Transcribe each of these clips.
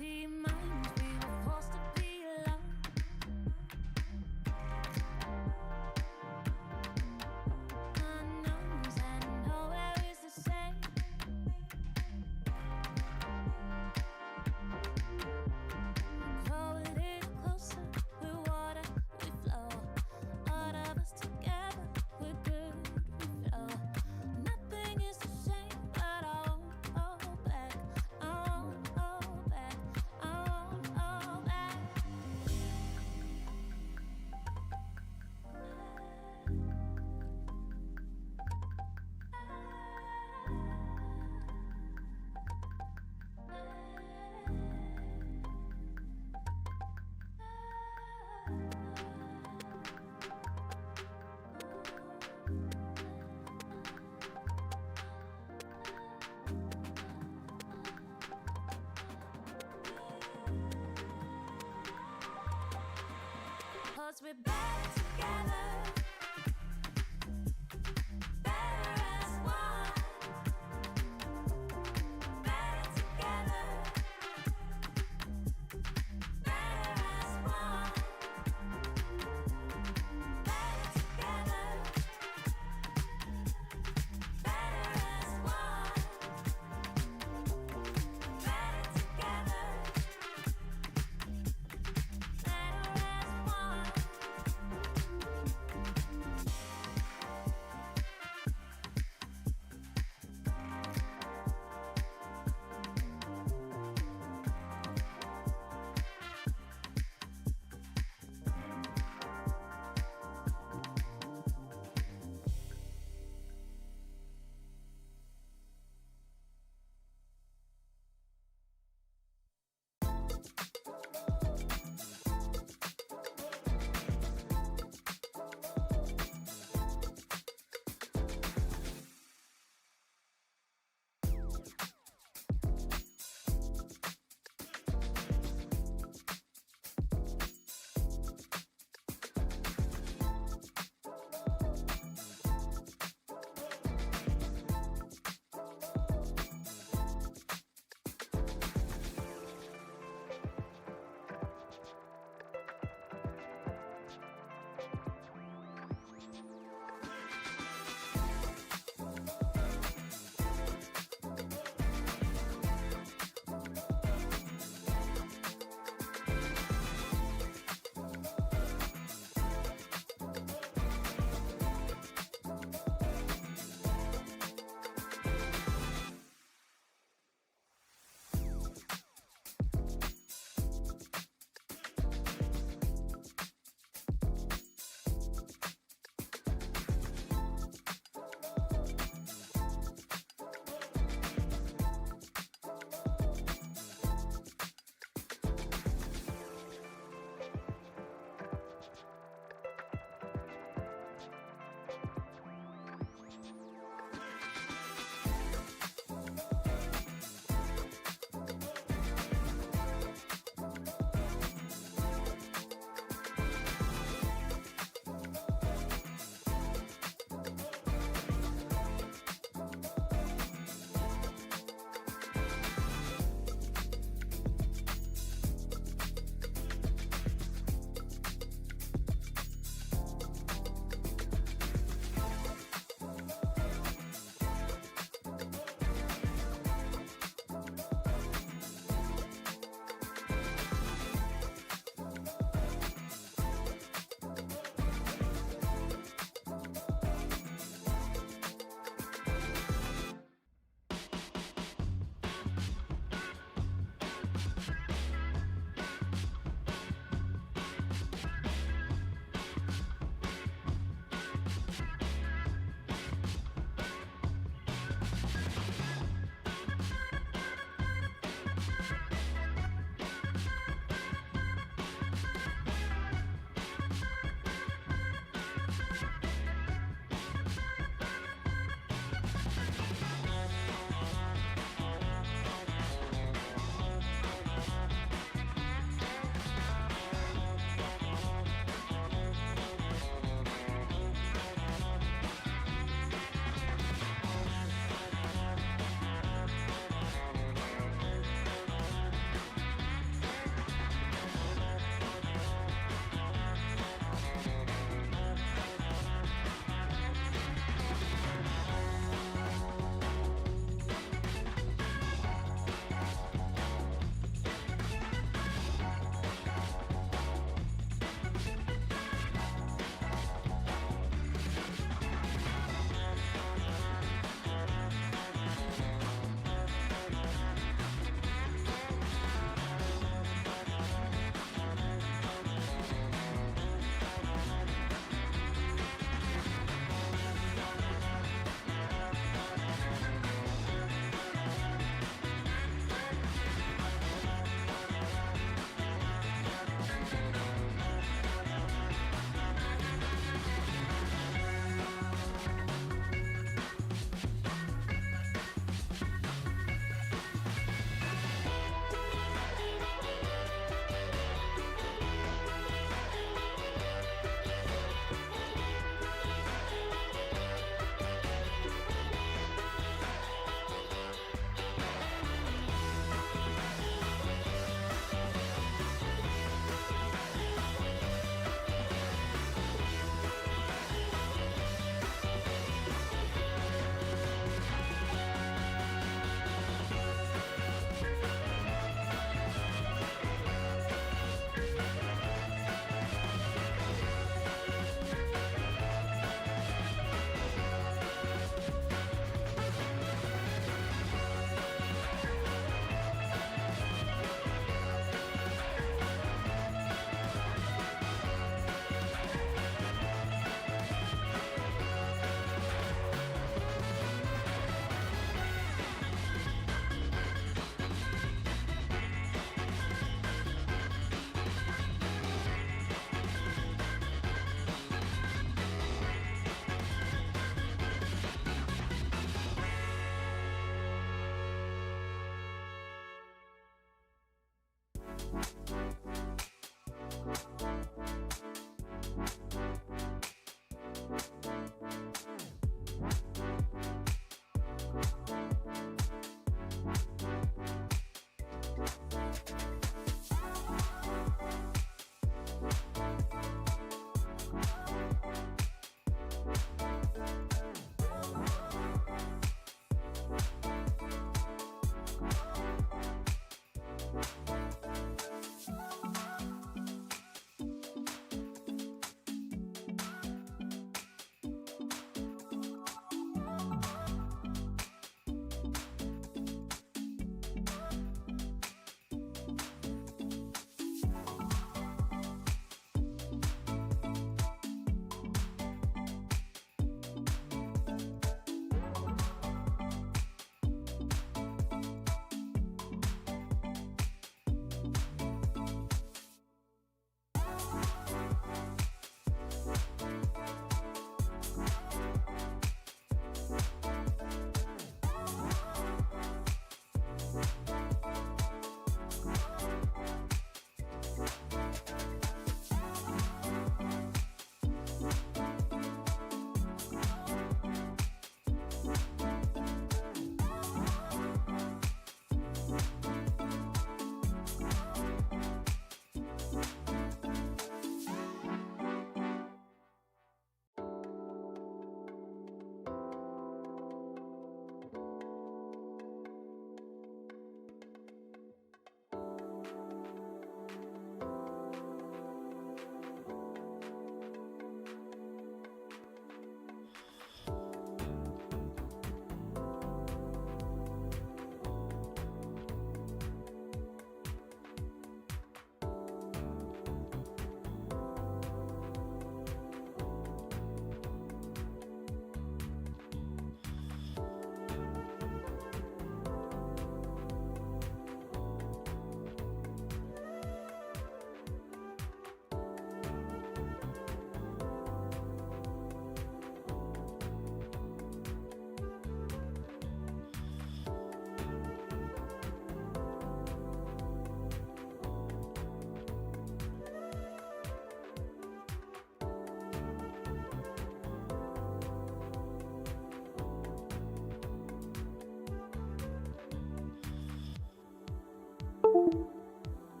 empty minds, we were forced to be alone. Unknowns and nowhere is the same. Grow a little closer, we're water, we flow. All of us together, we're good, we flow. Nothing is the same, but I won't hold back. I won't hold back. I won't hold back. Cause we're better together, better as one. Better together, better as one. Better together, better as one. Better together, better as one.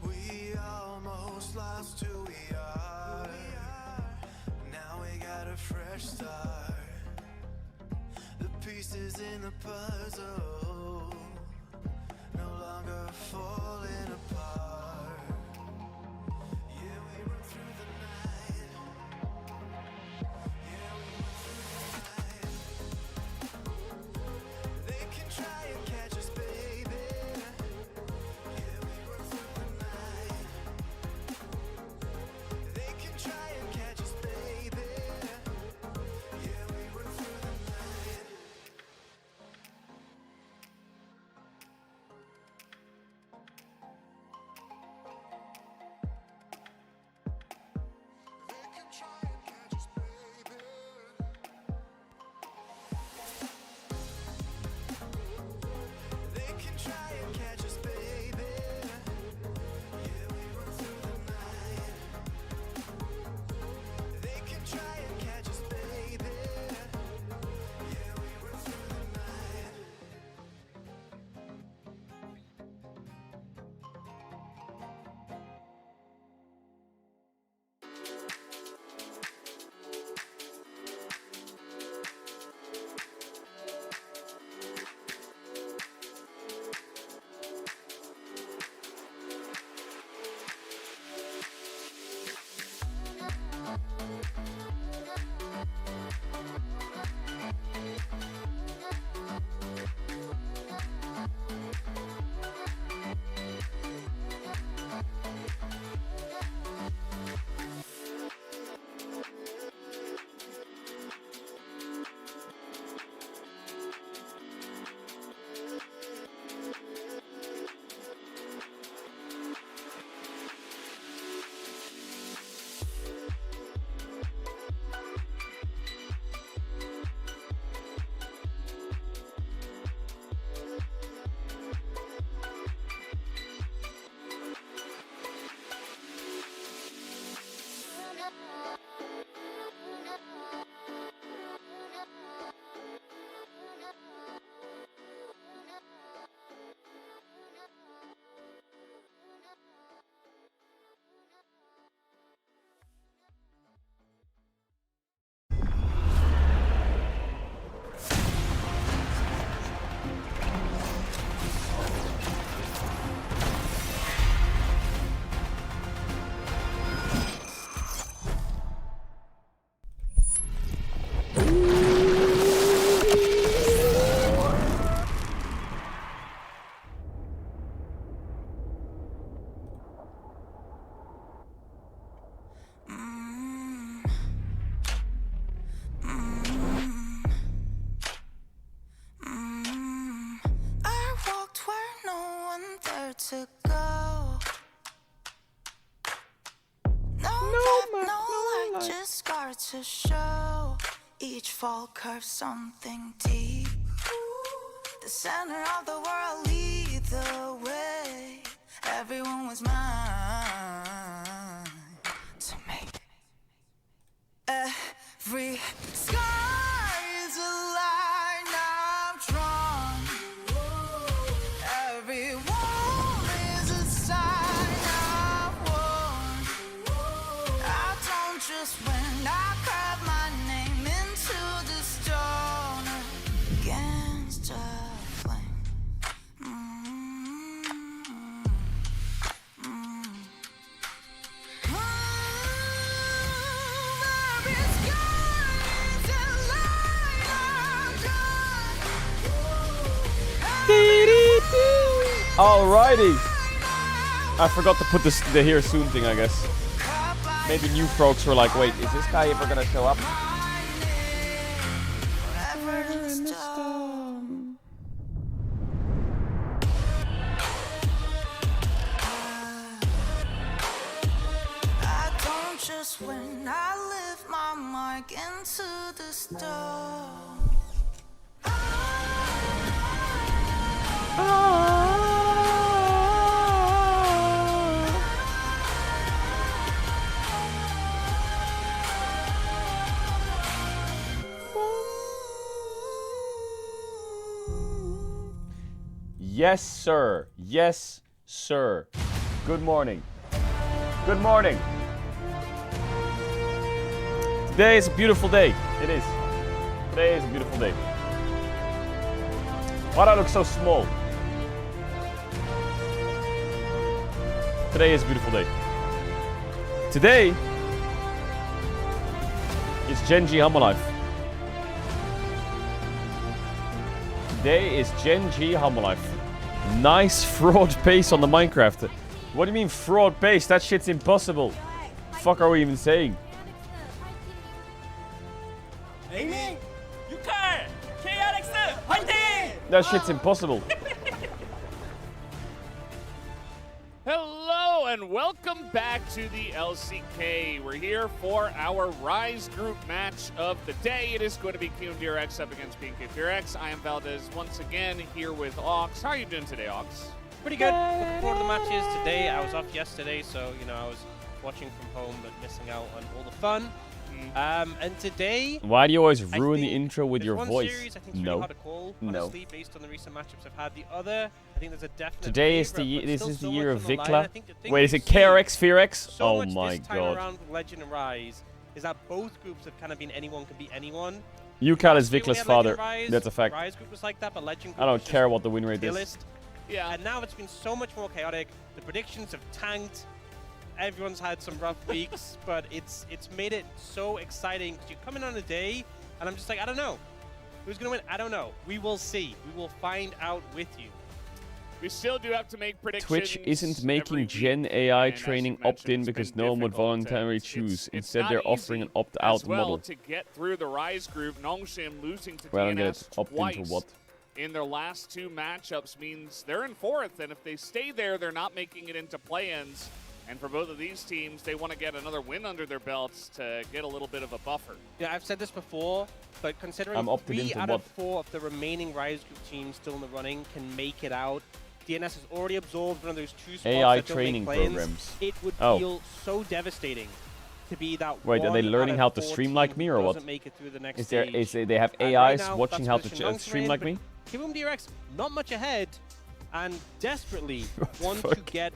We almost lost who we are. Now we got a fresh start. The pieces in the puzzle no longer falling apart. Yeah, we run through the night. Yeah, we run through the night. They can try and catch us, baby. Yeah, we run through the night. They can try and catch us, baby. Yeah, we run through the night. They can try and catch us, baby. They can try and catch us, baby. Yeah, we run through the night. They can try and catch us, baby. Yeah, we run through the night. I walked where no one there to go. No map, no light, just scars to show. Each fall curves something deep. The center of the world lead the way. Everyone was mine to make. Every sky is a line I'm drawn. Every wall is a sign I'm worn. I don't just win, I carve my name into the stone against a flame. Alrighty. I forgot to put this the here soon thing, I guess. Maybe new folks were like, wait, is this guy ever gonna show up? I don't just win, I lift my mic into the storm. Yes, sir. Yes, sir. Good morning. Good morning. Today is a beautiful day. It is. Today is a beautiful day. Why do I look so small? Today is a beautiful day. Today is GENG Humble Life. Today is GENG Humble Life. Nice fraud pace on the Minecraft. What do you mean fraud pace? That shit's impossible. Fuck are we even saying? That shit's impossible. Hello and welcome back to the LCK. We're here for our Rise group match of the day. It is going to be QMDRX up against BNK4X. I am Valdez once again here with Ox. How are you doing today, Ox? Pretty good. Looking forward to the matches today. I was off yesterday, so I was watching from home but missing out on all the fun. And today, why do you always ruin the intro with your voice? Series I think it's really hard to call, honestly, based on the recent matchups I've had. The other, I think there's a definite Today is favorite, this is the so year of much on the line. Vikla. I think the thing Wait, is we've it seen KRX, Fearx? so Oh much my this time god. around with Legend and Rise is that both groups have kind of been anyone can be anyone. Yukal is Last year we Vikla's had father. Legend Rise, That's a fact. Rise group was like that, but Legend group I don't was care just what the win rate is. list. Yeah. And now it's been so much more chaotic. The predictions have tanked. Everyone's had some rough weeks, but it's made it so exciting because you come in on a day, and I'm just like, I don't know. Who's going to win? I don't know. We will see. We will find out with you. We still do have to make predictions. Twitch isn't every making week, Gen AI and as you training mentioned, opt-in it's because been no one would difficult. voluntarily It's choose. not Instead, they're offering an easy opt-out as well model. to get through the Rise group. Nongshim losing to Well, I don't get DNS it. Opt-in twice for what? in their last two matchups means they're in fourth, and if they stay there, they're not making it into play-ins. And for both of these teams, they want to get another win under their belts to get a little bit of a buffer. Yeah, I've said this before, but considering I'm opted 3 into out what? of 4 of the remaining Rise group teams still in the running can make it out, DNS has already absorbed one of those 2 spots AI that don't make training play-ins. programs. It would Oh. feel so devastating to be that Wait, are they one learning out how of to 4 stream like team me or who what? doesn't make it through the next Is there stage. they have And AIs right now, watching that's how position to Nong's stream in, like but me? QMDRX not much ahead and desperately want to fuck? get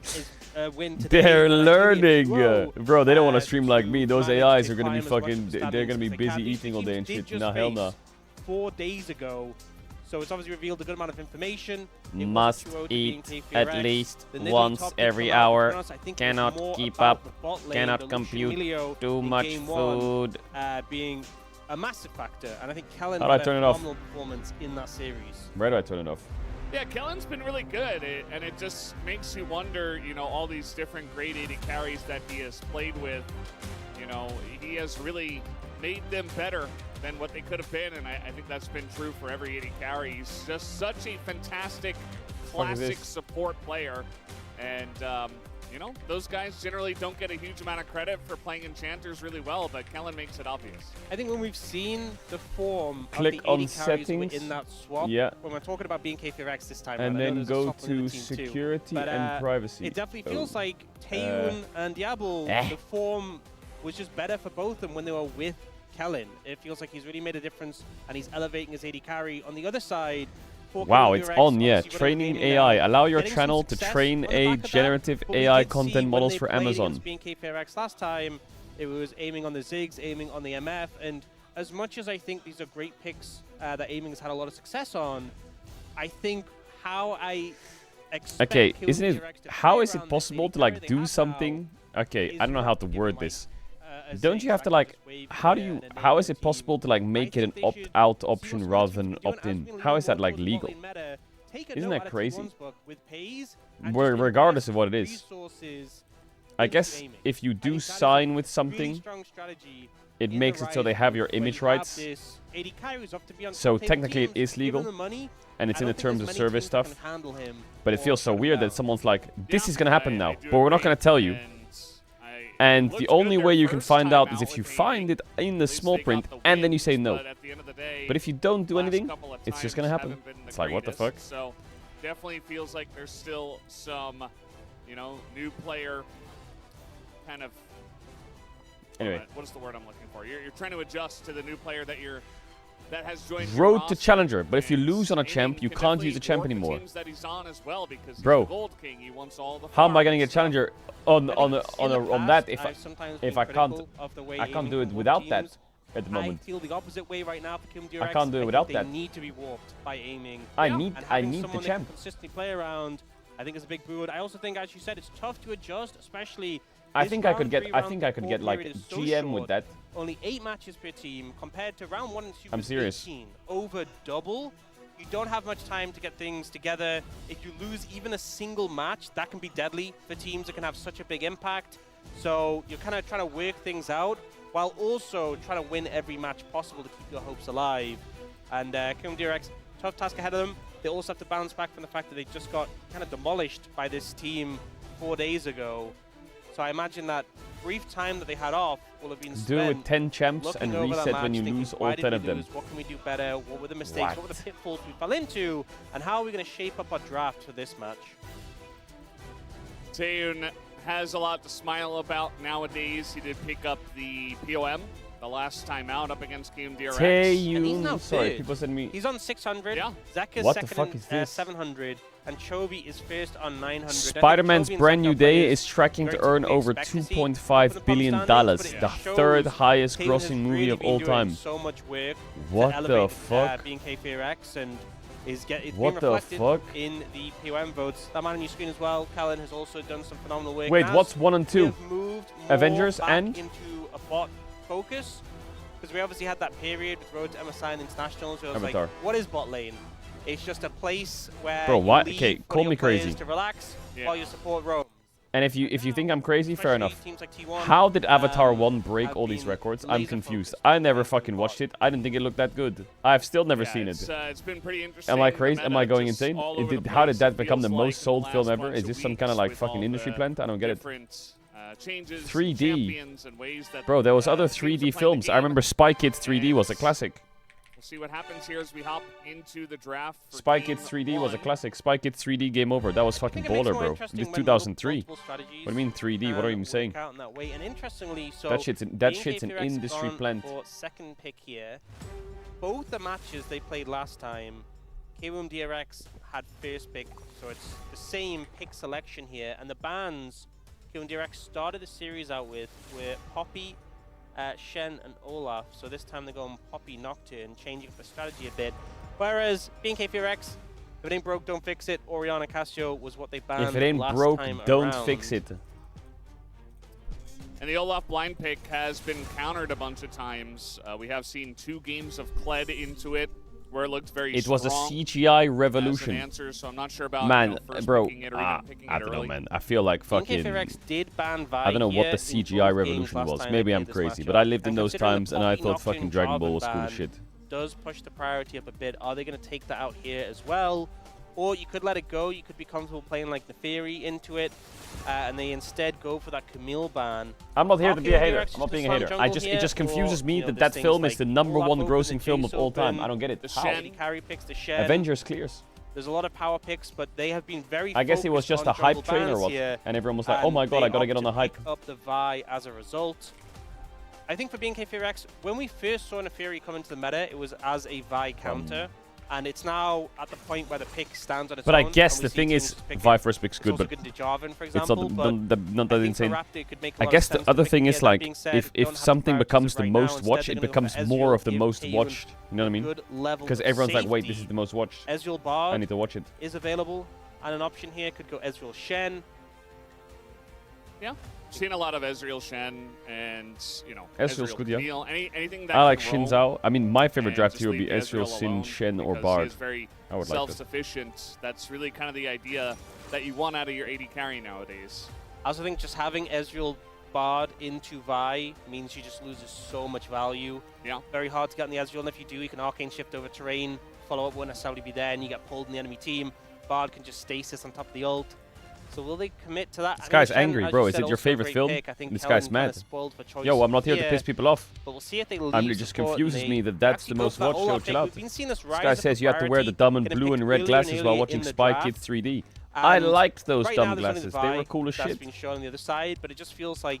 a win today. They're and ideally a learning, throw, bro. They don't want to stream like me. Those manage AIs to are gonna be climb as much fucking. of the They're gonna standings be as they busy can. These eating all teams day and did shit. just Nah, hell face nah. 4 days ago, so it's obviously revealed a good amount of information. It was a Must 2-0 to eat BNK4X. at least The Nidalee once top did every come out, but to hour. be honest, I think it was Cannot more keep about up. the bot lane, Cannot the compute Lucian too in much game 1, food. being a massive factor, and I think Kellen How do I had turn a it off? phenomenal performance in that series. Where do I turn it off? Yeah, Kellen's been really good, and it just makes you wonder, all these different grade 80 carries that he has played with. He has really made them better than what they could have been, and I think that's been true for every 80 carry. He's just such a fantastic, classic support player, and those guys generally don't get a huge amount of credit for playing enchanters really well, but Kellen makes it obvious. I think when we've seen the form Click of the 80 on carries settings. in that swap, Yeah. when we're talking about BNK4X this time, And I know then there's a go swap within to the team too, security but, and privacy. It definitely feels Oh. like Taeyun and Diablo, the form was just better for both of them when they were with Kellen. It feels like he's really made a difference, and he's elevating his 80 carry. On the other side, for Wow, it's QMDRX, on, yeah. obviously, Training gaming AI. now, Allow your getting some channel to success train on the a back of that, generative but we AI did see content when models they for played Amazon. against BNK4X last time, it was aiming on the Ziggs, aiming on the MF, and as much as I think these are great picks that aiming has had a lot of success on, I think how I expect Okay, isn't it? QMDRX to How play is it around this possible 80 to carry like they do have something? Okay, is I don't know how worth to giving, word like, this. a Don't Ziggs you have to back like? this wave How do here you? and then How name is the it team. possible to like I make it think an they should opt-out see option what rather Smart's than been doing as opt-in? we lean How is that more like towards legal? bot lane meta. Take a Isn't note that out of crazy? T1's book with Pays and Well, just regardless invest of what it is. resources I into guess aiming. if you I do think that is a sign with really something, strong strategy it in makes the it so they Rise have your group when image you have rights, this 80 carries up to be on So top table technically it teams, is give legal, them the money. and it's I in the don't think terms there's of many service teams that stuff. can handle him But it or feels so shut him weird that down. someone's like, "This Yeah, is gonna happen I now," do but we're not agree, gonna tell you. And looks the good only their way you can first find time out is if you with find aiming. it in the At least small they got print the and then you wins, say no. but at the end of the day, But if you don't do last anything, couple of it's just times gonna happen. haven't been the It's like, what the fuck? greatest, So definitely feels like there's still some, new player kind of. Anyway, What is the word I'm looking for? You're trying to adjust to the new player that you're that has joined your Road to roster. Challenger. But if you And lose on a Aiming champ, you can can't use definitely a champ warp the anymore. teams that he's on as well, because he's Bro, the Gold King. He wants all the How am I farms, gonna get so- Challenger on I on think in the on past, that I've sometimes if been I can't critical of the way I can't Aiming do it can warp without that teams. at the I moment. feel the opposite way right now for Caedrel. I can't do it think without they that. need to be warped by Aiming. I Yeah. need And I having need the someone that champ. can consistently play around, I think is a big boon. I also think, as you said, it's tough to adjust, especially. I this think I could round get three, I round think I could four get like period is so GM with short. that. Only 8 matches per team compared to round 1 and 2. I'm was serious. 18, over double. You don't have much time to get things together. If you lose even a single match, that can be deadly for teams. It can have such a big impact. So you're kind of trying to work things out while also trying to win every match possible to keep your hopes alive. And Caedrel, tough task ahead of them. They also have to bounce back from the fact that they just got kind of demolished by this team 4 days ago. So I imagine that brief time that they had off will have been Do it spent with 10 champs looking and over that reset when match, you thinking, lose why all did 10 we of them. lose? What can we do better? What were the mistakes? What were the pitfalls we fell into? And how are we going to shape up our draft for this match? Taeyun has a lot to smile about nowadays. He did pick up the POM the last time out up against Caedrel. And he's now Taeyun. Sorry, third. people send me. He's on 600. Yeah. Zeka's What the second fuck in, is this? 700. And Chovy is first on 900. I think Spider-Man's Chovy and brand new Zeka day players is tracking to very earn typically over expect to see $2.5 open billion, up standings, but the it shows third highest Taeyun has grossing movie really of been all doing time. so much work What to the elevate, fuck? being K4X and it's What being the reflected fuck? in the POM votes. That man on your screen as well, Callan, has also done some phenomenal work. Wait, And what's as 1 and we 2? have moved more Avengers back and? into a bot focus, because we obviously had that period with Road to MSI and Internationals where it was Avatar. like, what is bot lane? It's just a place where Bro, you why- leave okay, one call of your me crazy. players to relax Yeah. while your support roams. And if you think I'm crazy, fair Especially enough. teams like T1, How did Avatar 1 have break all these been records? I'm laser confused. focused I never on fucking watched bot. it. I didn't think it looked that good. I've still never Yeah, seen it. it's been pretty interesting. Am I The crazy? Am meta I going just insane? all It over did, the how did place, that it become the feels most like sold in the film last ever? bunch Is of this some kind of weeks like with fucking all industry the plant? I don't get it. different, changes, 3D. champions, and ways that, Bro, there was other teams are 3D playing the films. I game. remember Spy Kids 3D was a And classic. We'll see what happens here as we hop into the draft. For Spy game Kids 3D was a 1. classic. Spy Kids 3D Game Over. That was I fucking think it makes it baller, more bro. interesting This when 2003. multiple strategies What do you mean 3D? What are you even work saying? out in that way. And interestingly, so That shit's an K4X industry gone plant. For second pick here, both the matches they played last time, K1 DRX had first pick, so it's the same pick selection here. And the bans K1 DRX started the series out with were Poppy, Shen, and Olaf. So this time they're going Poppy Nocturne, changing up the strategy a bit. Whereas being K4X, if it ain't broke, don't fix it. Oriana Casio was what they banned If it ain't last broke, time don't around. fix it. And the Olaf blind pick has been countered a bunch of times. We have seen 2 games of Kled into it, where it looked very It was a strong CGI as an revolution. answer, so I'm not sure about Man, first bro, picking it or even picking I it don't know, early. man. I feel like fucking... K4X did ban Vi I don't know what here the in CGI both revolution games last was. time Maybe they I'm played this crazy, matchup. but I lived in And those considering the times and I Poppy thought Nocturne fucking Dragon Ball was cool ban as shit. does push the priority up a bit. Are they going to take that out here as well? Or you could let it go. You could be comfortable playing like Neferi into it, and they instead go for that Camille ban. I'm not here to Are be a K1 hater. DRX I'm not just being a a hater. slam I jungle just here, it just confuses or, me you know, that there's that film things is the like number Olaf one open, grossing the film of Jace all time. open, I don't get it. the How? Shen. Shady carry picks the Shen. Avengers clears. There's a lot of power picks, but they have been very I guess it was focused just a on hype jungle train or bans what? here, And everyone was like, and oh my god, they I gotta opt get on to the hype. pick up the Vi as a result. I think for being K4X, when we first saw Neferi come into the meta, it was as a Vi counter. And it's now at the point where the pick stands on its But own. I guess and we the see thing teams is, pick it. Vi first pick's It's good, also but good to Jarvan, for it's example. not that I think for insane. Raptor, it could make a I lot guess of the sense to other pick thing here. is That like, being said, if don't have something priorities becomes the right now. most Instead, watched, they're it gonna go becomes for more Ezreal, of the give most Taeyun watched. You know what I a mean? good level Because of everyone's like, wait, this safety. is the most watched. Ezreal Bard I need to watch it. is available, and an option here could go Ezreal Shen. Yeah, seen a lot of Ezreal Shen and, you know, Ezreal's Ezreal good, yeah. Camille. Anything that I like can roam Xin Zhao. I mean, my favorite and draft just here would be leave Ezreal, Ezreal Xin, alone Shen, or because Bard. He is very I would like that. self-sufficient. That's really kind of the idea that you want out of your AD carry nowadays. I also think just having Ezreal Bard into Vi means she just loses so much value. Yeah. Very hard to get on the Ezreal, and if you do, you can Arcane Shift over terrain, follow-up won't necessarily be there, and you get pulled in the enemy team. Bard can just stasis on top of the ult. So will they commit to that? This I think guy's Shen, angry, as bro. you Is said, it your also a favorite great film? pick. I think This Kellen guy's kinda mad. spoiled for choice Yo, I'm not here to here, piss people off. But we'll see if they leave It just support, and confuses they me that that's actually the go most for that watched. Yo, Olaf chill pick. out. We've been seeing this This rise guy up says in you have to wear the priority, dumb and getting blue picked and red really glasses while early watching in the Spy draft. Kids 3D. I And liked those right dumb now, there's only glasses. the They were Vi cool as that's shit. been shown on the other side, but it just feels like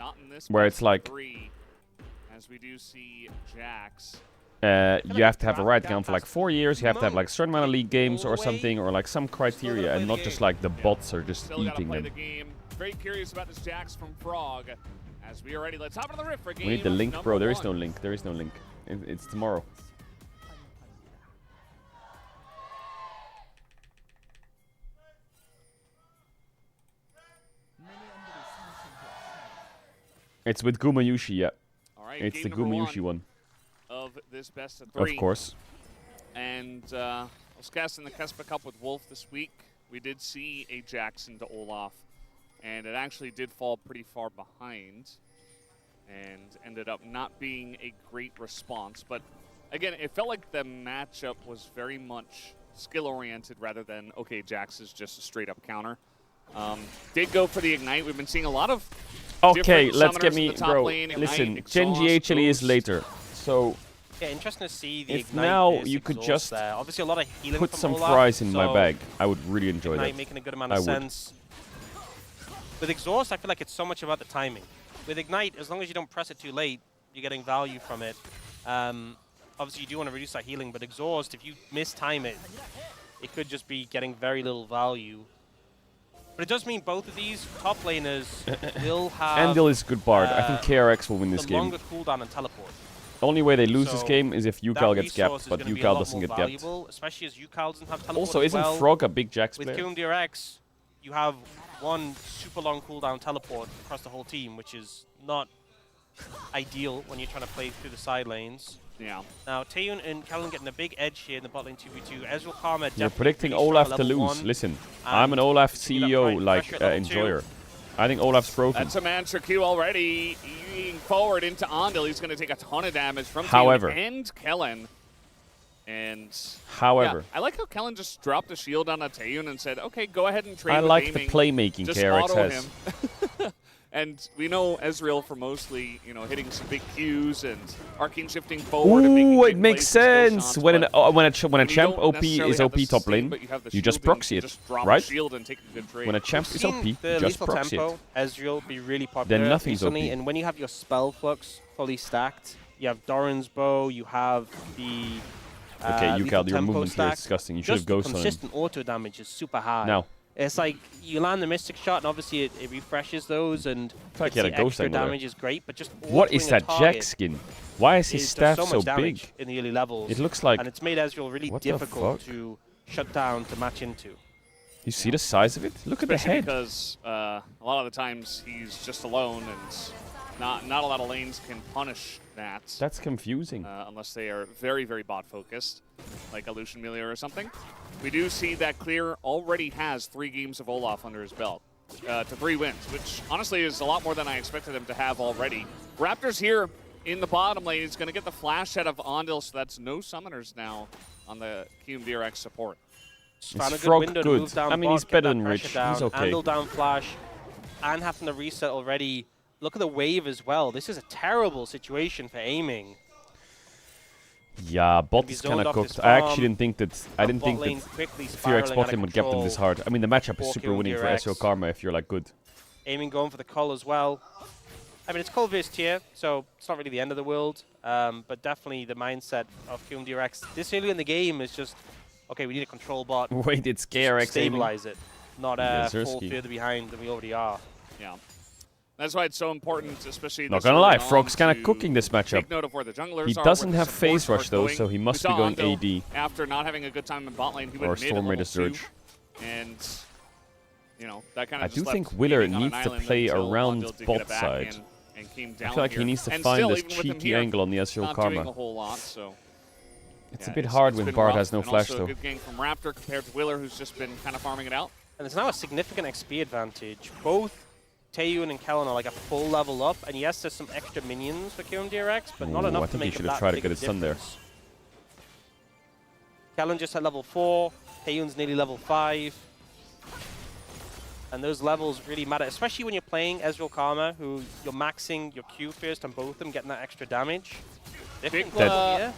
not in this Where best it's like- of 3, as we do see Jax you have to have a right account for like 4 years. You have to have like a certain amount of league games or something, or like some criteria, and not just like the bots are just Still gotta eating play them. the game. Very curious about this Jax from Frog. As we are ready, let's hop into the rift for game. We need the link, bro. There is number no link. There is no link. It's tomorrow. It's with Gumayushi, yeah. All right, It's the game number Gumayushi one. of this best of 3. Of course. And I was casting the Kespa Cup with Wolf this week. We did see a Jackson to Olaf, and it actually did fall pretty far behind and ended up not being a great response. But again, it felt like the matchup was very much skill-oriented rather than, okay, Jax is just a straight-up counter. Did go for the Ignite. We've been seeing a lot of Okay, different let's summoners get in me, the top bro. lane, Ignite, Listen, Exhaust, Genji actually is Boost. later. So Yeah, interesting to see the if Ignite now versus you could Exhaust just there. Obviously a lot of healing put from some Olaf, fries in my so bag, I would really enjoy Ignite that. making a good amount I of would. sense. With Exhaust, I feel like it's so much about the timing. With Ignite, as long as you don't press it too late, you're getting value from it. Obviously, you do want to reduce that healing, but Exhaust, if you mistime it, it could just be getting very little value. But it does mean both of these top laners will have Andil is a good bard. I think KRX will win this the game. longer cooldown and teleport. The only way they lose this So game is if That Yukal gets resource gapped, is but gonna be a Yukal lot doesn't more get gapped. valuable, especially as Yukal doesn't have teleport Also, as isn't well. Frog a big Jax With player? QMDRX, you have one super long cooldown teleport across the whole team, which is not ideal when you're trying to play through the side lanes. Yeah. Now, Taeyun and Callum getting a big edge here in the bot lane 2v2. Ezreal Karma You're definitely predicting pretty strong Olaf at to level lose. 1. Listen, I'm an Olaf CEO, like, enjoyer. I think Olaf's broken. That's a Mantra Q already. Eating forward into Andil. He's going to take a ton of damage from However. Taeyun and Kellen. And However, yeah, I like how Kellen just dropped the shield on a Taeyun and said, okay, go ahead and trade I with like the aiming. playmaking Just KRX auto has. him. And we know Ezreal for mostly, hitting some big Qs and arcane shifting forward. and making Ooh, big it makes plays and skill sense. shots, when but when a when you champ don't OP necessarily is have OP the top speed, lane, but you have the you just shielding, proxy you it, just drop right? the shield and take a good trade. When a champ is OP, The you just lethal proxy tempo, it. Ezreal be really popular nothing's recently, OP. and when you have your spell flux fully stacked, you have Doran's bow, you have the Okay, lethal Yukal, your tempo movement here stack. is disgusting. You should have Just ghosted on him. consistent auto damage is super high. Now. It's like you land the Mystic Shot, and obviously it refreshes those, and like he had a the ghost extra angle there. damage is great, but just What is autoing a that target Jack skin? Why is his does staff so so much damage big? in the early levels. It looks like... and it's made Ezreal really What the difficult fuck? to shut down to match into. You see the size of it? Look at the Especially head. because a lot of the times he's just alone and not a lot of lanes can punish that. That's confusing. Unless they are very, very bot focused, like a Lucian Melia or something. We do see that Clear already has 3 games of Olaf under his belt to 3 wins, which honestly is a lot more than I expected him to have already. Raptors here in the bottom lane. He's going to get the flash out of Andil, so that's no summoners now on the QMDRX support. Just found a good Frog window to good? move down I mean, bot, he's get better that than pressure Rich. Down, He's okay. Andal down flash, and having to reset already. Look at the wave as well. This is a terrible situation for aiming. Yeah, bot He is kind zoned of off his cooked. I farm. actually didn't think that. I didn't Bot think lane that quickly Fear spiraling X bot out of lane would get them this control. hard. I mean, the matchup is Poor super winning for QMDRX. Ezreal Karma if you're like good. Aiming going for the call as well. I mean, it's Cole vs tier, so it's not really the end of the world. But definitely the mindset of QMDRX this early in the game is just, okay, we need a control bot. Wait, it's KRX aiming. Stabilize it, not Yeah, full Zersky. further behind than we already are. Yeah. That's why it's so important, especially Not this gonna early lie, on, Frog's kind to of cooking this matchup. Take note of where the junglers He are, doesn't where the have phase supports rush are though, going. so he must We be saw going Andil, AD. After not having a good time in bot lane, he Or went mid at Storm level Raider 2, Surge. and that kind I of do just think left Willer aiming on needs an to island play until around Andil did bot get it back side. and came I down feel like here. he needs to And find still, this even with him cheeky here, angle on the Ezreal not doing a Karma. whole lot, so It's yeah, a bit hard it's when been Bard rough. has no And flash also though. a good game from Raptor compared to Willer, who's just been kind of farming it out. And there's now a significant XP advantage. Both Taeyun and Kellen are like a full level up, and yes, there's some extra minions for QMDRX, but not Ooh, enough I to think he make should them have that tried to big get of his a son there. difference. Kellen just at level 4, Taeyun's nearly level 5. And those levels really matter, especially when you're playing Ezreal Karma, who you're maxing your Q first on both of them, getting that extra damage. Different Big level here.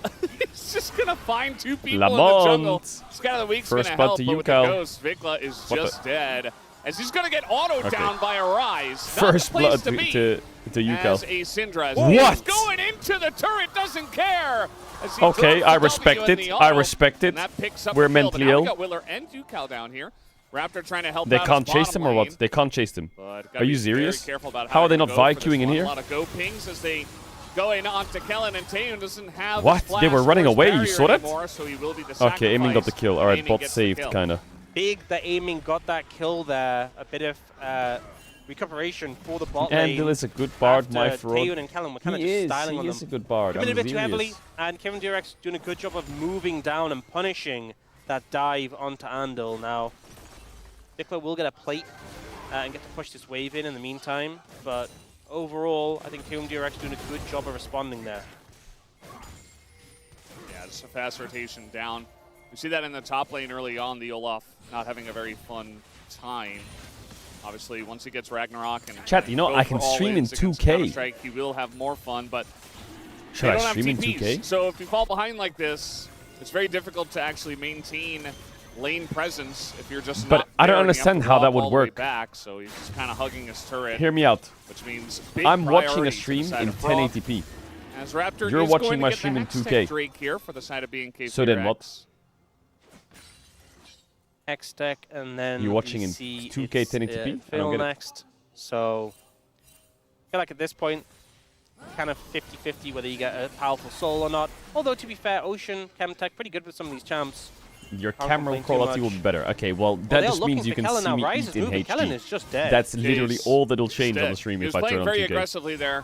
He's just going to find 2 people in Lamont. the jungle. Scout of the Week's going First to blood help, to but with the Yukal. Ghost, Vikla is What just dead. As he's going to get auto down by a Rise. First Not the place blood to be to as Yukal. a Syndra. What? He's going into the turret, doesn't care. as he Okay, goes I to respect W in it. the I auto, respect it. and that picks up We're the kill, but mentally now ill. we got Willer and Ducal down here. Raptor trying to help They out can't his chase bottom them or what? lane, They can't chase them. but gotta Are you be very serious? careful about How are they they're not gonna go for VQing this in one. here? A lot of go pings as they go in onto Kellen, and Taeyun doesn't have What? his flash They were running or his away, you barrier saw that? anymore, so he will be the Okay, aiming got the sacrifice. kill. Alright, Aiming bot gets the saved, kill. kinda. Big that aiming got that kill there. A bit of recuperation for the bot lane. Andil is a good bard, after my fraud. Taeyun and Callum were kind of He just is. styling on He them. is a good bard. Coming I'm a bit too heavily, serious. and Kevin Durex doing a good job of moving down and punishing that dive onto Andil. Now, Dikla will get a plate and get to push this wave in the meantime, but overall, I think Kevin Durex doing a good job of responding there. Yeah, just a fast rotation down. We see that in the top lane early on, the Olaf not having a very fun time. Obviously, once he gets Ragnarok and Chat, you know, go I for can all stream in ins against 2K. Counter-Strike, he will have more fun, but Should they I don't stream in have TPs. 2K? So if you fall behind like this, it's very difficult to actually maintain lane presence if you're just But not I don't there and you have understand to how that walk would all the way work. back, so he's just kind of hugging his turret, Hear me out. which means big I'm watching priority a to the stream side in of Frog. 1080p. As Raptor You're is watching going to my get the stream in Hextech 2K. Drake here for the side of BNK. So then what? Hextech, and then You're watching we in see 2K it's, 1080p? I don't Phil get it. next. So I feel like at this point, kind of 50-50 whether you get a powerful soul or not. Although to be fair, Ocean, Chemtech, pretty good with some of these champs. Your Can't camera complain too quality will much. be better. Okay, well, Well, that they are just looking means you for can Kellen see now. me Rise eat is in moving. Kellen HD. is just dead. That's literally He's all that'll change on dead. the stream He if was I playing turn on very 2K. aggressively there,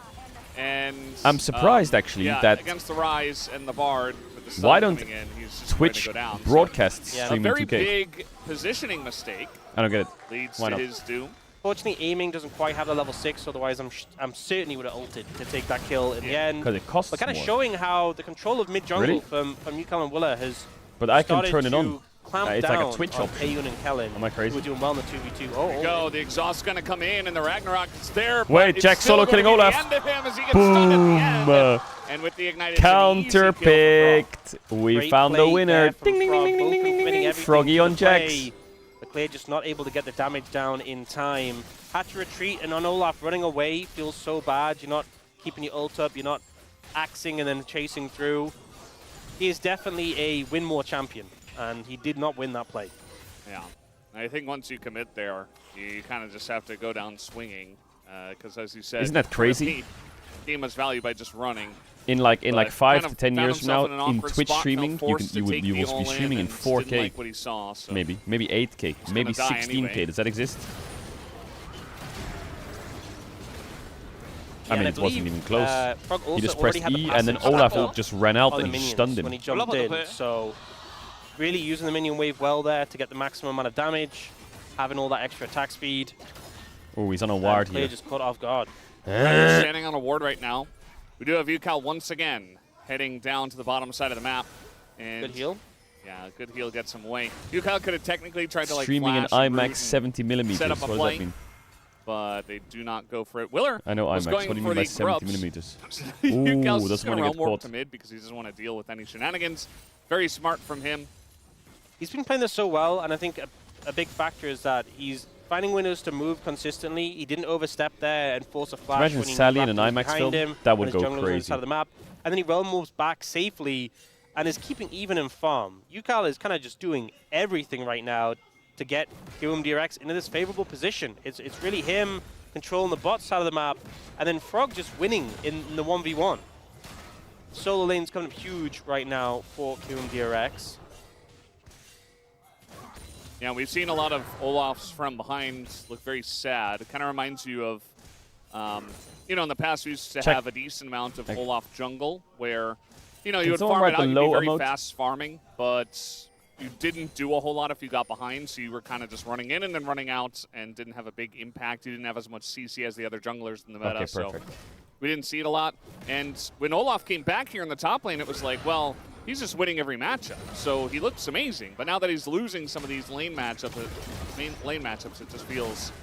and I'm surprised, actually, yeah, that against the Rise and the Bard. With the sun Why don't coming in, he's just ready to Twitch go down. broadcasts Yeah. So, a stream in very 2K. big positioning mistake I don't get it. leads Why to not? his doom. Fortunately, aiming doesn't quite have the level 6, otherwise I'm certainly would have ulted to take that kill in the end. Because it costs But kind of more. showing how the control of mid-jungle Really? from Yukal and Willa has But I can started turn it to on. clamp It's like a down Twitch on option. Taeyun and Kellen, Am I crazy? who are doing well in the 2v2. Oh, Go, the exhaust's going to come in, and the Ragnarok is there. but Wait, it's Jack still solo gonna killing be the Olaf. end of him as he gets stunned at the Boom. end. And with the ignited, it's an easy kill for Frog. Counterpicked. We great found the play winner. there from Ding, ding, Frog, ding, ding, both ding, ding, committing ding. everything Froggy to on the Jax. play. But Clay just not able to get the damage down in time. Had to retreat, and on Olaf running away feels so bad. You're not keeping your ult up, you're not axing and then chasing through. He is definitely a win more champion, and he did not win that play. Yeah. I think once you commit there, you kind of just have to go down swinging. Because as you said, Isn't that crazy? Game has value by just running. In like But 5 kind to 10 of found years from himself in an now, in awkward Twitch spot, streaming, felt forced to take you the will be all streaming in and just 4K. didn't like what he saw, so Maybe 8K, maybe gonna die 16K. anyway. Does that exist? Yeah, I mean, and it wasn't believe, even close. Frog He also just already pressed had the E, and then passive Olaf stun just ran out on the and he minions stunned him. when he jumped in. So really using the minion wave well there to get the maximum amount of damage, having all that extra attack speed. Oh, he's on a And ward Clay here. just caught off guard. standing on a ward right now. We do have Yukal once again heading down to the bottom side of the map. And Good heal. Yeah, good heal gets him away. Yukal could have technically tried to like Streaming in flash and root IMAX and 70 millimeters. set up a What does play, that mean? but they do not go for it. Willer I know was IMAX. going What do you for mean by the 70 grubs. millimeters? Yukal's Ooh, just doesn't going want to to get realm warp caught. to mid because he doesn't want to deal with any shenanigans. Very smart from him. He's been playing this so well, and I think a big factor is that he's finding windows to move consistently. He didn't overstep there and force a flash Imagine when he Sally knew in an Raptor was IMAX behind film. him, That when would his go jungler was on the crazy. side of the map. And then he realm moves back safely and is keeping even in farm. Yukal is kind of just doing everything right now to get DRX into this favorable position. It's really him controlling the bot side of the map, and then Frog just winning in the 1v1. Solo lane's coming up huge right now for DRX. Yeah, we've seen a lot of Olafs from behind look very sad. It kind of reminds you of, you know, in the past we used to Check. have a decent amount of Olaf jungle where, you know, Can you would someone farm it write out, the you'd be low very emote? fast farming, but you didn't do a whole lot if you got behind, so you were kind of just running in and then running out and didn't have a big impact. You didn't have as much CC as the other junglers in the meta, Okay, so perfect. we didn't see it a lot. And when Olaf came back here in the top lane, it was like, well, he's just winning every matchup. So he looks amazing. But now that he's losing some of these lane matchups, it just feels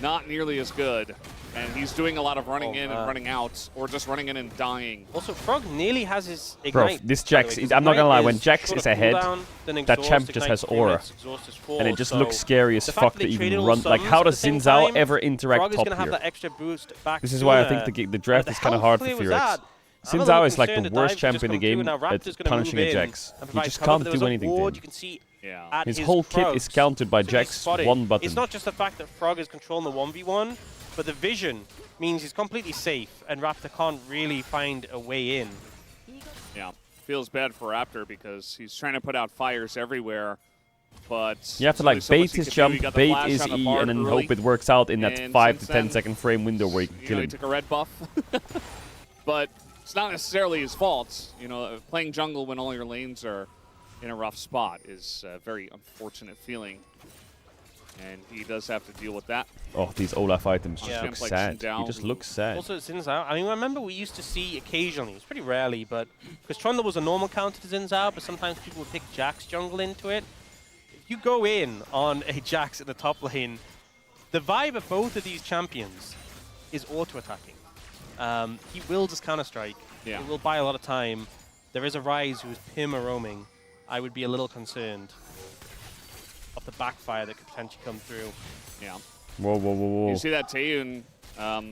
not nearly as good. And he's doing a lot of running in and running out, or just running in and dying. Also, Frog nearly has his Bro, Ignite. this by the Jax, way, 'cause I'm not gonna lie, Ignite when is Jax shorter is ahead, cooldown than that Exhaust. champ just Ignite's has 3 aura. minutes, Exhaust is 4, And it just so looks scary as the fuck fact to that they even traded all run. Like, summons how at the does same Xin Zhao time, ever interact Frog is top going to have here? that extra boost back This is why I sooner. think the draft But is kind of how hard for clear was Fearx. that? I'm a Xin little Zhao is like concerned the that worst Dive champ in the just come through. game Now at Raptor's gonna punishing move a in Jax. and He provide just cover, can't but there do was a anything to ward. him. You can see Yeah. at His whole kit is Frogs. countered by So you Jax spot it. one button. It's not just the fact that Frog is controlling the 1v1, but the vision means he's completely safe, and Raptor can't really find a way in. Yeah. Feels bad for Raptor because he's trying to put out fires everywhere. But You have to like bait his jump, bait his E, and then hope it works out in that And 5 since to 10 then, second frame window where you can You kill know, he him. took a red buff. But it's not necessarily his fault. You know, playing jungle when all your lanes are in a rough spot is a very unfortunate feeling. And he does have to deal with that. Oh, these Olaf items just Yeah. look Champs like sad. Xin Zhao, He just who- looks sad. Also, Xin Zhao, I mean, I remember we used to see occasionally, it was pretty rarely, but because Trundle was a normal counter to Xin Zhao, but sometimes people would pick Jax jungle into it. If you go in on a Jax in the top lane, the vibe of both of these champions is auto-attacking. He will just counter-strike. Yeah. It will buy a lot of time. There is a Ryze who's Pim roaming. I would be a little concerned of the backfire that could potentially come through. Yeah. Whoa, whoa, whoa, whoa. You see that Taeyun.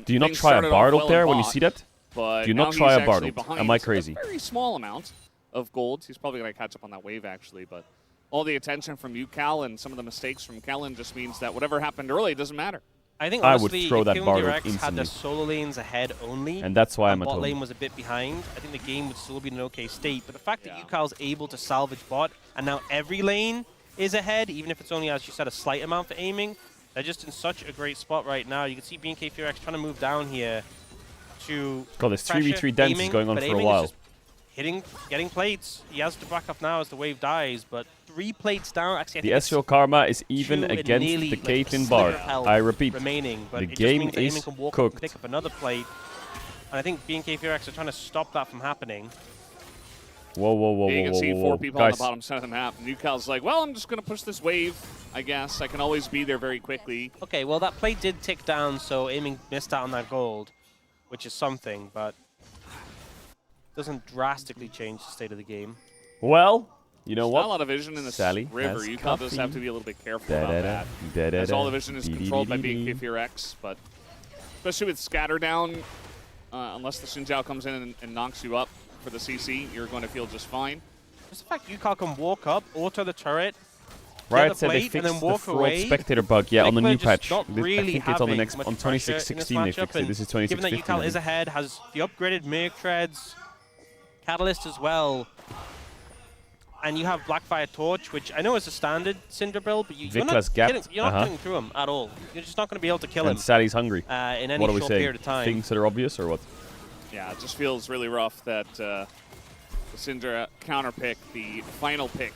Do you not things try a started off Bard well up there in when you bot, see that? But Do you now not try he's a Bard actually ult? behind Am I crazy? A very small amount of gold. He's probably going to catch up on that wave, actually. But all the attention from UCal and some of the mistakes from Kellen just means that whatever happened early doesn't matter. I think I would honestly, throw if that Kiln Bard Direct ult had their instantly. solo lanes ahead only, And that's why I'm at bot home. lane was a bit behind, I think the game would still be in an okay state. But the fact that Yeah. UCal's able to salvage bot, and now every lane is ahead, even if it's only, as you said, a slight amount for aiming, they're just in such a great spot right now. You can see BNK Furex trying to move down here to God, this pressure 3v3 dance is aiming, going on but for a aiming is while. just getting plates. He has to back up now as the wave dies, but 3 plates down. Actually, I The think it's SEO karma is even 2 and against nearly, the like, a Caitlyn sliver Bard. of health I repeat, remaining, but the it just game means that is Eamon can walk up cooked. and pick up another plate. And I think BNK Furex are trying to stop that from happening. Whoa, whoa, whoa, Yeah, you whoa, can whoa, see whoa. 4 people on Guys, the bottom side of the map. And UCal's like, well, I'm just going to push this wave, I guess. I can always be there very quickly. Okay, well, that plate did tick down, so aiming missed out on that gold, which is something, but doesn't drastically change the state of the game. well, you know There's what? not a lot of vision in this Sally river. has UCal does have coffee. to be a little bit careful about that. As all the vision is controlled by BNK Furex, but especially with Scatter down, unless the Xin Zhao comes in and knocks you up for the CC, you're going to feel just fine. Just the fact UCal can walk up, auto the turret, Riot the said they plate and fixed then the walk fraud away. spectator bug, yeah, on the Liquid new just patch. not I really think it's on the having next much on pressure in 2616 this they matchup, fixed it. and This is given that 2615. UCal is ahead, has the upgraded Merc Treads, Catalyst as well, and you have Blackfire Torch, which I know is a standard Syndra build, but you're not Vikla's gapped. getting through him at all. You're just not going to be able to kill him And Sally's hungry. in any What are we short saying? period of time. Things that are obvious or what? Yeah, it just feels really rough that the Syndra counter pick, the final pick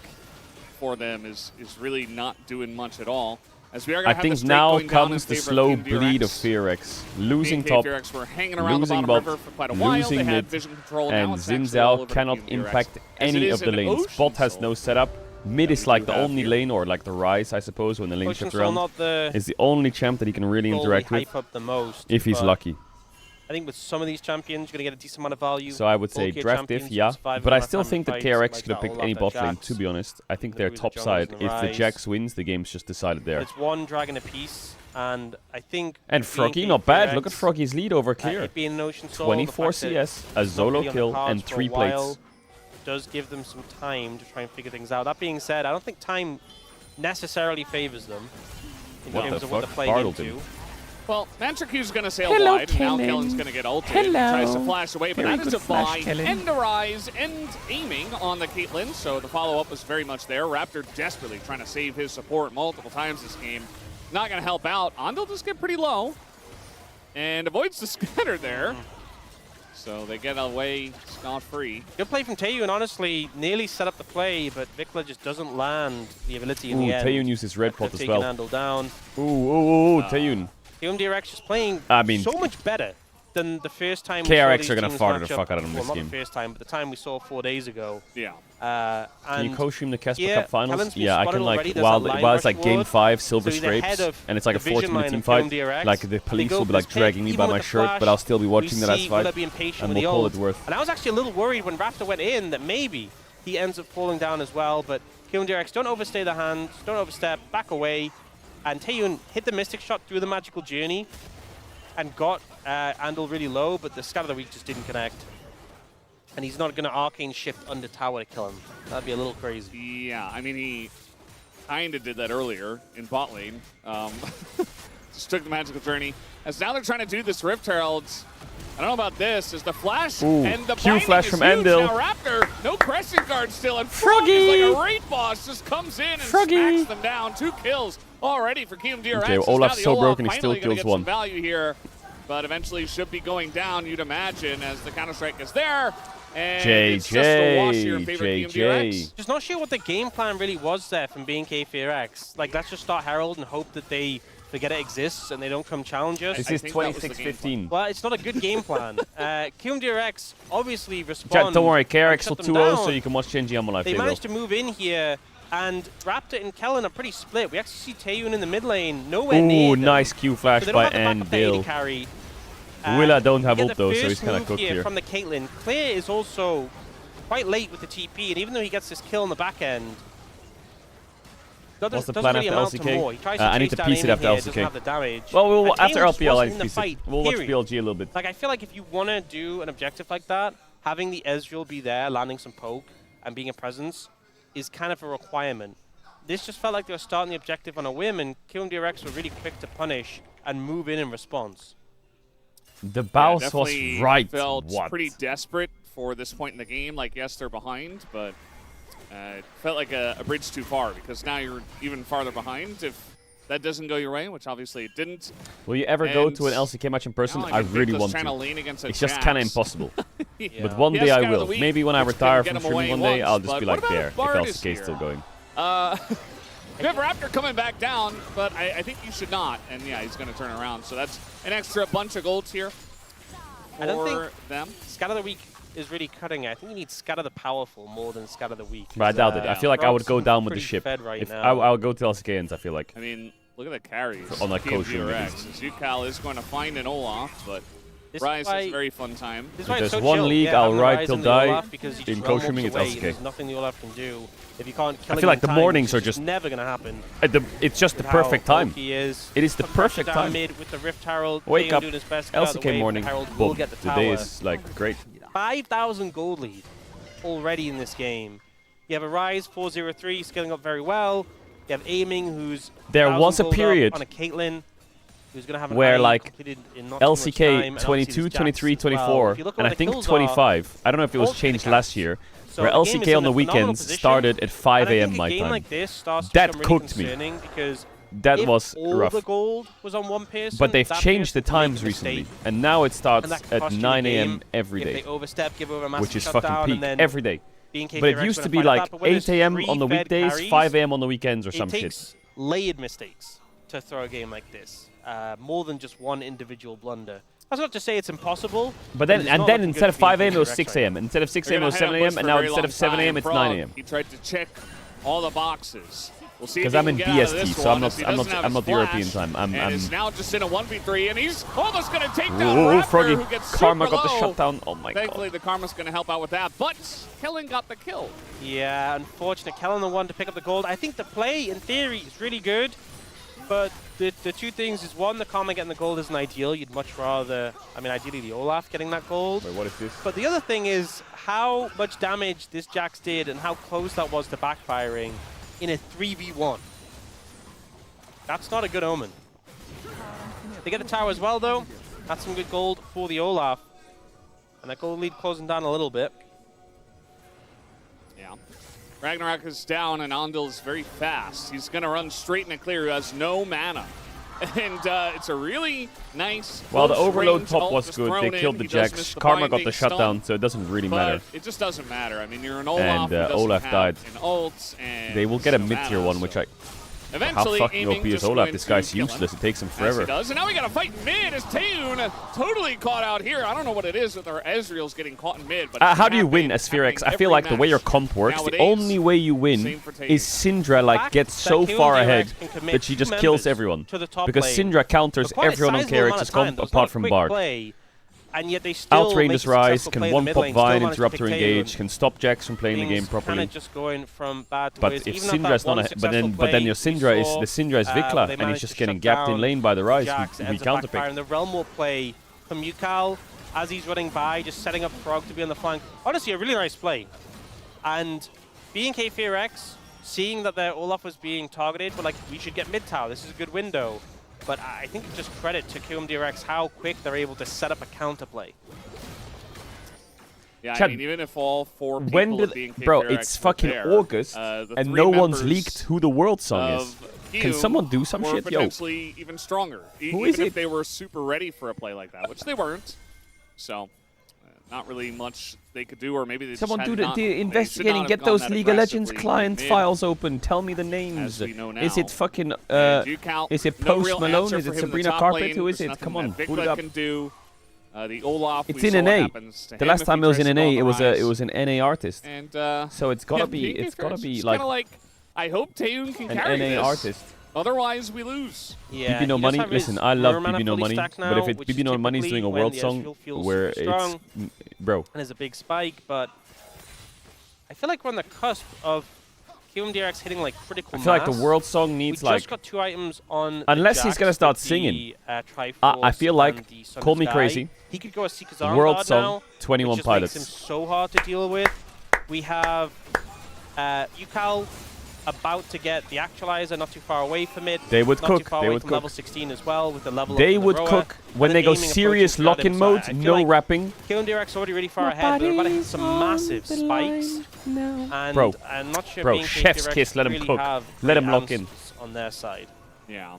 for them, is really not doing much at all. As we are I going to have think this now going down in comes the favor slow of Team bleed of DRX. Fearex. Losing BNK top, Furex were hanging around the losing bottom bot, river for quite a while. They losing had mid, vision control, and now it's Xin actually all Zhao over cannot Team DRX. impact As it any is of the an lanes. ocean Bot has soul no setup. Mid is we like do the have only here. lane, or like the Rise, I suppose, when the lane Ocean shift Soul around. not the Is the only champ that he can really goal we interact with, hype up the most, if he's but lucky. I think with some of these champions, you're going to get a decent amount of value. So I would say Bulkier draft diff, champions yeah. survive But I enough still time think that fights, KRX like could have that picked all any after bot lane, Jax. to be honest. I think Look they're who the top junglers side. and the If the Rise. Jax wins, the game's just decided there. It's one dragon apiece, and I think... And with Froggy, BNK not bad. Look at Furex, Froggy's lead over clear. It being an Ocean Soul, 24 the fact that CS, a it's not really Zolo on the kill, cards and for a 3 while plates. does give them some time to try and figure things out. That being said, I don't think time necessarily favors them in What terms the of what fuck? they're playing Bartled into. him. Well, Mantricu's going to sail wide, and now Kellen's going to get ulted. He tries to flash away, but Very that is good a buy flash, Kellen. and a rise and aiming on the Caitlyn, so the follow-up was very much there. Raptor desperately trying to save his support multiple times this game. Not going to help out. Andal just get pretty low and avoids the scatter there. So they get away scot-free. Good play from Taeyun, and honestly, nearly set up the play, but Vikla just doesn't land the ability in Ooh, the end. Taeyun uses red pot They've as taken well. Andal down. Ooh, Taeyun. Team DRX just playing I mean, so much better than the first time we saw KRX these are gonna teams fart match the up. fuck out of them Well, this not game. the first time, but the time we saw 4 days ago. Yeah. Can And you co-stream the Casper yeah, Cup finals? Kellen's been Yeah, I spotted can already. like There's while that line it's like rush game ward. 5 silver So he's ahead scrapes of and it's like a the vision 40 minute line team of Team fight. DRX. Like the They police go will for be like this pick, dragging me even by with my the shirt, flash, but I'll still be we watching the last see fight Villa being patient and with we'll the call ult. it worth. And I was actually a little worried when Raptor went in that maybe he ends up falling down as well, but Team DRX don't overstay the hands, don't overstep, back away, and Taeyun hit the Mystic Shot through the Magical Journey and got Andal really low, but the Scatter of the Week just didn't connect. and he's not going to arcane shift under tower to kill him. That'd be a little crazy. Yeah, I mean, he kind of did that earlier in bot lane. Just took the magical journey. As now they're trying to do this Rift Heralds. I don't know about this. Is the flash and the Q flash from huge. Endil. Now Raptor, no crescent guard still, and Froggy is like a raid boss, just comes in and Froggy. smacks them down. 2 kills already for KMDRX. Okay, well, Olaf's so broken, he still finally gonna kills get one. some value here, but eventually should be going down, you'd imagine, as the Counter-Strike is there. And it's just a wash here in favor of KMDRX. Just not sure what the game plan really was there from being KFRX. Like, let's just start Herald and hope that they forget it exists and they don't come challenge us. This is 26-15. Well, it's not a good game plan. KMDRX obviously respond. Don't worry, KRX will shut them 2-0, down. so you can watch Gen G Live. They managed to move in here, and Raptor and Kellen are pretty split. We actually see Taeyun in the mid lane, nowhere near Ooh, them. nice Q flash So they by don't have the backup AD Endil. carry. Willa don't have You ult get the though, so first he's kind of move cooked here. from the Caitlyn. Clear is also quite late with the TP, and even though he gets this kill on the back end, What's the doesn't plan really after amount to LCK? more. He tries to I need chase to down piece it Amy after here, LCK. doesn't have the damage. Well, And after Taeyun just LPL, I wasn't need in to the piece it. fight, We'll watch period. BLG a little bit. Like, I feel like if you want to do an objective like that, having the Ezreal be there, landing some poke, and being a presence is kind of a requirement. This just felt like they were starting the objective on a whim, and KMDRX were really quick to punish and move in response. The bounce was definitely right. Felt What? pretty desperate for this point in the game. Like, yes, they're behind, but it felt like a bridge too far because now you're even farther behind. If that doesn't go your way, which obviously it didn't. Will you ever go to an LCK match in person? Now, I mean, really Victor's want trying to. lean against a It's just Jax. kind of impossible. Yeah. But one He day has I Scout of will. the Week, Maybe when I which retire can from get him away streaming one day, once, I'll just but be what like about there if Bard LCK is is here? still going. You have Raptor coming back down, but I think you should not. And yeah, he's going to turn around. So that's an extra bunch of golds here I don't for think them. Scout of the Week is really cutting it. I think you need Scout of the Powerful more than Scout of the Week. But I doubt it. I feel like I would go down with the pretty ship. fed right If now. I would go to LCK ends, I feel like. I mean, look at the carries. On, like, coaching KMDRX. reasons. As Yukal is going to find an Olaf, but This Rise is why- has a very fun time. This is why If it's there's so one chill. league Yeah, I'll having the ride Rise till and the die, Olaf because you just in realm co-streaming, walks it's away and LCK. There's nothing the Olaf can do. If you can't kill feel like the mornings are it's just- never going to happen. It's just the With how perfect time. bulky he is. It is the Put pressure perfect down time. Mid with the Rift Herald. Wake Taeyun up, doing his best, get out of the LCK way, but morning, Herald will boom. get the The tower. day is like great. 5,000 gold lead already in this game. You have a Rise 403 scaling up very well. You have Aiming, who's There 1,000 was a gold up period on a Caitlyn, who's going to have an where, eye like, completed in not too much time, LCK and obviously 22, there's 23, Jax as well. 24, If you look at and what I the think kills are, 25. I don't know if it was all changed critical. last year. So Where the game is LCK in on the a phenomenal weekends position, started at 5 and I a.m. think my a game time. like this starts to That become really cooked me. concerning because That if was all rough. the gold was on one person, But they've that changed the person can make times a mistake, recently, and now it starts and that can at cost you the 9 a.m. game every if day, they overstep, give over a massive which is shutdown, fucking and peak then every day. being But it KKRX used to gonna be fight like that, but when 8 there's a.m. three on the fed weekdays, carries, 5 a.m. on the weekends, or it some shit. takes layered mistakes to throw a game like this, more than just one individual blunder. That's not to say it's impossible. But then, it's and not then looking instead good of for 5 a.m. it was KKRX 6 right a.m. Instead of 6 They're a.m. it was gonna 7 hit a.m. Bush and for a now very instead long of 7 a.m. time. it's Frog, 9 a.m. He tried to check all the boxes. We'll see Because if I'm he in can get out of BST, this so one, as he doesn't have I'm his not European flash, time. and is now just in a 1v3, and he's almost going to take down Ooh, Raptor, Froggy. who gets Karma super got the low. shutdown. Oh my Thankfully, god. the Karma's going to help out with that, but Kellen got the kill. Yeah, unfortunate. Kellen the one to pick up the gold. I think the play, in theory, is really good. But the two things is, one, the Karma getting the gold isn't ideal. You'd much rather, I mean, ideally the Olaf getting that gold. Wait, what is this? But the other thing is how much damage this Jax did and how close that was to backfiring in a 3v1. That's not a good omen. They get the tower as well, though. That's some good gold for the Olaf. And that gold lead closing down a little bit. Yeah. Ragnarok is down, and Andil's very fast. He's going to run straight in a clear. He has no mana. And it's a really nice. Well, the close overload range top ult was just good. thrown They in. killed the He does Jax. miss the Karma got binding the shutdown, stun, so it doesn't really but matter. it just doesn't matter. I mean, you're an Olaf And, who doesn't Olaf have died. an ult, and They will get a no mid-tier mana, one, so which I... How eventually fucking Aiming OP is just Olaf? going This to guy's kill him, useless. It takes him as forever. he does, and now we got to fight mid as Taeyun totally caught out here. I don't know what it is with our Ezreal's getting caught in mid, but it's How do you win happening as Spherex? I every feel like the way match your comp works, the nowadays. only way you win Same for Taeyun. is Syndra like fact gets that so KO far DRX ahead can commit that she two just members kills everyone. to the top Because lane Syndra counters for quite a everyone on sizable amount KRX's of time. comp That was not apart a from quick Bard. play, and yet they still Outrain make this a Rise, successful can play in the mid one-pop lane, still Vine, manage to interrupt pick her Taeyun. engage, can stop Jax from playing the game Things properly. kinda just going from bad to But worse. if Even after Syndra's that one not, but then successful your play, Syndra we is saw, the Syndra is they Vikla, and managed he's just to getting shut gapped in down lane by the Rise, Jax, who ends up backfiring. counterpicked. The realm will play from Yukal. as he's running by, just setting up Frog to be on the flank. Honestly, a really nice play. And B&K Fear X, seeing that their Olaf was being targeted, were like, we should get mid-tower. This is a good window. But I think it's just credit to KMDRX how quick they're able to set up a counterplay. Yeah, Chad, I mean, even if all 4 people when of did, BNK bro, Fear it's X were fucking there, August, the and 3 no one's members leaked who the world song is. of Can Hume someone do some were shit? Yo. potentially even stronger, Who even is if it? they were super ready for a play like that, which they weren't. So, not really much they could do, or maybe they Someone just do had the they should investigating. not have Get gone those that League of Legends aggressively client mid, files open. Tell me the names. as we know Is now. it fucking? And Ducal, Is it no Post real Malone? answer Is for it him in the Sabrina top Carpet? lane. Who is There's it? nothing Come on, that boot it Vikla up. can do. The Olaf, It's we in saw what NA. happens to The him last if time he it was tries in to NA, go it on was the rise. an NA artist. And So it's gotta be BNK Fear X, like kinda like I hope Taeyoon can an carry NA this. artist. Otherwise, we lose. Yeah, BB No he does Money. have his Listen, I love Murmana BB No fully Money, stacked but if now, it's which BB is No Money is typically doing a when world the song Ezreal feels where super strong it's bro. and there's a big spike, but I feel like we're on the cusp of KMDRX hitting like critical I feel like the mass. world song We needs just like. got 2 items on Unless the he's Jax gonna start with the, singing. Triforce I feel like, and the Sun call me Sky. crazy, He could go a Seeker's Arm world Guard song, now, 21 which just Pilots. makes him so hard to deal with. We have Yukal about to get the Actualizer not too far away from it. They would not cook, Too far they away would from cook. level 16 as well with the level They of the would Roa, cook when and they then go aiming serious approaching Stratum, lock-in so mode, I feel no like rapping. KMDRX already really far ahead. They're about to hit some massive spikes. And Bro, I'm not sure bro, BNK chef's Fear X kiss, let him really cook. have Let him great lock in. answers on their side. Yeah.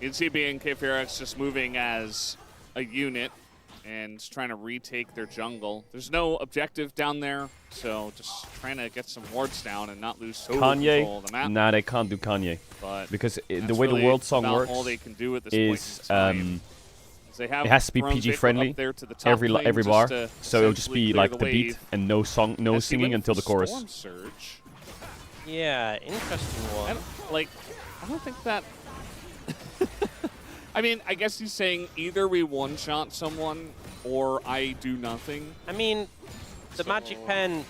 You can see BNK Fear X just moving as a unit and trying to retake their jungle. There's no objective down there, so just trying to get some wards down and not lose total control of the map. Kanye? Nah, they can't do Kanye. But Because the that's way the really world song about works all they can do at this is point in time. They have it has to be thrown PG Vikla friendly up there to the top every lane bar, just to so it'll just essentially be clear like the beat wave. and no song, no As he singing went until the for chorus. Storm Surge. Yeah, interesting one. I don't think that. I mean, I guess he's saying either we one-shot someone or I do nothing. I mean, the Magic Pen.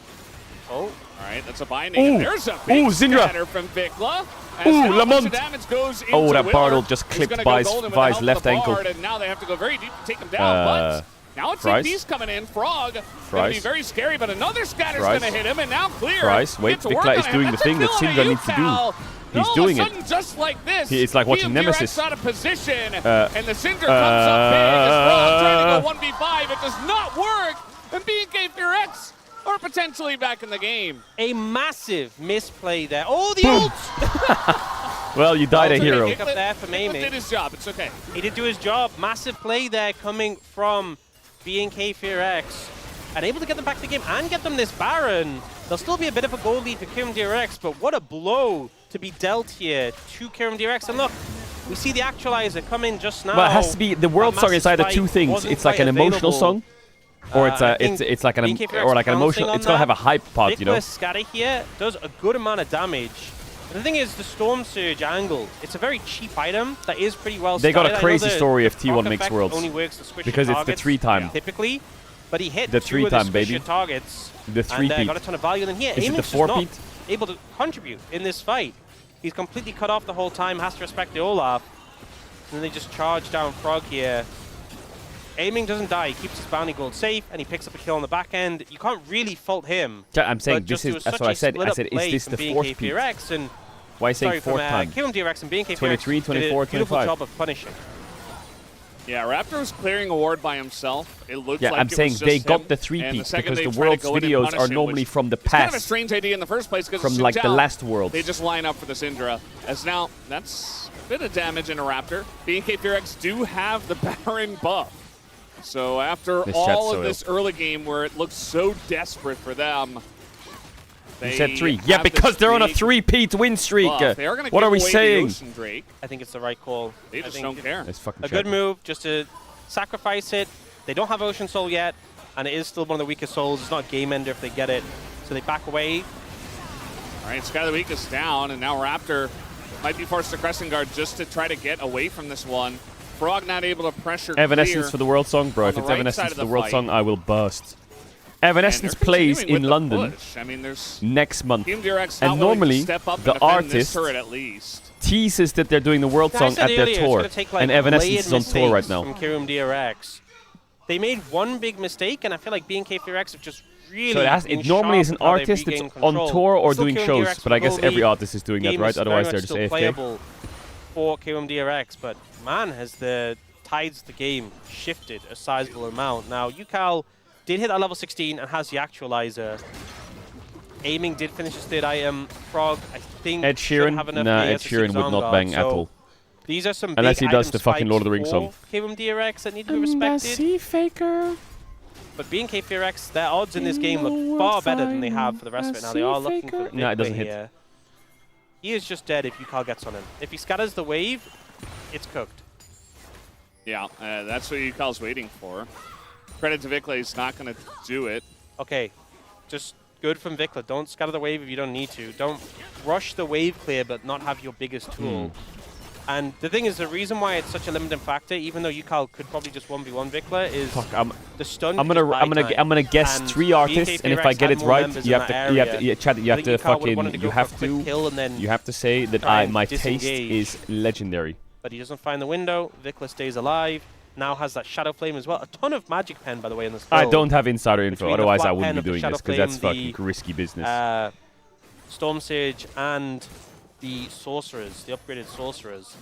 Oh, All right, that's a binding. Ooh. There's a big Ooh, Syndra. scatter from Vikla. As Ooh, now a bunch Lamont. of damage goes into Oh, that Willer. Bartle just He's clipped gonna by go his- golden with by the his help of left the ankle. Bard, and now they have to go very deep to take him down. But now it's Fries. AP's coming in. Frog going to be Fries. very scary, but another scatter's Fries. going to hit him, and now clear. Fries. Wait, Get to work Vikla on is him. doing the That's thing a that kill on Syndra needs to do. Yukal. He's All doing of it. a sudden, just like this, It's like watching BMDRX Nemesis. out of position, and the Syndra comes up big as Frog trying to go 1v5. It does not work, and BNK Fear X are potentially back in the game. a massive misplay there. Oh, the Boom. ult! Well, you died a It's okay. hero. Pick up there for Vikla Mamie. did his job. It's okay. He did do his job. Massive play there coming from BNK Fear X. And able to get them back to the game and get them this Baron. There'll still be a bit of a goal lead for KMDRX, but what a blow to be dealt here to KMDRX. And look, we see the Actualizer come in just now. Well, it has to be the world That song is either massive two spike things. wasn't It's like quite an emotional available. song, or I think it's like an BNK Fear X or like an emotional. pouncing It's gotta on have a hype part, you know. Vikla scatter here does a good amount of damage. But the thing is, the Storm Surge angle, it's a very cheap item that is pretty well They got a stylied. I know crazy the story if proc T1 makes effect worlds. only works to switch Because your it's the targets, 3-time. typically, but he hit The two of 3-time, the baby. squisher targets. The and 3-peat. got a ton of value. And here, Is it the Aiming's just not 4-peat? able to contribute in this fight. He's completely cut off the whole time, has to respect the Olaf. And then they just charge down Frog here. Aiming doesn't die, he keeps his bounty gold safe, and he picks up a kill on the back end. You can't really fault him. I'm saying but this just it is was that's such what I a said. I split-up said, is play this from the BNK fourth peak? Fear X, and Why are you saying sorry, fourth time? from KMDRX and BNK 23, 24, did a beautiful 25. job of punishing. Yeah, Raptor was clearing a ward by himself. It looked Yeah, like I'm it saying was they just got him, the and 3-peat second because they the try to world's go in and videos punish are him, normally which from the is kind of a past. strange idea in the first place because From like the last world. They just line up for the Syndra. As now, that's a bit of damage in a Raptor. BNK Fear X do have the Baron buff. So after This all chat's of so this early game where it looked so desperate for them, You they said 3. Yeah, have because this they're on a big 3-peat win streak. buff. They are gonna What give are we away the saying? Ocean Drake. I think it's the right call. They I just think don't care. It's fucking a good chat. move just to sacrifice it. They don't have Ocean Soul yet, and it is still one of the weakest souls. It's not a game ender if they get it. So they back away. All right, Sky the Weak is down, and now Raptor might be forced to Crescent Guard just to try to get away from this one. Frog not able to pressure Evanescence clear for the world song, bro. on If the it's right Evanescence side for of the the world fight. song, I will burst. And Evanescence they're plays continuing in with the London push. I mean, there's next month. TeamDRX And not willing normally, to step up the and defend this artist turret at least. teases that they're doing the world I song said at their earlier, it's tour, gonna take, like, and Evanescence layered is on tour right mistakes now. From KMDRX they made one big mistake, and I feel like BNK Fear-X have just really. So it normally is an artist that's on tour or doing shows, but I guess every artist is doing that, right? Otherwise, they're just AFK. Playable for KOMDRX, but man, has the tides of the game shifted a sizable amount. Now, Yukal did hit that level 16 and has the actualizer. Aiming did finish his third item. Frog, I think, Ed Sheeran? Nah, Ed Sheeran would not bang at all. These are some unless big he does the item fucking Lord of the spikes Rings song. for KOMDRX that need to be respected. Faker. But BNK Fear-X, their odds in this game look far better than they have for the rest of it. Now, they are looking for the No, it doesn't hit. here. He is just dead if Yukal gets on him. If he scatters the wave, it's cooked. Yeah, that's what Yukal's waiting for. Credit to Vikla, he's not going to do it. Okay, just good from Vikla. Don't scatter the wave if you don't need to. Don't rush the wave clear but not have your biggest tool. And the thing is, the reason why it's such a limiting factor, even though Yukal could probably just 1v1 Vikla, is the stun. I'm gonna guess and 3 artists, and if I get it right, you have to say that my taste is legendary. But he doesn't find the window. Vikla stays alive. Now has that Shadow Flame as well. A ton of Magic Pen, by the way, in this build. I don't have insider info, otherwise I wouldn't be Build doing this, because that's fucking risky business. Storm Sage and the Sorcerers, the upgraded Sorcerers.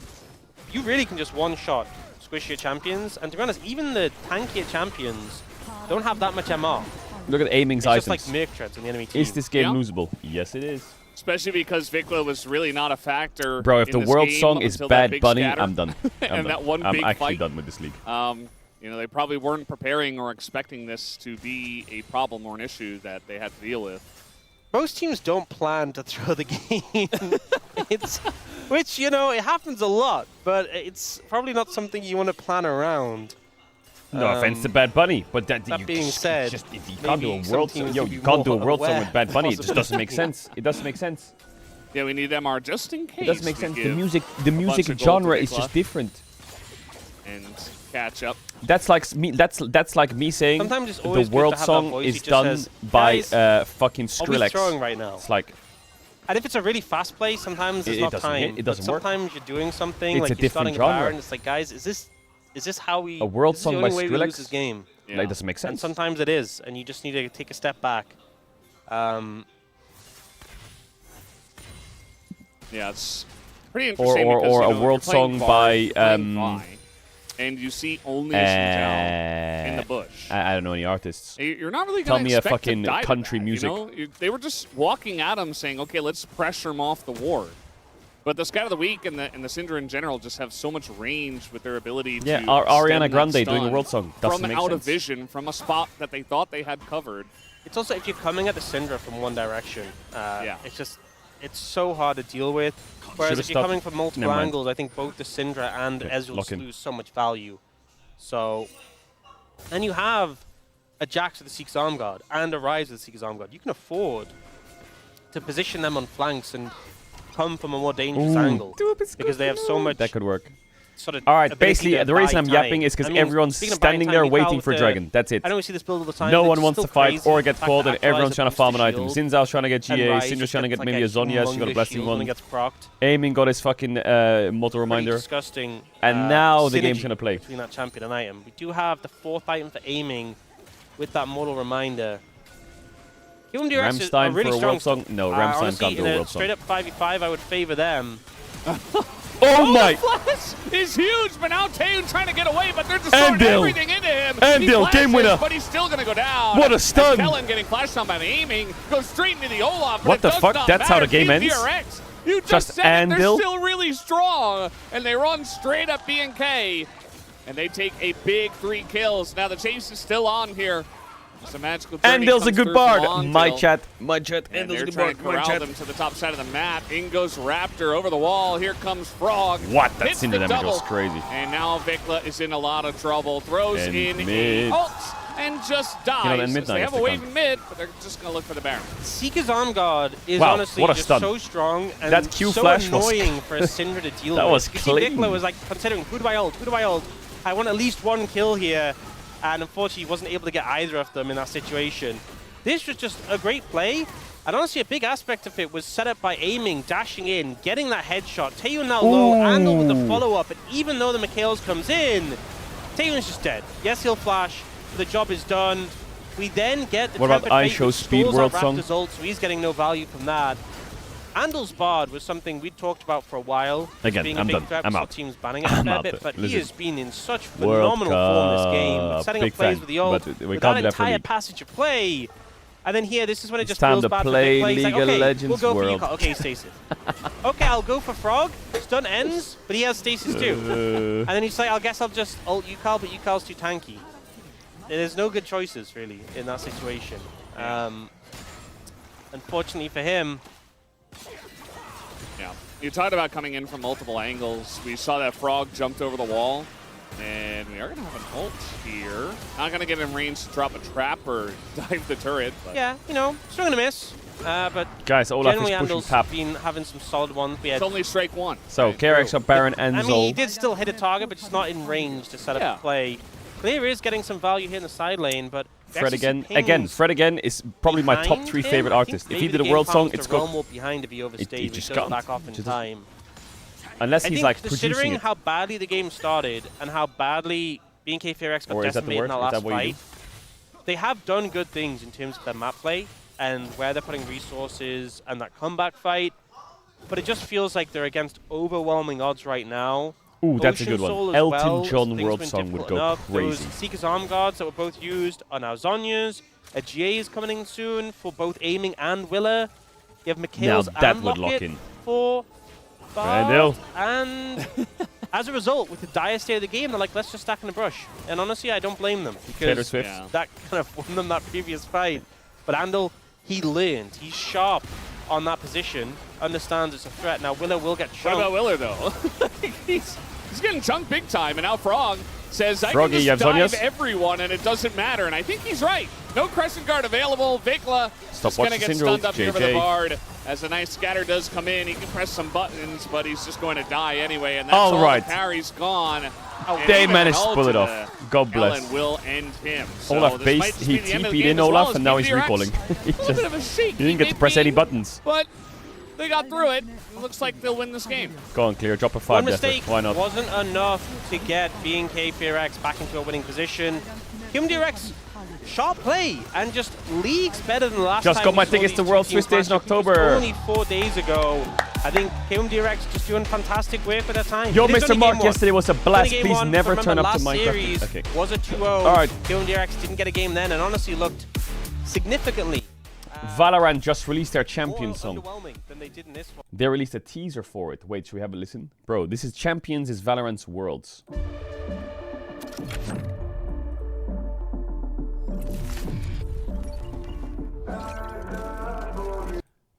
You really can just one-shot squish your champions, and to be honest, even the tankier champions don't have that much MR. Look at Aiming's it's items. Just like Merc Treads on the enemy team. Is this game losable? Yes, it is. Especially because Vikla was really not a factor. Bro, if in the this world game song is Bad Bunny, scatter. I'm done. And that one I'm big actually fight. done with this league. You know, they probably weren't preparing or expecting this to be a problem or an issue that they had to deal with. Most teams don't plan to throw the game. Which, you know, it happens a lot, but it's probably not something you want to plan around. No offense to Bad Bunny, but that being said, you can't do a world song. Yo, you can't do a world song with Bad Bunny. It just doesn't make sense. It doesn't make sense. Yeah, we need MR just in case. It doesn't make sense. The music genre is just different. And catch up. That's like me. That's like me saying the world song is done by fucking Skrillex. Throwing right now. It's like. And if it's a really fast play, sometimes it's not time. It doesn't work. Sometimes you're doing something it's like you're starting a bar, and it's like, guys, is this how we? A world song by Skrillex. Lose this game. Yeah. That doesn't make sense. And sometimes it is, and you just need to take a step back. Yeah, it's pretty interesting. Or a world song by. And you see only a Xinjiao in the bush. I don't know any artists. You're not really going to expect Tell me a fucking country that, music. You know? They were just walking at him saying, okay, let's pressure him off the ward. But the Scout of the Week and the Syndra in general just have so much range with their ability to Ariana Grande doing a world song. Doesn't from make out sense. of vision, from a spot that they thought they had covered. It's also, if you're coming at the Syndra from one direction, it's so hard to deal with. Whereas if you're coming from multiple angles, I think both the Syndra and Ezreal lose so much value. So, and you have a Jax with the Seek's Arm Guard and a Ryze with the Seek's Arm Guard. You can afford to position them on flanks and come from a more dangerous angle because they have so much. That could work. Sort of all right, basically, the reason I'm yapping is because everyone's standing there waiting for Dragon. That's it. I know we see this build all the time. No one wants to fight or get called, and everyone's trying to farm an item. Xin trying to get GA, Syndra's trying to get maybe a Zhonya, she got a Blessing one. Aiming got his fucking Mortal Reminder. Disgusting. And now the game's going to play. Between that champion and item. We do have the 4th item for Aiming with that Mortal Reminder. Ramstein for a world song? No, Ramstein can't do a world song. Straight up 5v5, I would favor them. Oh my! Flash is huge, but now Taeun trying to get away, but they're just throwing everything into him. Andil, game winner! But he's still going to go down. What a stun! Kellen getting flashed on by Aiming, goes straight into the Olaf. What the fuck? That's how the game ends? You just said they're still really strong, and they run straight up BNK, and they take a big 3 kills. Now the chase is still on here. It's a magical journey. Andil's a good bard. My chat. Andil's a good bard. My chat. Them to the top side of the map. In goes Raptor over the wall. Here comes Frog. What? That Cinder damage was crazy. And now Vikla is in a lot of trouble. Throws in mid. a ult and just dies. They have a wave in mid, but they're just going to look for the Baron. Seeker's Arm Guard is honestly just so strong and that Q so flash annoying for a Syndra to deal with. That was clean. Vikla was like considering, who do I ult? Who do I ult? I want at least 1 kill here. And unfortunately, he wasn't able to get either of them in that situation. This was just a great play. And honestly, a big aspect of it was set up by Aiming, dashing in, getting that headshot. Taeun now low, Andil with the follow-up. And even though the Mikhails comes in, Taeun's just dead. Yes, he'll flash. The job is done. We then get the What about Tempered Fate, iShow which Speed stalls World out Song? Raptor's ult, so he's getting no value from that. Andel's Bard was something we talked about for a while. Again, being I'm a big done. threat, I'm so out. teams banning it a fair bit, but he Listen. has been in such World phenomenal form this game. Cup. Setting Big up plays fan, with the ult, but we with can't that do that for entire League. passage of play. And then here, this is when it It's just time feels to bad play for big plays. League Like, of okay, Legends we'll go World. for you. Okay, stasis. Okay, I'll go for Frog. Stun ends, but he has stasis too. And then he's like, I guess I'll just ult Yukal, but Yukal's too tanky. There's no good choices, really, in that situation. Unfortunately for him. Yeah. You talked about coming in from multiple angles. We saw that Frog jumped over the wall. And we are going to have an ult here. Not going to get in range to drop a trap or dive the turret. But Yeah, you know, swing and a miss. But Guys, Olaf is generally pushing Andel's tap. been having some solid ones. We had, it's only strike one. So, Right. KRX up Baron and I mean, he Zol. did still hit a target, but just not in range to set up Yeah. a play. Clear is getting some value here in the side lane, but we Fred actually see again. pings Again, Fred again is probably my top behind 3 him. favorite I think artists. If maybe he did the a game world song, bounce it's to Realm got. Warp behind if he overstays. just It goes can't. back off in Just- time. Unless I he's think like considering producing it. how badly the game started and how badly BNK FairX got Or is that the decimated in word? that Is last that what you fight, they have done good things in terms of their map play and where they're putting resources and that comeback fight. But it just feels like they're against overwhelming odds right now. Ooh, that's a Ocean good one. Soul as Elton well, John things world been song would difficult go enough. crazy. Those Seeker's Arm Guards that were both used are now Zonya's. A GA is coming in soon for both aiming and Willa. You have Mikhail's that and would Locket lock in. for Randall. Bard. And as a result, with the dire state of the game, they're like, let's just stack in the brush. And honestly, I don't blame them Taylor because Swift. Yeah. that kind of won them that previous fight. But Andal, he learned. He's sharp on that position, understands it's a threat. Now, Willa will get What chunked. about Willer, though? he's getting chunked big time, and now Frog says, I Froggy, can you just have dive Zhonya's? everyone, and it doesn't matter. And I think he's right. No Crescent Guard available. Vikla just going to watching get Syndrome, stunned up here for the JJ. Bard. As a nice scatter does come in, he can press some buttons, but he's just going to die anyway. And that's All all right. the carry's gone. And They even managed an to ult pull it to off. God bless. Ellen will end him. So Olaf this based, might just he be the end of the TP'd game in as well Olaf as and now he's KVRX. recalling. He A little bit of a shake. didn't get to press any buttons. But they got through it. Looks like they'll win this game. Go on, Clear. Drop a 5 One Desert. mistake Why not? wasn't enough to get BNK FairX back into a winning position. KMDRX, sharp play and just leagues better than the last Just time got we my saw tickets these to two World teams Swiss Days in match up, which was October. Only 4 days ago. I think KMDRX just doing fantastic work for their time. Yo, It is Mr. only Mark, game one. yesterday was a It's only blast. game Please one, never but turn remember, up to last Minecraft. series Okay. was a 2-0. All right. KMDRX didn't get a game then and honestly looked significantly Valorant just released their champion more song. underwhelming than they did in this one. They released a teaser for it. Wait, should we have a listen? Bro, this is Champions is Valorant's Worlds.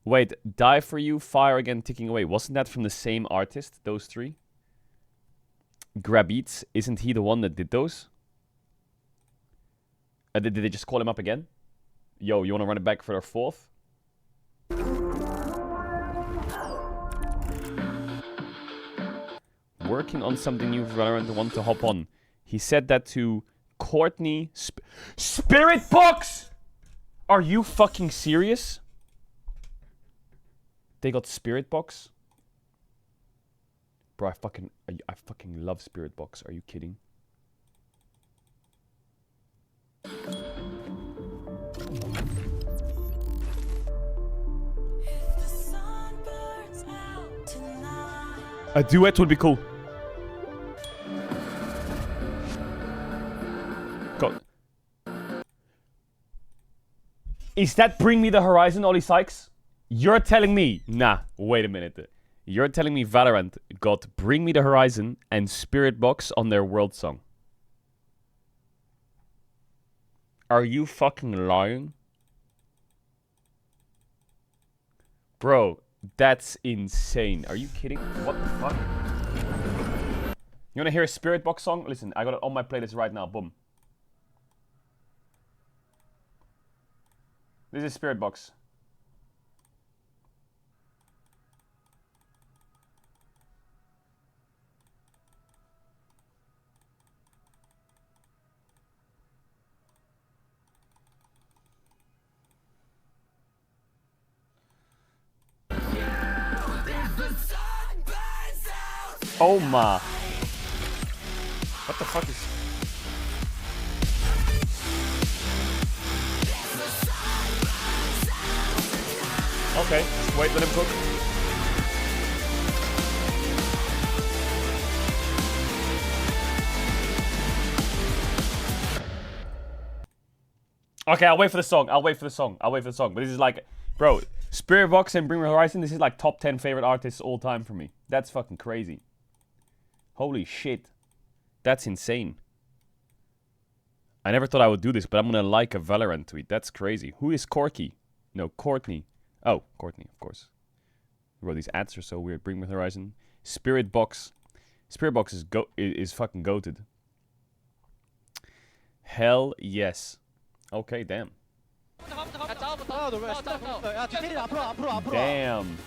Wait, Die For You, Fire Again, Ticking Away. Wasn't that from the same artist, those 3? Grabbeats, isn't he the one that did those? Did they just call him up again? Yo, you want to run it back for their 4th? Working on something new for Valorant, want to hop on. He said that to Courtney Spirit Box! Are you fucking serious? They got Spirit Box? Bro, I fucking love Spirit Box. Are you kidding? A duet would be cool. Go. Is that Bring Me the Horizon, Ollie Sykes? You're telling me... Nah, wait a minute. You're telling me Valorant got Bring Me the Horizon and Spirit Box on their world song. Are you fucking lying? Bro, that's insane. Are you kidding? What the fuck? You wanna hear a Spirit Box song? Listen, I got it on my playlist right now. Boom. This is Spirit Box. Oh my. What the fuck is... Okay, just wait, let him cook. Okay, I'll wait for the song. I'll wait for the song. But this is like, bro, Spirit Box and Bring Me Horizon, this is like top 10 favorite artists all time for me. That's fucking crazy. Holy shit. That's insane. I never thought I would do this, but I'm gonna like a Valorant tweet. That's crazy. Who is Corky? No, Courtney. Oh, Courtney, of course. Bro, these ads are so weird. Bring Me Horizon. Spirit Box. Spirit Box is fucking goated. Hell yes. Okay, damn. Damn.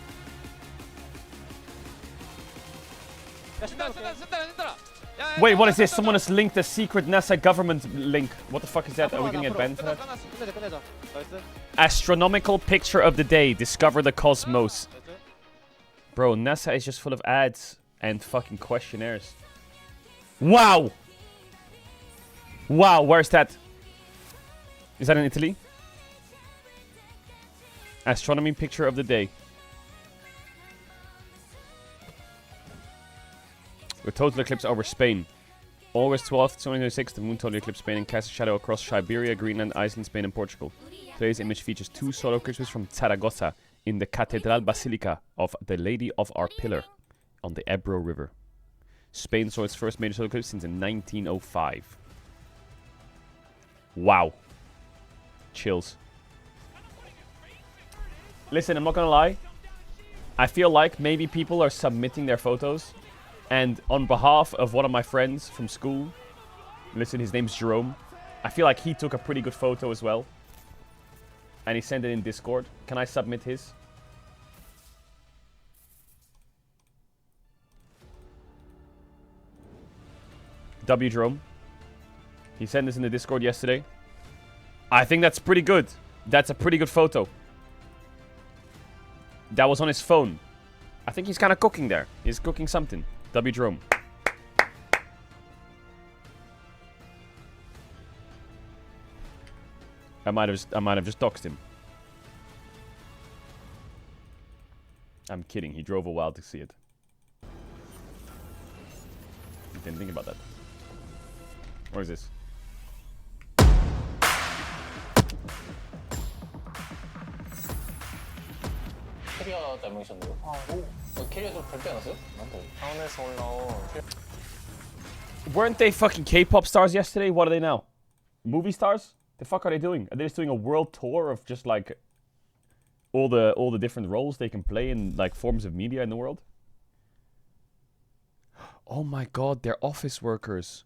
Wait, what is this? Someone has linked a secret NASA government link. What the fuck is that? Are we gonna get banned for that? Astronomical picture of the day. Discover the cosmos. Bro, NASA is just full of ads and fucking questionnaires. Wow! Wow, where's that? Is that in Italy? Astronomy picture of the day. A total eclipse over Spain. August 12th, 2026, the moon totally eclipsed Spain and cast a shadow across Siberia, Greenland, Iceland, Spain, and Portugal. Today's image features 2 solar eclipses from Zaragoza in the Cathedral Basilica of the Lady of Our Pillar on the Ebro River. Spain saw its first major solar eclipse since 1905. Wow. Chills. Listen, I'm not gonna lie. I feel like maybe people are submitting their photos, and on behalf of one of my friends from school, listen, his name's Jerome, I feel like he took a pretty good photo as well, and he sent it in Discord. Can I submit his? W Jerome. He sent this in the Discord yesterday. I think that's pretty good. That's a pretty good photo. That was on his phone. I think he's kind of cooking there. He's cooking something. W Jerome. I might have just doxed him. I'm kidding. He drove a while to see it. You didn't think about that. What is this? 캐리어 닮으셨네요. 캐리어도 별대 안 왔어요? 타운에서 올라온 Weren't they fucking K-pop stars yesterday? What are they now? Movie stars? The fuck are they doing? Are they just doing a world tour of just like all the different roles they can play in like forms of media in the world? Oh my god, they're office workers.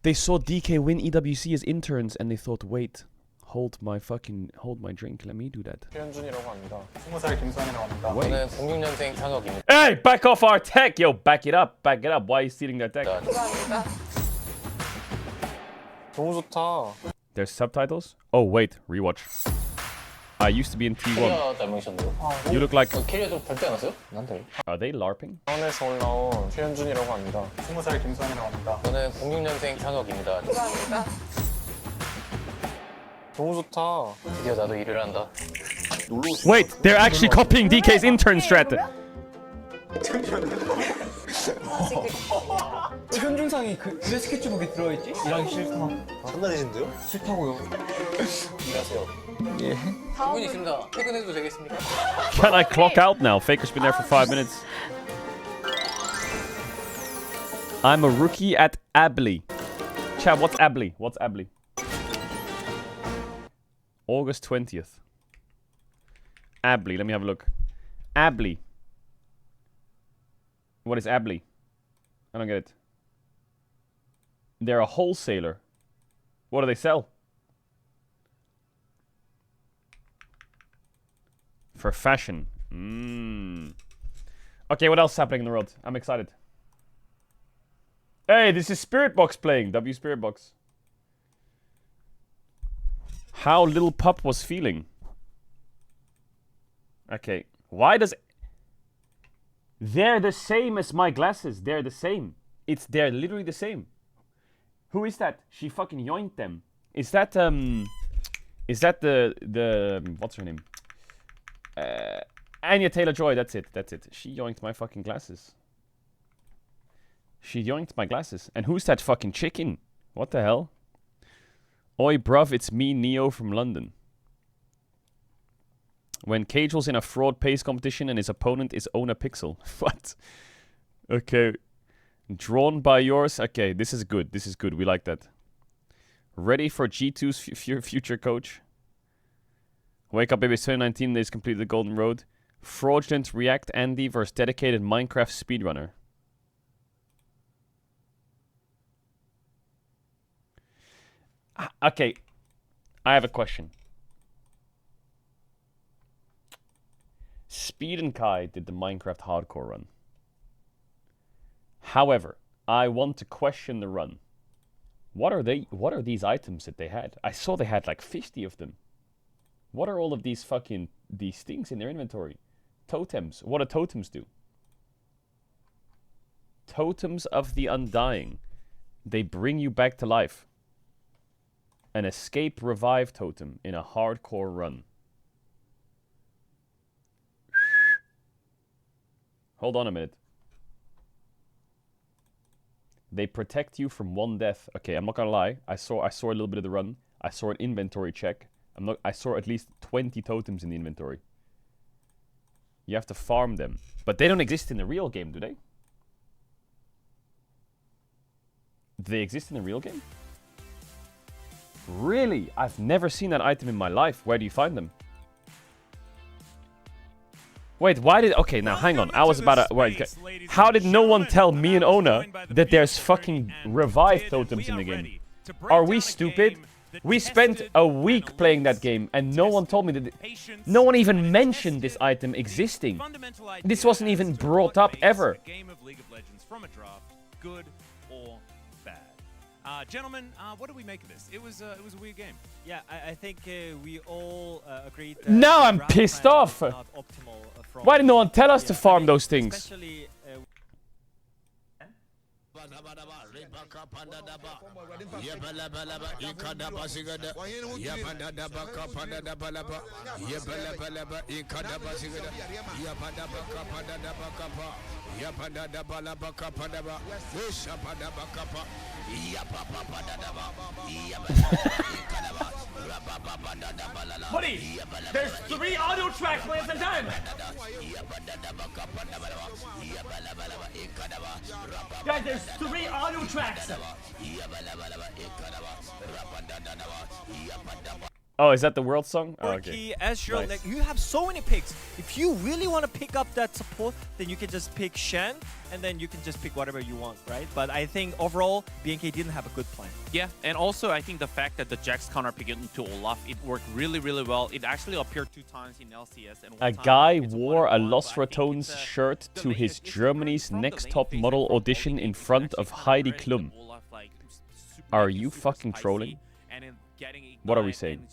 They saw DK win EWC as interns and they thought, wait, hold my drink. Let me do that. 최현준이라고 합니다. 20살 김수환이라고 합니다. Wait. 저는 06년생 현혁입니다. Hey, back off our tech! Yo, back it up. Back it up. Why are you stealing their tech? 너무 좋다. There's subtitles? Oh, wait. Rewatch. I used to be in T1. 캐리어 닮으셨네요. You look like... 캐리어도 별대 안 왔어요? 난데. Are they LARPing? 타운에서 올라온 최현준이라고 합니다. 20살 김수환이라고 합니다. 저는 06년생 현혁입니다. 너무 좋다. 드디어 나도 일을 한다. Wait, they're actually copying DK's intern strat. 현중상이 그 스케치북에 들어있지? 일하기 싫다. 장난이신데요? 싫다고요. 일하세요. 예. 충분히 있습니다. 퇴근해도 되겠습니까? Can I clock out now? Faker's been there for 5 minutes. I'm a rookie at Abley. Chad, what's Abley? What's Abley? August 20th. Abley, let me have a look. Abley. What is Abley? I don't get it. They're a wholesaler. What do they sell? For fashion. Okay, what else is happening in the world? I'm excited. Hey, this is Spirit Box playing. W Spirit Box. How Little Pup was feeling. Okay. Why does... They're the same as my glasses. They're the same. They're literally the same. Who is that? She fucking yoinked them. Is that the what's her name? Anya Taylor-Joy, that's it. That's it. She yoinked my fucking glasses. She yoinked my glasses. And who's that fucking chicken? What the hell? Oi, bruv, it's me, Neo from London. When Caedrel's in a fraud pace competition and his opponent is Ona Pixel. What? Okay. Drawn by yours. Okay, this is good. This is good. We like that. Ready for G2's future coach? Wake up, baby. 2019. They've completed the Golden Road. Fraudulent React Andy versus dedicated Minecraft speedrunner. Okay. I have a question. Speed and Kai did the Minecraft hardcore run. However, I want to question the run. What are these items that they had? I saw they had like 50 of them. What are all of these things in their inventory? Totems. What do totems do? Totems of the Undying. They bring you back to life. An escape revive totem in a hardcore run. Hold on a minute. They protect you from one death. Okay, I'm not gonna lie. I saw a little bit of the run. I saw an inventory check. I saw at least 20 totems in the inventory. You have to farm them. But they don't exist in the real game, do they? Do they exist in the real game? Really? I've never seen that item in my life. Where do you find them? Wait, why did... Okay, now hang on. I was about to... Wait, how did no one tell me and Ona that there's fucking revive totems in the game? Are we stupid? We spent a week playing that game and no one told me that... No one even mentioned this item existing. This wasn't even brought up ever. Gentlemen, what do we make of this? It was a weird game. Yeah, I think we all agreed that Now I'm pissed off. Why did no one tell us to farm those things? Especially Buddy, there's 3 audio tracks playing at the time. Guys, there's 3 audio tracks. Oh, is that the world song? Oh, okay. Ezreal, Nice. like, you have so many picks. If you really want to pick up that support, then you can just pick Shen, and then you can just pick whatever you want, right? But I think overall, BNK didn't have a good plan. Yeah, and also I think the fact that the Jax counter pick into Olaf, it worked really, really well. It actually appeared 2 times in LCS. And A guy wore a Los Ratones shirt to his Germany's Next Top Model audition in front of Heidi Klum. Are you fucking trolling? What are we saying?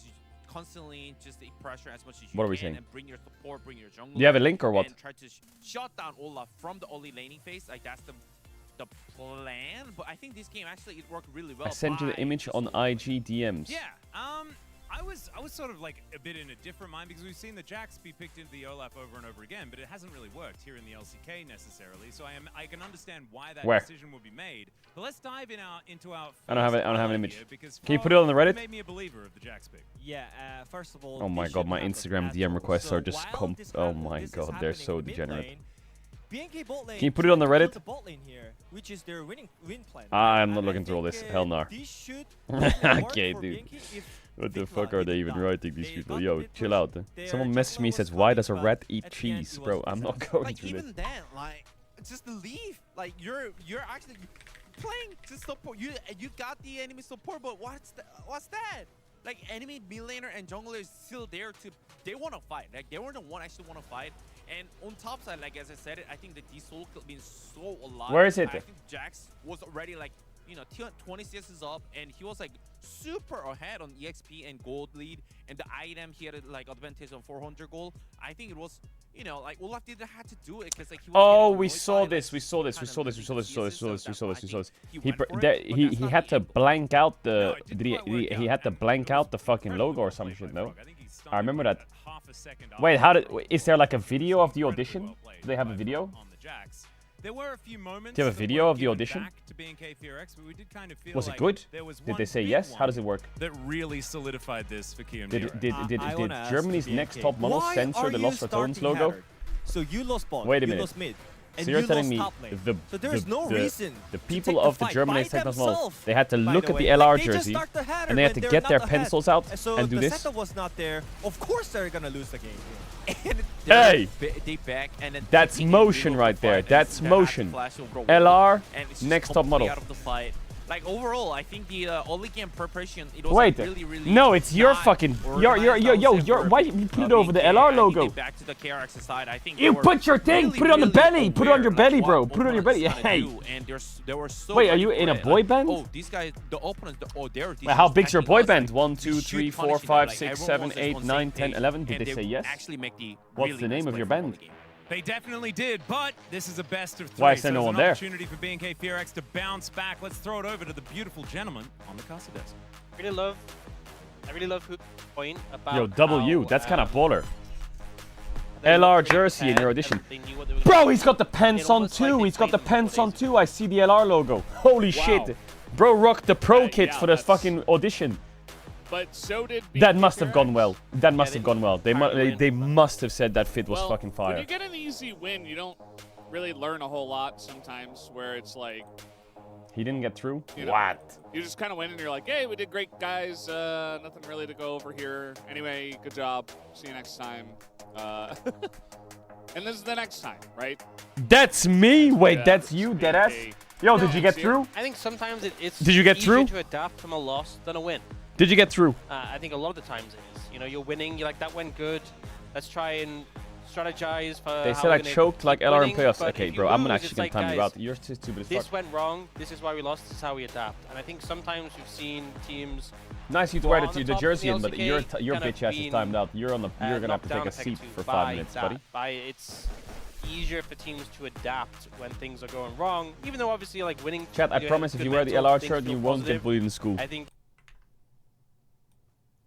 Constantly just pressure as much as you What are we can saying? and bring your support, bring your jungle. Do you have a link or what? And try to shut down Olaf from the early laning phase. Like that's the plan. But I think this game actually it worked really well. I sent you the image on IG DMs. Yeah. I was sort of like a bit in a different mind because we've seen the Jax be picked into the Olaf over and over again, but it hasn't really worked here in the LCK necessarily. So I can understand why that decision would be made. But let's dive into our. I don't have an image. Because Can you put it on the Reddit? It made me a believer of the Jax pick. Yeah, first of all. Oh my god, my Instagram DM requests are just oh my god, they're so degenerate. BNK bot lane, Can you put it on the Reddit? The bot lane here, which is their win plan. I'm not looking through all this. Hell no. This should Okay, dude. What the fuck are they even writing, these people? Yo, chill out. Someone messaged me and says, why does a rat eat cheese? Bro, I'm not going through this. Even then, like, just leave. Like, you're actually playing to support. You got the enemy support, but what's that? Like, enemy mid laner and jungler is still there they want to fight. Like, they were the one actually want to fight. And on top side, like as I said, I think that these soul could be so alive. Where is it? I think Jax was already like, 20 CS is up, and he was like super ahead on EXP and gold lead, and the item he had like advantage on 400 gold. I think it was, like Olaf didn't have to do it because like he was. Oh, we saw this. We saw this. He had to blank out the he had to blank out the fucking logo or some shit, no? I remember that. Wait, how did? Is there like a video of the audition? Do they have a video? There were a few moments. Do you have a video of the audition? Was it good? Did they say yes? How does it work? That really solidified this for Kium. Did Germany's next top model censor the Lost Returns logo? So you lost bot. Wait a you minute. lost mid. And So you're you telling lost me top lane. So there's no reason the to people take of the fight German by next top model, themselves, they had to by look the at the way. LR They just jersey start the header and they had when to they're get not their ahead. pencils out So and do the this. setup was not there. Of course they're gonna lose the game. And Hey! they back and then That's they motion really right fight there. and That's they're at the motion. flash over LR, and it's just next top completely model. out of the fight. Like overall, I think the early game preparation it was Wait, really no, it's your not fucking, organized, why you put it over the BNK. LR I think logo? they back to the KRX side. I think You they were put your thing, really, put it on the really belly, put it on your aware, belly, like, bro, what put it on your belly. opponents gonna Hey. do, and they were so Wait, are ready you in for a it. boy Like, band? oh, these guys, the opponents, they're Wait, how big's your boy attacking us, band? 1, we 2, should 3, 4, punish them. 5, Like, 6, everyone 7, was 8, on the 9, same 10, page, 11. Did and they say yes? Actually make the What's really the name nice of your play for band? the game. They definitely did, but this is a best of 3. Why is so there no there's one an there? opportunity for BNK FearX to bounce back. Let's throw it over to the beautiful gentleman on the caster desk. I really love who point about Yo, W, how, that's kind of baller. they LR looked pretty jersey in your prepared, audition. and they knew what they were Bro, gonna he's do. got the pants It on almost like too. they He's got the played them pants 4 on days too. I see the LR logo. Holy shit. Bro rocked the pro kit yeah, for this that's- fucking audition. But so did That BNK must have gone FearX. well. That must have gone well. They entirely must have said that fit was Well, fucking when fire. you get an easy win, you don't really learn a whole lot sometimes, where it's like, He didn't get through? you know, What? you just kind of win and you're like, hey, we did great, guys. Nothing really to go over here. Anyway, good job. See you next time. And this is the next time, right? That's me? Wait, Yeah, that's you, deadass? BNK. Yo, No, did you get it's you. through? I think sometimes it's Did you get easier through? to adapt from a loss than a win. Did you get through? I think a lot of the times it is. You know, you're winning, you're like, that went good. Let's try and strategize for They how said we're I gonna choked like keep LR in winning, playoffs. but Okay, if you bro, I'm lose, actually it's gonna like, time you guys, out. You're too stupid as this fuck. went wrong, this is why we lost, this is how we adapt. And I think sometimes we've seen teams Nice of you to who wear are on the top jersey in in, the but LCK your kind of bitch ass is been, timed out. You're gonna have knocked to down take a a peg seat or two for by 5 minutes, that, buddy. by it's easier for teams to adapt when things are going wrong, even though obviously like winning. Chat, I you have promise if good you wear the mental, LR things shirt, feel you won't get positive. bullied in school. I think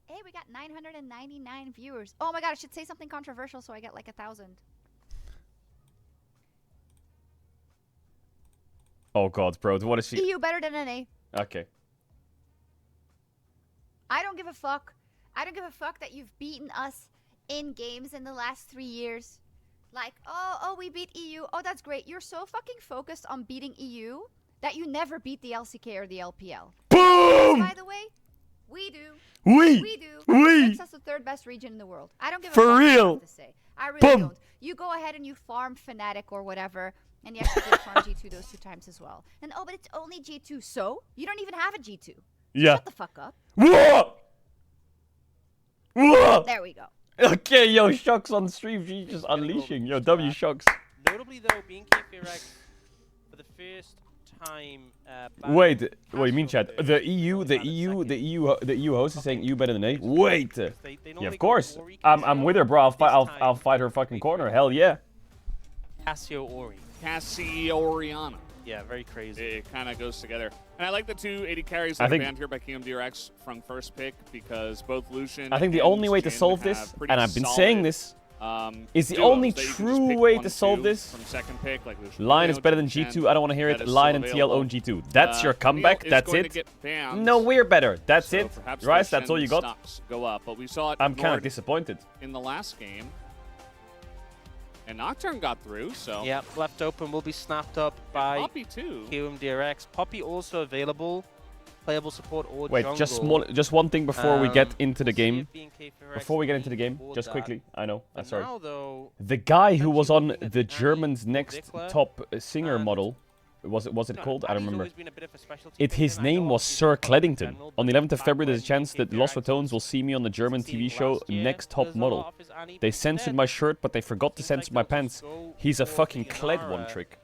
Hey, we got 999 viewers. Oh my god, I should say something controversial so I get like 1,000. Oh god, bro, what is she? EU better than NA. Okay. I don't give a fuck. I don't give a fuck that you've beaten us in games in the last 3 years. Like, oh, we beat EU. Oh, that's great. You're so fucking focused on beating EU that you never beat the LCK or the LPL. Boom! By the way, we do. We do. We Makes us the 3rd best region in the world. I don't give a For fuck what you real. have to say. I really Boom. don't. You go ahead and you farm Fnatic or whatever, and you actually did farm G2 those 2 times as well. And oh, but it's only G2. So? You don't even have a G2. Yeah. Shut the fuck up. Whoa! Whoa! There we go. Okay, yo, Shocks on stream. She's just unleashing. Yo, W Shocks. notably though, BNK FearX for the first time. Wait, what do you mean, chat? The EU host is saying EU better than A. Wait. Yeah, of course. I'm with her, bro. I'll fight her fucking corner. Hell yeah. Cassio Ori. Cassio Oriana. Yeah, very crazy. It kind of goes together. And I like the 2 80 carries I that are think- banned here by KMDRX from first pick because both Lucian I think the and only way to Jhin solve have this, pretty and I've been solid, saying this, is the duos only that you can just true pick way 1, to solve 2 this. From second pick, like Lucian Line is Romeo, better than Jhin, G2. I don't want to hear that it. is Line still and TL own available. G2. That's your comeback. Camille is That's going to it. get banned, No, we're better. That's so it. perhaps Rice, those that's all you Shen got. stocks go up, but we saw it I'm kind of ignored disappointed. in the last game. And Nocturne got through, so. Yeah, left open will be snapped up by Poppy too. KMDRX. Poppy also available. Playable support or Wait, jungle. just one thing before we get into the we'll see game. if BNK FearX Before we get can into the game, afford just that. quickly. I know. I'm But sorry. now, though, The guy who was on looking at the Annie German's or next Vikla, top singer and- model, was it no, called? I don't Annie's remember. always been a bit of a specialty It for his him. I know name was obviously Sir he's not in Cleddington. general, On the but 11th of back February, when there's a chance that BNK Lost FearX Ratones was will see me on the German TV succeeding show last year, Next Top there's a Model. lot of his Annie, They but censored instead, my shirt, but they forgot to seems censor like my they'll pants. go He's a for fucking Cled Yunara. one trick.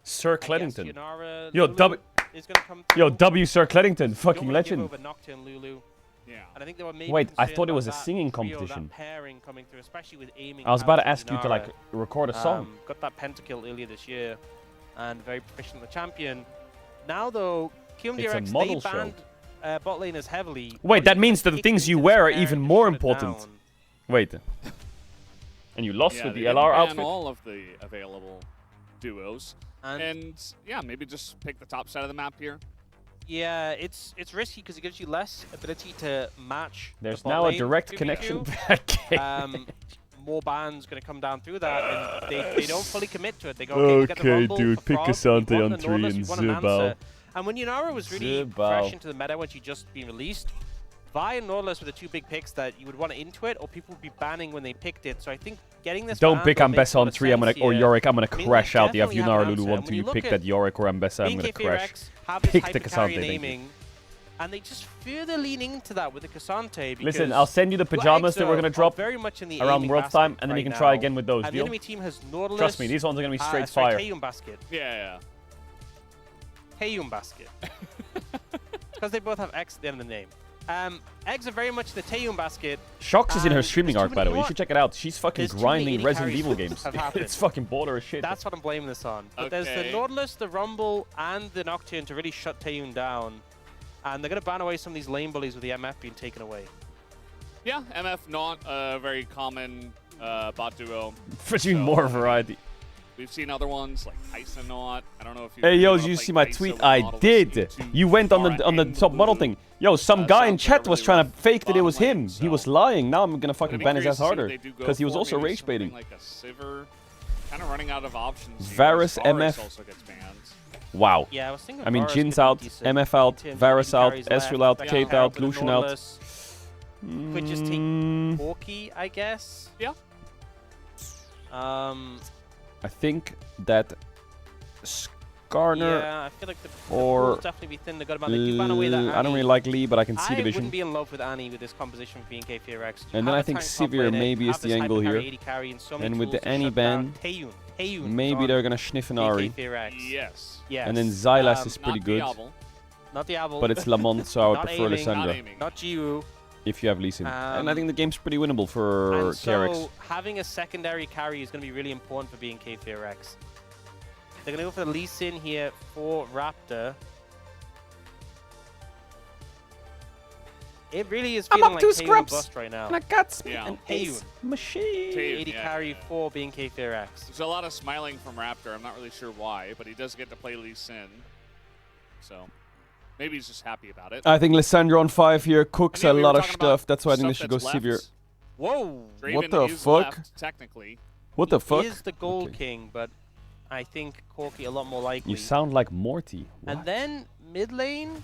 Sir I guess Cleddington. Yunara Yo, Lulu W. is gonna come Yo, through. W Sir Cleddington, You don't fucking wanna give legend. over Nocturne Lulu. Yeah. And I think they were maybe Wait, I concerned thought it about was a that singing trio, that competition. pairing coming through, especially with aiming I was about to out ask you to like Yunara. record a song. Got that pentakill earlier this year, and very proficient in the champion. Now though, It's a KMDRX model they show. banned bot laners heavily. Wait, that means that the kick things you into wear are despair even and more shut it important. down. Wait. And you lost Yeah, with they the didn't LR ban outfit? all of the available duos. And yeah, maybe just pick the top side of the map here. Yeah, it's risky because it gives you less ability to match. There's the bot now a lane direct 2v2. connection to that game. More bans going to come down through that, and they don't fully commit to it. They go, okay, we'll get the Rumble dude, for pick Frog, we Cassante want on the 3 Nautilus, and we want an Zubao. answer. And when Yunara was really fresh into the meta when she just been released, Vi and Nautilus were the two big picks that you would want to into it, or people would be banning when they picked it. So I think getting this Don't ban pick will make Ambessa a lot on of 3, I'm gonna, sense or here. Yorick, I'm gonna I mean, crash out. You have definitely Yunara an Lulu answer. 1, And 2, when you look pick at that Yorick or Ambessa, I'm gonna BNK crash. Fear have this Pick hyper the carry Cassante, thank you. naming, and they just further lean into that with the Cassante. Listen, I'll send you the pajamas that we're gonna drop very much in the around aiming World's time, basket and then you right can try now. again with those, And the deal? enemy team has Nautilus. Trust me, these ones are gonna be straight sorry, fire. Taeyun basket. Yeah. Taeyun basket. Because they both have X at the end of the name. Eggs are very much the Taeyun basket. Shox is in her and streaming there's arc, too by the many way. You should check it out. She's fucking There's too grinding many Resident carries Evil games. have happened. It's fucking baller as shit. That's what I'm blaming this on. But there's the Nautilus, the Rumble, and the Nocturne to really shut Taeyun down. And they're going to ban away some of these lane bullies with the MF being taken away. Yeah, MF not a very common bot duo. Fetching more variety. We've seen other ones like Tyson not. I don't know if you. Hey yo, wanna did you play see my Tyson tweet? with I Nautilus did. into You went on Mara the and top model Lulu. thing. Yo, some guy in sounds chat like a was really trying to rough fake that it bottom was lane, him. He so- was lying. Now I'm gonna I'd fucking be ban his curious ass to see what harder they do go because he was for. also Maybe rage baiting. something like a Sivir. Kind of running out of options. here. Varus, Varus MF. also gets banned. Wow. Yeah, I was thinking I mean, Varus Jin's could be out, decent. MF out, Tin, Varus leading out, carries Ezreal left, out, back Kate pair out, with the Lucian out. Nautilus. Could just take Corki, I guess. Yeah. I think that Skarner Yeah, I feel like the or pool's definitely be thin. They got about. They do ban away that I don't Annie. really like Lee, but I can see the I vision. wouldn't be in love with Annie with this composition for BNK Fear X. And then I think Sivir maybe is the angle here. And with the Annie ban, maybe they're gonna sniff an Ari. Yes. Yes. And then Xylas is pretty Not good. Diablo. Not Diablo. But it's Lamont, so I would Not prefer aiming. Not Lissandra. aiming. Not Jiwoo. If you have Lee Sin. And I Um, think the game's pretty winnable for And so KRX. having a secondary carry is going to be really important for BNK Fear X. They're going to go for the Lee Sin here for Raptor. It really is feeling like Taeyun bust right now. And I got Yeah. an Taeyun. ace machine. Taeyun, 80 yeah, carry yeah. for BNK Fear X. There's a lot of smiling from Raptor. I'm not really sure why, but he does get to play Lee Sin. So maybe he's just happy about it. I think Lissandra on 5 here cooks And yeah, a we were lot of talking about stuff. That's why I think they stuff should go that's Sivir. left. Whoa! Draven What the is fuck? left, technically. What the fuck? He is the Gold King, but I think Corki a lot more likely. You sound like Morty. And What? then mid lane,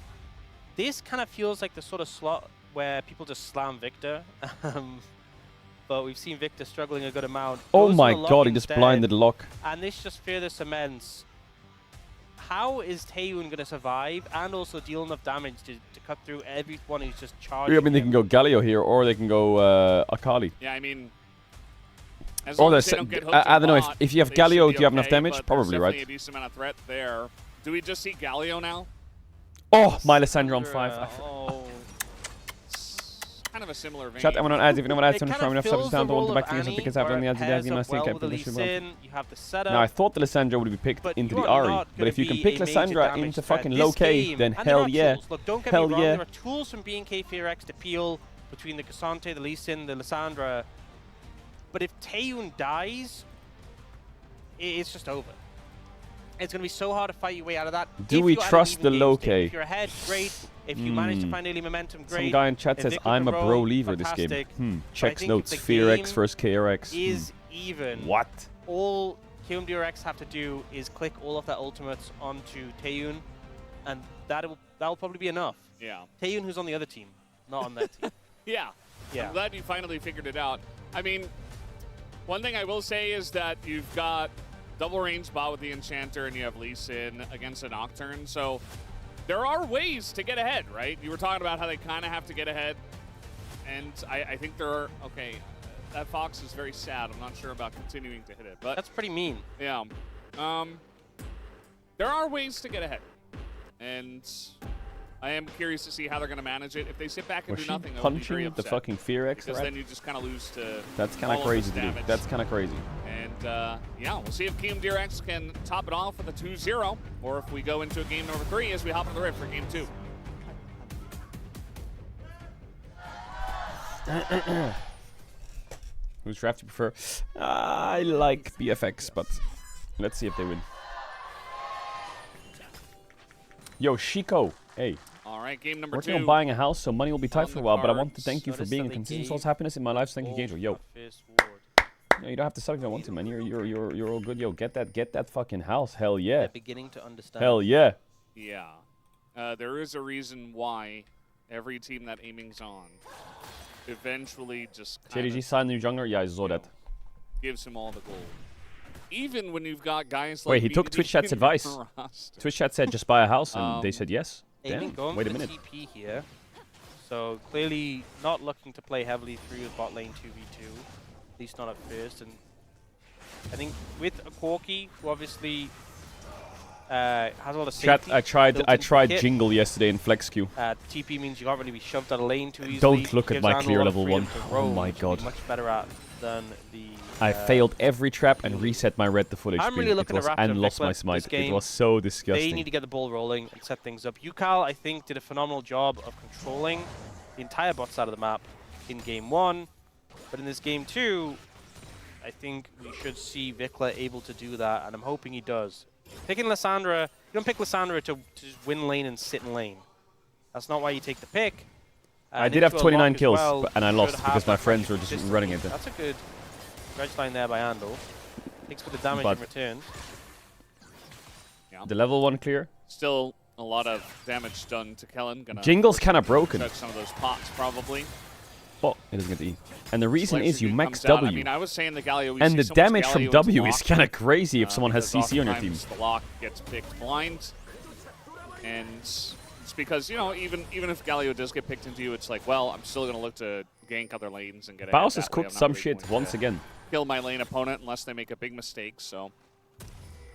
this kind of feels like the sort of slot where people just slam Victor. But we've seen Victor struggling a good amount. Oh Goes my for the god, lock he just instead, blinded Lock. And this just further cements. How is Taeyun going to survive and also deal enough damage to cut through everyone who's just charging I mean, they can go Galio here, or they can go Akali. Yeah, I mean, as Or long the as they don't get hooked I don't know, bot, if you have they should Galio, be do you have enough okay, damage? but Probably, there's right? definitely a decent amount of threat there. Do we just see Galio now? Oh, my Lissandra on 5. Oh. Kind of a similar vein. Chat, everyone on ads. If you know what ads, It I'm kind trying of enough fills subs the down. Don't role want to of back things Annie, because I've where done the it ads. pairs You up must well think with the Lee Sin, you have the setup. Now, I thought the Lissandra would be picked But into you the are Ari, not but gonna if you can be pick a major Lissandra damage into threat fucking this low K, game. then And there hell are yeah. tools. Look, don't get Hell me wrong, yeah. there are tools from BNK Fear X to peel between the Cassante, the Lee Sin, the Lissandra. But if Taeyun dies, it's just over. It's going to be so hard to fight your way out of that. Do if we you're at an trust even the game low state. K? If you're ahead, great. If you manage to find early momentum, great. Some guy in chat If says, Victor I'm a can bro roll, lever this game. fantastic. But I Checks think notes. if the Fear X game versus KRX. is even. What? All KMDRX have to do is click all of their ultimates onto Taeyun, and that'll probably be enough. Yeah. Taeyun, who's on the other team, not on that team. Yeah. Yeah. I'm glad you finally figured it out. I mean, one thing I will say is that you've got double range bot with the Enchanter and you have Lee Sin against a Nocturne. So there are ways to get ahead, right? You were talking about how they kind of have to get ahead. And I think there are, okay, that Fox is very sad. I'm not sure about continuing to hit it. But That's pretty mean. yeah. There are ways to get ahead. And I am curious to see how they're going to manage it. If they sit back and Was do she nothing, I would be very punching the upset. fucking Fear X? Because right? then you just kind of lose to That's kind of all crazy this to do. damage. That's kind of crazy. And yeah, we'll see if KMDRX can top it off with a 2-0, or if we go into a game number 3 as we hop into the Rift for game 2. Whose draft do you prefer? I like BFX, but let's see if they win. Yo, Shiko. Hey. All right, game number Working 2. on buying a house, so money will be tight On for a the while, but I want to cards. thank you for being a consistent source of happiness in my life. So thank you, Caedrel. Yo. No, you don't have to sell if you don't want to, man. You're all good. Yo, get that fucking house. Hell yeah. They're beginning to understand. Hell yeah. Yeah. There is a reason why every team that Aiming's on eventually just kind JDG of signed the new jungler? Yeah, I saw that. gives him all the gold. Even when you've got guys like Wait, he took BDD Twitch Chat's in your advice. roster. Twitch Chat said just buy a house, and they said yes. Aiming Damn, going wait a for minute. TP here. So clearly not looking to play heavily through his bot lane 2v2. At least not at first. And I think with a Corki, who obviously has a lot of Chat, safety. I tried kit. Jingle yesterday in Flex Queue. TP means you can't really be shoved out of lane too easily. Don't look at Gives my Andal a clear lot of level freedom 1. to Oh roam, my which he'll god. be much better at than the. I failed every trap and reset my red to full HP. I'm really looking at Raptor and and lost my Vikla smite. this game. It was so They disgusting. need to get the ball rolling and set things up. Yukal, I think, did a phenomenal job of controlling the entire bot side of the map in game 1. But in this game 2, I think we should see Vikla able to do that, and I'm hoping he does. Picking Lissandra, you don't pick Lissandra to just win lane and sit in lane. That's not why you take the pick. I did have 29 kills, well, and I lost should because have my that friends were pressure just running it. That's a good dredge line there by Andal. Thanks for the damage But in return. The level 1 clear. Still a lot of damage done to Kellen. Gonna Jingle's kind of broken. touch some of those pots probably. But it doesn't get the E. And the reason is you Selection max comes out. W. I mean, I was saying the Galio. We And see the so much damage Galio from into W is lock, kind of crazy if someone has because CC on your team. oftentimes the lock gets picked blind, and it's because even if Galio does get picked into you, it's like, well, I'm still gonna look to gank other lanes and get ahead Baus that has way. cooked I'm not some really shit going once to again. Kill my lane opponent unless they make a big mistake. So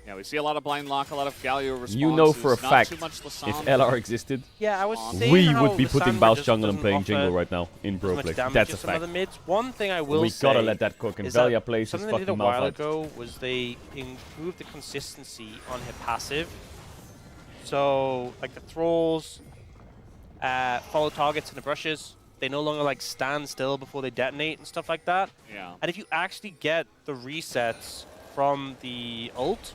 yeah, we see a lot of blind lock, a lot of Galio responses. You know for a not fact, too much if Lissandra. LR existed, Yeah, I was saying we how would be putting Lissandra Baus just jungle and doesn't playing offer Jingle right now in as pro much play. damage That's a as some of fact. the mids. One thing I will We say gotta let that cook, and is that Velia plays his something they did a fucking while mouth out. ago was they improved the consistency on her passive. So like the thralls, follow targets in the brushes. They no longer like stand still before they detonate and stuff like that. Yeah. And if you actually get the resets from the ult,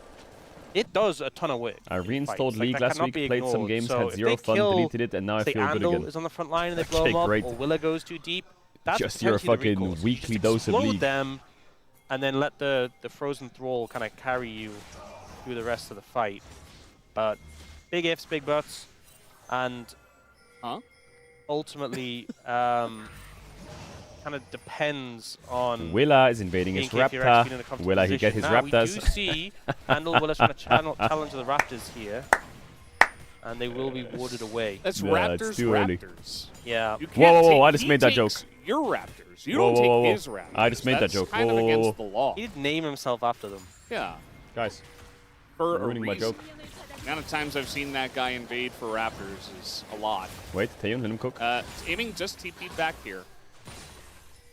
it does a ton of work. I in reinstalled fights. League that last cannot week, be played some ignored. games, So had if 0 they fun, kill, deleted it, and now I say feel good Andal again. is on the front line and they blow Okay, him up, great. or Willa goes too deep. That's Just your potentially the fucking recourse. weekly Just dose of explode League. them, and then let the frozen thrall kind of carry you through the rest of the fight. But big ifs, big buts, and ultimately kind of depends on Willa is invading his if you're actually in a Raptor. comfortable Will he get position. his Now, Raptors? We do see Andal Willa trying to challenge the Raptors here, and they will be warded away. That's Yeah, it's Raptors. too early. Raptors. Yeah. You Whoa, can't whoa, whoa, take- I just he made that takes joke. Your Raptors. You Whoa, don't whoa, whoa, take whoa. his Raptors. I just made that That's joke. kind Whoa, of whoa, whoa, against whoa. the law. He did name himself after them. Yeah. Guys, For you're ruining my reason. joke. The amount of times I've seen that guy invade for Raptors is a lot. Wait, Taeyeon, let him cook. Aiming just TP'd back here.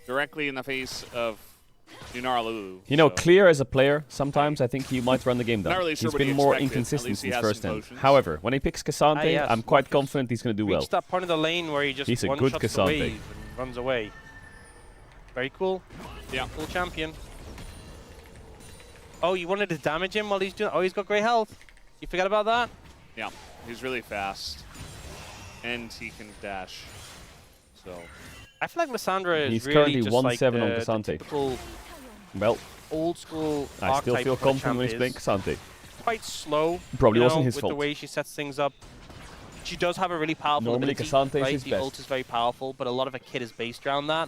Directly in the face of Lunarlu. You know, so. Clear as a player, sometimes I think he might run the game down. Not really sure He's what been he more expected. At inconsistent least he since has first some end. potions. However, when he picks Cassante, yes, I'm quite Marcus confident he's going to do well. Reached that point of the lane where he just He's a one good shots the Cassante. wave and runs away. Very cool. Yeah. Cool champion. Oh, you wanted to damage him while he's doing... Oh, he's got great health. You forgot about that? Yeah, he's really fast. And he can dash. So... I feel like Lissandra is He's really currently just 1-7 like on the Cassante. typical Well, old school I still archetype feel of what a confident when champ he's playing is. Cassante. Quite slow. Probably you wasn't know, his with fault. the way she sets things up. She does have a really powerful Normally ability, Cassante is right? his The best. ult is very powerful, but a lot of her kit is based around that.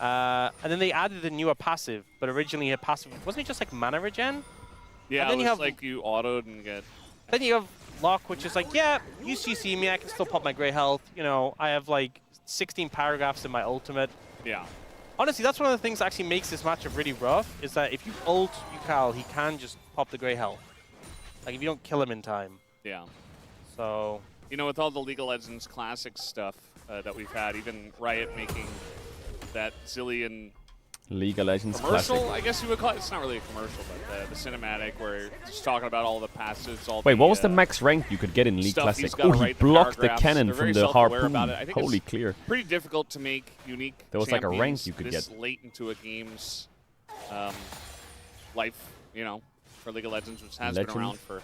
And then they added the newer passive, but originally her passive wasn't it just like mana regen? Yeah, And then it you was have- like you autoed and get... Then you have Locke, which is like, yeah, you CC me, I can still pop my grey health. You know, I have like 16 paragraphs in my ultimate. Yeah. Honestly, that's one of the things that actually makes this matchup really rough, is that if you ult Yukal, he can just pop the grey health. Like, if you don't kill him in time. Yeah. So... You know, with all the League of Legends classic stuff that we've had, even Riot making that zillion League of Legends commercial, classic. I guess you would call it. It's not really a commercial, but the cinematic where you're just talking about all the passes, all Wait, the, what was the max rank you could get in League stuff Classic? he's gotta Oh, he write, the blocked the paragraphs. cannon They're from very the self-aware harpoon. about it. I think Holy it's clear. pretty difficult to make unique There was like a rank champions you could this get. late into a game's life, you know, for League of Legends, which has been around for.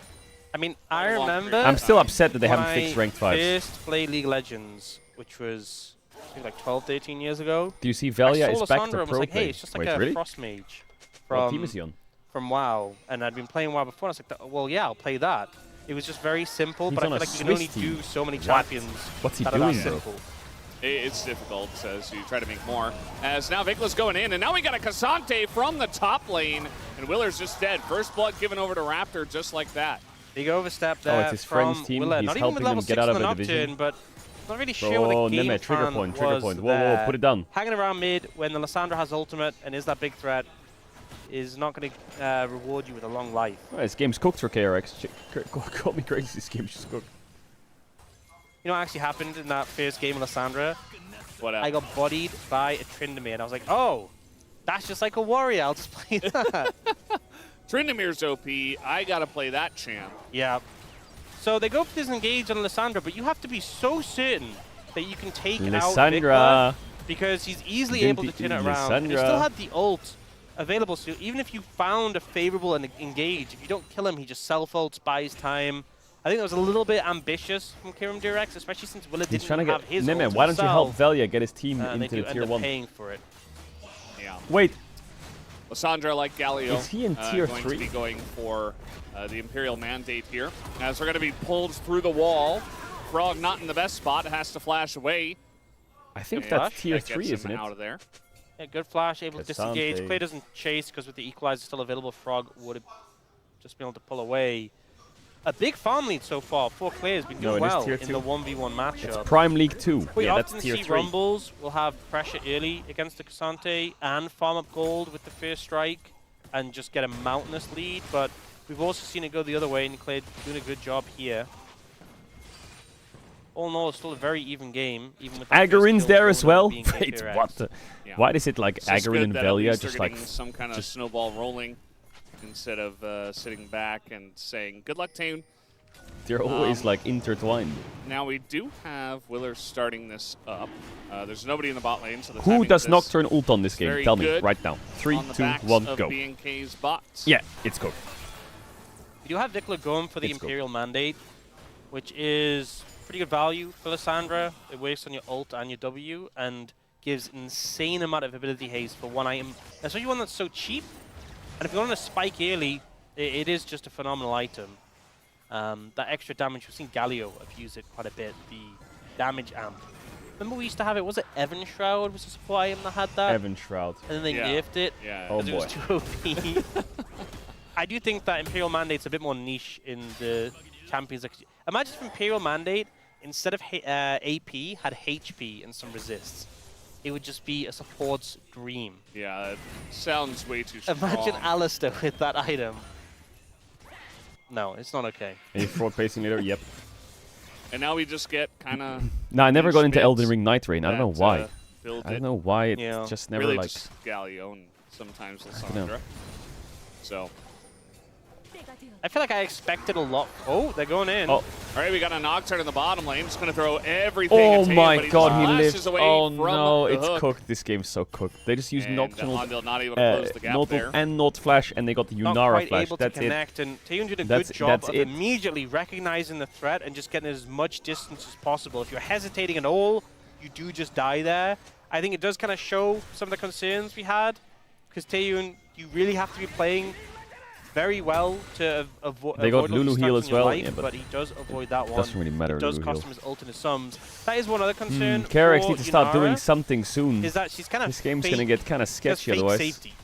I mean, I a long remember. period of I'm still time. upset that they when haven't fixed ranked I 5s. first played League of Legends, which was I think like 12, 13 years ago. Do you see I Velia saw is back Lysandra to and was pro like, hey, play? it's just like Wait, a really? Frost Mage What team is he on? from WoW, and I'd been playing WoW before, and I was like, well, yeah, I'll play that. It was just very simple, He's but I on feel a like you can only Swiss team. do so many What? champions What's he that are that doing, bro? simple. It's difficult, so you try to make more. As now Vicla's going in, and now we got a Cassante from the top lane, and Willer's just dead. First blood given over to Raptor just like that. Big overstep there it's his from friend's team. Willer. He's Not even with helping them level get 6 out in of the a division. Nocturne, but not really sure what Oh, the game Neme, trigger plan point, trigger was point. Whoa, there. whoa, put it down. Hanging around mid when the Lysandra has ultimate and is that big threat is not going to reward you with a long life. Oh, this game's cooked for KRX. Call me crazy, this game's just cooked. You know what actually happened in that first game of Lysandra? What I got bodied by a Tryndamere, and I was like, oh, that's just like a warrior. I'll just play that. Tryndamere's OP. I gotta play that champ. Yeah. So they go for this engage on Lysandra, but you have to be so certain that you can take out Lysandra. Vikla because he's easily Didn't able to turn it around. And he Lysandra. still had the ult available, so even if you found a favorable engage, if you don't kill him, he just self-ults, buys time. I think that was a little bit ambitious from Kiram Durex, especially since Willa He's didn't trying to have get... his Neme, ult why don't you help himself, Velia get his team and they into do the end tier up 1? paying for it. Yeah. Wait, Lysandra, like Galio, is he in tier going 3? to be going for the Imperial Mandate here. As they're going to be pulled through the wall. Frog not in the best spot, has to flash away. I think And that's tier that 3, gets him isn't it? out of there. Yeah, good flash, able to disengage. Cassante. Clay doesn't chase because with the equalizer still available, Frog would have just been able to pull away. A big farm lead so far for Clay has been No, doing it is well tier in 2. the 1v1 matchup. It's Prime League 2. We Yeah, that's often tier see 3. Rumbles will have pressure early against the Cassante and farm up gold with the first strike and just get a mountainous lead, but we've also seen it go the other way, and Clay doing a good job here. All in all, it's still a very even game, even with the first Agarin's kill there as total well? being Wait, KTRX. what the... Yeah. Why is it like It's just Agarin good and that at Velia least just they're like... getting some kind of just- snowball rolling instead of sitting back and saying, good luck, team. They're always like intertwined. Now we do have Willer starting this up. There's nobody in the bot lane, so the Who timing does of this Nocturne ult on this game? very Tell me good right now. 3, on the 2, backs 1, of go. B&K's bots. Yeah, it's go. We do have Vikla going for the Let's go. Imperial Mandate, which is pretty good value for Lysandra. It works on your ult and your W and gives insane amount of ability haste for one item, especially one that's so cheap. And if you're on a spike early, it is just a phenomenal item. That extra damage, we've seen Galio abuse it quite a bit, the damage amp. Remember we used to have it, was it Evan Shroud was a supply item that had that? Evan Shroud. And then they Yeah. nerfed it Yeah. Oh because it was boy. too OP. I do think that Imperial Mandate's a bit more niche in the champions. Imagine if Imperial Mandate, instead of AP, had HP and some resists. It would just be a support's dream. Yeah, it sounds way too strong. Imagine Alistair with that item. No, it's not okay. Any fraud pacing later? Yep. And now we just get kind of... No, I never got into bits Elden Ring Night Rain. I don't know that, why. build I don't it. know why it Yeah. just never Really like... just Galio and sometimes don't know. Lysandra. So, I feel like I expected a lot. Oh, they're going in. Oh. all right, we got a Nocturne in the bottom lane. Just going to throw everything Oh at Tatum, my but god, he flashes lived. away Oh from no, the it's hook. cooked. This game's so cooked. They just used And Nocturnal, Ondil not able to close the gap Nocturnal there. and Not Flash, and they got the Not Yunara quite Flash. able That's to it. connect, and Taeyun did a That's- good job that's of it. immediately recognizing the threat and just getting as much distance as possible. If you're hesitating at all, you do just die there. I think it does kind of show some of the concerns we had, because Taeyun, you really have to be playing very well to avoid. They got avoid all Lulu these heal stunts as in your well, life, yeah, but he does avoid that one. doesn't really matter, It does Lulu cost heal. him his ult and his sums. That is one other concern. KRX for needs to start doing Yunara, something soon. Is that she's kind of This game's gonna get kind of sketchy fake otherwise. safety.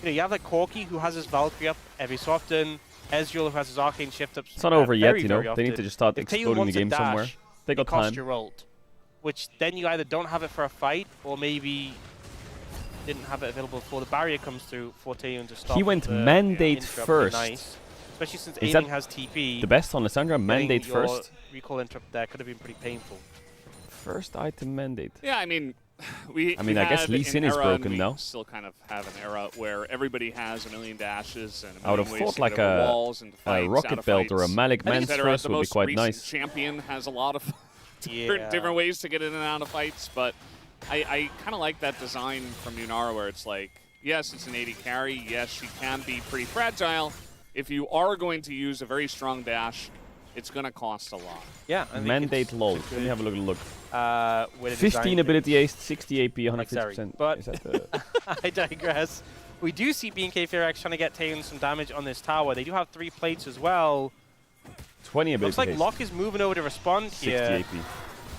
You know, you have like Corki who has his Valkyrie up every so often. Ezreal who has his Arcane Shift up. It's not over yet, very, you know. very They need often. to just start If Taeyun exploding the wants a game somewhere. dash, They it got costs time. your ult, which then you either don't have it for a fight or maybe didn't have it available before the barrier comes through for Taeyun to stop. He went the Mandate interrupt. first. Nice. Especially since Is aiming that has TP. The best on Lysandra, getting Mandate your first. Recall interrupt there could have been pretty painful. First item Mandate. Yeah, I mean, I mean, I guess Lee Sin is broken now. Still kind of have an era where everybody has a million dashes and a I would million have ways thought to get like over walls and a fights, rocket out of belt or a fights. Malik I think Man's that first the would be most quite recent nice. Champion has a lot of different ways to get in and out of fights, but I kind of like that design from Yunara where it's like, yes, it's an 80 carry. Yes, she can be pretty fragile. If you are going to use a very strong dash, it's going to cost a lot. Yeah. Mandate lol. Let me have a look. With a 15 ability ace, 60 AP, 150%. But Is that the I digress. We do see BNK Fearax trying to get Taeyeon some damage on this tower. They do have 3 plates as well. 20 ability Looks like haste. Locke is moving over to respond 60 here. AP.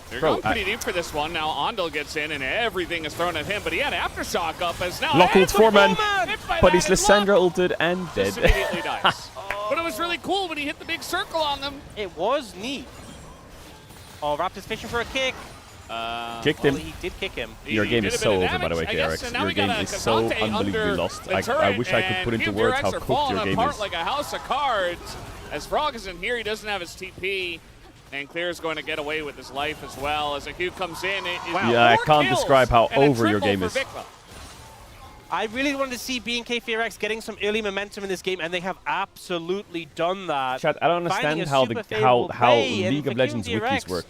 They're going pretty deep for this one. Now Ondel gets in and everything is thrown at him, but he had Aftershock up as now. Locke ult 4-man, but he's his Lissandra ulted and just dead. immediately dies. But it was really cool when he hit the big circle on them. It was neat. Oh, Raptors fishing for a kick. Kicked him. He did kick him. Your game is so over, by the way, KRX. Your game is so unbelievably lost. I wish I could put into words how cooked your game is. Like a house of cards. As Frog isn't here, he doesn't have his TP. And Clear is going to get away with his life as well. As a Q comes in, yeah, I can't describe how over your game is. I really wanted to see BNK Fearax getting some early momentum in this game, and they have absolutely done that. Chat, I don't understand how League of Legends wikis work.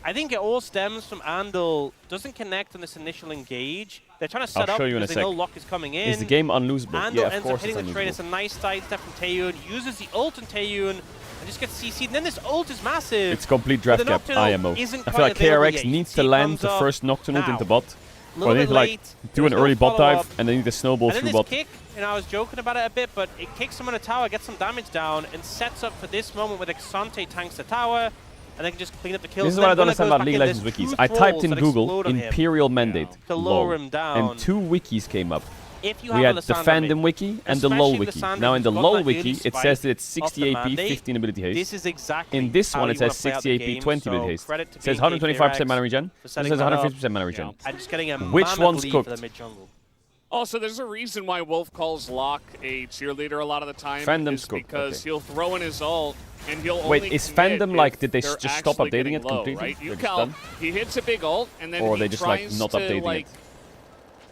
I think it all stems from Andal doesn't connect on this initial engage. They're trying to set up because they know Locke is coming in. Is the game unlosable? Andal Yeah, of ends course up hitting it's the trade. It's a nice sidestep from Taeyeon. Uses the ult on Taeyeon and just gets CC'd. And then this ult is massive. It's complete draft cap, IMO. I feel like KRX needs to land the first Nocturne ult into bot. Or they need to like do an early bot dive and they need to snowball through bot. Kick, and I was joking about it a bit, but it kicks him on the tower, gets some damage down, and sets up for this moment where Exante tanks the tower, and they can just clean up the kills. This is what I don't understand about League of Legends wikis. I typed in Google Imperial Mandate to lower him down, and 2 wikis came up. If you we have had the Fandom wiki and the LoL wiki. Now in the LoL wiki, it says that it's 60 AP, 15 ability haste. This is exactly in this one, it says 60 AP, 20 ability haste. It says 125% mana regen. It says 150% mana regen. Which one's cooked? Also, there's a reason why Wolf calls Locke a cheerleader a lot of the time. Fandom's cooked. Because he'll throw in his ult and he'll Wait, only is Fandom like, did they just stop updating it low, completely? Right? UCal, he hits a big ult and then or he they just tries like not to updating it.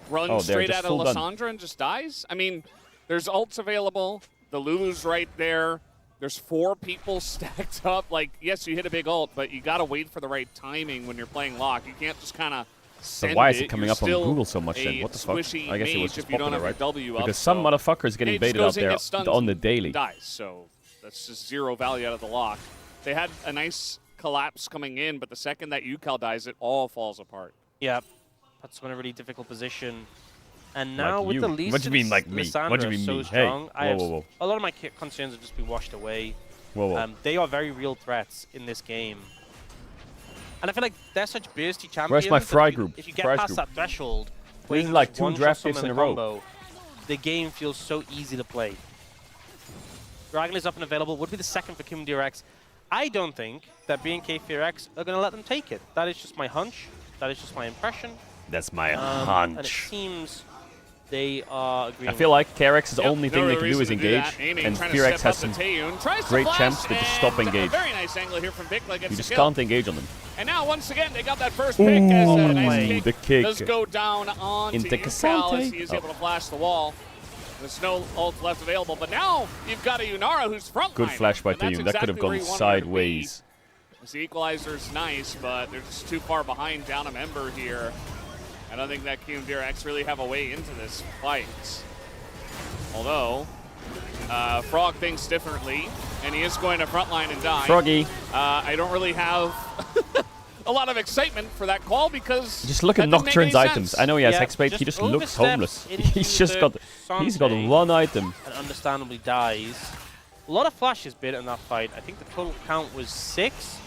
Run straight out of Lissandra and just dies? I mean, there's ults available. The Lulu's right there. There's 4 people stacked up. Like, yes, you hit a big ult, but you got to wait for the right timing when you're playing Locke. You can't just kind of send So why is it it. coming You're up on Google so much then? What the fuck? I guess it was just popular, right? Because some motherfuckers getting baited out there on the daily. Dies, so that's just 0 value out of the Locke. They had a nice collapse coming in, but the second that UCal dies, it all falls apart. Yep. Puts him in a really difficult position. And now like with you. the least, what do you mean like me? What do you mean so me? strong, Hey, whoa. A lot of my concerns have just been washed away. Whoa. They are very real threats in this game. And I feel like they're such bursty champions. Where's my fry group? If you get past that threshold, this is like 2 draft picks in a row. The game feels so easy to play. Dragon is up and available. Would be the second for Kim DRX. I don't think that BNK Fearax are going to let them take it. That is just my hunch. That is just my impression. That's my hunch. And it seems they are agreeing. I feel like KRX's only thing they can do is engage, and Fearax has some great champs to just stop engage. Very nice angle here from Vikla. You just can't engage on them. And now, once again, they got that first pick. As a nice the kick does go down on into UCal as he is able to flash the wall. There's no ult left available, but now you've got a Yunara who's front. Good flash by Taeyeon. That could have gone sideways. The equalizer's nice, but they're just too far behind down a member here. I don't think that QMDRX really have a way into this fight. Although, Frog thinks differently, and he is going to frontline and die. Froggy. I don't really have a lot of excitement for that call because just look at Nocturne's items. I know he has Hexblade, he just looks homeless. He's just got one item. And understandably dies. A lot of flashes bit in that fight. I think the total count was 6.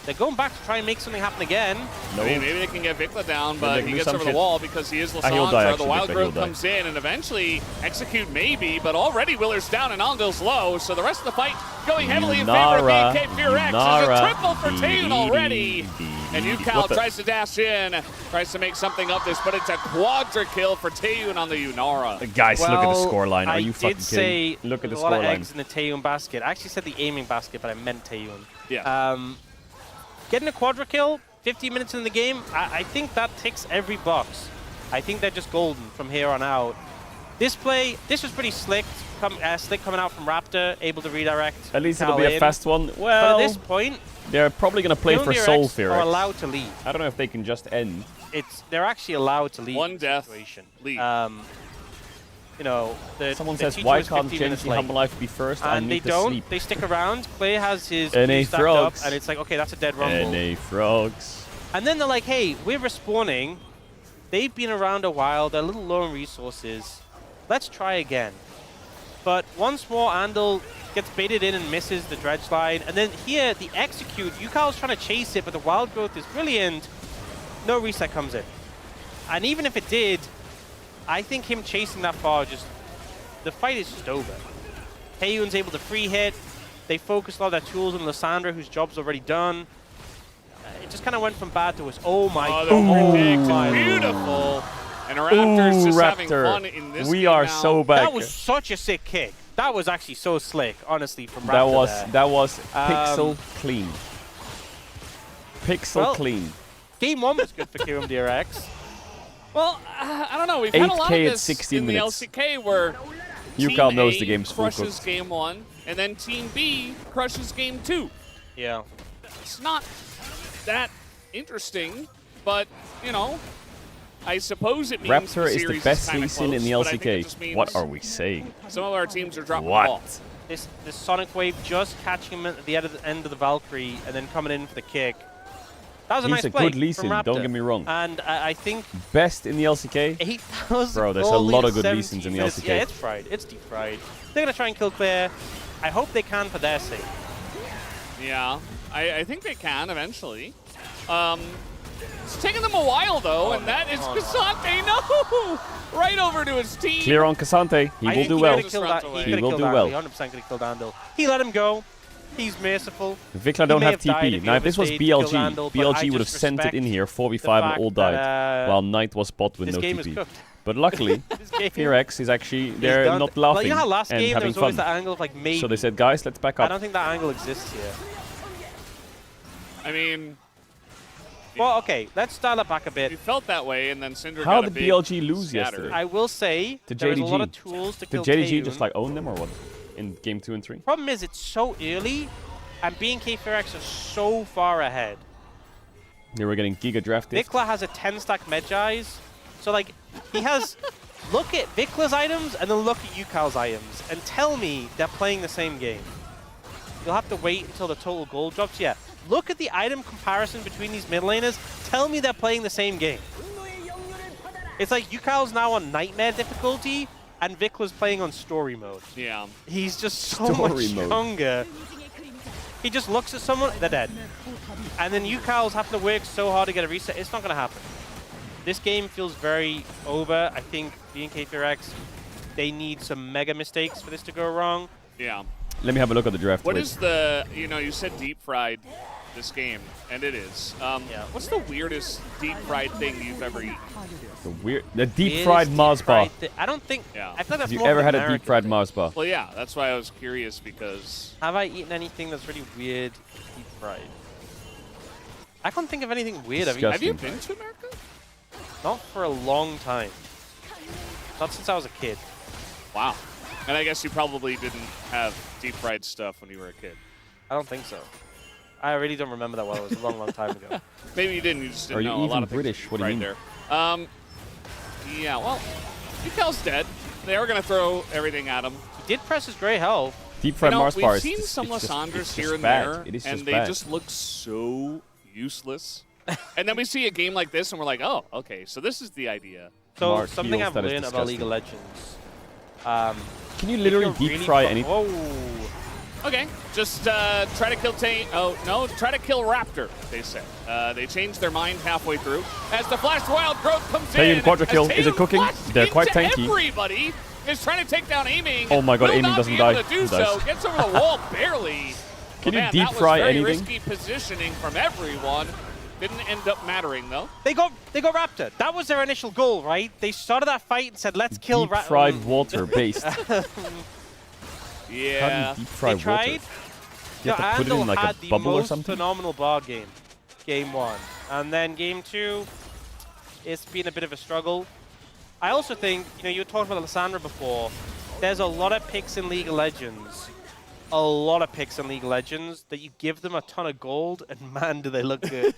They're going back to try and make something happen again. No. Maybe they can get Vikla down, but he gets over the wall because he is Lissandra. The Wild Growth comes in and eventually execute maybe, but already Willer's down and Ongel's low, so the rest of the fight going heavily in favor of BNK Fearax. There's a triple for Taeyeon already. And UCal tries to dash in, tries to make something of this, but it's a quadra kill for Taeyeon on the Yunara. Guys, look at the scoreline. Are you fucking kidding? Look at the scoreline. A lot of eggs in the Taeyeon basket. I actually said the aiming basket, but I meant Taeyeon. Yeah. Getting a quadra kill 15 minutes in the game, I think that ticks every box. I think they're just golden from here on out. This play, this was pretty slick coming out from Raptor, able to redirect. At least it'll be a fast one. But Well, at this point, they're probably going to play for Soul Fear. are allowed to leave. I don't know if they can just end. They're actually allowed to leave. One death, situation. leave. You know, Someone the says, T2 why is can't 15 Gen minutes G late. Humble Life be first? I And they need to don't. sleep. They stick around. Clay has his NA Q stacked frogs. up, and it's like, okay, that's a dead rumble. NA frogs. And then they're like, hey, we're respawning. They've been around a while. They're a little low on resources. Let's try again. But once more, Andal gets baited in and misses the dredge line. And then here, the execute, Yukal's trying to chase it, but the wild growth is brilliant. No reset comes in. And even if it did, I think him chasing that far, the fight is just over. Heiyun's able to free hit. They focused all their tools on Lysandra, whose job's already done. It just kind of went from bad to worse. Oh my god. Oh, beautiful. And Raptor's just having fun in this We game are now. so back. That was such a sick kick. That was actually so slick, honestly, from Raptor That was pixel clean. Pixel clean. Game 1 was good for Kirum DRX. Well, I don't know. We've had a lot of 8K at this 16 in minutes. the LCK where Yukal Team knows A the game's full crushes cooked. game 1, and then Team B crushes game 2. Yeah. It's not that interesting, but, you know, I suppose it means Raptor is the series best kinda Lee Sin in the close, but I think it just LCK. means What are we saying? some of our teams are dropping the ball. What? This Sonic Wave just catching him at the end of the Valkyrie and then coming in for the kick. That was a He's nice a play good Lee from Sin, don't Raptor. get me wrong. And I think Best in the LCK? 8,000 Bro, there's a gold lot lead of good at Lee Sins in the 17 minutes. LCK. Yeah, it's fried. It's deep fried. They're going to try and kill Claire. I hope they can for their sake. Yeah, I think they can eventually. It's taking them a while, though, and that is Cassante. No! Right over to his team. Clear on Cassante. He will do well. He He will do well. 100% could have killed Andal. He let him go. He's merciful. Vikla don't have TP. Now, if this was BLG, BLG would have sent it in here, 4v5 and all died, while Knight was bot with no TP. But luckily, Fearex is actually, they're not laughing well, you know how last and game there having was always fun. that angle of like maybe. So they said, guys, let's back I up. don't think that angle exists here. I mean, well, okay, let's dial it back a bit. it felt that way, and then Syndra How got a did big BLG lose scatter. yesterday? I will say To there was a lot of JDG. tools to Did kill JDG Taeyun. just like own them or what? In game 2 and 3? Problem is, it's so early, and B&K Fearex are so far ahead. They were getting giga drafted. Vikla has a 10-stack Medjai's, so like, he has... Look at Vikla's items, and then look at Yukal's items, and tell me they're playing the same game. You'll have to wait until the total gold drops. Yeah, look at the item comparison between these mid laners. Tell me they're playing the same game. It's like Yukal's now on Nightmare difficulty, and Vikla's playing on Story mode. Yeah. He's just so much stronger. He just looks at someone, they're dead. And then Yukal's having to work so hard to get a reset. It's not going to happen. This game feels very over. I think B&K Fearex, they need some mega mistakes for this to go wrong. Yeah. Let me have a look at the draft. What wait. is the, you know, you said deep fried this game, and it is. Yeah. What's the weirdest deep fried thing you've ever eaten? The deep fried Mars bar. I don't think, Yeah. I feel like that's Have you more of ever an had a deep American fried thing. Mars bar? Well, yeah, that's why I was curious, because... Have I eaten anything that's really weird deep fried? I can't think of anything weird I've eaten. Have you been to America? Not for a long time. Not since I was a kid. Wow. And I guess you probably didn't have deep fried stuff when you were a kid. I don't think so. I really don't remember that well. It was a long, long time ago. Maybe you didn't. You just didn't Are you know. A lot even of British? things What do you right mean? there. Yeah, well, Yukal's dead. They are going to throw everything at him. He did press his gray health. Deep fried Mars bar we've is seen just, some it's just, Lysandras it's here just and bad. there, It is and just they bad. just look so useless. And then we see a game like this, and we're like, oh, okay, so this is the idea. So Mark something Heels, I've that is learned about League of disgusting. Legends. Can you literally if you're deep really fry pro- anything? Oh. Okay, just try to kill try to kill Raptor, they said. They changed their mind halfway through. As the Flash Wild Growth comes Taeyun in. quadra kill. as Is it Taeyun cooking? flashed They're quite into tanky. Everybody is trying to take down aiming. Oh my god, Will aiming not doesn't be die. able to do Who so. dies? Gets over the wall barely. Can you Man, deep that was fry very anything? risky positioning from everyone. Didn't end up mattering though. They got Raptor. That was their initial goal, right? They started that fight and said, let's kill Deep Raptor. fried water based. Yeah. How do you deep fry They tried. water? You have to put it in like had a the bubble or most something? phenomenal bar game. game 1. And then game 2, it's been a bit of a struggle. I also think, you were talking about Lysandra before. There's a lot of picks in League of Legends. A lot of picks in League of Legends that you give them a ton of gold, and man, do they look good.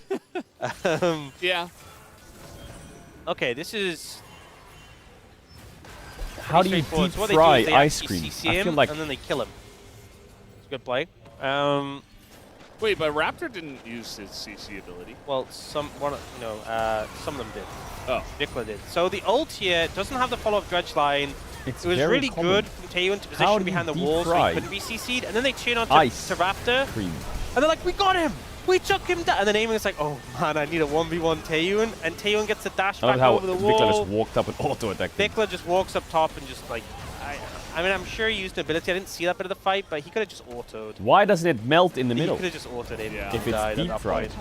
Yeah. Okay, this is... How do you deep fry ice cream? I feel like... And then they kill him. It's a good play. Wait, but Raptor didn't use his CC ability. Well, some of them did. Oh. Vikla did. So the ult here doesn't have the follow-up dredge line. It was really good from Taeyun to position behind the wall so he couldn't be CC'd. And then they chain on to Raptor. Cream. And they're like, we got him! We took him down! And then Aiming is like, oh man, I need a 1v1 Taeyun. And Taeyun gets the dash back over the wall. Vikla just walked up and auto-attacked him. Vikla just walks up top and just like... I mean, I'm sure he used an ability. I didn't see that bit of the fight, but he could have just autoed. Why doesn't it melt in the middle? He could have just autoed him if it's deep fried.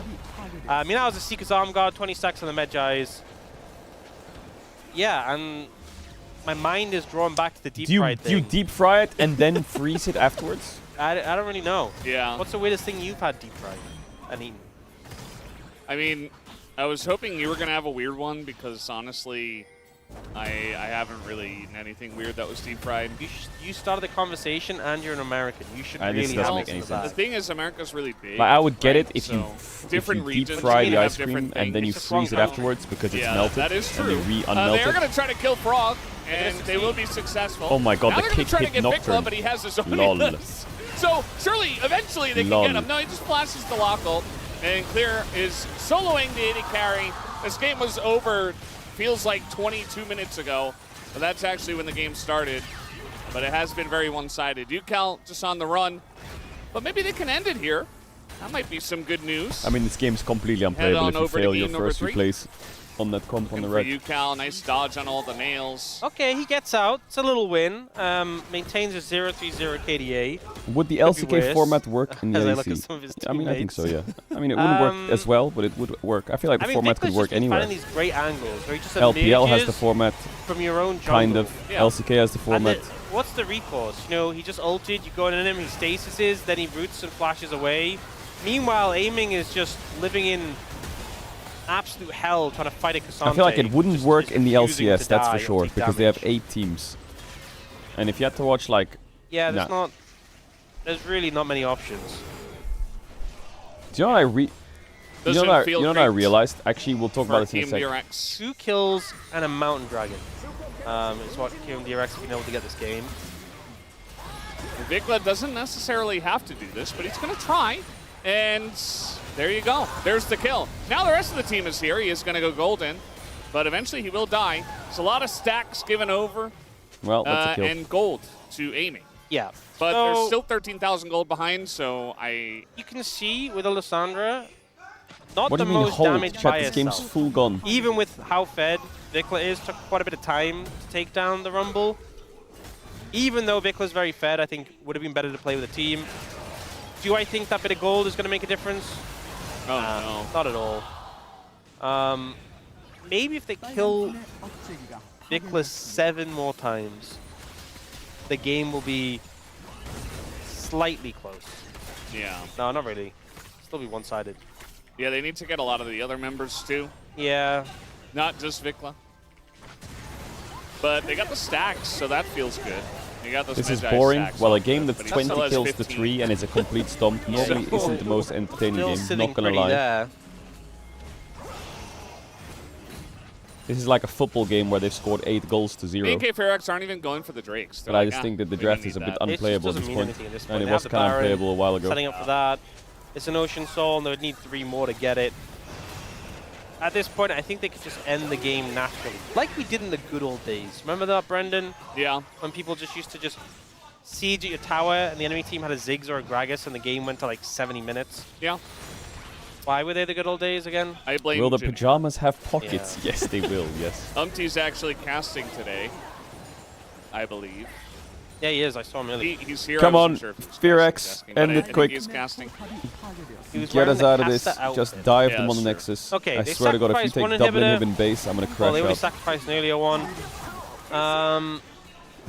I mean, that was a Seeker's Arm Guard, 20 stacks on the Medjais. Yeah, and my mind is drawn back to the deep fried thing. Do you deep fry it and then freeze it afterwards? I don't really know. Yeah. What's the weirdest thing you've had deep fried and eaten? I mean, I was hoping you were going to have a weird one because honestly, I haven't really eaten anything weird that was deep fried. You started the conversation and you're an American. You should really help help make any sense. The thing is, America's really big. Like, I would get right? it if so you deep fry the ice cream and then you freeze it afterwards because it's melted. That is true. And you re-unmelt they are it. going to try to kill Frog, and they will be successful. Oh my god, now the kick hit Nocturne. But he has his own Lol. So surely, eventually, they can get him. No, he just flashes the lock ult, and Clear is soloing the AD carry. This game was over, feels like 22 minutes ago. But that's actually when the game started. But it has been very one-sided. UCal just on the run. But maybe they can end it here. That might be some good news. I mean, this game's completely unplayable if you fail your first few plays on that comp on the red. UCal, nice dodge on all the nails. Okay, he gets out. It's a little win. Maintains a 0-3-0 KDA. Would the LCK format work in the LEC? I mean, I think so, yeah. I mean, it wouldn't work as well, but it would work. I feel like the format could work anywhere. Finding these great angles where he just LPL has the format. From your own jungle. Kind of. Yeah. LCK has the format. What's the recourse? He just ulted, you go in him, he stasises, then he roots and flashes away. Meanwhile, Aiming is just living in absolute hell trying to fight a Cassandre. I feel like it wouldn't work in the LCS, that's for sure, because they have 8 teams. And if you had to watch like... Yeah, there's really not many options. Do you know what I realized? Actually, we'll talk about this in a second. 2 kills and a Mountain Dragon is what KMDRX has been able to get this game. Vikla doesn't necessarily have to do this, but he's going to try. And there you go. There's the kill. Now the rest of the team is here. He is going to go golden, but eventually he will die. There's a lot of stacks given over. Well, that's a kill. And gold to Aiming. Yeah. But there's still 13,000 gold behind, so You can see with Alessandra, not what the do you mean most hold? damage But by this game's herself. full gone. Even with how fed Vikla is, took quite a bit of time to take down the Rumble. Even though Vikla's very fed, I think would have been better to play with a team. Do I think that bit of gold is going to make a difference? Oh, no. Not at all. Maybe if they kill Vikla 7 more times, the game will be slightly close. Yeah. No, not really. Still be one-sided. Yeah, they need to get a lot of the other members too. Yeah. Not just Vikla. But they got the stacks, so that feels good. You got those This is Medjai boring. stacks, Well, a game that's but he 20 still has kills to 15. 3 and is a complete stomp normally isn't the most entertaining game, not gonna lie. There. This is like a football game where they've scored 8 goals to 0. BNK Ferox aren't even going for the Drakes. But I just think that the draft is a bit unplayable at this point. And it was kind of unplayable a while ago. Setting up for that. It's an Ocean Soul, and they would need 3 more to get it. At this point, I think they could just end the game naturally. Like we did in the good old days. Remember that, Brendan? Yeah. When people just used to just siege at your tower, and the enemy team had a Ziggs or a Gragas, and the game went to like 70 minutes. Yeah. Why were they the good old days again? I blame Will the Jimmy. pajamas have pockets? Yeah. Yes, they will, yes. Umpty's actually casting today, I believe. Yeah, he is. I saw him earlier. He's here. Come on, Fearex, end it quick. He's casting. Get us out of this. Just dive them on the Nexus. Okay, I they swear to God, if you sacrificed take one double inhibitor. inhib in base, I'm gonna Well, crash they already out. sacrificed an earlier one.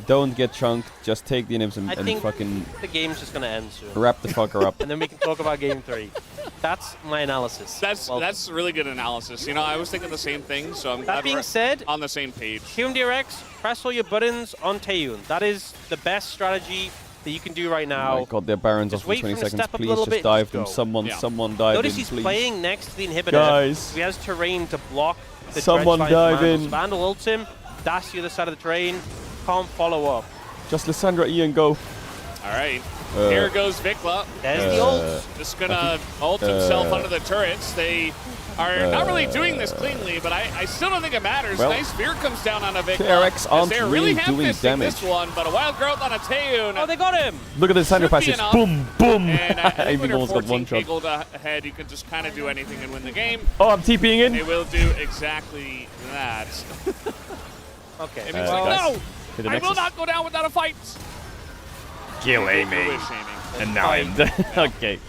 Don't get chunked. Just take the inhibs I and think fucking the game's just going to end soon. wrap the fucker up. And then we can talk about game 3. That's my analysis. That's really good analysis. You know, I was thinking the same thing, so I'm glad That being we're said, on the same page. QMDRX, press all your buttons on Taeyun. That is the best strategy that you can do right now. Oh my god, they're Barons Just off in wait 20 for him to seconds. step up a Please little just bit, dive just them. go. Someone dive Notice in, he's please. playing next to the inhibitor. Guys. He has terrain to block the Someone Dredge dive Vandal. in. Vandal ults him, dash the other side of the terrain, can't follow up. Just Lissandra, Ian, go. All right. Here goes Vikla. There's the ult. Just gonna ult himself under the turrets. They are not really doing this cleanly, but I still don't think it matters. Well, Nice spear comes down on a Vikla. KRX aren't They're really really doing ham-fisting damage. this one, but a wild growth on a Taeyun. Oh, they got him. Look at the Lissandra Should be passes. enough. Boom, boom. And I think when Even you're almost got 14 one shot. gold ahead, you can just kind of do anything and win the game. Oh, I'm TPing in. They will do exactly that. Okay. It means guys, no, hit the I will nexus. not go down without a fight. Kill Amy. And now I'm dead. Okay.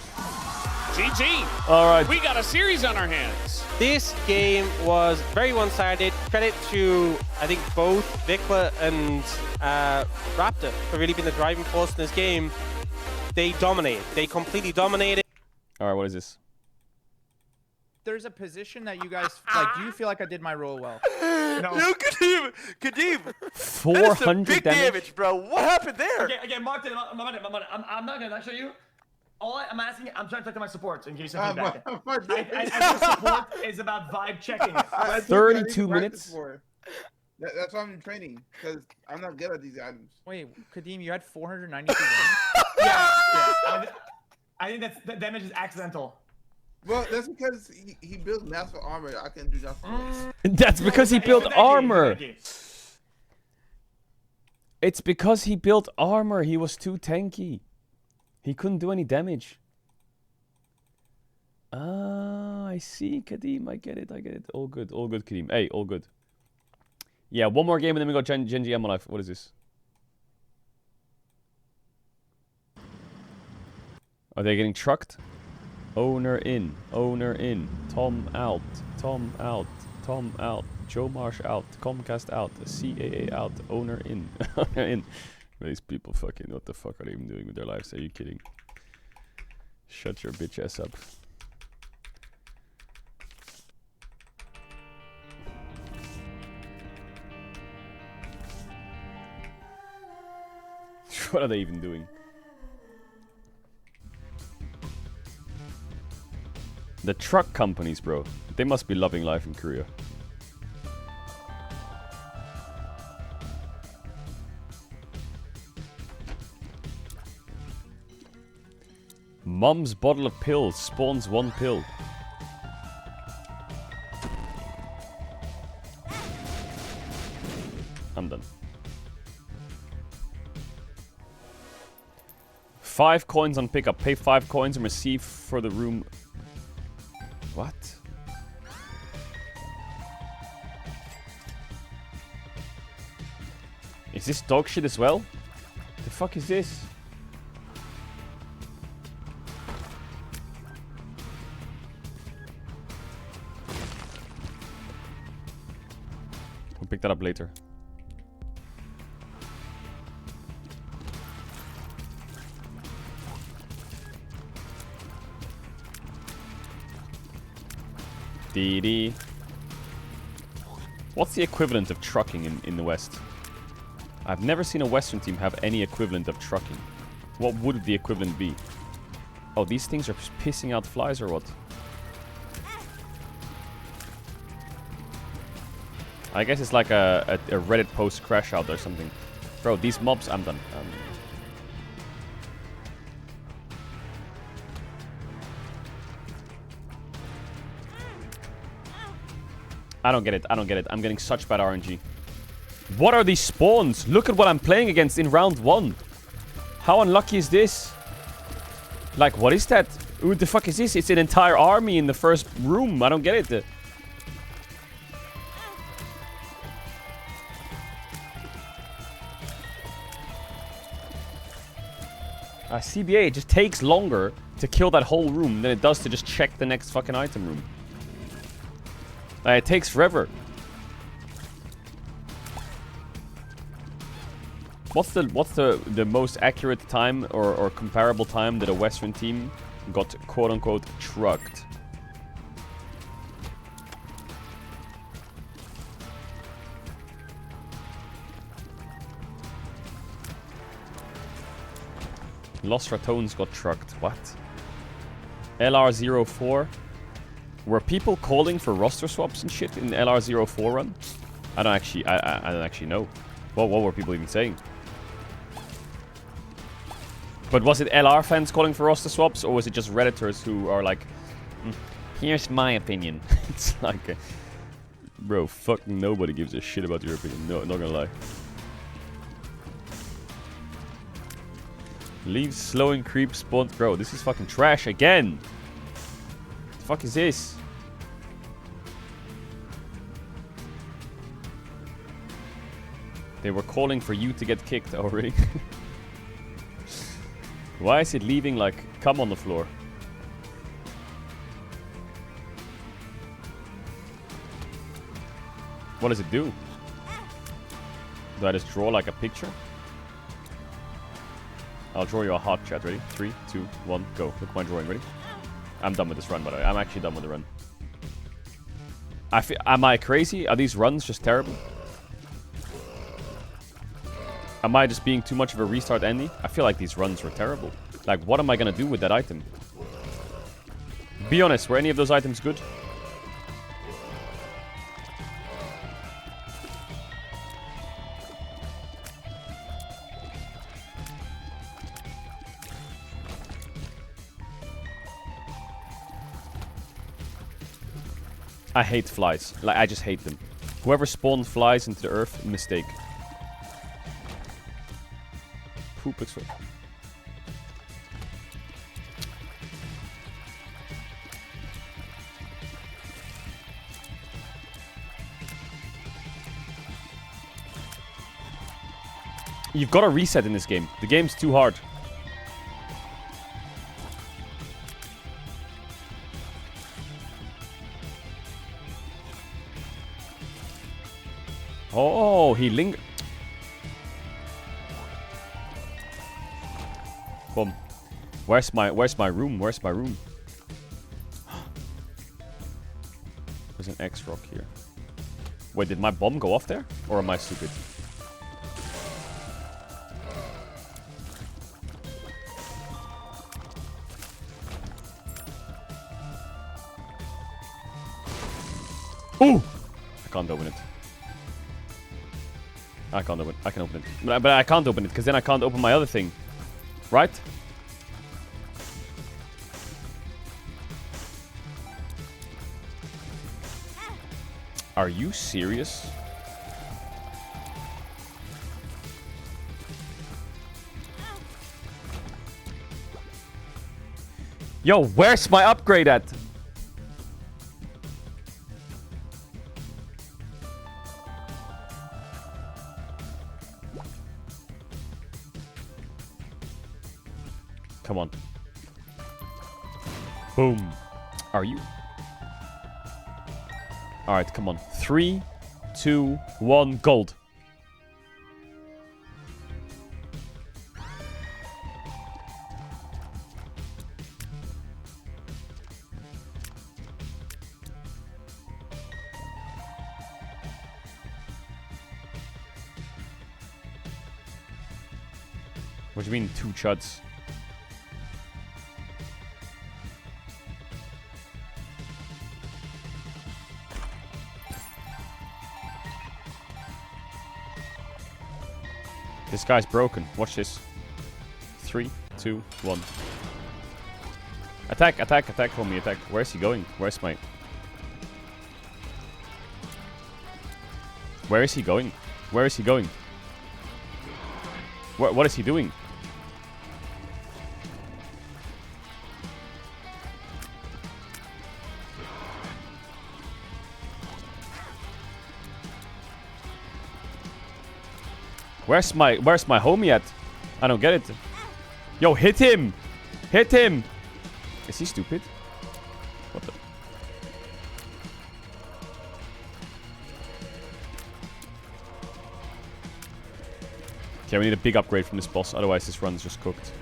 GG. All right. We got a series on our hands. This game was very one-sided. Credit to, I think, both Vikla and Raptor for really being the driving force in this game. They dominated. They completely dominated. All right, what is this? There's a position that you guys like. Do you feel like I did my role well? No. Yo, Kadeem. 400 big damage, bro. What happened there? Okay, Martin, I'm not gonna lecture you. I'm asking, I'm trying to talk to my supports in case of feedback. I support is about vibe checking. 32 minutes. That's why I'm training, because I'm not good at these items. Wait, Kadeem, you had 492 yeah. I think that damage is accidental. Well, that's because he built massive armor. I can do nothing. That's because he built armor. It's because he built armor. He was too tanky. He couldn't do any damage. Ah, I see, Kadeem. I get it. All good, Kadeem. Hey, all good. Yeah, one more game and then we go Gen GM life. What is this? Are they getting trucked? Owner in. Tom out. Tom out. Joe Marsh out. Comcast out. CAA out. Owner in. Owner in. These people fucking, what the fuck are they even doing with their lives? Are you kidding? Shut your bitch ass up. What are they even doing? The truck companies, bro. They must be loving life in Korea. Mom's bottle of pills spawns 1 pill. I'm done. 5 coins on pickup. Pay 5 coins and receive for the room. What? Is this dog shit as well? The fuck is this? We'll pick that up later. DD. What's the equivalent of trucking in the West? I've never seen a Western team have any equivalent of trucking. What would the equivalent be? Oh, these things are pissing out flies or what? I guess it's like a Reddit post crash out or something. Bro, these mobs, I'm done. I don't get it. I'm getting such bad RNG. What are these spawns? Look at what I'm playing against in round 1. How unlucky is this? Like, what is that? Who the fuck is this? It's an entire army in the first room. I don't get it. CBA, it just takes longer to kill that whole room than it does to just check the next fucking item room. It takes forever. What's the most accurate time or comparable time that a Western team got quote-unquote trucked. Lost Ratones got trucked. What? LR04. Were people calling for roster swaps and shit in the LR04 run? I don't actually know. What were people even saying? But was it LR fans calling for roster swaps, or was it just Redditors who are like, here's my opinion? It's like, bro, fucking nobody gives a shit about your opinion. No, not gonna lie. Leave slowing creep spawn. Bro, this is fucking trash again. The fuck is this? They were calling for you to get kicked already. Why is it leaving like cum on the floor? What does it do? Do I just draw like a picture? I'll draw you a heart, chat. Ready? 3, 2, 1, go. Look at my drawing. Ready? I'm done with this run, by the way. I'm actually done with the run. Am I crazy? Are these runs just terrible? Am I just being too much of a restart Andy? I feel like these runs were terrible. Like, what am I gonna do with that item? Be honest, were any of those items good? I hate flies. Like, I just hate them. Whoever spawned flies into the earth, mistake. Poop it. You've got to reset in this game. The game's too hard. Oh, he lingered. Boom. Where's my room? Where's my room? There's an X rock here. Wait, did my bomb go off there? Or am I stupid? Ooh! I can't open it. I can't open it. I can open it. But I can't open it, because then I can't open my other thing. Right? Are you serious? Yo, where's my upgrade at? Come on. Boom. Are you? Alright, come on. 3, 2, 1, gold. What do you mean, 2 chuds? This guy's broken. Watch this. 3, 2, 1. Attack, attack, attack, homie, attack. Where's he going? Where's my... Where is he going? Where is he going? What is he doing? Where's my homie at? I don't get it. Yo, hit him! Hit him! Is he stupid? What the? Okay, we need a big upgrade from this boss, otherwise this run's just cooked.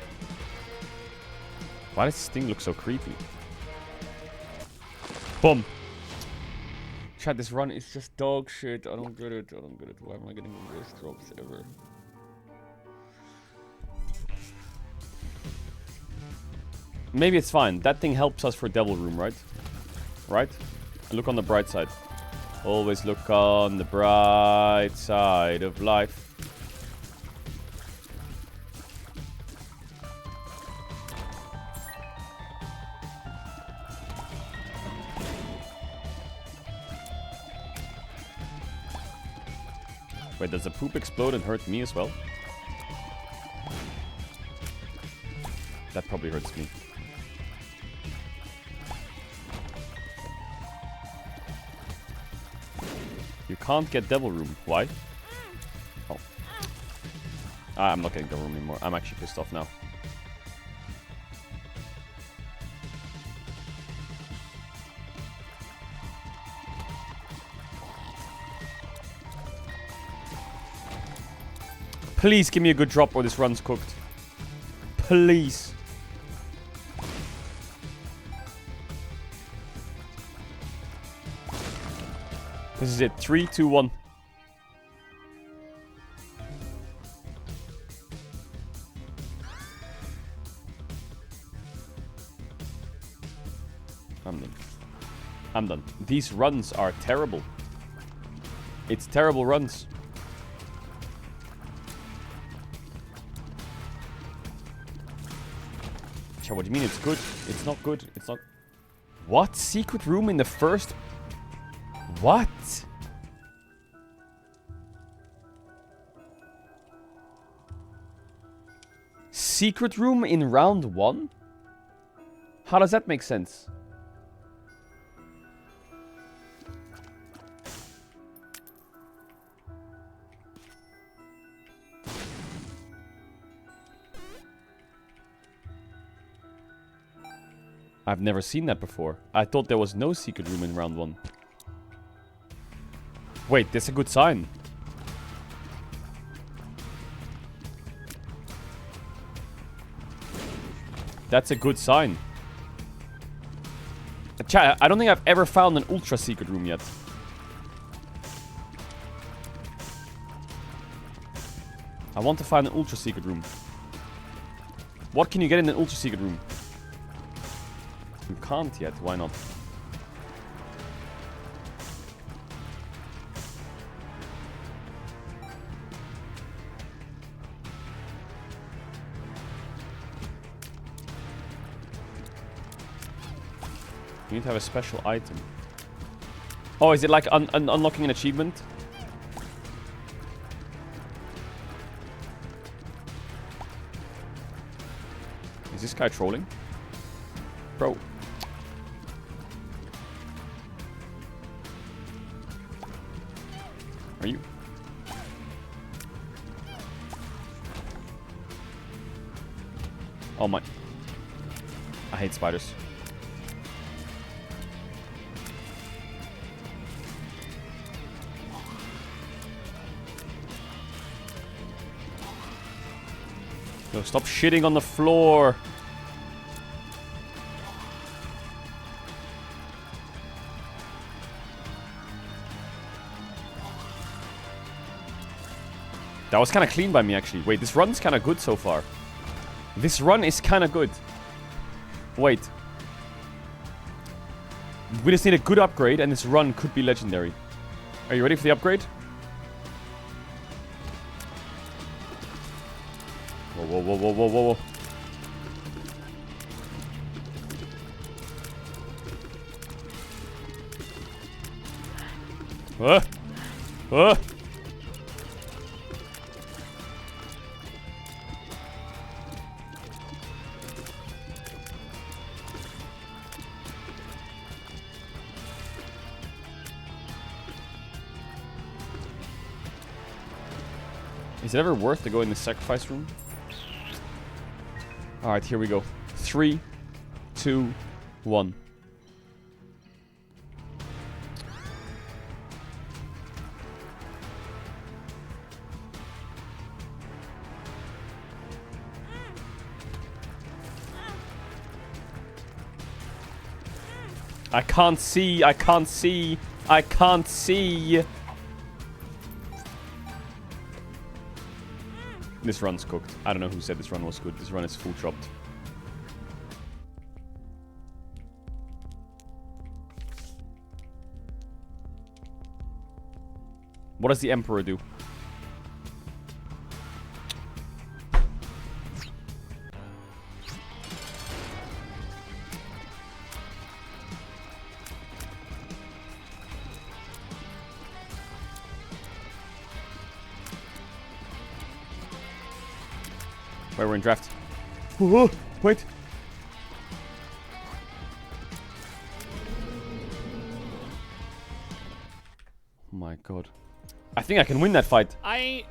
Why does this thing look so creepy? Boom. Chat, this run is just dog shit. I don't get it. I don't get it. Why am I getting the worst drops ever? Maybe it's fine. That thing helps us for Devil Room, right? Right? Look on the bright side. Always look on the bright side of life. Wait, does the poop explode and hurt me as well? That probably hurts me. You can't get Devil Room. Why? Oh. I'm not getting Devil Room anymore. I'm actually pissed off now. Please give me a good drop or this run's cooked. Please. This is it. 3, 2, 1. I'm done. I'm done. These runs are terrible. It's terrible runs. What do you mean it's good? It's not good. It's not... What? Secret room in the first... What? Secret room in round 1? How does that make sense? I've never seen that before. I thought there was no secret room in round 1. Wait, that's a good sign. That's a good sign. Chat, I don't think I've ever found an ultra secret room yet. I want to find an ultra secret room. What can you get in an ultra secret room? You can't yet. Why not? You need to have a special item. Oh, is it like unlocking an achievement? Is this guy trolling? Bro. Are you? Oh my. I hate spiders. Yo, stop shitting on the floor. That was kind of clean by me, actually. Wait, this run's kind of good so far. This run is kind of good. Wait. We just need a good upgrade, and this run could be legendary. Are you ready for the upgrade? Whoa, whoa, whoa, whoa, whoa, whoa, whoa. Is it ever worth to go in the sacrifice room? Alright, here we go. 3, 2, 1. I can't see. I can't see. I can't see. This run's cooked. I don't know who said this run was good. This run is full chopped. What does the Emperor do? Wait, we're in draft. Whoa, wait. Oh my god. I think I can win that fight. I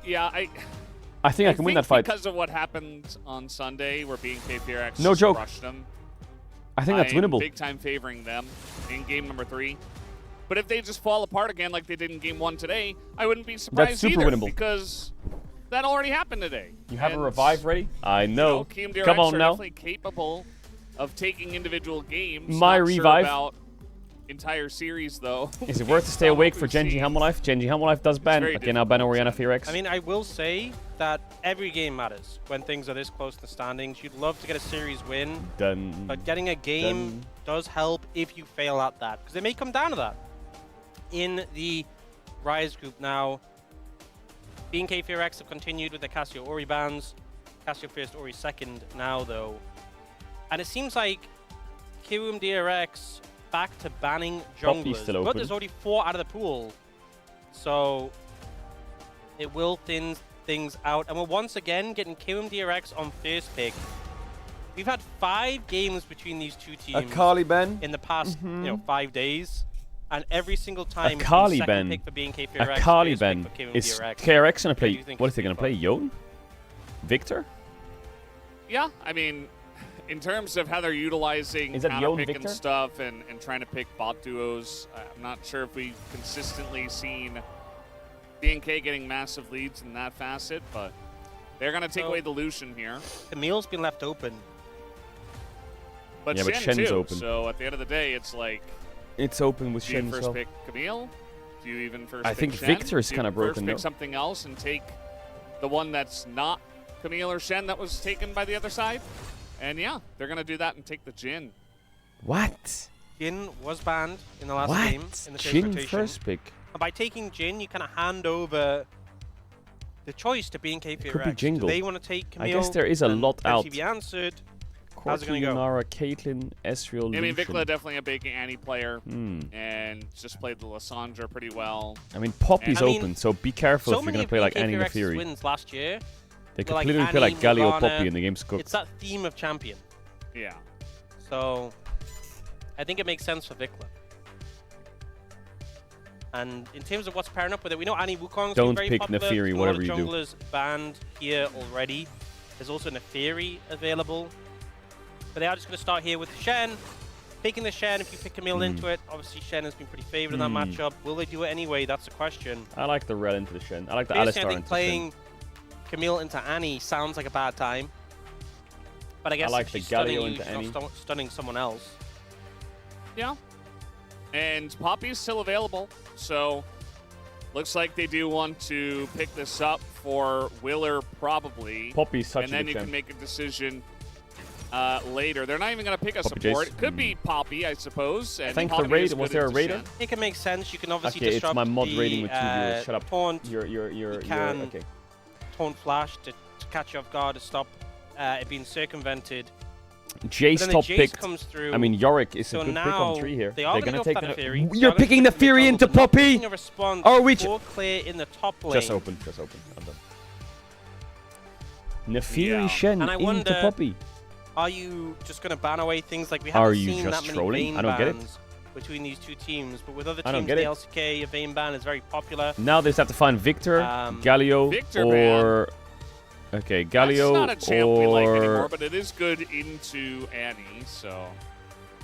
think I can win that fight. Because of what happened on Sunday, where BNK PRX No joke. crushed them. I think that's winnable. Big time favoring them in game number 3. But if they just fall apart again like they did in game 1 today, I wouldn't be surprised That's super either, winnable. because that already happened today. You have a revive ready? I know. Come on are now. definitely capable of taking individual games. My Not revive. Sure about entire series though. Is it worth to stay awake for Genji Hammerlife? Genji Hammerlife does ban. Okay, now ban Orianna Fearex. I mean, I will say that every game matters when things are this close to the standings. You'd love to get a series win, but getting a game does help if you fail at that, because it may come down to that. In the Rise group now, BNK Fearex have continued with the Cassio Ori bans. Cassio first, Ori second now, though. And it seems like Kiwum DRX back to banning junglers. Still But open. there's already 4 out of the pool. So it will thin things out. And we're once again getting Kiwum DRX on first pick. We've had 5 games between these two teams Akali ban in the past 5 days. And every single time Akali second ban. pick for BNK Fearex, Akali first ban. pick for Kiwum Is DRX. KRX gonna Who do you play? think What is is he gonna the play? Yone? Victor? Yeah, I mean, in terms of how they're utilizing Is that counter Yone pick Victor? and stuff and trying to pick bot duos, I'm not sure if we've consistently seen BNK getting massive leads in that facet, but they're going to take away the Lucian here. Camille's been left open. But Yeah, but Shen's Shen's too, open. so at the end of the day, it's like, It's open with do you Shen as first well. pick Camille? Do you even first I pick think Shen? Victor is Do you kinda broken, first pick though. something else and take the one that's not Camille or Shen that was taken by the other side? And yeah, they're going to do that and take the Jhin. What? Jhin was banned in the last What? game in the first Jhin rotation. first pick. And by taking Jhin, you kind of hand over the choice to BNK Could be Fearex. Do Jingle. they want to take I Camille? guess there is a And lot out. be answered. How's it Corki, going to go? Nara, Caitlyn, Ezreal, I mean, Lucian. Vikla definitely a big Annie player, Hmm. and just played the Lissandra pretty well. I mean, Poppy's And- open, so be careful So if you're many going to play like BNK Annie in the Fearex's Fury. wins last year. They were could like literally play Annie, like Galio Morgana. Poppy and the game's cooked. It's that theme of champion. Yeah. So I think it makes sense for Vikla. And in terms of what's pairing up with it, we know Annie Wukong's been Don't very pick popular. Neferi, A lot whatever of you do. junglers banned here already. There's also Neferi available. But they are just going to start here with Shen. Taking the Shen, if you pick Camille into it, obviously Shen has been pretty favored in that matchup. Will they do it anyway? That's the question. I like the Red into the Shen. I like the Personally, Alistar I think into playing Shen. Camille into Annie sounds like a bad time. But I guess like if the she's stunning Galio you, into she's not Annie. stunning someone else. Yeah. And Poppy's still available, so looks like they do want to pick this up for Willer probably. Poppy's such and a then good you champ. can make a decision later. They're not even going to pick a Poppy support. Jace? It could be Poppy, I suppose. I And think the Poppy raid, is was good there a into raider? Shen. It can make sense. You can obviously Okay, it's disrupt my mod the, rating with 2 viewers. Shut up. taunt. You're You taunt flash to catch you off guard, to stop it being circumvented. Jace But then top the Jace picked. comes through. I mean, Yorick is So a good pick now on 3 here. they are They're gonna gonna go take for that the. Neferi. They You're are gonna picking pick the the Fury jungle, into but not Poppy. getting a response Are we? for clear in the top lane. Just open. Just open. I'm done. Nefiri Yeah. Shen And I into wonder- Poppy. Are you just going to ban away things like we Are haven't you seen just that many trolling? Vayne I don't get it. bans between these two teams, but with other I don't teams, get the it. LCK, a Vayne ban is very popular. Now they just have to find Victor, Galio, Victor or okay, Galio That's not a champ we like anymore, or but it is good into Annie, so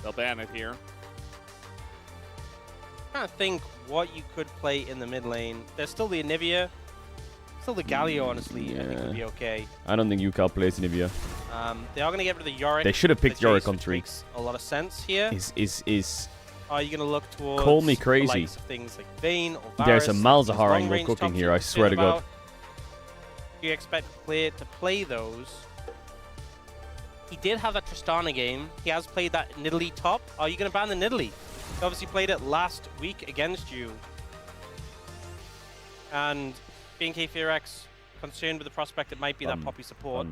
they'll ban it here. I'm trying to think what you could play in the mid lane. There's still the Anivia, still the Galio, honestly, I think would be okay. I don't think Yukal plays Nivea. They are going to get rid of the Yorick. They should have picked the Jace, Yorick on which 3. makes a lot of sense here. Is are you going to look towards Call me the crazy. likes of things like Vayne or There's a Varus, Malzahar long angle range cooking tops here, you're I swear to concerned God. about? Do you expect the player to play those? He did have that Tristana game. He has played that Nidalee top. Are you going to ban the Nidalee? He obviously played it last week against you. And BNK FearX concerned with the prospect it might be that Poppy support.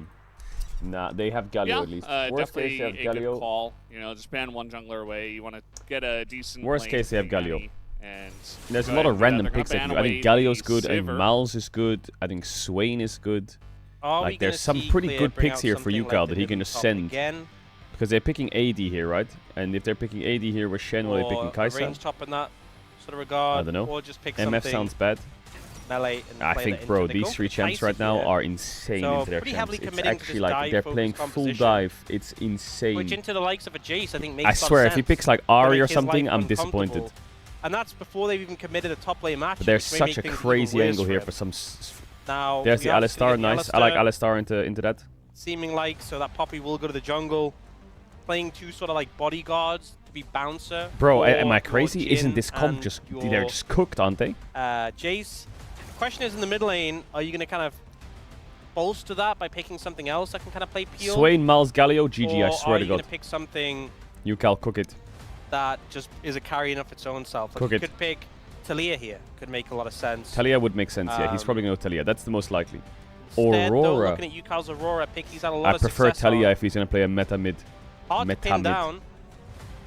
Nah, they have Galio at least. Worst case, they have definitely a Galio. good call. You know, just ban one jungler away. You want to get a decent. Worst lane case, they have for Galio. Annie, and There's a go lot ahead of and do that. random They're gonna picks they ban can do. I think away Galio's the good. I think Sivir. Mal's is good. I think Swain is good. Are we Like, there's gonna some see pretty Clear good bring picks out here for something you, like Kyle, the that he can Nidalee just top send. again? Because they're picking AD here, right? And if they're picking AD here with Shen, or are they picking Or a Kai'Sa? range top in that sort of regard. I don't know. Or just pick MF something sounds bad. melee and I play think, that bro, into the these go. three champs Kai'Sa right now here. are insane So into their pretty champs. heavily It's committing to actually this like they're playing dive-focused full composition. dive. It's insane. Which into the likes of a Jace, I think makes I a lot of swear, if he sense. picks like Gonna Ari make or his something, life I'm disappointed. uncomfortable. And that's before they've even committed a top lane match. But there's which may such a make things crazy even worse angle for here him. for some. Now, There's we the obviously Alistar, get the nice. I like Alistar Alistar into that. seeming like, so that Poppy will go to the jungle. Playing two sort of like bodyguards to be bouncer. Bro, for am I your crazy? Jhin Isn't this comp and just... your, They're just cooked, aren't they? Jace. The question is, in the mid lane, are you going to kind of bolster that by picking something else that can kind of play peel? Swain, Mal's, Galio, GG, or I swear are to you God. going to pick something You, Cal, cook it. that just is a carry enough its own self? Like Cook you it. could pick Talia here. Could make a lot of sense. Talia would make sense, yeah. He's probably going to Talia. That's the most likely. Instead, though, Aurora. looking at you, Kyle's Aurora pick, he's had a lot I of prefer success Talia on. if he's going to play a meta mid. Hard to pin mid. down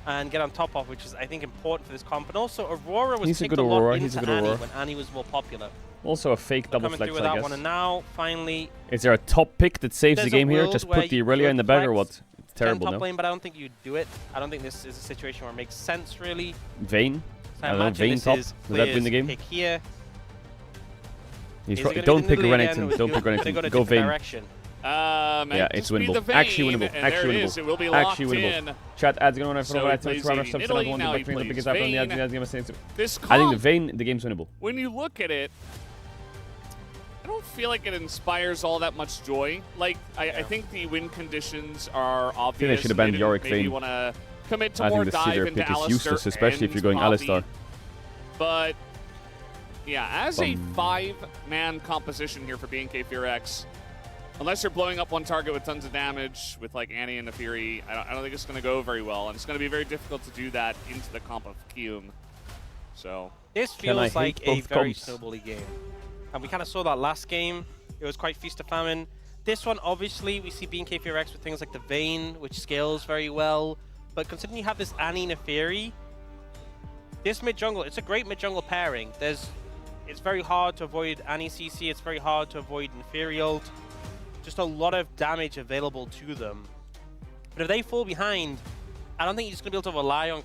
and get on top of, which is, I think, important for this comp. And also, Aurora was He's a picked good a lot Aurora, into he's a good Annie Aurora. when Annie was more popular. Also a fake double Coming flex, through with I that one, guess. and now, finally... Is there a top pick that saves the There's a game here? world Just where put the you Aurelia could in the bag or flex what? It's terrible, top no? lane, but I don't think you'd do it. I don't think this is a situation where it makes sense, really. Vayne? So I don't know, imagine Vayne this top? is Will that win the Clear's game? Pick here. He's Is it gonna be don't the pick Nidalee again, Renekton. or Don't is pick it gonna Renekton. go a Go different Vayne. direction? Yeah, it's just be the winnable. Vayne, Actually winnable. and Actually there it is. winnable. It will be Actually locked winnable. in. Chat ads going on So he plays AD Nidalee, now he plays Vayne. This I think the comp, Vayne, the game's winnable. when you look at it, I don't feel like it inspires all that much joy. Like, I think the win conditions are obvious. they should have banned They didn't Yorick maybe Vayne. want to commit to I more think the dive Cedar into pick is Alistar useless, especially if you're going and Poppy. Alistar. But yeah, as a 5-man composition here for BNK FearX, unless you're blowing up one target with tons of damage with like Annie and the Fury, I don't think it's going to go very well, and it's going to be very difficult to do that into the comp of Kium. So This Can I feels like hate a both very comps? snowbally game. And we kind of saw that last game. It was quite feast or famine. This one, obviously, we see BNK FearX with things like the Vayne, which scales very well. But considering you have this Annie Neferi, this mid-jungle, it's a great mid-jungle pairing. It's very hard to avoid Annie CC. It's very hard to avoid Neferi ult. Just a lot of damage available to them. But if they fall behind, I don't think you're just going to be able to rely on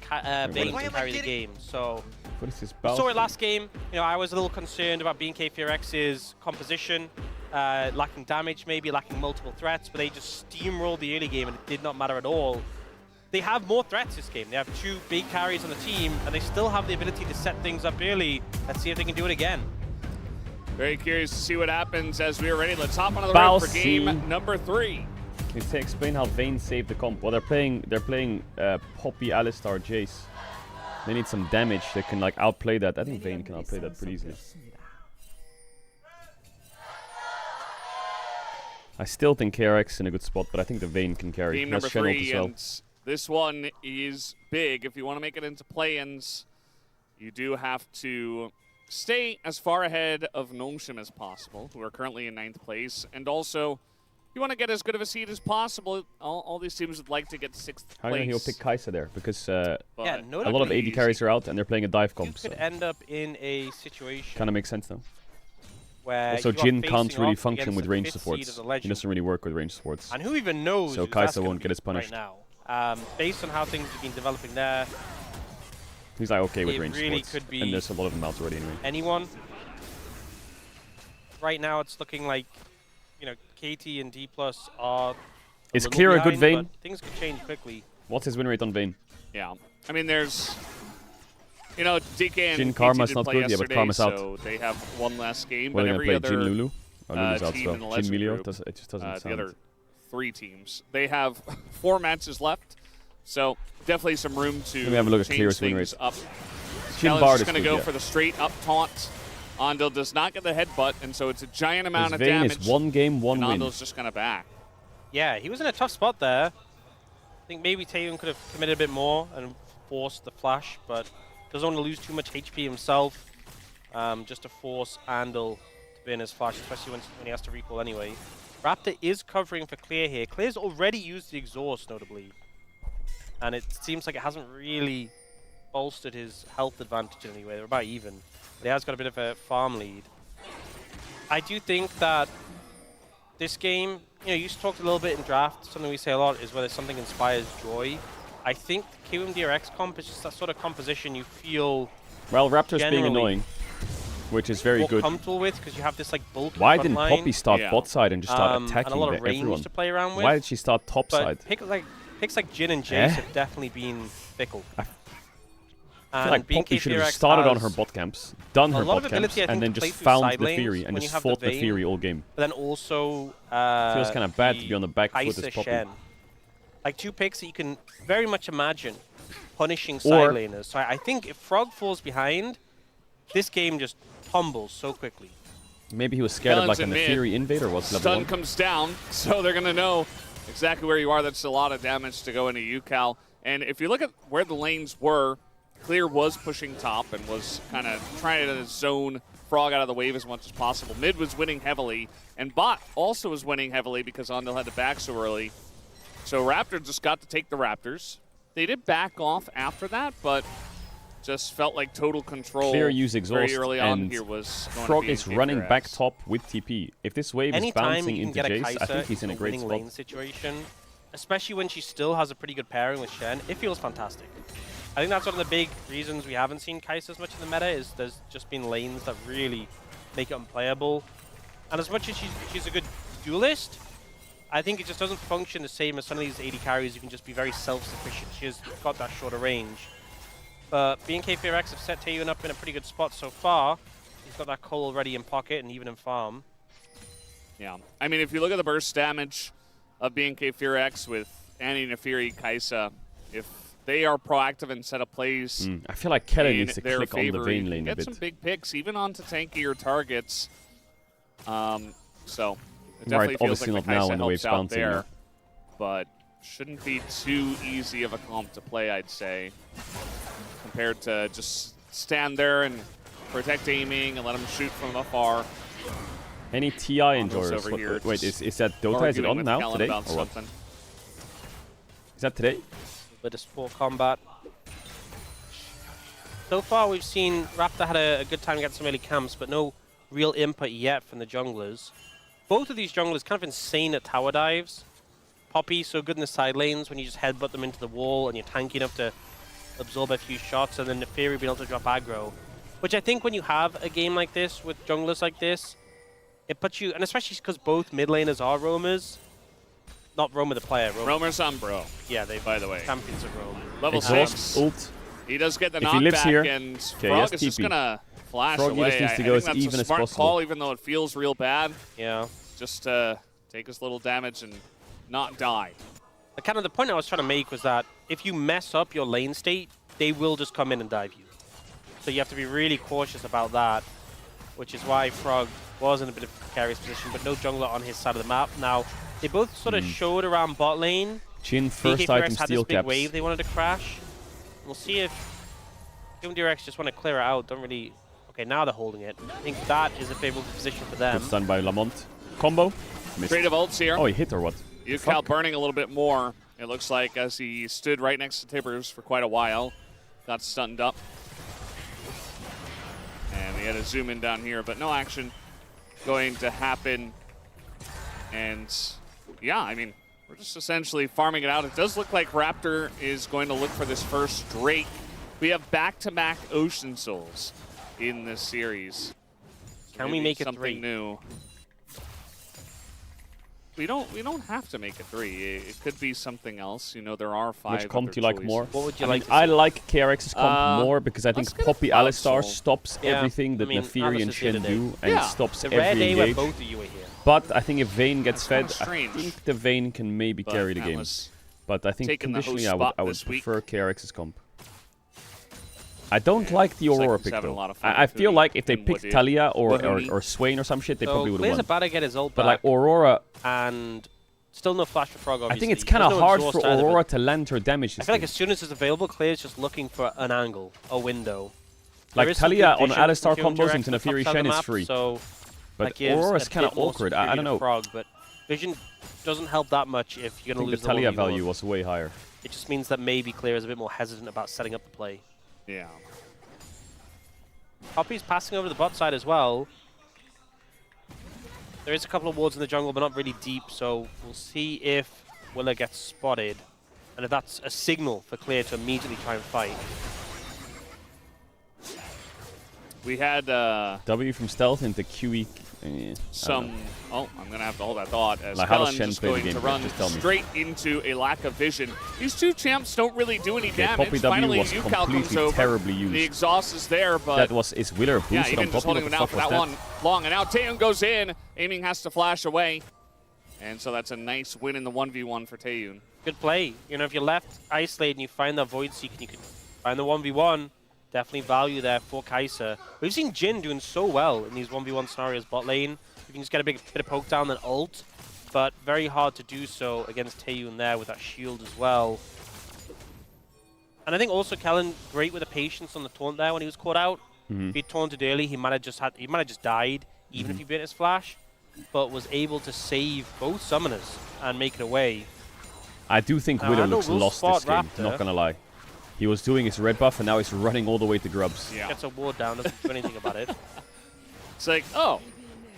Vayne to carry the game. So What is this we saw it last game. You know, I was a little concerned about BNK FearX's composition, lacking damage, maybe lacking multiple threats, but they just steamrolled the early game and it did not matter at all. They have more threats this game. They have 2 big carries on the team, and they still have the ability to set things up early. Let's see if they can do it again. very curious to see what happens as we are ready. Let's hop onto the road for game number 3. Can you explain how Vayne saved the comp? Well, they're playing Poppy, Alistar, Jace. They need some damage that can like outplay that. I think Vayne can outplay that pretty easily. I still think KRX is in a good spot, but I think the Vayne can carry. Game That's number Shen ult 3, as well. and this one is big. If you want to make it into play-ins, you do have to stay as far ahead of Gnomeshim as possible, who are currently in 9th place, and also you want to get as good of a seed as possible. All these teams would like to get 6th How do you place. think he'll pick Kai'Sa there? Because Yeah, a lot of AD carries are out, and they're playing a dive You comp. could So end up in a situation kind of makes sense now. where Also, you are Jhin can't facing really off function against with the range 5th seed supports. of the He Legend. doesn't really work with range supports. And who even knows So who that's Kai'Sa gonna won't get be his punished. right now. Based on how things have been developing there, He's like okay with it range really supports. could be And there's a lot of them out already anyway. anyone. Right now, it's looking like, you know, KT and D+ are Is little Clear a good behind, Vayne? but things could change quickly. What's his win rate on Vayne? Yeah, I mean, there's, you know, DK and Jhin KT Karma's did not play good, yeah, but yesterday, Karma's out. so they have one last game. Well, But they're every gonna play other Jhin Lulu. Oh, Lulu's out as team well. in the Jhin Legend Melio, group, it just doesn't the sound. other 3 teams, they have 4 matches left. So definitely some room to Let me have a look at change clearest win things rate. up. Jin Kellen's Bard just is going to good, go yeah. for the straight up taunt. Andal does not get the headbutt, and so it's a giant amount of Vayne damage. is 1 game, 1 and win. Andal's just going to back. Yeah, he was in a tough spot there. I think maybe Taeyun could have committed a bit more and forced the flash, but doesn't want to lose too much HP himself, just to force Andal to be in his flash, especially when he has to recall anyway. Raptor is covering for Clear here. Clear's already used the exhaust, notably, and it seems like it hasn't really bolstered his health advantage in any way. They're about even. But he has got a bit of a farm lead. I do think that this game, you know, you talked a little bit in draft, something we say a lot is whether something inspires joy. I think the KOM-DRX comp is just that sort of composition you feel Well, Raptor's being annoying, which is very more good. comfortable with because you have this like bulky Why front didn't line, Poppy start bot side and just start attacking and a lot of range everyone? to play around with? Why did she start top but side? Picks like Jin and Jace have definitely been fickle. I feel like Poppy should have just started on her bot camps, done her bot camps, and then just found the Fury and just fought the Fury all game. But then also Feels kind of bad to be on the back foot Kaisa as Poppy. Shen. Like 2 picks that you can very much imagine punishing side laners. So I think if Frog falls behind, this game just tumbles so quickly. Maybe he was scared of like a Fury invader was level 1. Stun comes down, so they're going to know exactly where you are. That's a lot of damage to go into UCal. And if you look at where the lanes were, Clear was pushing top and was kind of trying to zone Frog out of the wave as much as possible. Mid was winning heavily, and bot also was winning heavily because Andal had to back so early. So Raptor just got to take the Raptors. They did back off after that, but just felt like total control. Clear use exhaust, very early on and here was going Frog to be is running back top with TP. If this wave is bouncing into Jace, I think he's in a great spot. Lane situation, especially when she still has a pretty good pairing with Shen. It feels fantastic. I think that's one of the big reasons we haven't seen Kaisa as much in the meta is there's just been lanes that really make it unplayable. And as much as she's a good duelist, I think it just doesn't function the same as some of these AD carries. You can just be very self-sufficient. She has got that shorter range. But BNK-FearX have set Taeyun up in a pretty good spot so far. He's got that Cole already in pocket and even in farm. Yeah. I mean, if you look at the burst damage of BNK-FearX with Annie Nefiri, Kaisa, if they are proactive and set up plays. I feel like Kellen needs to their click on the favor, Vayne lane a get bit. some big picks, even onto tankier targets. So it definitely Right, feels obviously like not now Kaisa when the wave's helps out bouncing. there, but shouldn't be too easy of a comp to play, I'd say, compared to just stand there and protect aiming and let them shoot from afar. Any TI enjoyers? Wait, is that Dota? Is it on now today or what? Is that today? Bit of sport combat. So far, we've seen Raptor had a good time getting some early camps, but no real input yet from the junglers. Both of these junglers kind of insane at tower dives. Poppy so good in the side lanes when you just headbutt them into the wall and you're tanky enough to absorb a few shots, and then Nefiri being able to drop aggro. Which I think when you have a game like this with junglers like this, it puts you, and especially because both mid laners are roamers. Not Roamer the player. Roamer's on bro. Yeah, they by the way. Champions of Rome. Level Exhaust, 6. ult. He does get the If knockback, he lives here, and okay, Frog yes, is just TP. going to flash Frog away. just needs to I go think as that's even a as smart possible. call, even though it feels real bad. Yeah. Just take his little damage and not die. But kind of the point I was trying to make was that if you mess up your lane state, they will just come in and dive you. So you have to be really cautious about that, which is why Frog was in a bit of a precarious position, but no jungler on his side of the map. Now, they both sort of showed around bot lane. Jin first BNK-FearX item had steel this big caps. wave they wanted to crash. We'll see if KOM-DRX just want to clear it out. Don't really... Okay, now they're holding it. I think that is a favorable position for them. Good stun by Lamont. Combo. Missed. Creative ults here. Oh, he hit or what? UCal burning a little bit more, it looks like, as he stood right next to Tibbers for quite a while. Got stunned up. And we had to zoom in down here, but no action going to happen. And yeah, I mean, we're just essentially farming it out. It does look like Raptor is going to look for this first Drake. We have back-to-back Ocean Souls in this series. So Can we make it something 3? New. We don't have to make it 3. It could be something else. You know, there are 5. Which comp do you like more? What would you I like mean, to I see? like KRX's comp more because I think Poppy Cloud Alistar Soul. stops Yeah, everything that I mean, Nefiri and Alice is here Shen today. do and Yeah. stops The rare every day where engage. both of you are here. But I think if Vayne gets That's kinda fed, I strange. think the Vayne can maybe But carry the game. Atlas But I think taken the conditionally host I would spot this week. prefer KRX's comp. I don't like the Looks like Aurora he's pick having a though. lot of fun I with feel Huni like if they and picked Woody. Talia or Wahuni. Swain or some shit, they So probably would have Claire's won. about to get his ult But like back, Aurora, and still no flash for Frog, obviously. I think it's There's kind of no hard exhaust for either, but Aurora to land her damage I this feel like game. as soon as it's available, Claire's just looking for an angle, a window. Like There is some Talia good on vision Alistar from combos Q&J into on the top Nefiri side of Shen the is map, free. So But that gives Aurora's a kind of bit more awkward. I security don't to know. Frog, but vision doesn't help that much if I you're going think to the lose the Talia 1v1. value was way higher. It just means that maybe Claire is a bit more hesitant about setting up the play. Yeah. Poppy's passing over the bot side as well. There is a couple of wards in the jungle, but not really deep, so we'll see if Willa gets spotted, and if that's a signal for Claire to immediately try and fight. We had W from stealth into QE. some. Oh, I'm gonna have to hold that thought as Like, how does Kellen Shen just play the going game? to run Just tell me. straight into a lack of vision. These two champs don't really do any Okay, damage. Poppy W Finally, was Yukal comes completely over. terribly The used. exhaust is there, but That was is Wheeler boosted yeah, on even Poppy. just holding What him the down fuck for was that one long, and now Taeyun goes in. Aiming has to flash away, and so that's a nice win in the 1v1 for Taeyun. Good play. You know, if you're left isolated and you find that Void Seek and you can find the 1v1, definitely value there for Kai'Sa. We've seen Jin doing so well in these 1v1 scenarios bot lane. You can just get a bit of poke down and ult, but very hard to do so against Taeyun there with that shield as well. And I think also Kellen, great with the patience on the taunt there when he was caught out. If he taunted early, he might have just died, even if he bit his flash, but was able to save both summoners and make it away. I do think Now, Wheeler Andal looks will lost spot this game, Raptor. not gonna lie. He was doing his red buff and now he's running all the way to Grubs. Yeah. Gets a ward down, doesn't do anything about it. It's like, oh,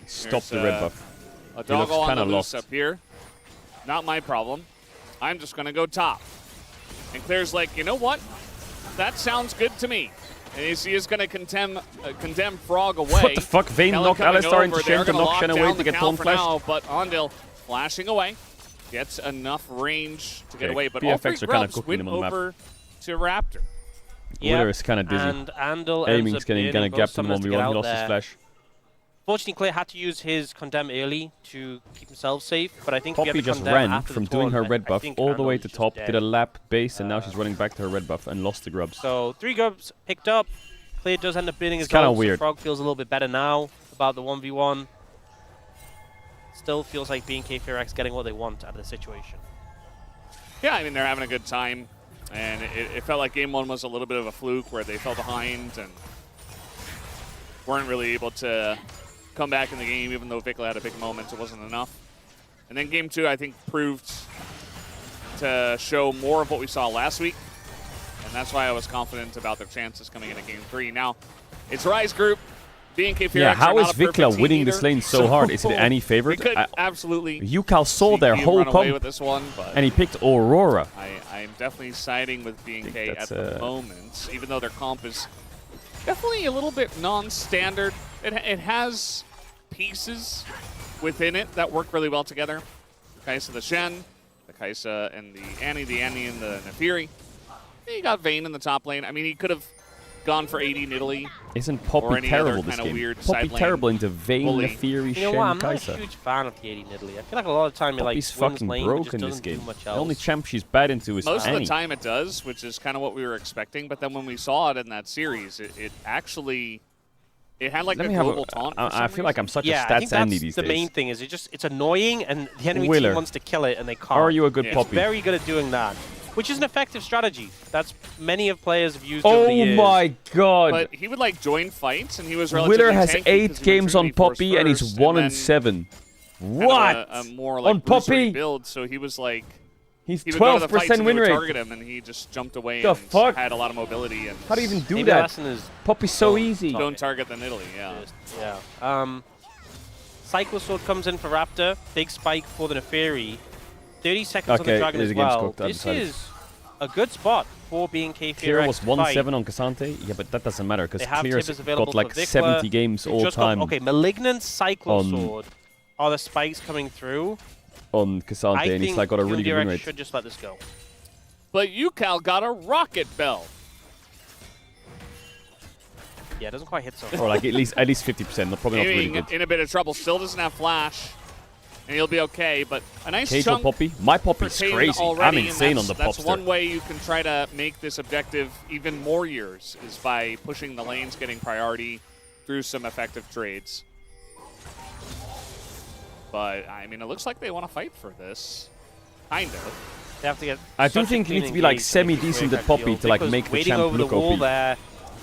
Stop the there's, red buff. A He looks doggo on kinda the loose lost. up here. Not my problem. I'm just gonna go top. And Claire's like, you know what? That sounds good to me. And he is going to condemn Frog away. What the fuck? Vayne Kellen knocked coming Alistar into over. Shen They're to gonna knock lock Shen away down to the get count Taunt for flashed. now, but Ondil flashing away. Gets enough range to get Okay, away. But all three BFX are kinda Grubs cooking went him on the map. over to Raptor. Wheeler is kind of dizzy. And Andal Aiming's ends up gonna burning gap both him summoners to get 1v1. He out lost his there. flash. Fortunately, Claire had to use his condemn early to keep himself safe, but I think if he Poppy had the just condemn ran after from the doing her taunt, red I buff think all the way Andal to is top, just did a dead. lap base, and now she's running back to her red buff and lost the Grubs. So 3 Grubs picked up. Claire does end up burning his It's kinda ult, so weird. Frog feels a little bit better now about the 1v1. Still feels like BNK FairX getting what they want out of the situation. Yeah, I mean, they're having a good time. And it felt like game one was a little bit of a fluke where they fell behind and weren't really able to come back in the game, even though Vikla had a big moment. It wasn't enough. And then game two, I think, proved to show more of what we saw last week. And that's why I was confident about their chances coming into game three. Now, it's Rise Group. BNK FairX Yeah, how are is not a perfect Vikla team winning either, this lane so hard? Is it any favorite? We could absolutely Yukal saw see their him whole run away pump, with this one, but and he picked Aurora. I'm definitely siding with BNK at that's, the moment, even though their comp is definitely a little bit non-standard. It has pieces within it that work really well together. The Kai'Sa the Shen, the Kai'Sa and the Annie and the Nefiri. He got Vayne in the top lane. I mean, he could have gone for 80 in Italy. Isn't or Poppy any terrible other this kind of game? weird Poppy side lane terrible into Vayne, bully. Nefiri, You Shen, know what? I'm not a Kai'Sa. huge fan of the 80 in Italy. I feel like a lot of the time he like Poppy's wins fucking lane, but just broken this doesn't game. do much The else. only champ she's bad into is Most of Annie. the time it does, which is kind of what we were expecting. But then when we saw it in that series, it actually it had like Let a me have global taunt. For I some feel like I'm such yeah, a I think stats Andy that's these the days. main thing. Is it's annoying, and the enemy Wheeler. team wants to kill it, and they can't. Are you a good Yeah. Poppy? It's very good at doing that, which is an effective strategy. That's many of players have used over the Oh years. my god! But he would like join fights, and he was relatively Wheeler has tanky 8 because he games went on 2v4s Poppy, and he's first, 1 then and 7. kind of What? a more like On Poppy? build, so he was like He's he would go to the fights 12% and win they would rate. target him, and he just jumped away The and fuck? had a lot of mobility. And How do you even do Maybe the that? lesson is Poppy's so easy. don't target the Italy? Yeah. yeah. Cycle Sword comes in for Raptor. Big spike for the Neferi. 30 seconds on the Okay, Dragon there's as a game's well. cooked, I've This decided. is a good spot for BNK Kira FairX was to fight. 1-7 on Cassante. Yeah, but that doesn't matter because They have Clear's Tibbers available got like for Vikla. 70 games We've all just got- time okay, Malignant Cycle on- Sword are the spikes coming through. on Cassante, I and he's think like got a really good win Q&J rate. should just let this go. But Yukal got a rocket bell. Yeah, it doesn't quite hit so Or like at least 50%. Probably not really Aiming good. in a bit of trouble. Still doesn't have flash. and you'll be okay. But a nice Caedrel chunk Poppy. My Poppy's for Taeyeon crazy. already, I'm and insane on the that's Popster. one way you can try to make this objective even more yours, is by pushing the lanes, getting priority through some effective trades. But, I mean, it looks like they want to fight for this. Kind of. They have to get I do think you need to be like semi-decent at Poppy to like make the champ look OP. There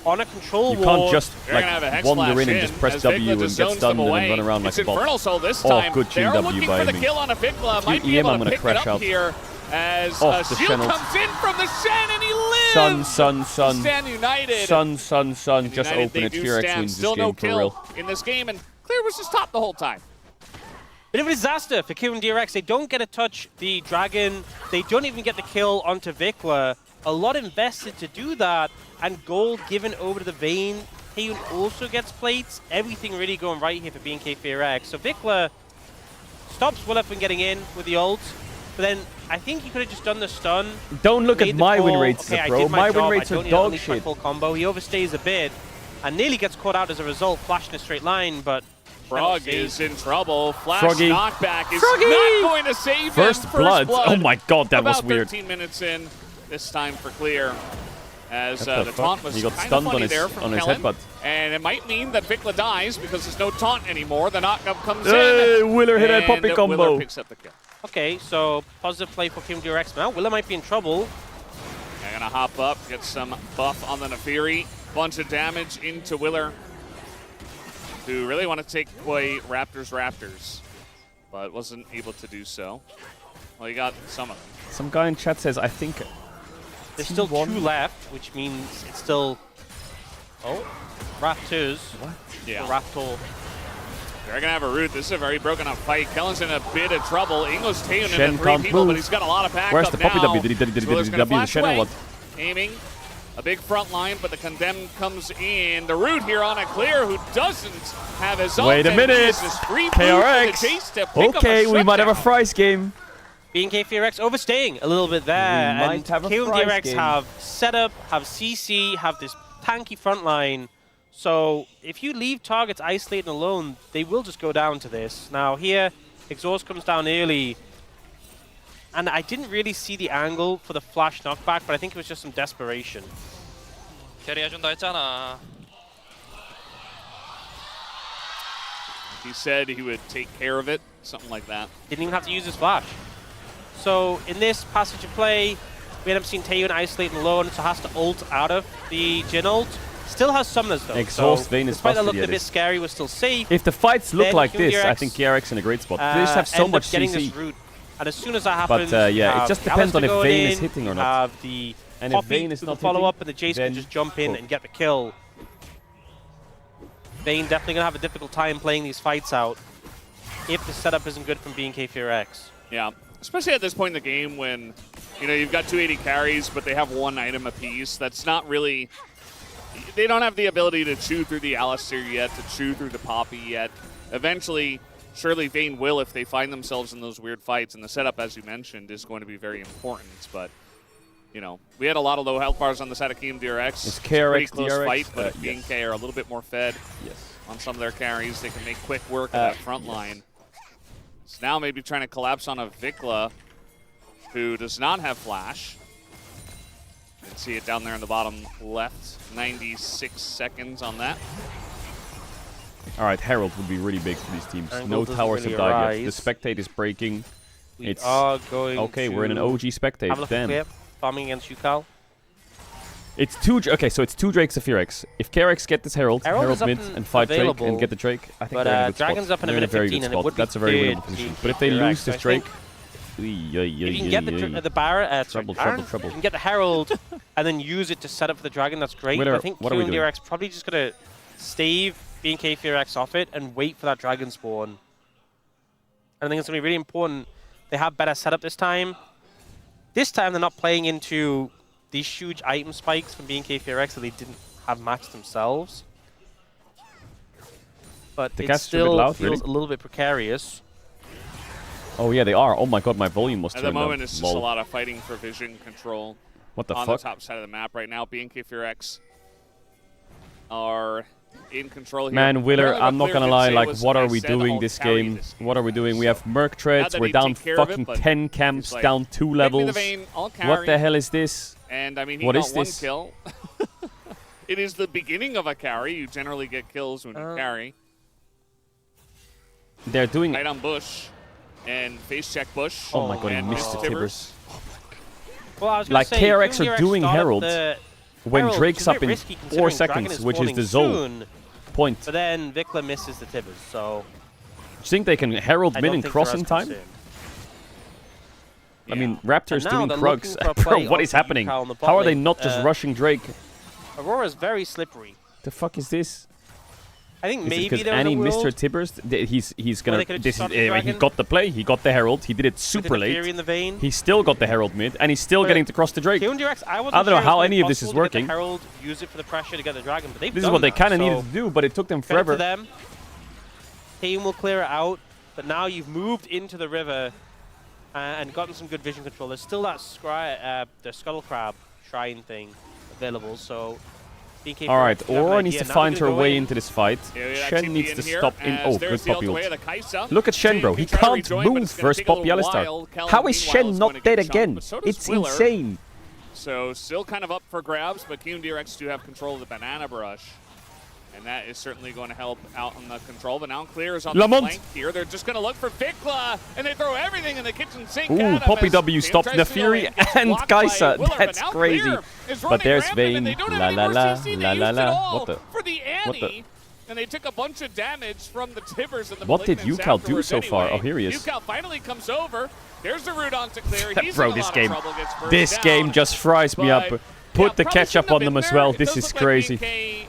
on a control You can't just They're gonna have a like hex wander flash in and just press as W Vikla and just get zones stunned them and away. then run around like It's a bot. Infernal Soul this Oh, time. good chain They're W looking by for the me. kill on a Vikla. Might be EM, able I'm to gonna pick it crash up out. here as Oh, the Shield channels. comes in from the Shen and he lives. Sun. Stand United. Sun. And Just United, open they it. do Fear X stand. wins Still this no game for kill real. in this game, and Clear was just top the whole time. Bit of a disaster for Q and DRX. They don't get to touch the dragon. They don't even get the kill onto Vikla. A lot invested to do that, and gold given over to the Vayne. Taeyeon also gets plates. Everything really going right here for BNK Fear X. So Vikla stops Willow from getting in with the ult, but then I think he could have just done the stun. Don't look at my win rates, okay, bro. My win rates I are don't need to dog unleash my shit. full combo. He overstays a bit and nearly gets caught out as a result, flashed in a straight line, but Frog is in trouble. Flash Froggy. knockback is Froggy! not going to save First him. blood. Oh my god, that was About weird. 13 minutes in, this time for Clear. As What the the taunt fuck? was He got kind of stunned funny on his- there from on his Kellen. headbutt. And it might mean that Vikla dies because there's no taunt anymore. The knockup comes Hey, in. Willer hit a Poppy and combo. Willer picks up the kill. okay, so positive play for Kim DRX now. Willow might be in trouble. They're going to hop up, get some buff on the Nefiri. Bunch of damage into Willer, who really want to take away Raptors, but wasn't able to do so. Well, he got some of them. Some guy in chat says, I think... There's still 2 left, which means it's still... Oh, Raptors. What? Yeah. Raptor. They're going to have a root. This is a very broken up fight. Kellen's in a bit of trouble. English Taeyeon Shen in 3 can't people, move. but he's got a lot of backup Where's the Poppy now. W? Did he Willer's gonna W the flash Shen or away. what? Aiming. A big front line, but the Condemned comes in. The root here on a Clear, who doesn't have his ult. Wait a and minute. he uses free boost KRX. in the chase to pick up Okay, a we might have a shutdown. Fries game. BNK Fear X overstaying a little bit there. We might And have a Q and Fries DRX game. have setup, have CC, have this tanky front line. So if you leave targets isolated and alone, they will just go down to this. Now here, Exhaust comes down early. And I didn't really see the angle for the flash knockback, but I think it was just some desperation. 캐리해준다 했잖아. He said he would take care of it, something like that. Didn't even have to use his flash. So in this passage of play, we end up seeing Taeyeon isolate and alone, so has to ult out of the Jin ult. Still has summoners though. Exhaust so Vayne is despite that busted looked yet. a bit scary, was still safe. If the fights look Then like Q and this, I DRX, think KRX in a great spot. They just have so end much up getting CC. this route. And as soon as that happens, But you yeah, it have just depends on if Alistair Vayne going is in, hitting or you not. have the And if Poppy Vayne is to not follow hitting, up, and the Jace then can just jump in cool. and get the kill. Vayne definitely gonna have a difficult time playing these fights out if the setup isn't good from BNK Fear X. Yeah, especially at this point in the game when, you know, you've got 280 carries, but they have 1 item apiece. That's not really... They don't have the ability to chew through the Alistair yet, to chew through the Poppy yet. Eventually, surely Vayne will if they find themselves in those weird fights, and the setup, as you mentioned, is going to be very important. But, you know, we had a lot of low health bars on the side of Team DRX. Is It's a pretty KRX close DRX? fight, but if Yes. BNK are a little bit more fed on some of their carries, they can make quick work of that front line. So now maybe trying to collapse on a Vikla who does not have flash. You can see it down there in the bottom left. 96 seconds on that. All right, Herald would be really big for these teams. Angle No doesn't towers really have died yet. The arise. spectate is breaking. We are going okay. to We're in an OG spectate. have a look Damn. at farming against Yukal. It's 2. Okay, so it's 2 Drakes of Fear X. If KRX get this Herald, Herald is up mid, and and 5 Drake available, and get the Drake, I think but, they're in a good Dragon's spot. up in a They're minute very 15, good and it spot. would be That's a very good winnable to position. beat But if they KRX, lose so this I Drake, If you can get the Barret, trouble. you can get the Herald and then use it to set up for the Dragon, that's great. Willer, But I think what are Q we and doing? DRX probably just going to stave BNK Fear X off it and wait for that Dragon spawn. I think it's going to be really important. They have better setup this time. This time they're not playing into these huge item spikes from BNK Fear X that they didn't have matched themselves. But The it cast is a bit still loud, feels really? a little bit precarious. Oh yeah, they are. Oh my god, my volume was At turned the down. moment, it's just Lol. a lot of fighting for vision control What the on fuck? the top side of the map right now. BNK Fear X are in control here. Man, Willer, Apparently I'm not what gonna Clear lie, did say like, was, what are "I we said doing I'll this carry game? this What are we doing? We have Merc Not treads, that we're he'd down take care of it, fucking but 10 camps, he's like, down 2 "Give me the levels. vein, I'll What carry." the hell is this? And I mean, he What got is one this? kill. It is the beginning of a carry. You generally get kills when you carry. They're doing Right on Bush. And face check Bush. Oh my god, he and missed the Mr. Tibbers. Well, I was Like, say, KRX are Direct doing started Herald the when Herald, Drake's which is a up bit in risky 4 considering Dragon seconds, is which is spawning the zone soon, point. But then Vikla misses the Tibbers, so... Do you think they can Herald I mid don't and think cross they're in as time? concerned. I mean, Raptor's And now doing they're Krugs. looking for a Bro, play what is onto happening? Yukao on the bot How are they lane. not just rushing Drake? Aurora's very slippery. The fuck is this? I think Is it maybe because there was Annie a missed her world Tibbers? He's where gonna. they could've This is started he Dragon got the play. He got the Herald. He did it super the late. Fury in the vein. He still got the Herald mid, and he's still But getting to cross the Drake. Direct, I don't know how any of this is working. Herald, use it for the pressure to get the Dragon, but they've This is done what they that, kind of so needed to do, but it took them credit forever. to them. Team will clear it out, but now you've moved into the river and gotten some good vision control. There's still that the Scuttle Crab shrine thing available, so... BK All right, have an Aurora needs idea. to Now find they're her gonna way go in. into this fight. Shen needs to stop in. Oh, good poppy ult. Look at Shen, bro. He can't move versus Poppy Alistar. How is Shen not dead again? It's insane. So still kind of up for grabs, but KeunDRX do have control of the banana brush. And that is certainly going to help out on the control. But now Clear is on the flank here. They're just going to look for Vikla, and they throw everything in the kitchen sink. Ooh, Poppy W stops the Fury and Kai'Sa. That's crazy. But there's Vayne. La la la la la la. What the? For the Annie. And they took a bunch of damage from the Tibbers and the What did Malignants Yukao do afterwards so far? anyway. Oh, here he is. Yukao finally comes over. There's the root onto Clear. He's Bro, in a this lot game. of trouble, gets burst This down. game just fries me up. But, Put the probably ketchup shouldn't have on them been as there. well. It This does is look like crazy. BK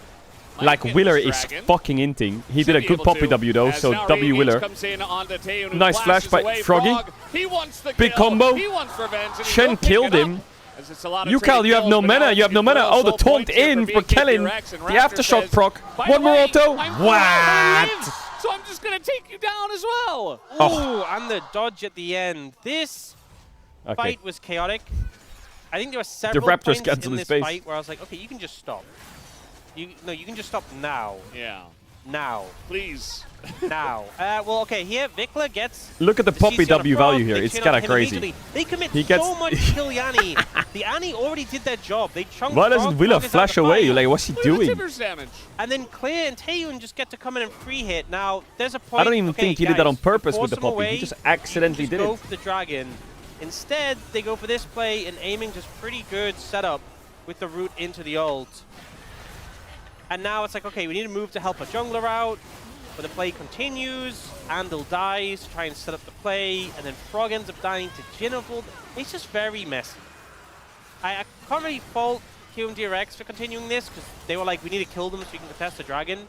Like, might Willer get is this dragon. fucking inting. He did a Should be good able Poppy to, W though, as so now W Radiance Willer. comes in onto Taeun, who Nice flash flashes by away Froggy. Frog. He wants the Big kill. combo. He wants revenge, and he Shen will pick killed it up, him. as it's a lot of Yukao, trading you have kills, no but mana. now You have no can mana. throw Oh, the soul taunt points here in for for Kellen. BKRX, and The Raptor aftershock says, proc. "By the One more way, auto. I'm What? So I'm just going to take you down as well. Oh, and the dodge at the end. This Okay. fight was chaotic. I think there were several Raptors points cancelled in his this base. fight where I was like, okay, you can just stop. You can just stop now. Yeah. Now. Please. Now. Well, okay, here Vikla gets... Look at the Poppy CC on a W frog, value here. they It's chin kind on of him crazy. immediately. They commit He gets so much to kill the Annie. The Annie already did their job. They chunked Why doesn't Frog, Willer Frog is out flash the away? fight. Like, what's he doing? Damage. And then Clear and Taeun just get to come in and free hit. Now, there's a point... I don't even okay, think he did that guys, on purpose force with the him Poppy. away, He just accidentally you did just go it. for the Dragon. Instead, they go for this play, and aiming just pretty good setup with the root into the ult. And now it's like, okay, we need to move to help a jungler out. But the play continues. Andal dies to try and set up the play. And then Frog ends up dying to Jinavold. It's just very messy. I can't really fault KeunDRX for continuing this, because they were like, we need to kill them so we can contest the dragon.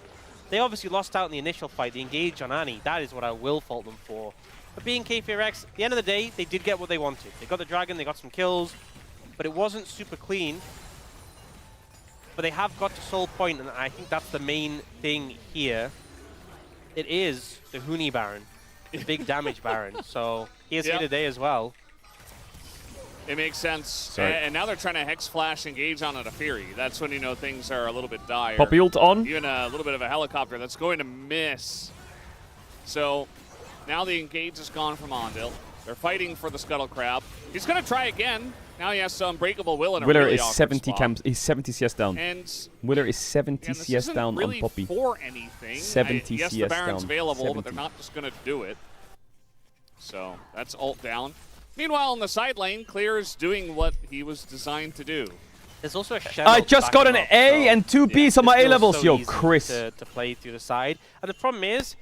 They obviously lost out in the initial fight. They engaged on Annie. That is what I will fault them for. But being KFRX, at the end of the day, they did get what they wanted. They got the dragon, they got some kills, but it wasn't super clean. But they have got to Soul Point, and I think that's the main thing here. It is the Huni Baron, the big damage Baron. So he is here today as well. It makes sense. And now they're trying to Hex Flash engage on a Fury. That's when you know things are a little bit dire. Poppy ult on. Even a little bit of a helicopter that's going to miss. So now the engage is gone from Ondil. They're fighting for the Scuttle Crab. He's going to try again. Now he has some Unbreakable Will in a Willer really is awkward 70 spot. camps. He's 70 CS down. And Willer is 70 CS down really on Poppy. For anything. 70 yes, CS the Baron's down. available, 70. but they're not just going to do it. So that's ult down. Meanwhile, on the side lane, Clear is doing what he was designed to do. There's also a shadow. I just got an A and 2 Bs on my A levels. So Yo, easy Chris. To play through the side. And the problem is,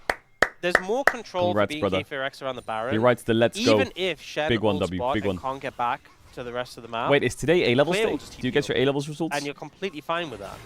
there's more control Congrats, for being brother. KFRX around the Baron. He writes the let's go. Even if Shen Big one, ults W. bot Big and one. can't get back to the rest of the map. Wait, is today A levels Clear day? will just Do you get your A levels results? And you're completely fine with that.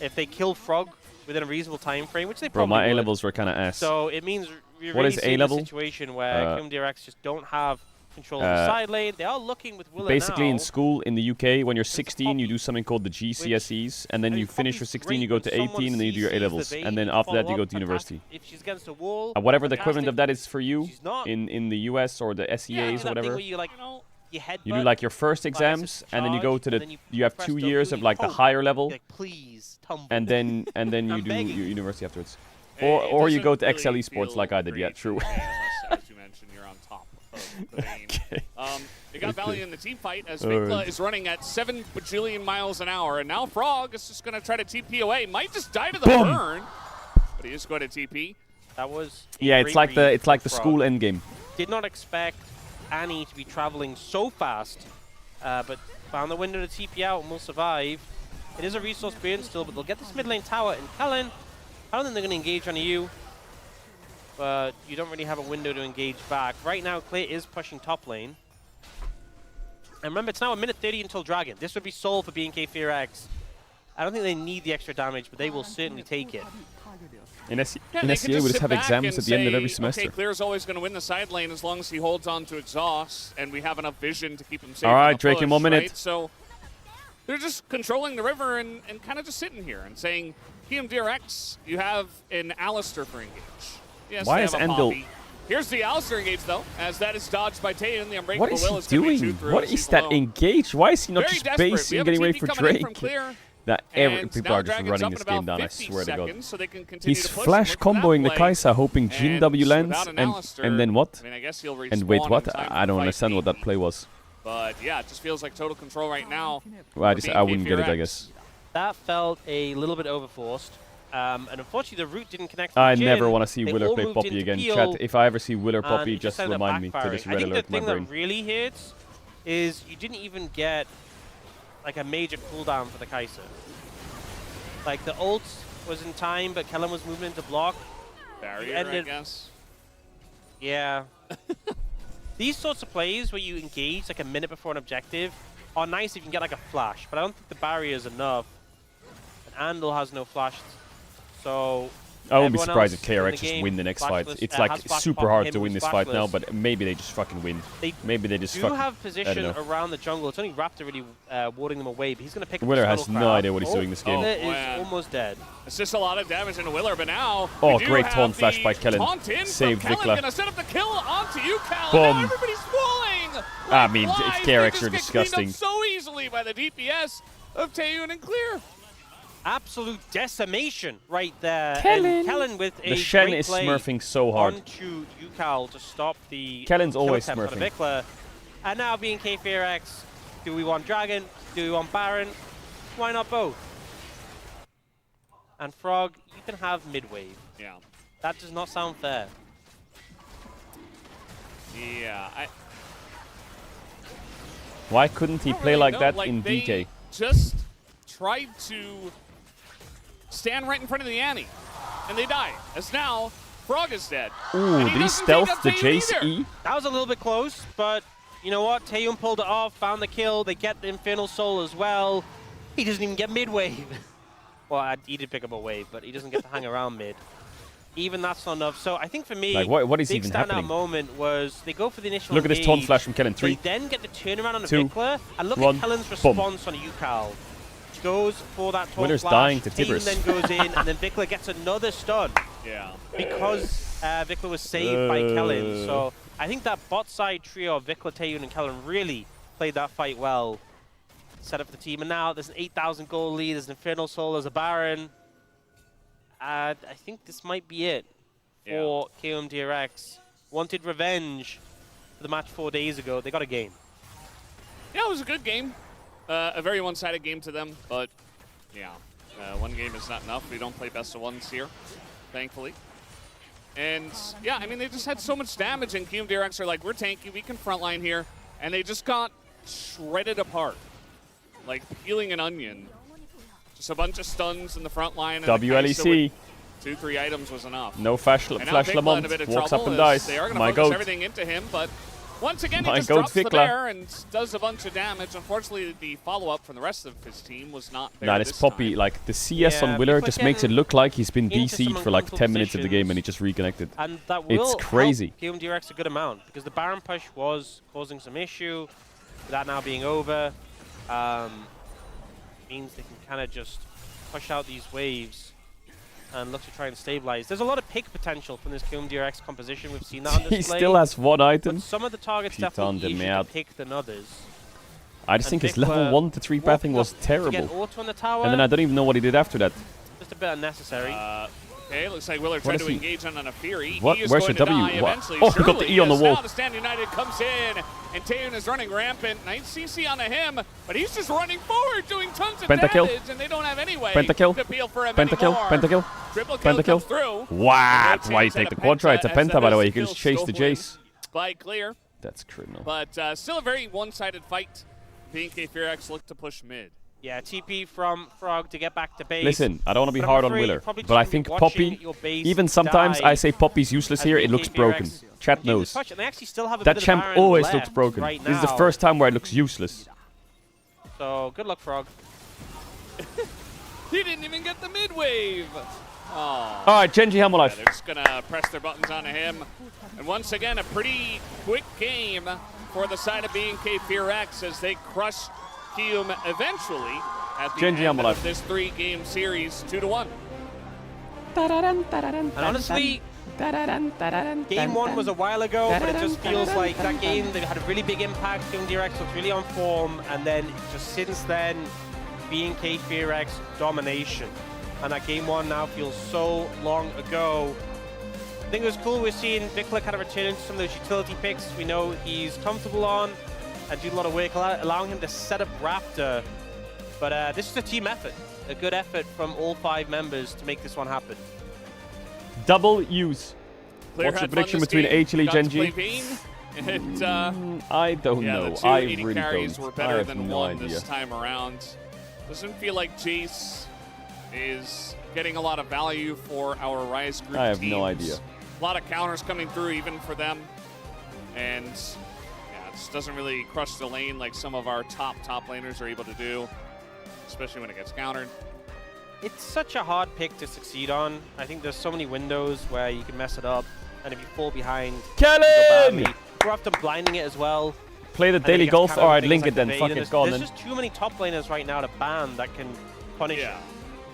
If they kill Frog within a reasonable time frame, which they Bro, probably my A would. levels were kind of ass. So it means we're What really is seeing A-level? a situation where KeunDRX just don't have control of the side lane. They are looking with Willer Basically, now. in school in the UK, when you're 16, you do something called the GCSEs, and then you finish your 16, you go to 18, and then you do your A levels, and then after that you go to university. If she's against a wall, Whatever the equivalent of that is for you She's not. in the US or the SEAs or that thing whatever. where you like, you headbutt. You do like your first exams, and then you go to the. You have 2 years of like the higher level, Like, please, tumble. and then you do begging. your university afterwards, It or you doesn't go to really XL Esports feel like I did. great Yeah, true. unless, as you mentioned, you're on top of the game. Okay. They got Valley in the team fight as Vikla is running at 7 bajillion miles an hour, and now Frog is just going to try to TP away. Might just die to the burn, but he is going to TP. That was Yeah, it's like the school endgame. Did not expect Annie to be traveling so fast, but found the window to TP out and will survive. It is a resource burn still, but they'll get this mid lane tower. And Kellen, I don't think they're going to engage on you, but you don't really have a window to engage back. Right now, Clay is pushing top lane. And remember, it's now a minute 30 until Dragon. This would be soul for BNK FearX. I don't think they need the extra damage, but they will certainly take it. In SCA, we just have exams at the end of every semester. Okay, Clear's always going to win the side lane as long as he holds on to exhaust, and we have enough vision to keep him safe. All right, on the Drake, in push, 1 minute. Right? So they're just controlling the river and kind of just sitting here and saying, PMDRX, you have an Alistair for engage. Yes, Why they is have a Endel? Bobby. Here's the Alistair engage, though, as that is dodged by Tatum. The Unbreakable What is Will he is gonna be doing? 2 through What as is he's that alone. engage? Why is he not Very just desperate. We basing, have a getting ready TP for coming in from Drake? Clear, That and people now are just Dragon's running up this in game about down. I 50 swear to God. seconds, so they can continue He's to push flash and look for that comboing the play. Kaisa, hoping Jin W And lands, without an and Alistair, then what? I mean, I guess he'll And wait, respawn what? in time for I don't fight understand what that play was. But yeah, it just feels like total control right now. Well, for I wouldn't BNK get it, I FearX. guess. That felt a little bit overforced. And unfortunately, the route didn't connect. I with Jhin. never want to see They Willer all play moved Poppy into again. Peel, Chat, if I ever see Willer and Poppy, it just ended up remind me to backfiring. just I red think alert the my thing brain. that really hurts is you didn't even get like a major cooldown for the Kai'Sa. Like the ult was in time, but Kellen was moving into block. Barrier, I guess. Yeah. These sorts of plays where you engage like a minute before an objective are nice if you can get like a flash, but I don't think the barrier is enough. And Andal has no flash, so I wouldn't be everyone surprised if else in the KRX just game, win the next fight. flashless, It's like has flash super pop, hard him to win who's this fight now, flashless. but maybe they just fucking win. Maybe they just do fucking. have I position don't know. around the jungle. It's only Raptor really warding them away, but he's going to pick up Willer the has no idea what he's doing this game. Willer Oh, is man. almost dead. It's just a lot of damage into Willer, but now Oh, we do great have taunt flash the by Kellen. taunt in Saved from Kellen, Vikla. gonna set up the kill onto you, Cal. Boom. Now everybody's falling. I mean, Like if flies, KRX they are just get disgusting. cleaned up so easily by the DPS of Taeyun and Clear. Absolute decimation right there. Kellen. And Kellen with a The Shen great is play smurfing so hard. onto Yukal to stop the Kellen's kill always attempt on smurfing. Vikla. And now BNK FearX, do we want Dragon? Do we want Baron? Why not both? And Frog, you can have mid-wave. Yeah. That does not sound fair. Yeah, Why couldn't he don't play really like know. that Like, in they DK? just tried to stand right in front of the Annie, and they die. As now, Frog is dead. Ooh, And did he doesn't take stealth up the Taeyun Jace either. E? That was a little bit close, but you know what? Taeyun pulled it off, found the kill. They get the Infernal Soul as well. He doesn't even get mid-wave. Well, he did pick up a wave, but he doesn't get to hang around mid. Even that's not enough. So I think for me, Like, what is big even standout happening? moment was they go for the initial Look at this taunt engage. flash from Kellen. 3, They then get the turnaround on a 2, Vikla, and look 1, at Kellen's boom. response on a Yukal. Goes for that taunt Willer's flash. dying to Taeyun Tibbers. then goes in, and then Vikla gets another stun. Yeah. Because Vikla was saved by Kellen. So I think that bot side trio of Vikla, Taeyun, and Kellen really played that fight well. Set up for the team. And now there's an 8,000 gold lead. There's an Infernal Soul. There's a Baron. I think this might be it for KOMDRX. Wanted revenge for the match 4 days ago. They got a game. Yeah, it was a good game. A very one-sided game to them, but yeah, one game is not enough. We don't play best of ones here, thankfully. And yeah, I mean, they just had so much damage, and KOMDRX are like, we're tanky, we can frontline here, and they just got shredded apart, like peeling an onion. Just a bunch of stuns in the front line. And WLEC. 2-3 items was enough. No Flash And now Flash Vikla Lamont in a bit of walks up trouble and as dies. They are going My to focus goat. everything into him, but once again, he My just goat drops the Vikla. bear and does a bunch of damage. Unfortunately, the follow-up from the rest of his team was not there Nah, this this Poppy, time. like the CS Yeah, on Willer Vikla just makes it getting look like he's been into DC'd some for like uncomfortable 10 minutes of the game positions. and he just reconnected. And that will It's crazy. help KOMDRX a good amount because the Baron push was causing some issue. With that now being over, means they can kind of just push out these waves and look to try and stabilize. There's a lot of pick potential from this KumDRX composition. We've seen that on display. He still has one item. But some of the targets definitely easier to pick than others. I just think his level 1 to 3 pathing was terrible. Auto on the tower. And then I don't even know what he did after that. Just a bit unnecessary. Okay, looks like Willard tried to engage on an Afiri. What? He is Where's going your to W? die What? eventually. Oh, he got the E on the wall. Now the Stand United comes in, and Taeyoon is running rampant. Nice CC onto him, but he's just running forward, doing tons of Pentakill. damage, and they don't have any way Pentakill. to peel for him Pentakill. anymore. Pentakill. Triple kill Pentakill. comes through. What? Why you take the Quadra? It's a Penta, by the way. You can just chase the Jace. By clear. That's criminal. But still a very one-sided fight. BNK Fearax look to push mid. Yeah, TP from Frog to get back to base. Listen, I don't want to be hard on Willer, but I think Poppy, even sometimes I say Poppy's useless here, it looks broken. Chat knows. That champ always looks broken. This is the first time where it looks useless. So, good luck, Frog. He didn't even get the mid wave. Alright, Genji Hammerlife. Yeah, they're just going to press their buttons onto him. And once again, a pretty quick game for the side of BNK Fearax as they crush Kium eventually at the end of this 3-game series, 2-1. And honestly, game 1 was a while ago, but it just feels like that game, they had a really big impact. KumDRX was really on form, and then just since then, BNK Fearax domination. And that game 1 now feels so long ago. I think it was cool we're seeing Vikla kind of return into some of those utility picks we know he's comfortable on and do a lot of work, allowing him to set up Raptor. But this is a team effort, a good effort from all 5 members to make this one happen. Double use. What's the prediction between HLE Genji? I don't know. The 2 I AD really carries don't. were better I have than no 1 idea. this time around. Doesn't feel like Jace is getting a lot of value for our Rise group I have teams. no idea. A lot of counters coming through even for them. And yeah, it just doesn't really crush the lane like some of our top laners are able to do, especially when it gets countered. It's such a hard pick to succeed on. I think there's so many windows where you can mess it up, and if you fall behind, Kellen! we're often blinding it as well. Play the daily golf? Alright, link it then. Fuck it, go on There's then. just too many top laners right now to ban that can punish it.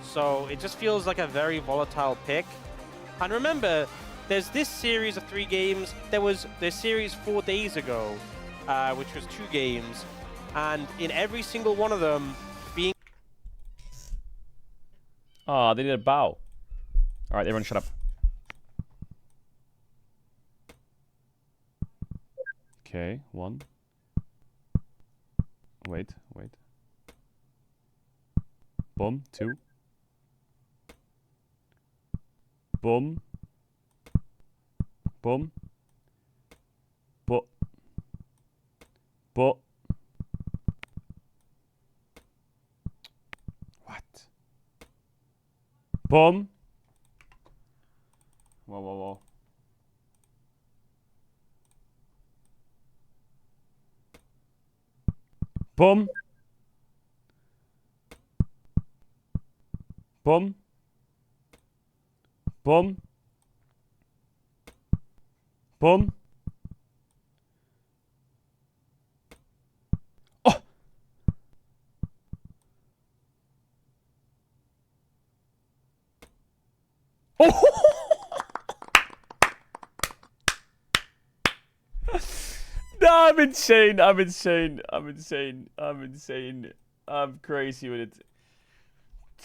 So it just feels like a very volatile pick. And remember, there's this series of 3 games. There was this series 4 days ago, which was 2 games. And in every single one of them, being... Ah, they did a bow. Alright, everyone shut up. Okay, 1. Wait. Boom, 2. Boom. Boom. What? Boom. Whoa. Boom. Boom. Boom. Boom. Oh. Oh. No, I'm insane. I'm crazy with it.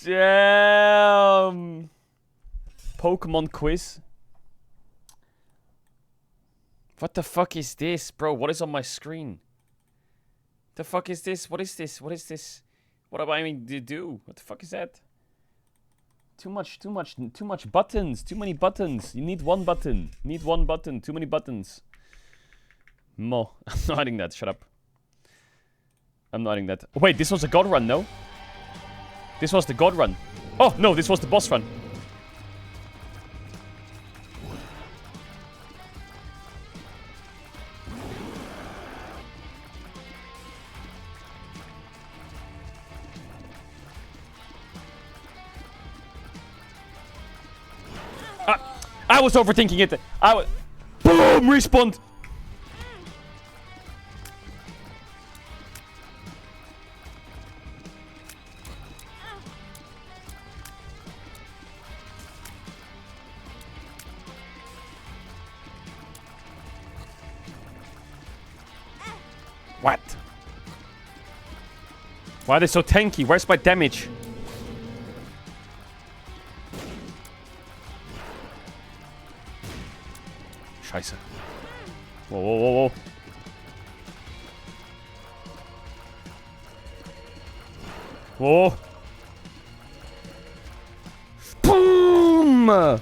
Damn. Pokemon quiz. What the fuck is this, bro? What is on my screen? The fuck is this? What is this? What am I mean to do? What the fuck is that? Too much buttons. Too many buttons. You need one button. Too many buttons. Mo. I'm not adding that. Shut up. I'm not adding that. Wait, this was a god run, no? This was the god run. Oh, no, this was the boss run. I was overthinking it. Boom! Respawn! What? Why are they so tanky? Where's my damage? Scheiße. Whoa, whoa, whoa, whoa. Whoa. Boom!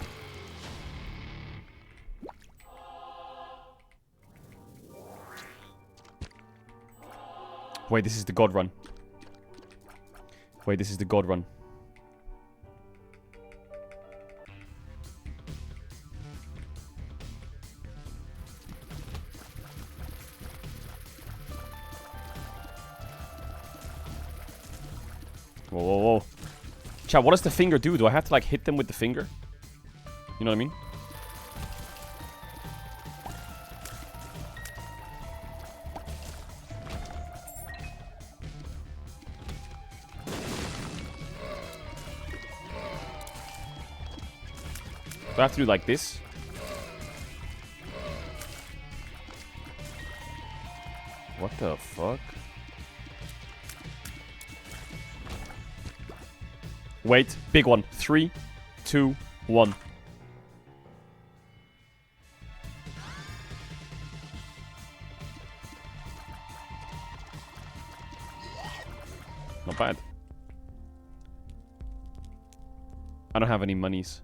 Wait, this is the god run. Wait, this is the god run. Whoa, whoa, whoa. Chat, what does the finger do? Do I have to, like, hit them with the finger? You know what I mean? Do I have to do like this? What the fuck? Wait, big one. 3, 2, 1. Not bad. I don't have any monies.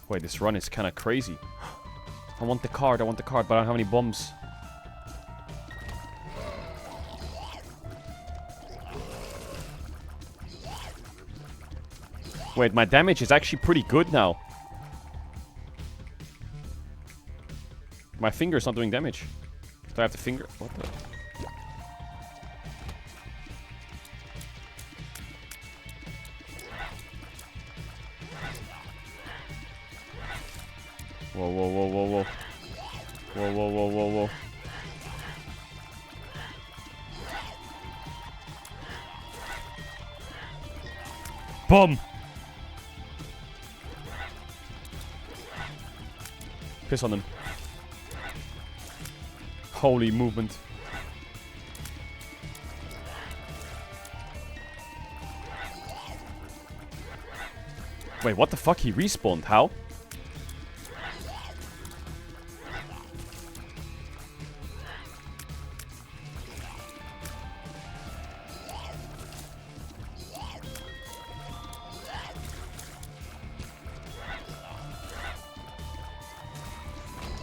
Wait, this run is kind of crazy. I want the card, but I don't have any bombs. Wait, my damage is actually pretty good now. My finger's not doing damage. Do I have the finger? What the? Whoa, whoa, whoa, whoa, whoa. Whoa, whoa, whoa, whoa, whoa. Boom! Piss on them. Holy movement. Wait, what the fuck? He respawned. How?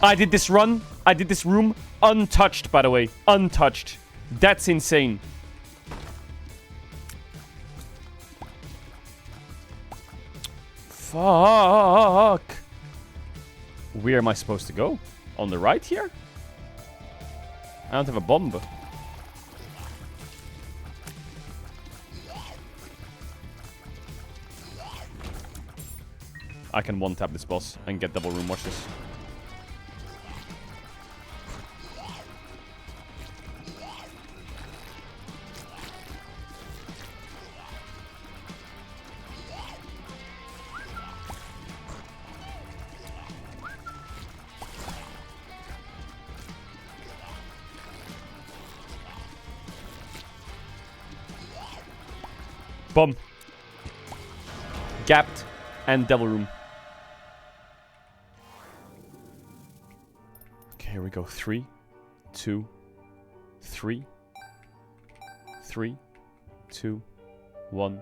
I did this run. I did this room untouched, by the way. Untouched. That's insane. Fuck. Where am I supposed to go? On the right here? I don't have a bomb. I can one-tap this boss and get double room. Watch this. Bomb. Gapped and devil room. Okay, here we go. 3, 2, 3. 3, 2, 1.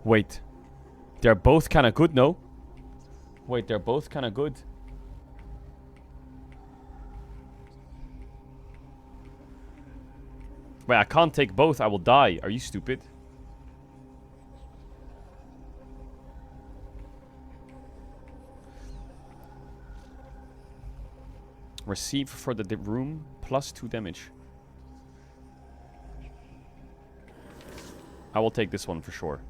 Wait. They're both kind of good, no? Wait, they're both kind of good. Wait, I can't take both. I will die. Are you stupid? Receive for the room plus 2 damage. I will take this one for sure.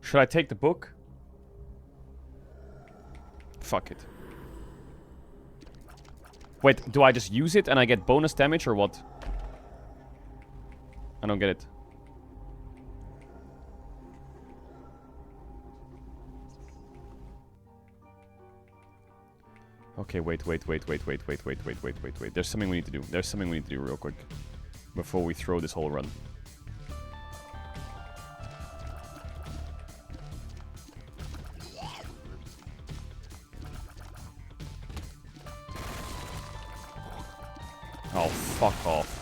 Should I take the book? Fuck it. Wait, do I just use it and I get bonus damage or what? I don't get it. Okay, wait. There's something we need to do. There's something we need to do real quick. Before we throw this whole run. Oh, fuck off.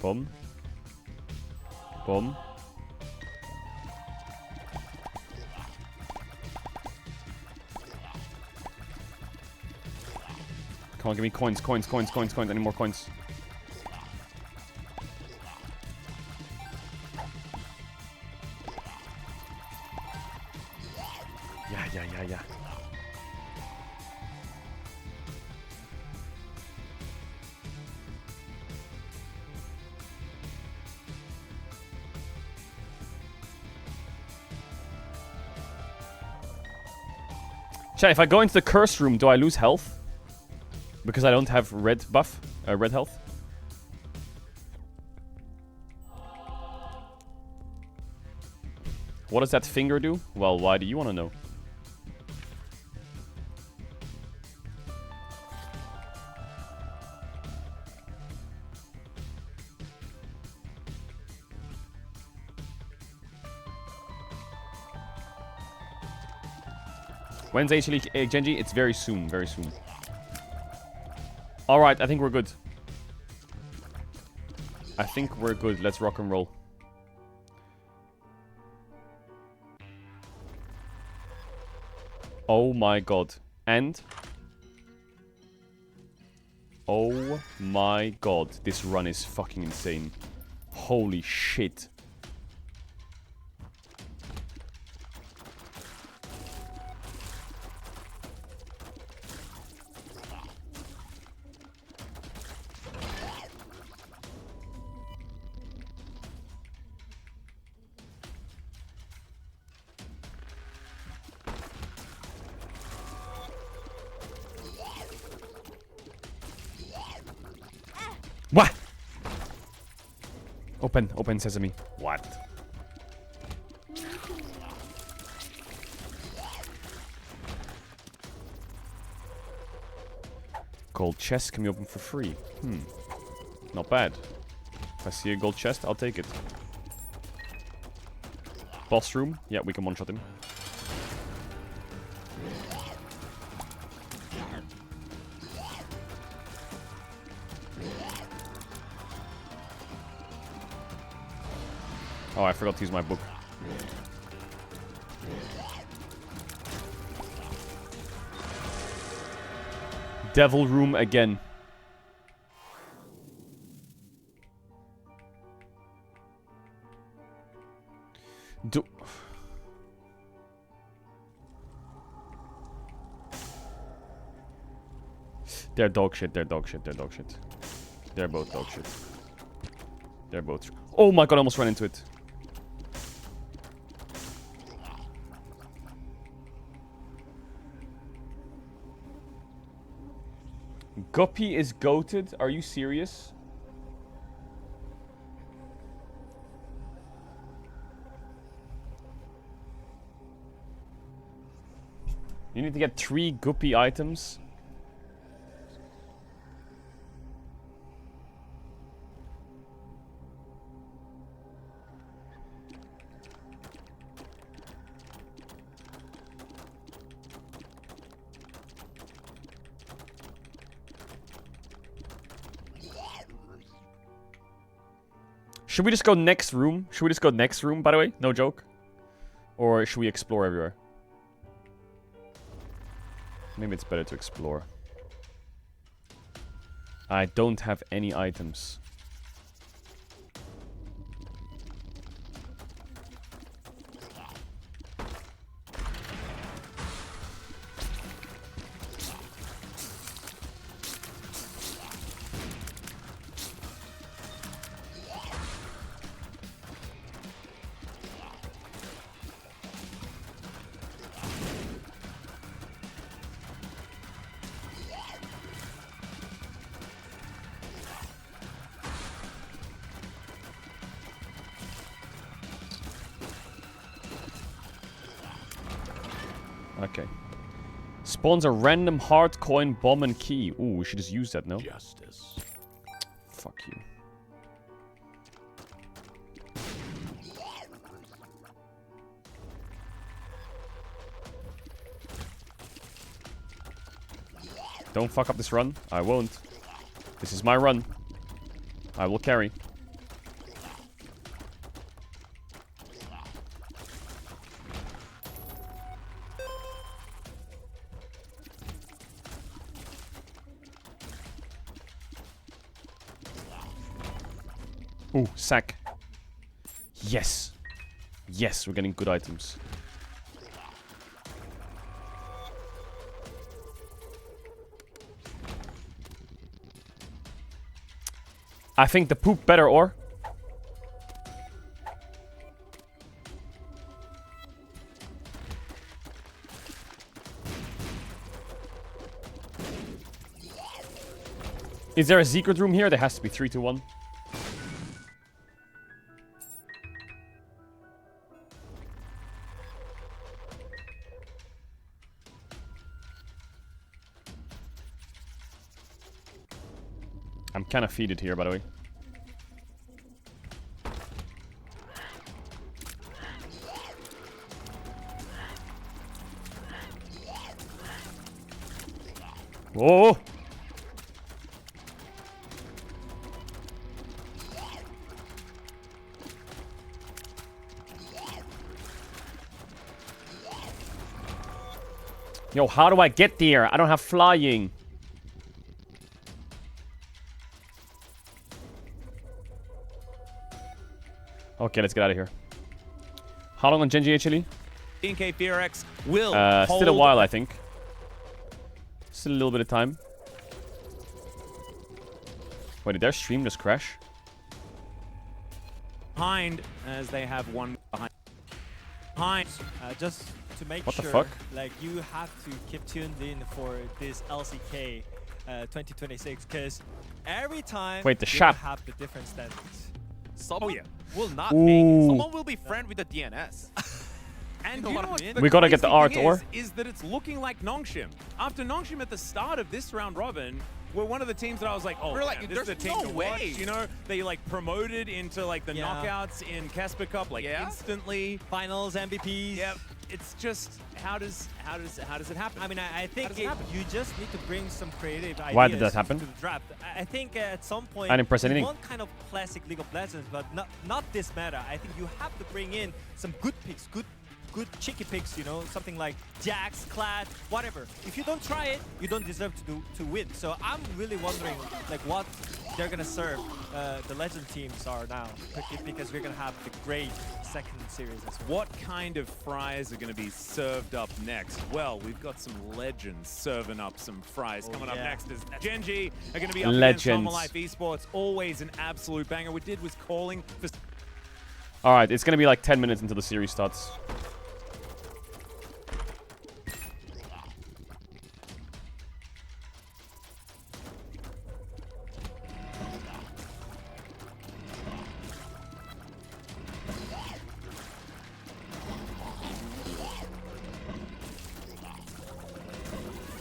Boom. Boom. Come on, give me coins. I need more coins. Yeah. Chat, if I go into the curse room, do I lose health? Because I don't have red buff, red health. What does that finger do? Well, why do you want to know? When's actually Genji? It's very soon, very soon. Alright, I think we're good. Let's rock and roll. Oh my god. And? Oh my god. This run is fucking insane. Holy shit. What? Open sesame. What? Gold chest can be opened for free. Not bad. If I see a gold chest, I'll take it. Boss room. Yeah, we can one-shot him. Oh, I forgot to use my book. Devil room again. They're dog shit. They're both dog shit. They're both... Oh my god, I almost ran into it. Guppy is goated? Are you serious? You need to get 3 Guppy items. Should we just go next room? By the way? No joke. Or should we explore everywhere? Maybe it's better to explore. I don't have any items. Okay. Spawns a random heart, coin, bomb, and key. Ooh, we should just use that, no? Justice. Fuck you. Don't fuck up this run. I won't. This is my run. I will carry. Ooh, sack. Yes. Yes, we're getting good items. I think the poop better, or? Is there a secret room here? There has to be 3 to 1. I'm kind of feeded here, by the way. Whoa! Yo, how do I get there? I don't have flying. Okay, let's get out of here. How long on Genji actually? BNK FearX will still a while, I think. Still a little bit of time. Wait, did their stream just crash? Behind, as they have one behind. Just to make what sure, the fuck? like, you have to keep tuned in for this LCK 2026, because every time wait, the you shop have the different stats. Someone will not Ooh. make. Someone will be friend with the DNS. And You you know know what what I mean? the We gotta get the crazy art, thing or? is that it's looking like Nongshim. After Nongshim at the start of this round robin were one of the teams that I was like, oh, We're like, man, this is a there's team no to way. watch. You know, they like promoted into like the Yeah. knockouts in Casper Cup like instantly. Finals, MVPs. Yep. It's just how does it happen? I mean, I think does it happen? you just need to bring some creative ideas Why did that happen? to the draft. I think at some point I didn't press you anything. want kind of classic League of Legends, but not this meta. I think you have to bring in some good picks, good cheeky picks, you know, something like Jax, Clad, whatever. If you don't try it, you don't deserve to win. So I'm really wondering like what they're gonna serve the Legend teams are now, because we're gonna have the great second series as well. What kind of fries are going to be served up next? Well, we've got some legends serving up some fries. Coming up next is Genji are going to be up against Normal Life Esports. Always an absolute banger. What we did was calling for... Alright, it's gonna be like 10 minutes until the series starts.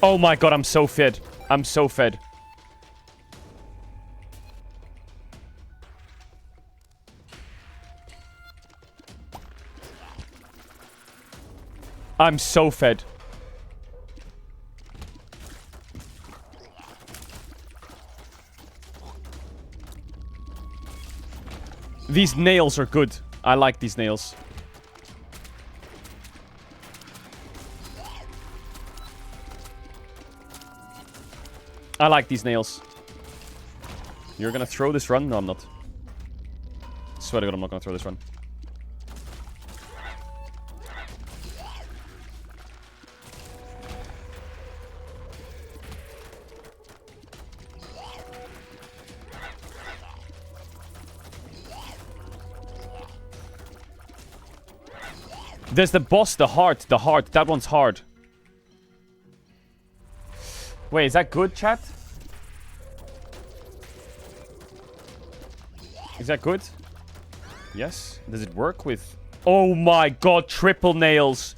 Oh my god, I'm so fed. I'm so fed. I'm so fed. These nails are good. I like these nails. I like these nails. You're gonna throw this run? No, I'm not. Swear to God, I'm not gonna throw this run. There's the boss, the heart. That one's hard. Wait, is that good, chat? Is that good? Yes. Does it work with... Oh my god, triple nails.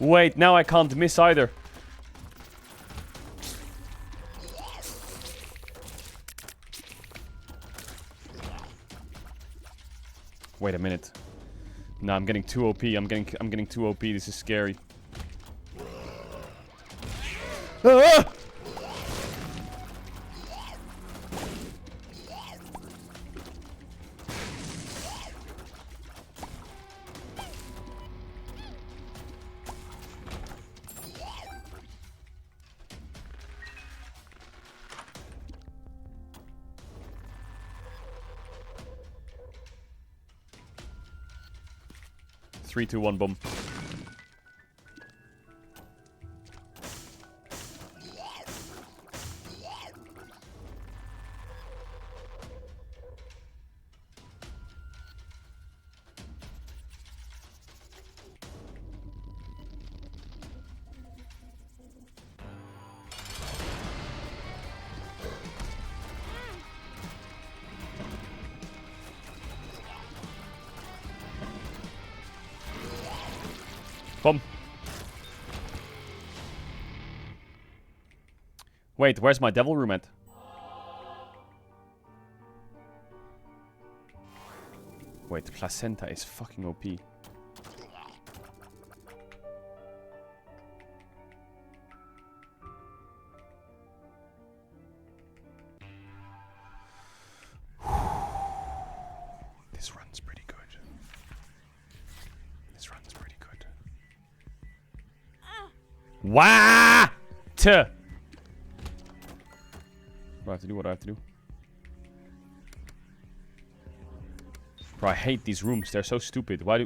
Wait, now I can't miss either. Wait a minute. No, I'm getting too OP. I'm getting too OP. This is scary. Ah! 3, 2, 1, boom. Boom. Wait, where's my devil room at? Wait, placenta is fucking OP. This run's pretty good. This run's pretty good. What? What do I have to do? What do I have to do? Bro, I hate these rooms. They're so stupid. Why?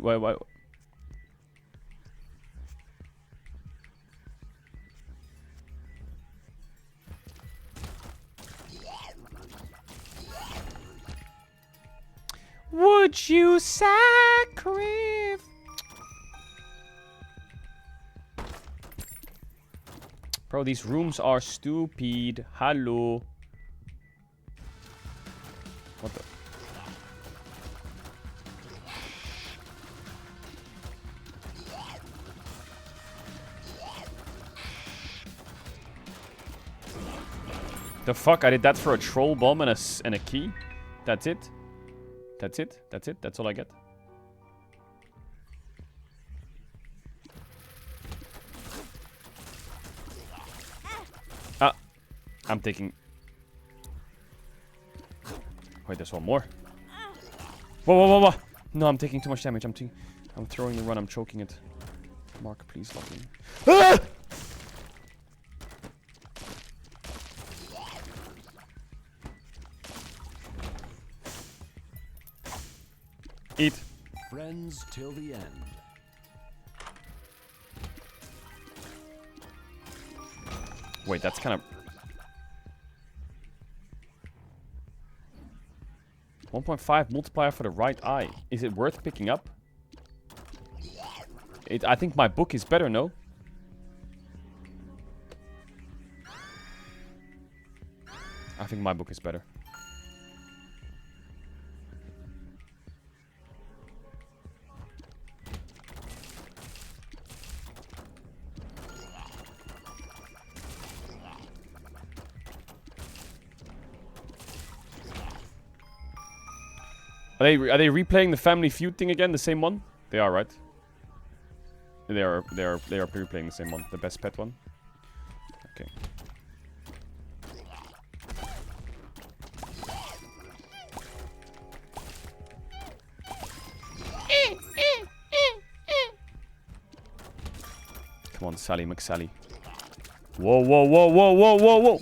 Would you sacrifice? Bro, these rooms are stupid. Hello. What the? The fuck? I did that for a troll bomb and a key? That's it? That's it? That's it? That's all I get? Ah! I'm taking... Wait, there's one more. Whoa, whoa, whoa, whoa! No, I'm taking too much damage. I'm throwing the run. I'm choking it. Mark, please lock in. Ah! Eat. Friends till the end. Wait, that's kind of... 1.5 multiplier for the right eye. Is it worth picking up? I think my book is better, no? I think my book is better. Are they replaying the Family Feud thing again? The same one? They are, right? They are replaying the same one. The best pet one. Okay. Come on, Sally McSally. Whoa, whoa, whoa, whoa, whoa, whoa, whoa!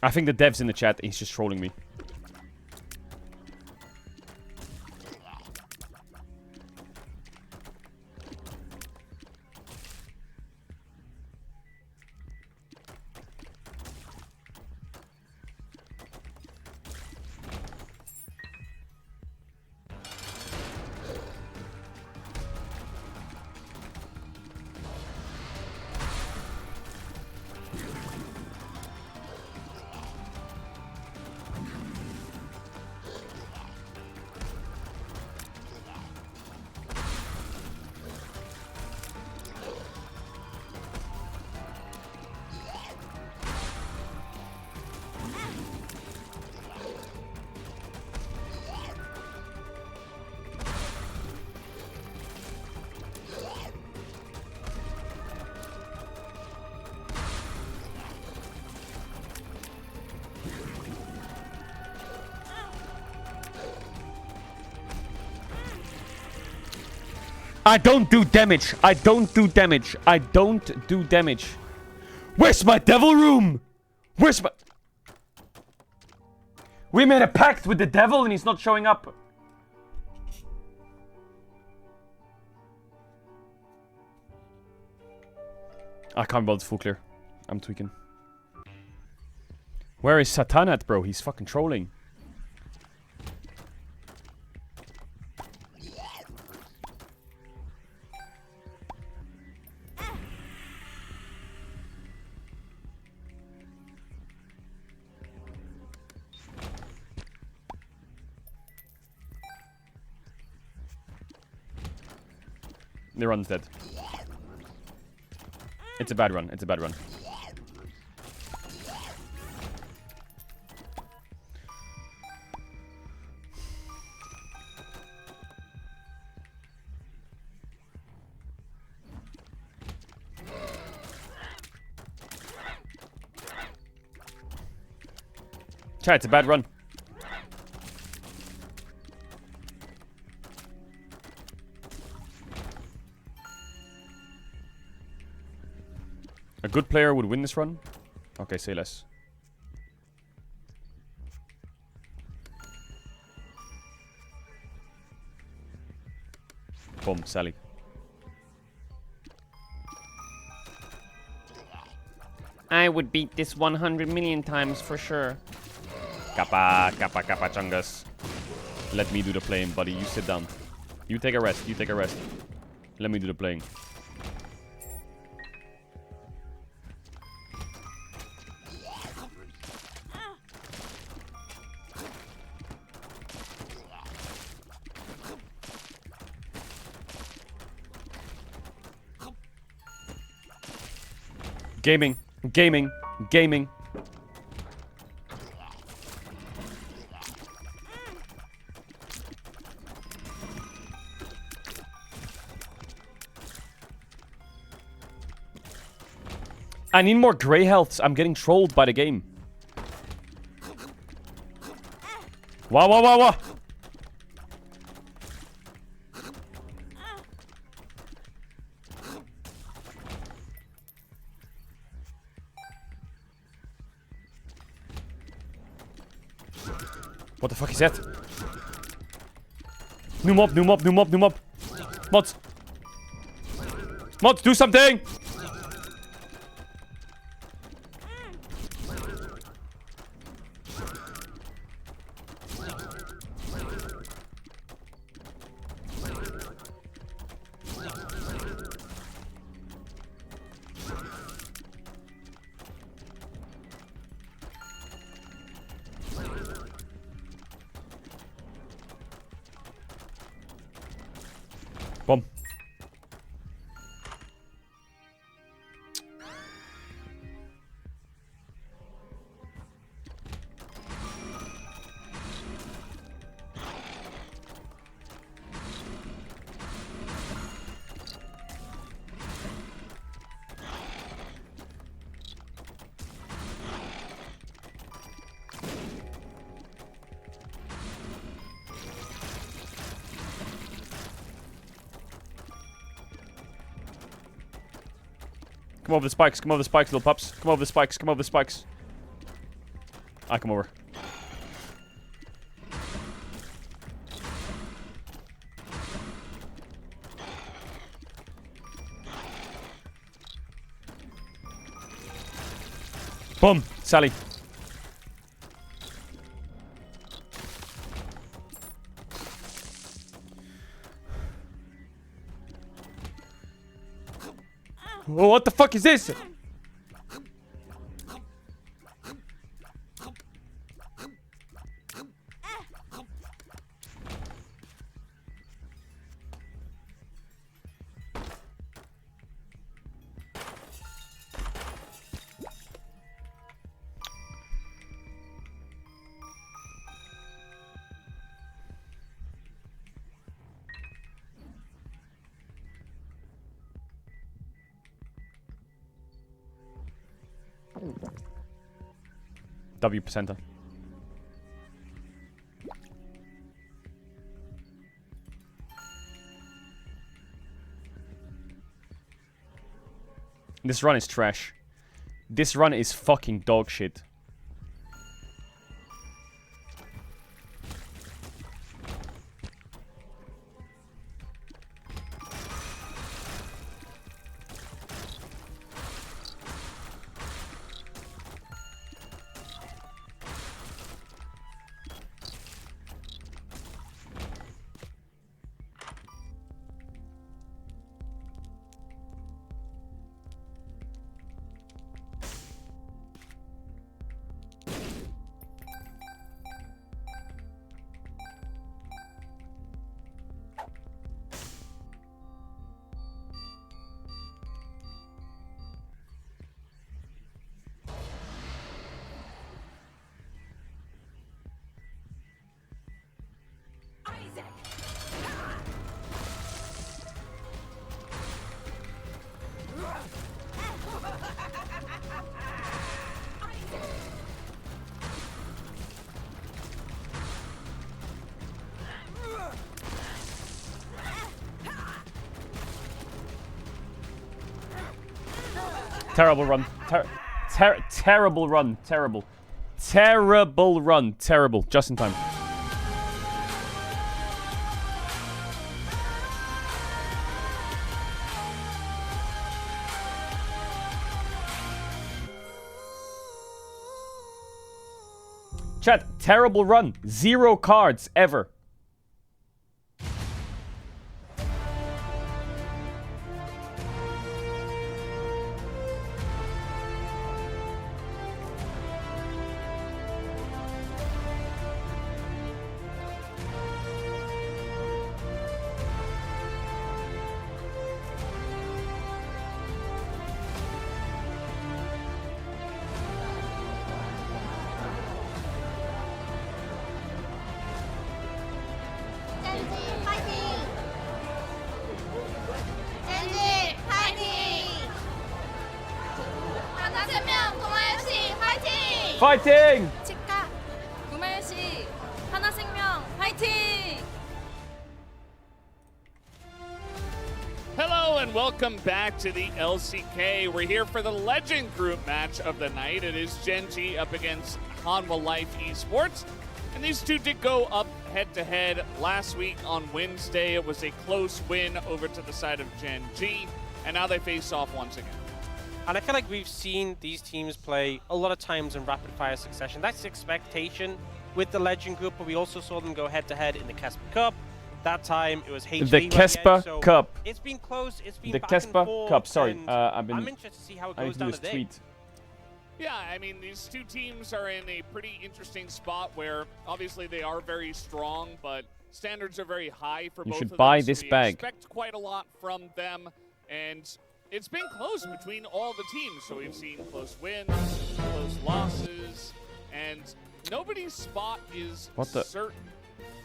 I think the dev's in the chat. He's just trolling me. I don't do damage. I don't do damage. I don't do damage. Where's my devil room? Where's my... We made a pact with the devil and he's not showing up. I can't build full clear. I'm tweaking. Where is Satan at, bro? He's fucking trolling. The run's dead. It's a bad run. It's a bad run. Chat, it's a bad run. A good player would win this run. Okay, say less. Boom, Sally. I would beat this 100 million times for sure. Kappa, kappa, kappa, chungus. Let me do the playing, buddy. You sit down. You take a rest. You take a rest. Let me do the playing. Gaming, gaming, gaming. I need more gray healths. I'm getting trolled by the game. Wow, wow, wow, wow. What the fuck is that? New mob, new mob, new mob, new mob. Mods. Mods, do something! Boom. Come over the spikes, come over the spikes, little pups. Come over the spikes, come over the spikes. I come over. Boom, Sally. Oh, what the fuck is this? W percenter. This run is trash. This run is fucking dog shit. Terrible run. Terrible run. Terrible. Terrible run. Terrible. Just in time. Chat, terrible run. 0 cards ever. 파이팅! 치카, 구마유시, 하나생명, 파이팅! Hello and welcome back to the LCK. We're here for the Legend Group match of the night. It is GENG up against Hanwha Life Esports. And these two did go up head-to-head last week on Wednesday. It was a close win over to the side of GENG. And now they face off once again. And I feel like we've seen these teams play a lot of times in rapid-fire succession. That's the expectation with the Legend Group, but we also saw them go head-to-head in the Kesper Cup. That time, it was HV The Kesper so Cup. It's been close. It's been The back Kesper and forth, Cup. Sorry, and I'm interested to see how it goes down today. tweet. Yeah, I mean, these two teams are in a pretty interesting spot where obviously they are very strong, but standards are very high for both of them. You should buy so this we bag. Expect quite a lot from them, and it's been close between all the teams. So we've seen close wins, close losses, and nobody's spot is certain.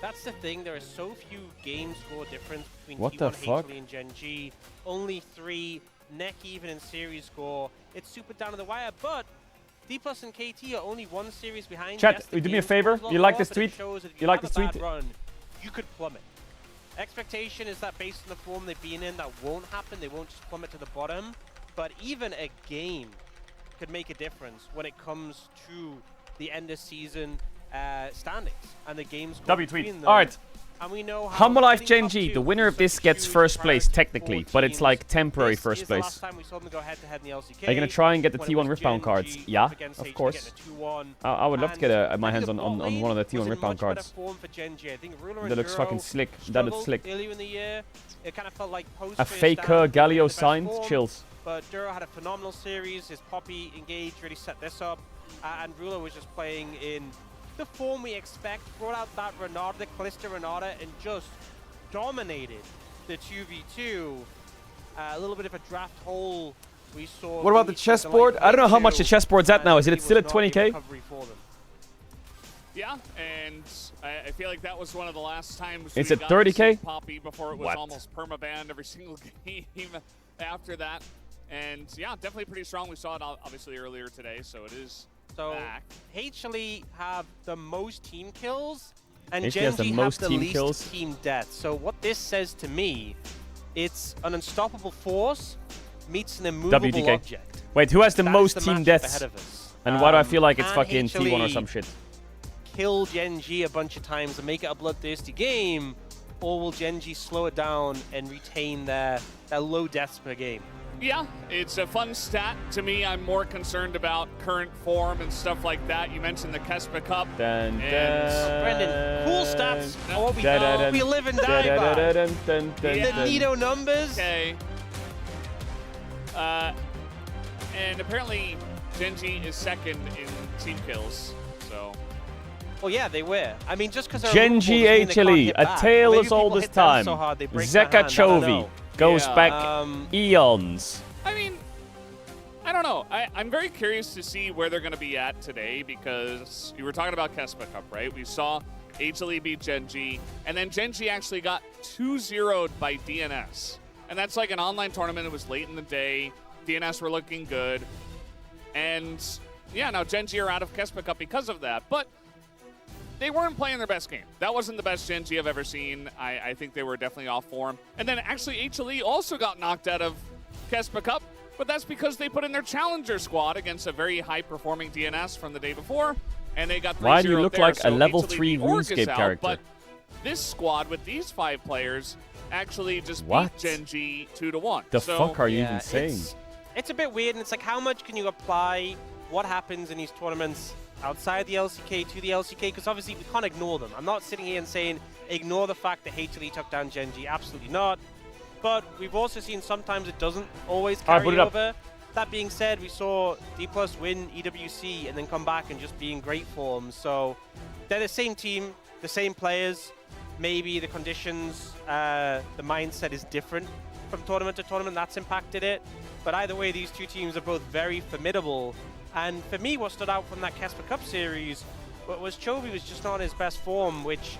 That's the thing. There are so few game score difference between What T1 the fuck? HV and GENG. Only 3, neck even in series score. It's super down to the wire, but D+ and KT are only 1 series behind. Chat, Yes, the you do me game a favor? score's a lot You like lower, this but it tweet? shows that if You like have this a bad tweet? Run, you could plummet. Expectation is that based on the form they've been in, that won't happen. They won't just plummet to the bottom. But even a game could make a difference when it comes to the end of season standings and the games. W tweet. All right. And we know how Hanwha Life getting up GENG, to the winner of this gets first place technically, but it's like temporary first place. Last time we saw them go head-to-head in the LCK. Are you gonna try and get the when it T1 was rip bound GENG cards? up Yeah, against of HG course. getting a 2-1. I would love to get my And hands the on bot one of the lane T1 was in rip bound much better cards. form for GENG. I think Ruler That and looks Duro fucking slick. That looks struggled slick. earlier in the year. It kind of felt like post A faker Galio signed? Chills. But Duro had a phenomenal series. His Poppy engage really set this up. And Ruler was just playing in the form we expect. Brought out that Renata, the Callista Renata, and just dominated the 2v2. A little bit of a draft hole we saw. What about the chessboard? I don't know how much the chessboard's at now. Is it still at 20k? Yeah, and I feel like that was one of the last times It's we at got to 30K? see Poppy before it was What? almost permabanned every single game after that. And yeah, definitely pretty strong. We saw it obviously earlier today, so it is back. HLE have the most team kills, and HLE has the GENG most have the team least kills. team deaths. So what this says to me, it's an unstoppable force meets an immovable WTK. object. Wait, who has the That's most the team matchup deaths? ahead of us. And why do I feel like it's Can fucking T1 or HLE some shit? kill GenG a bunch of times and make it a bloodthirsty game, or will GenG slow it down and retain their low deaths per game? Yeah, it's a fun stat. To me, I'm more concerned about current form and stuff like that. You mentioned the Kespa Cup. Brendan, cool stats are what we live and die by. The Nito numbers. Okay. And apparently, GenG is second in team kills, so... Well, yeah, they were. I mean, just because GenG HLE, a tale as old as time. Zeka Chovy goes back eons. I mean, I don't know. I'm very curious to see where they're going to be at today, because you were talking about Kespa Cup, right? We saw HLE beat GenG, and then GenG actually got 2-0'd by DNS. And that's like an online tournament. It was late in the day. DNS were looking good. And yeah, now GenG are out of Kespa Cup because of that. But they weren't playing their best game. That wasn't the best GenG I've ever seen. I think they were definitely off form. And then actually HLE also got knocked out of Kespa Cup, but that's because they put in their challenger squad against a very high-performing DNS from the day before, and they got 3-0. Why do you look there. like So a level HLE 3 org is RuneScape out, character? But this squad with these 5 players actually just What? beat GenG 2-1. The So, fuck are you even saying? It's a bit weird, and it's like, how much can you apply what happens in these tournaments outside the LCK to the LCK? Because obviously we can't ignore them. I'm not sitting here and saying ignore the fact that HLE took down GenG. Absolutely not. But we've also seen sometimes it doesn't always carry over. That being said, we saw D+ win EWC and then come back and just be in great form. So they're the same team, the same players. Maybe the conditions, the mindset is different from tournament to tournament. That's impacted it. But either way, these two teams are both very formidable. And for me, what stood out from that Kespa Cup series was Chovy was just not in his best form, which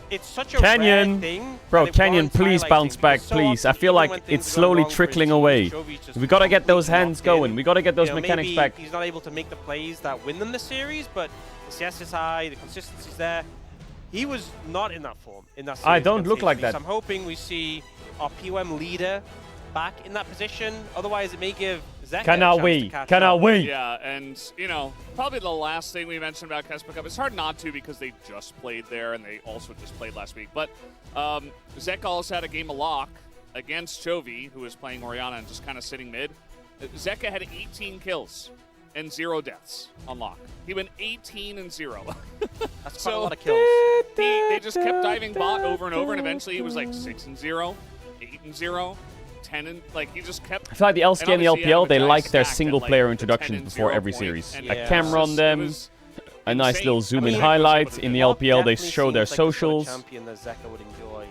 it's such a rare thing. Bro, Canyon, please bounce back, please. I feel like it's slowly trickling away. We gotta get those hands going. We gotta get those mechanics back. He's not able to make the plays that win them the series, but the CS is high, the consistency's there. He was not in that form in that series. I don't look like that. So I'm hoping we see our POM leader back in that position. Otherwise, it may give Zeka Cannot wait. Cannot wait. Yeah, and, you know, probably the last thing we mentioned about Kespa Cup, it's hard not to because they just played there and they also just played last week. But Zeka also had a game of lock against Chovy, who was playing Orianna and just kind of sitting mid. Zeka had 18 kills and 0 deaths on lock. He went 18 and 0. That's quite a lot of kills. They just kept diving bot over and over, and eventually he was like 6 and 0, 8 and 0. 10 and like he just kept. I feel like the LCK and the LPL, they like their stacked single-player at, introductions before every point, series. and A camera on them, a nice little zoom-in highlight. In the LPL, they show their socials. Champion that Zeka would enjoy,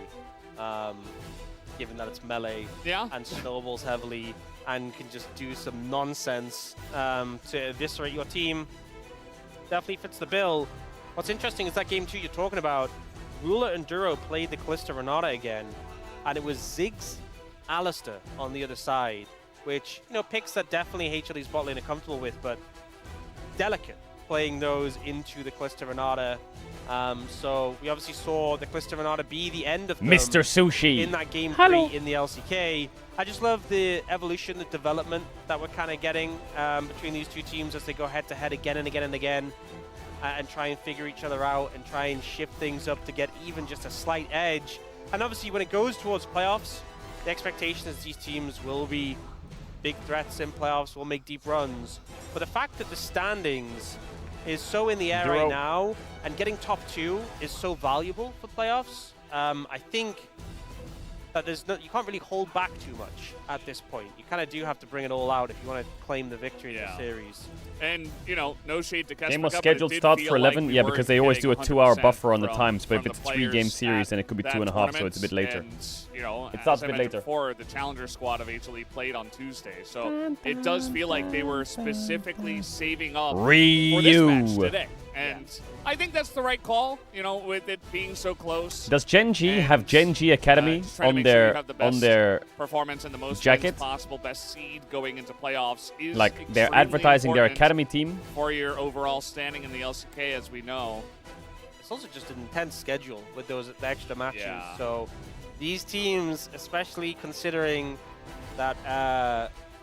given that it's melee and snowballs heavily and can just do some nonsense to eviscerate your team. Definitely fits the bill. What's interesting is that game 2 you're talking about, Ruler and Duro played the Kalista Renata again, and it was Ziggs Alistair on the other side, which, you know, picks that definitely HLE's bot lane are comfortable with, but delicate playing those into the Kalista Renata. So we obviously saw the Kalista Renata be the end of them Mr. Sushi in that game 3 in the LCK. I just love the evolution, the development that we're kind of getting between these two teams as they go head to head again and again and again and try and figure each other out and try and shift things up to get even just a slight edge. And obviously when it goes towards playoffs, the expectation is these teams will be big threats in playoffs, will make deep runs. But the fact that the standings is so in the air right now, and getting top 2 is so valuable for playoffs, I think that you can't really hold back too much at this point. You kind of do have to bring it all out if you want to claim the victory in the series. And, you know, no shade to Kespa Game was Cup, scheduled to start for 11. Yeah, because they always do a 2-hour buffer on the times. But if it's a 3-game series, then it could be 2.5, so it's a bit later. And, you know, it starts a bit later. Before, the Challenger squad of HLE played on Tuesday, so it does feel like they were specifically saving up for this match today. And I think that's the right call, you know, with it being so close. Does GenG have GenG Academy on their performance and the most jacket? Possible best seed going into playoffs is like they're advertising their academy team for your overall standing in the LCK, as we know. It's also just an intense schedule with those extra matches. So these teams, especially considering that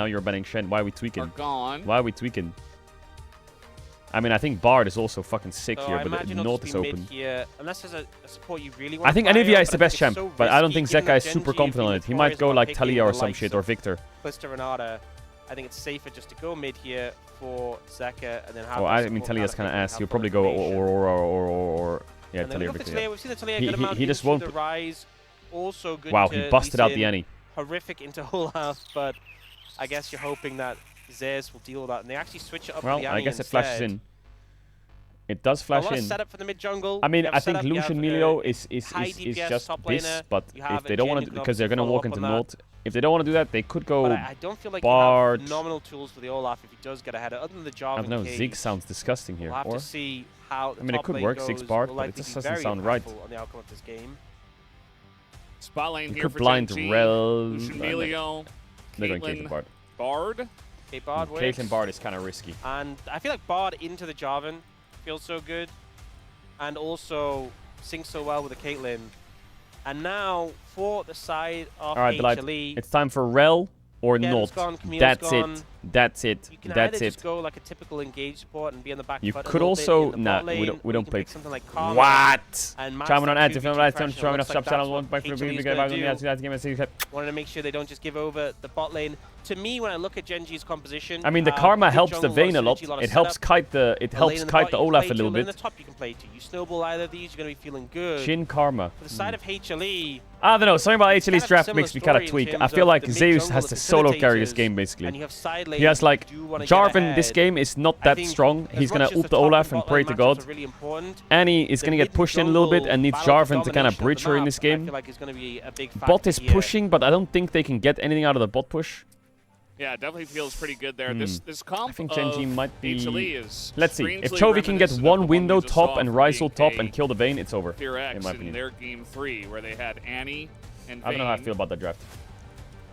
now you're banning Shen. Why are we tweaking? Are gone. Why are we tweaking? I mean, I think Bard is also fucking sick So here, I but the imagine it'll North just is be mid open. here, unless there's a support you really want. I think to Anivia is the best champ, so but I don't risky, think given Zeka that is super Genji confident on have it. been He might go notorious like about picking Talia or the some likes shit, of or Victor. Twister Renata. I think it's safer just to go mid here for Zeka and then have. Oh, I mean, Talia's kind of ass. He'll probably go or yeah, Talia or Victor. Yeah. We've seen the Talia good amount He just into won't. the Rise. Also good. Wow, into he busted out Lee the Sin, Annie. Horrific into Olaf, but I guess you're hoping that Zez will deal with that, and they actually switch it up. Well, to the Annie I guess it instead. flashes in. It does flash in. Setup for the mid jungle. I mean, I think Lucian Milio is just top this, laner. but if they don't want to, because they're going to walk into follow up on North, if they don't want to do that, they could go But I don't feel like Bard. you have phenomenal tools for the Olaf if he does get ahead. Other than the I Jarvan don't know, cage, Zig sounds disgusting here. We'll have Or, to see how the I mean, it top could lane work, goes. 6 Bard, Will but it likely just be doesn't very sound right. impactful on the outcome of this game. Spot lane You here could for blind Genji, Rel. Lucian Milio, They're going Caitlyn Bard. Bard works. Caitlyn Bard is kind of risky. And I feel like Bard into the Jarvan feels so good. And also syncs so well with the Caitlyn. And now for the side of All right, HLE. it's time for Rel or Gen's not. gone, Camille's That's gone. it. That's it. You can That's either it. just go like a typical engage support and be on the back You foot a could little also bit in the bot nah. lane, We or don't you can play. pick something like Karma What? and match Chime on that ads. 2v2 If you like, pressure. showing Looks us like sub channel that's one what by free HLE is video gonna game. do. Wanted to make sure they don't just give over the bot lane. To me, when I look at Genji's composition, I mean, the you have Karma good helps the jungle, Vayne a of lot. synergy, of It helps setup. kite the A lane in the bot you can Olaf play a to, little lane in bit. the top you can play to. You snowball either of these, you're going to be feeling good. Shin Karma. For the side of HLE, I don't know. Something about it's HLE's kind of a draft similar makes me kind of story in tweak. I terms feel of like the Zeus mid-jungle, has the to solo carry this facilitators, game basically. and you have side He has lanes like who do wanna get Jarvan. This ahead. game is not I that think strong. as He's gonna much as ult the the top Olaf and and pray to bottom God. matchups are really important, Annie is the gonna get pushed in a little bit and needs mid-jungle Jarvan to kind of domination bridge her in this I game. feel like it's going to be a big Bot factor is here. pushing, but I don't think they can get anything out of the bot push. Yeah, it definitely feels pretty good there. This comp I think Genji of might be. HLE is Let's see. If strangely Chovy can get reminiscent of one the window we just top saw and from Rysel top BK and kill the Vayne, it's over. Tier In X my in opinion. their game 3, where they had Annie and I don't know how I Vayne feel about that draft.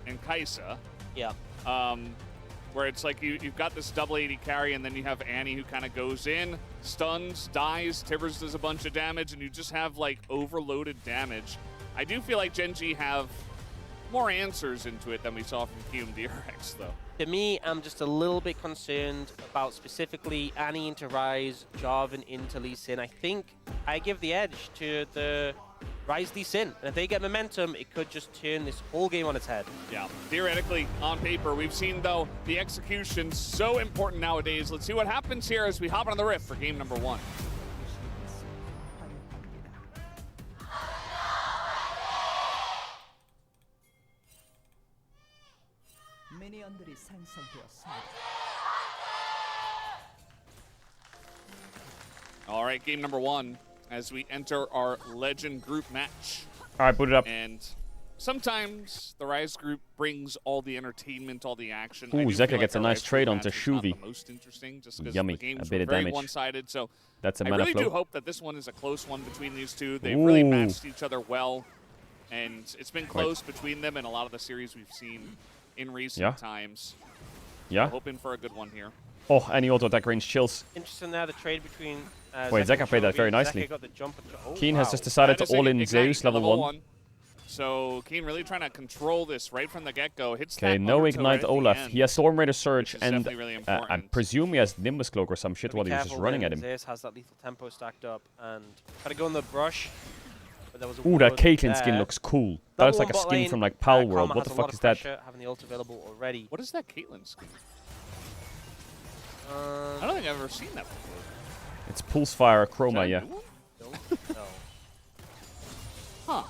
and Kaisa. Yeah. Where it's like you've got this double 80 carry, and then you have Annie who kind of goes in, stuns, dies, Tivers does a bunch of damage, and you just have like overloaded damage. I do feel like Genji have more answers into it than we saw from QMDRX, though. To me, I'm just a little bit concerned about specifically Annie into Ryze, Jarvan into Lee Sin. I think I give the edge to the Ryze Lee Sin. And if they get momentum, it could just turn this whole game on its head. Yeah, theoretically, on paper, we've seen, though, the execution so important nowadays. Let's see what happens here as we hop on the rift for game number 1. All right, game number 1 as we enter our Legend group match. All right, boot it up. And sometimes the Rise group brings all the entertainment, all the action. Ooh, I do Zeka feel gets like a our nice Rise trade group onto match is not Shuvi. the most interesting, just because Yummy, the games a bit were of very damage. one-sided. So That's a I mana really flow. do hope that this one is a close one between these two. They've really Ooh. matched each other well, and it's been close between them in a lot of the series we've seen in recent times. Yeah. So hoping for a good one here. Oh, any auto attack range chills. Interesting there, the trade between Wait, Zeka Zeka played that and very Chovy. nicely. Zeka got the jump and oh, Keen wow. has just decided That to is all in Ignite Zeus level 1. So Keen really trying to control this right from the get-go. Hits Okay, that no undertow Ignite right at the Olaf. end, He has Storm Raider Surge, which is and definitely really I important. presume he has Nimbus Cloak or some shit Be while he was just careful running then, at him. Zeus has that lethal tempo stacked up and try to go in the brush. But there was a Ooh, that ward Caitlyn skin there. looks cool. That looks like a Double skin lane, from like Pal Karma World. What has the a fuck lot is of that? pressure, having the ult available already. What is that Caitlyn skin? I don't think I've ever seen that before. It's Pulse Fire Chroma, Is that a yeah. new one? No. Huh.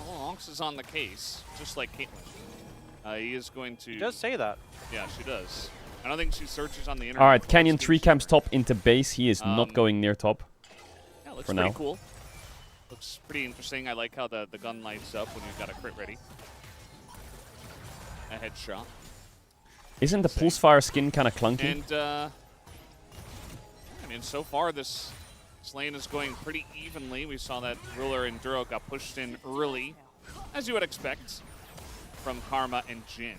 Well, Onx is on the case, just like Caitlyn. He is going to... She does say that. Yeah, she does. I don't think she searches on the internet. All right, for Canyon skins 3 camps top into base. He is not going near top. Yeah, looks for pretty now. cool. Looks pretty interesting. I like how the gun lights up when you've got a crit ready. A headshot. Isn't the Pulse Fire skin kind of clunky? And, I mean, so far this lane is going pretty evenly. We saw that Ruler and Duro got pushed in early, as you would expect, from Karma and Jin.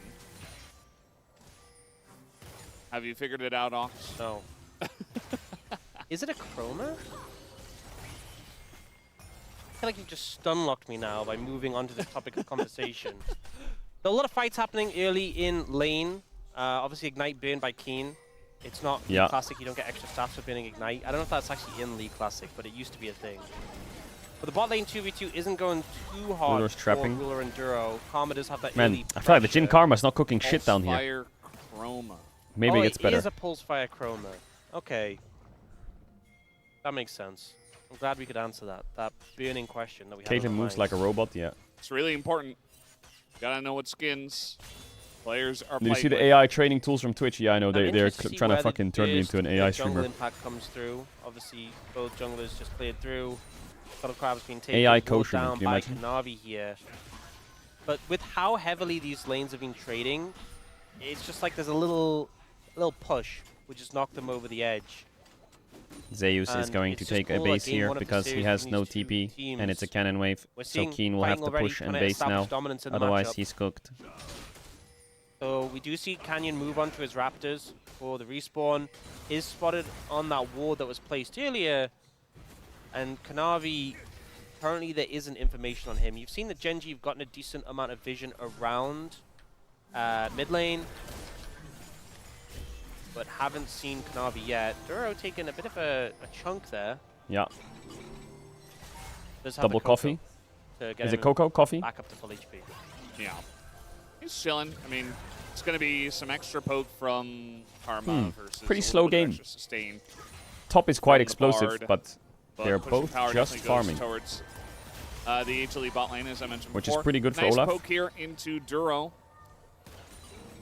Have you figured it out, Ox? No. Is it a Chroma? I feel like you've just stun-locked me now by moving on to this topic of conversation. There are a lot of fights happening early in lane. Obviously, Ignite burned by Keen. It's not League Classic, you don't get extra stats for binning Ignite. I don't know if that's actually in League Classic, but it used to be a thing. But the bot lane 2v2 isn't going too hard Ruler's for trapping. Ruler and Duro. Karma does have that Man, early I feel like the Jin pressure. Karma's not cooking shit down here. Fire Chroma. Maybe it gets better. It is a Pulse Fire Chroma. Okay. That makes sense. I'm glad we could answer that burning question that we had. Caedrel moves like a robot, yeah. It's really important. Gotta know what skins players are Did you see playing the with. AI training tools from Twitch? Yeah, I know. They're interested to see trying to where the fucking turn me first, into an AI jungle streamer. impact comes through. Obviously, both junglers just played through. Crab's been taken AI brought kosher, down can you by imagine? Kanavi here. But with how heavily these lanes have been trading, it's just like there's a little push, which just knocked them over the edge. Zeus is And going it's to just take a cool, base like, game here one of the because he series has between no these two TP and it's a teams. cannon wave. We're So seeing Keen will have Fighting to already push and kinda base now. establish dominance in the Otherwise, matchup. he's cooked. So we do see Canyon move on to his Raptors for the respawn. Is spotted on that ward that was placed earlier. And Kanavi, currently there isn't information on him. You've seen that Genji have gotten a decent amount of vision around mid lane, but haven't seen Kanavi yet. Duro taking a bit of a chunk there. Yeah. Does have Double the Coco coffee. to get Is him it Coco? Coffee? back up to full HP. Yeah. He's chilling. I mean, it's going to be some extra poke from Karma versus Pretty a little slow bit of game. extra sustain Top is quite from the explosive, Bard, but they're pushing both power just definitely goes farming. towards the HLE bot lane, as I mentioned Which is before. pretty good for nice Olaf. Poke here into Duro.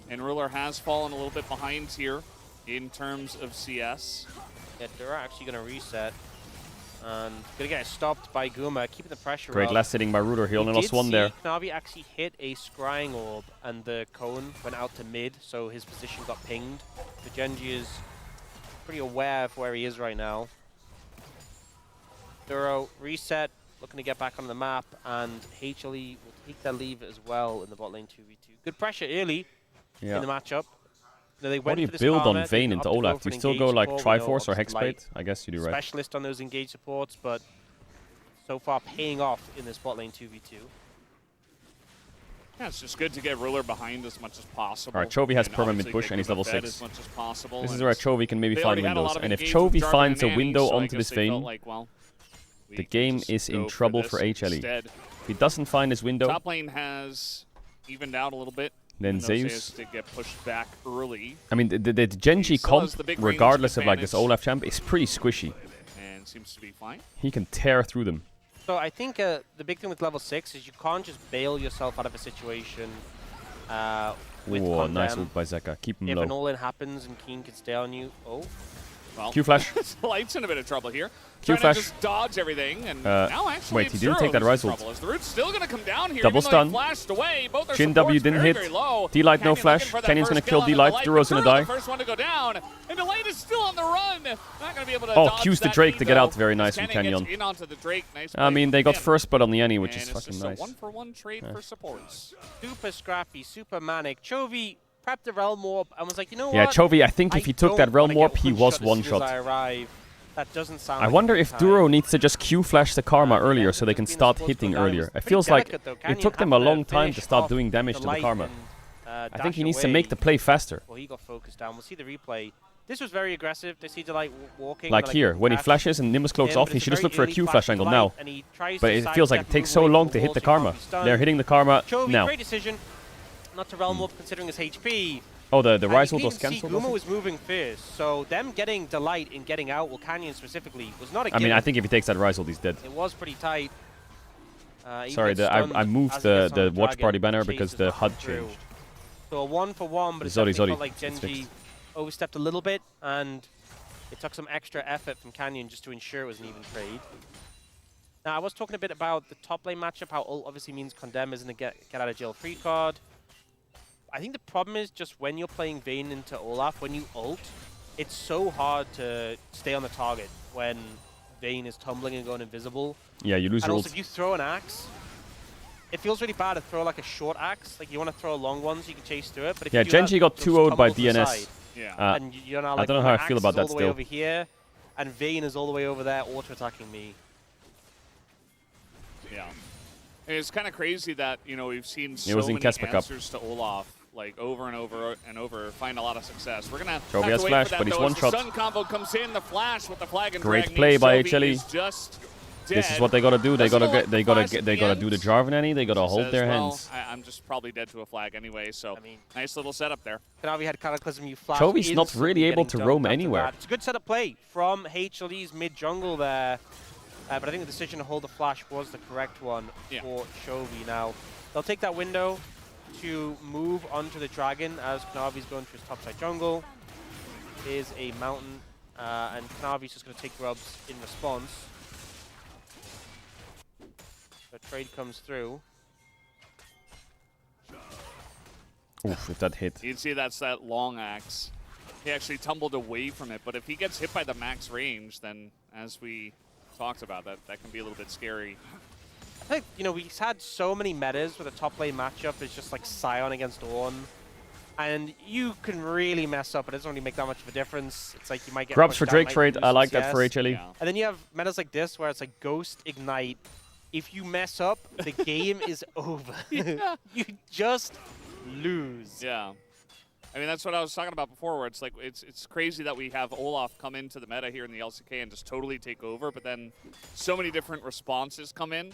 And Ruler has fallen a little bit behind here in terms of CS. Yeah, Duro actually going to reset. And going to get stopped by Guma, keeping the pressure Great up. last hitting by Ruder. He only lost one there. Knavi actually hit a scrying orb, and the cone went out to mid, so his position got pinged. But Genji is pretty aware of where he is right now. Duro reset, looking to get back on the map, and HLE will take their leave as well in the bot lane 2v2. Good pressure early in the matchup. Now they What went do you for this build Karma, on Vayne they into opted to go Olaf? for Do you an still go engage like support. We know Triforce or obviously Hexblade? Light I guess you do, right? Specialist on those engage supports, but so far paying off in this bot lane 2v2. Yeah, it's just good to get Ruler behind as much as possible. All right, Chovy has and perma obviously mid-push get and he's Guma level fed 6. as much as possible, This is and where Chovy can maybe they find already had a lot windows. of And if engage with Chovy Jarvan finds a and Annie, window so I onto guess this they felt Vayne, like, well, we the can game just is in go trouble this for HLE. instead. If he doesn't find his window, Top lane has evened out a little bit. then even though Zeus. did get pushed back early. I mean, the Genji He still has comp, the big range regardless of like this advantage. Olaf champ, is pretty squishy. And seems to be fine. He can tear through them. So I think the big thing with level 6 is you can't just bail yourself out of a situation with Whoa, Condemn. nice ult by Zeka. Keep him If an low. all-in happens and Keen can stay on you, Well, Q-flash. Light's in a bit of trouble here. Q-flash. Trying to just dodge everything, and now actually wait, it's he didn't Duro take that who's rise in ult. trouble, as the root's still going to come down here. Double even though he stun. flashed away. Both their Jin supports W didn't very, hit. very low. D-Light no Canyon flash. looking for that Canyon's first gonna kill kill D-Light. onto the Duro's gonna Duro, die. the first one to go down, and Delight is still on the run. Not going to be able to Oh, dodge Q's the that Drake lead, to get out. though, Very as nice from Canyon Canyon. gets in onto the Drake. Nice I mean, they got play. first blood on the Annie, which And is it's fucking just nice. a one-for-one trade for supports. super scrappy, super manic. Chovy prepped the Realm Warp and was like, you know Yeah, what? Chovy, I think if he took that Realm Warp, he was one one-shot. I arrive. That doesn't sound I like wonder a if good Duro time. needs to just Q-flash the Karma earlier so they can start hitting earlier. It feels like it took them a long time to start doing damage to the Karma. I think he needs to make the play faster. Well, he got focused down. We'll see the replay. This was very aggressive. They see Delight walking. Like they're here, when he "Catch flashes and Nimbus Cloak's him," off, but he it's should a just look for a very Q-flash early angle Delight, now. and he tries But to it feels like it sidestep, takes move so away long from to the hit wall the so he can't Karma. be stunned. They're hitting the Karma Chovy, now. great decision not to Realm Warp considering his HP. Oh, the And Rise you ult can was see cancelled, Guma was was moving first, so them getting Delight and getting out, well, Canyon specifically, was not a I mean, I given. think if he takes that Rise ult, he's dead. It was pretty tight. He Sorry, gets I stunned moved as he gets on the Watch dragon, Party banner chases because the HUD through. changed. So a 1-for-1, but it Zodi, definitely Zodi. felt like It's Genji fixed. overstepped a little bit, and it took some extra effort from Canyon just to ensure it was an even trade. Now, I was talking a bit about the top lane matchup, how ult obviously means Condemn isn't a get out of jail free card. I think the problem is just when you're playing Vayne into Olaf, when you ult, it's so hard to stay on the target when Vayne is tumbling and going invisible. Yeah, you lose and your also, ult. if you throw an axe, it feels really bad to throw like a short axe. Like you want to throw a long one so you can chase through it. But if Yeah, you do that, Genji got you'll 2-0'd by tumble to the DNS. side. Yeah. And you're now I like, don't know well, how my I feel axe about is that all the way still. over here, and Vayne is all the way over there, auto-attacking me. Yeah. And it's kind of crazy that, you know, we've seen so was in many Casper Cup. answers to Olaf like over and over and over, find a lot of success. We're gonna Chovy have has to wait flash, for that, but he's though, one as shot. The Sun combo comes in, the flash with the flag and Great drag play means by Chovy HLE. is just This is dead. what they gotta do. They Doesn't gotta look get. They flash gotta. at They the gotta do end. the Jarvan Annie. They gotta He hold says, their well, hands. I'm just probably dead to a flag anyway. So nice little setup there. Kanavi had Cataclysm. You flash. Chovy's not really instantly able getting to dunked roam after anywhere. that. It's a good setup play from HLE's mid jungle there. But I think the decision to hold the flash was the correct one for Chovy. Now, they'll take that window to move onto the dragon as Kanavi's going through his topside jungle. Here's a mountain, and Kanavi's just going to take grubs in response. The trade comes through. Oof, if that hit. You can see that's that long axe. He actually tumbled away from it, but if he gets hit by the max range, then as we talked about, that can be a little bit scary. I think, you know, we've had so many metas where the top lane matchup is just like Sion against Ornn. And you can really mess up. It doesn't really make that much of a difference. It's like you might get Grubs pushed for out, Drake might trade. lose I like some that for CS. HLE. Yeah. And then you have metas like this where it's like Ghost, Ignite. If you mess up, the game is over. You just lose. Yeah. I mean, that's what I was talking about before, where it's like it's crazy that we have Olaf come into the meta here in the LCK and just totally take over, but then so many different responses come in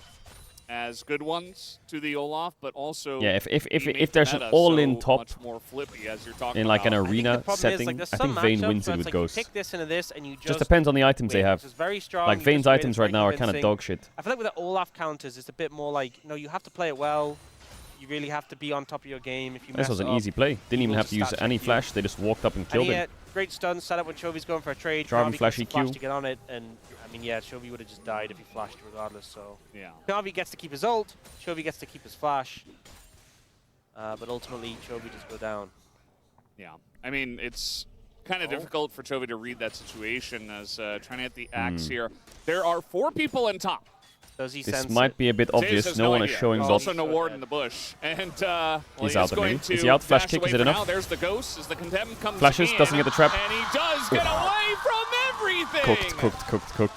as good ones to the Olaf, but also Yeah, he if makes there's the an meta all-in so top much more flippy, as you're talking in like an about. arena setting, Like, I think Vayne wins it with Ghost. You pick this into this and you Just depends on the items they win, have. which is very strong. Like You Vayne's just win, items it's right very now are kind of convincing. dog shit. I feel like with the Olaf counters, it's a bit more like, you have to play it well. You really have to be on top of your game. If you mess This was an up, easy play. Didn't even people have to use just any stat check you. flash. They just walked up and killed And him. great stun setup when Chovy's going for a trade. Jarvan Kanavi flash gets the flash EQ. to get on it, and I mean, yeah, Chovy would have just died if he flashed regardless. So yeah, Kanavi gets to keep his ult. Chovy gets to keep his flash. But ultimately, Chovy just go down. Yeah, I mean, it's kind of difficult for Chovy to read that situation as trying to hit the axe here. There are 4 people in top. Does he This sense might be a bit Zayas obvious. has No one is idea. showing There's bot. also no ward in the bush. And well, He's he out is of going it. to Is he out? Flash dash kick, away is it for enough? now. There's the ghost as the condemn comes Flashes, in, doesn't get the trap. and he does get away from everything.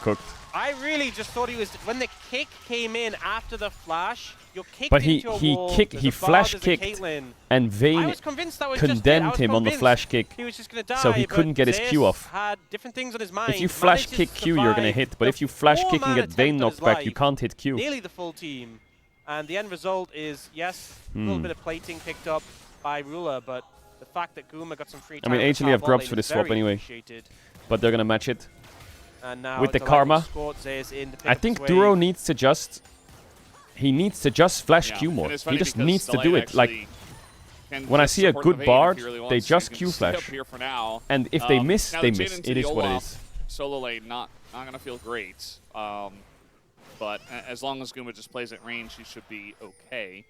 Cooked. I really just thought he was when the kick came in after the flash. You're kicked But he into a wall, there's a Bard, flash there's a kicked, Caitlyn. and I Vayne was convinced that was just it. I condemned was him on the convinced flash kick, he was just gonna die, so he but couldn't get his Q Zayas off. Had different things on his mind. If you flash Manages kick to Q, you're gonna survive hit. But the if you flash kick and four-man get Vayne attempt on knocked his back, you life, can't hit Q. Nearly the full team, and the end result is yes, a little bit of plating picked up by Ruler, but the fact that Guma got some free I time. mean, in the HLE have top grubs lane for is this swap very anyway, appreciated. but they're gonna match it. And now With the Delight will karma. escort Zayas in to pick I up think his Duro wave. needs to just. He needs to just flash Yeah, Q and more. it's He funny just because needs to Delight do it. Like actually can when I just see a support the good Vayne if Bard, he really they wants to. just You Q can stay up flash. here for now. And if they miss, now they the chain miss. into It the is what it Olaf, is. Solo lane not gonna feel great. But as long as Guma just plays at range, he should be okay.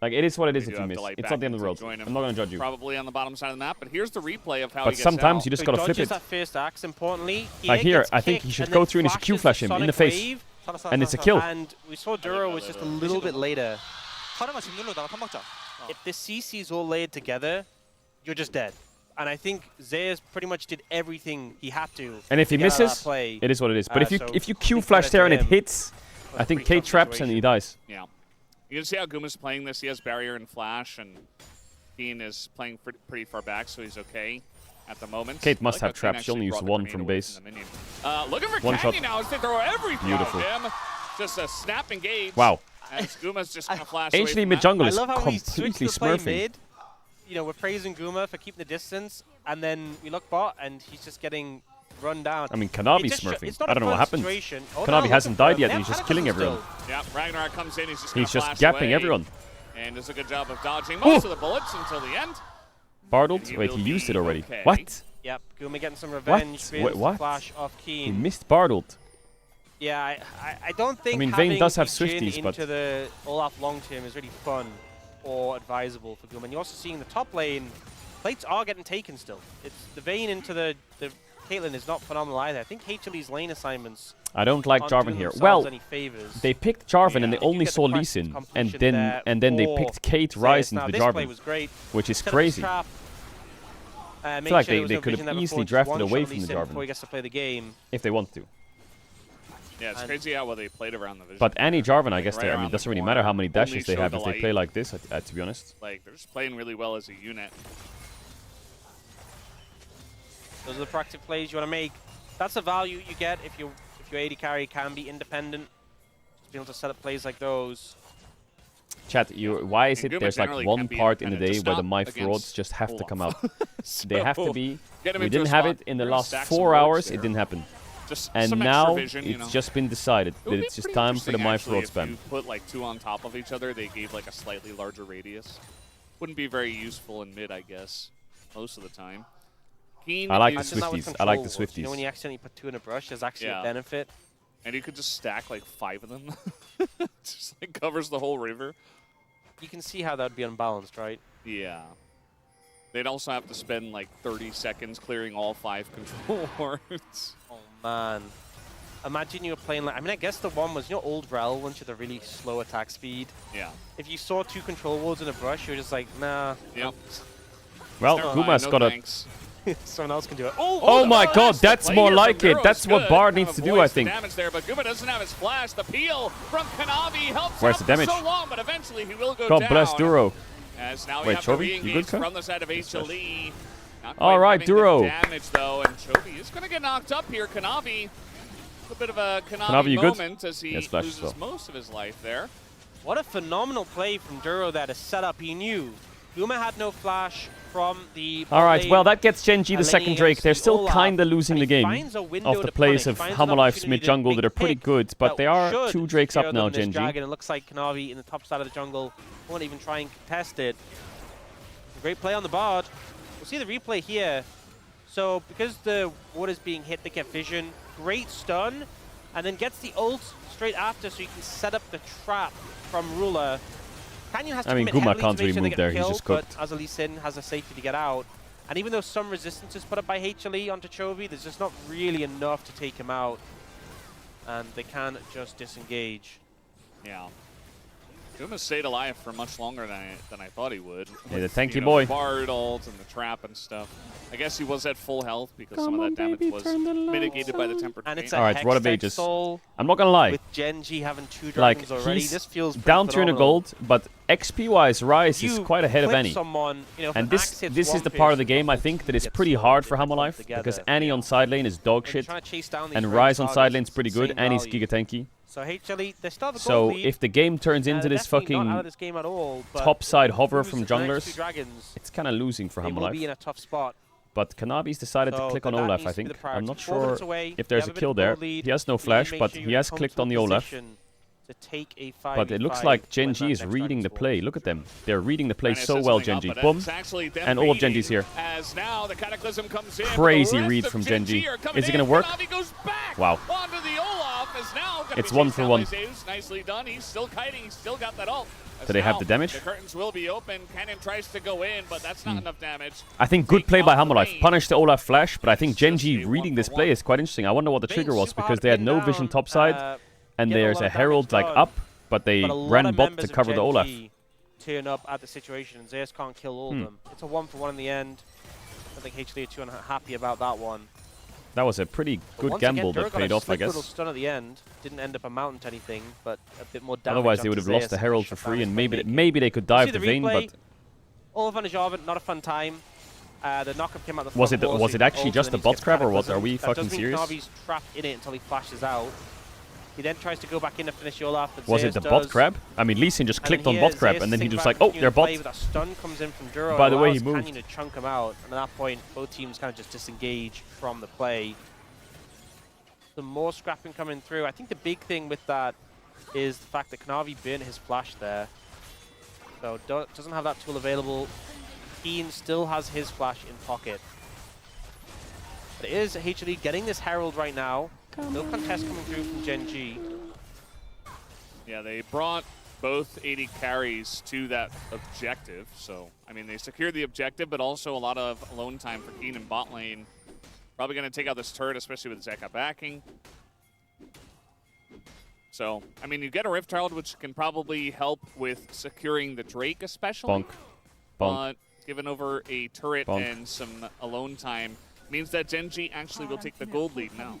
Like it is what it is We if do you have miss. Delight It's back not the end of in the world. to join him, I'm not gonna judge you. Probably on the bottom side of the map, but here's the replay of how But he gets sometimes out. you just So gotta he flip dodges it. that first axe, importantly. Like here, gets I think he kicked should and go then through and he should Q flashes flash the him in the Sonic face. Wave, And it's a kill. And we saw Duro was just a little bit later. 카르마 집 누르다가 턴 막자. If the CC's all layered together, you're just dead. And I think Zayas pretty much did everything he had to. And if he get out of that misses, play. it is what it is. But So if you Q big flash credit there to and it him. hits, I think Kate traps and he dies. Yeah. You can see how Guma's playing this. He has barrier and flash, and Keen is playing pretty far back, so he's okay at the moment. Kate must Like have how Kane traps. She actually only used brought the one grenade from away base. from the minion. Looking for One Kangi shot. now as they throw everything Beautiful. at him. Just a snap engage. Wow. As Guma's just going to flash away HLE from mid that. jungle I is love how we switched completely to play smurfing. mid. You know, we're praising Guma for keeping the distance, and then we look bot, and he's just getting run down. I mean, Kanavi's It's smurfing. it's not I a don't know what fun happened. situation. Oh, Kanavi no, hasn't look for died him. yet, They and he's have just killing Cataclysm everyone. still. Yeah, Ragnarok comes in. He's just He's gonna just flash gapping away, everyone. and does a good job of dodging most of the bullets until the end. Bardled? He Wait, will he used be it already. okay. What? Yep, Guma getting some revenge. What? Being able to What? Flash off He Keen. missed Bardled. Yeah, I don't think I mean, Vayne having does have the Jhin Swifties, but into the Olaf long term is really fun or advisable for Guma. And you're also seeing the top lane, plates are getting taken still. It's the Vayne into the Caitlyn is not phenomenal either. I think HLE's lane assignments I don't like aren't Jarvan doing here. themselves well, any favors. they picked Jarvan and they They do only get the saw Lee correct Sin, completion and then there they for picked Kate Zayas. Rise Now, into the this play Jarvan, was great. which is Set up his crazy. trap, I make feel like sure there was they no could vision have there easily before, just drafted one away shot from Lee the Sin before he Jarvan gets to play the game. if they want to. Yeah, it's crazy how well they played around the vision. But Annie Jarvan, I guess, right I mean, it doesn't really matter how many dashes they have if they play like this, to be honest. Like, they're just playing really well as a unit. Those are the practice plays you want to make. That's the value you get if your AD carry can be independent. Just be able to set up plays like those. Chat, why is it there's like one part in the day where the my frauds just have to come out? They have to be. We didn't have it in the last 4 hours. It didn't happen. And now it's just been decided that it's just time for the my fraud spam. If you put like 2 on top of each other, they gave like a slightly larger radius. Wouldn't be very useful in mid, I guess, most of the time. I like the Swifties. I like the Swifties. You know, when you accidentally put 2 in a brush, there's actually a benefit. And you could just stack like 5 of them. Just like covers the whole river. You can see how that would be unbalanced, right? Yeah. They'd also have to spend like 30 seconds clearing all 5 control wards. Oh man. Imagine you were playing like, I mean, I guess the one was, you know, old Rel once you had a really slow attack speed. Yeah. If you saw 2 control wards in a brush, you were just like, nah. Yep. Well, Guma's got a... Someone else can do it. Oh my god, that's more like it. That's what Bard needs to do, I think. Damage there, but Guma doesn't have his flash. The peel from Kanavi helps Where's the damage? so long, but eventually he will go God down. bless Duro. As now Wait, Chovy, you good, from the side of HLE. All right, Duro. Damage though, and Chovy is going to get knocked up here. Kanavi, a bit of a Kanavi moment as he loses most of his life there. What a phenomenal play from Duro there to set up. He knew Guma had no flash from the... Alright, well that gets GENG the second Drake. They're still kinda losing the game off the plays of Hammerlife's mid-jungle that are pretty good, but they are 2 Drakes up now, GENG. It looks like Kanavi in the top side of the jungle won't even try and contest it. Great play on the Bard. We'll see the replay here. So because the ward is being hit, they get vision. Great stun, and then gets the ult straight after so you can set up the trap from Ruler. Canyon has to Guma can't really move there, he's just cooked. But Azali Sin has a safety to get out. And even though some resistance is put up by HLE onto Chovy, there's just not really enough to take him out. And they can just disengage. Yeah. Guma stayed alive for much longer than I thought he would. Yeah, the tanky boy. Bard ult and the trap and stuff. I guess he was at full health because some of that damage was mitigated by the tempered and it's Alright, Rod of Ages. I'm not gonna lie. With GENG having 2 dragons already, this feels down 2 in a gold, but XP-wise, Rise is you quite ahead of Annie. Someone, you know, and this is the part of the game, I think, that is pretty hard for Hammerlife, because Annie on side lane is dog shit, and Rise on side lane is pretty good, Annie's giga tanky. So HLE, they still have a so lead. if the game turns into this fucking top side hover from junglers, it's kind of losing for Hammerlife. Be in a tough spot. But Kanavi's decided to click on Olaf, I think. I'm not sure if there's a kill there. He has no flash, but he has clicked on the Olaf. But it looks like GENG is reading the play. Look at them. They're reading the play so well, GENG. Boom. And all of GENG's here. Crazy read from GENG. Is it going to work? Wow. It's 1 for 1. Nicely done. He's still kiting. He's still got that ult. Do they have the damage? The curtains will be open. Cannon tries to go in, but that's not enough damage. I think good play by Hammerlife. Punish the Olaf flash, but I think GENG reading this play is quite interesting. I wonder what the trigger was, because they had no vision topside, and there's a Herald like up, but they ran bot to cover the Olaf. Turn up at the situation, and Zeus can't kill all of them. It's a 1 for 1 in the end. I think HLE are too unhappy about that one. That was a pretty good gamble that paid off, I guess. Little stun at the end. Didn't end up amounting to anything, but a bit more damage. Otherwise, they would have lost the Herald for free, and maybe they could dive the Vayne, but... All on a job, not a fun time. The knockup came out the front. Was it actually just a bot grab, or what? Are we fucking serious? Navi's trapped in it until he flashes out. He then tries to go back in to finish Olaf, but was it the bot grab? I mean, Lee Sin just clicked on bot grab, and then he just like, oh, they're bot. That stun comes in from Duro. By the way, he moved. Canyon to chunk him out, and at that point, both teams kind of just disengage from the play. Some more scrapping coming through. I think the big thing with that is the fact that Kanavi burned his flash there. So doesn't have that tool available. Keen still has his flash in pocket. But it is HLE getting this Herald right now. No contest coming through from GENG. Yeah, they brought both AD carries to that objective. So, I mean, they secured the objective, but also a lot of alone time for Keen in bot lane. Probably going to take out this turret, especially with Zeka backing. So, I mean, you get a Rift Herald, which can probably help with securing the Drake, especially. Bonk. But given over a turret and some alone time means that GENG actually will take the gold lead now.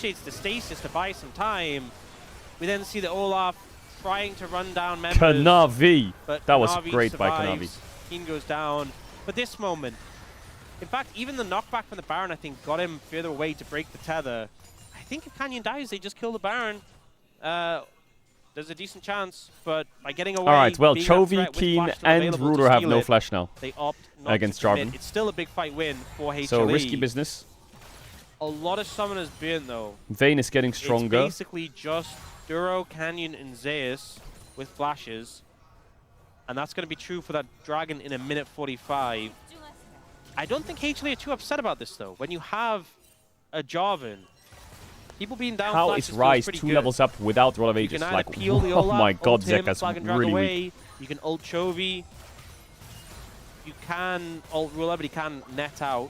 initiates the stasis to buy some time. We then see the Olaf trying to run down members. Kanavi. But That was Kanavi great by survives. Kanavi. Keen goes down. But this moment, in fact, even the knockback from the Baron, I think, got him further away to break the tether. I think if Canyon dies, they just kill the Baron. There's a decent chance, but by getting away... Alright, well, being that Chovy, threat with Keen, flash not and available to Ruler have steal no it, flash now they opt not against to commit. Jarvan. It's still a big fight win for HLE. So, risky business. A lot of summoners burn, though. Vayne is getting stronger. It's basically just Duro, Canyon, and Zeus with flashes. And that's going to be true for that Dragon in a minute 45. I don't think HLE are too upset about this, though. When you have a Jarvan, people being down How flashes is Ryze feels 2 pretty levels up without Roll of You Ages? can either Like, peel the oh Olaf, my god, ult him, Zeka's flag and drag really away. weak. You can ult Chovy. You can ult Ruler, but he can net out.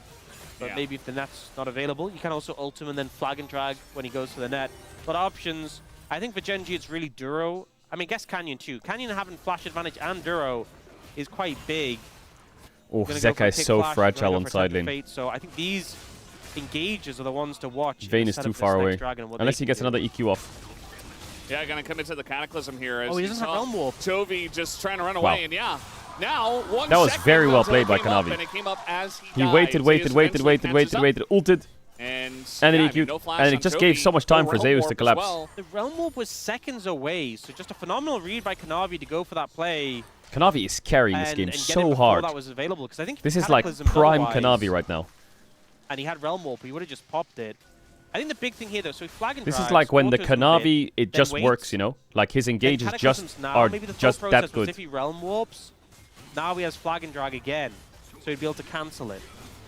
But maybe if the net's not available, you can also ult him and then flag and drag when he goes to the net. But options, I think for Gen G it's really Duro. I mean, guess Canyon too. Canyon having flash advantage and Duro is quite big. Oh, Zeka is so fragile on side lane. So I think these engages are the ones to watch. Vayne is too far away. Unless he gets another EQ off. Yeah, gonna come into the Cataclysm here. As he doesn't have Realm Warp. Chovy just trying to run Wow. away, and now 1 That was second very well until it played by came up, Kanavi. and it came up as He died. waited, Zeus waited, eventually catches up. ulted. And then yeah, he EQ'd. no flash And on it just Chovy. gave so much time No for Realm Zeus Warp to as collapse. well. The Realm Warp was seconds away, so just a phenomenal read by Kanavi to go for that play. Kanavi is carrying this game and get it so before hard. That was available, because I think This is like Cataclysm prime otherwise, Kanavi right now. And he had Realm Warp, he would have just popped it. I think the big thing here, though, so flag and This drives, is like when the autos move Kanavi, it then just waits. works, you know? Like his Then engages Cataclysms just now, are maybe the thought just process that was good. if he Realm Warps, now he has flag and drag again, so he'd be able to cancel it.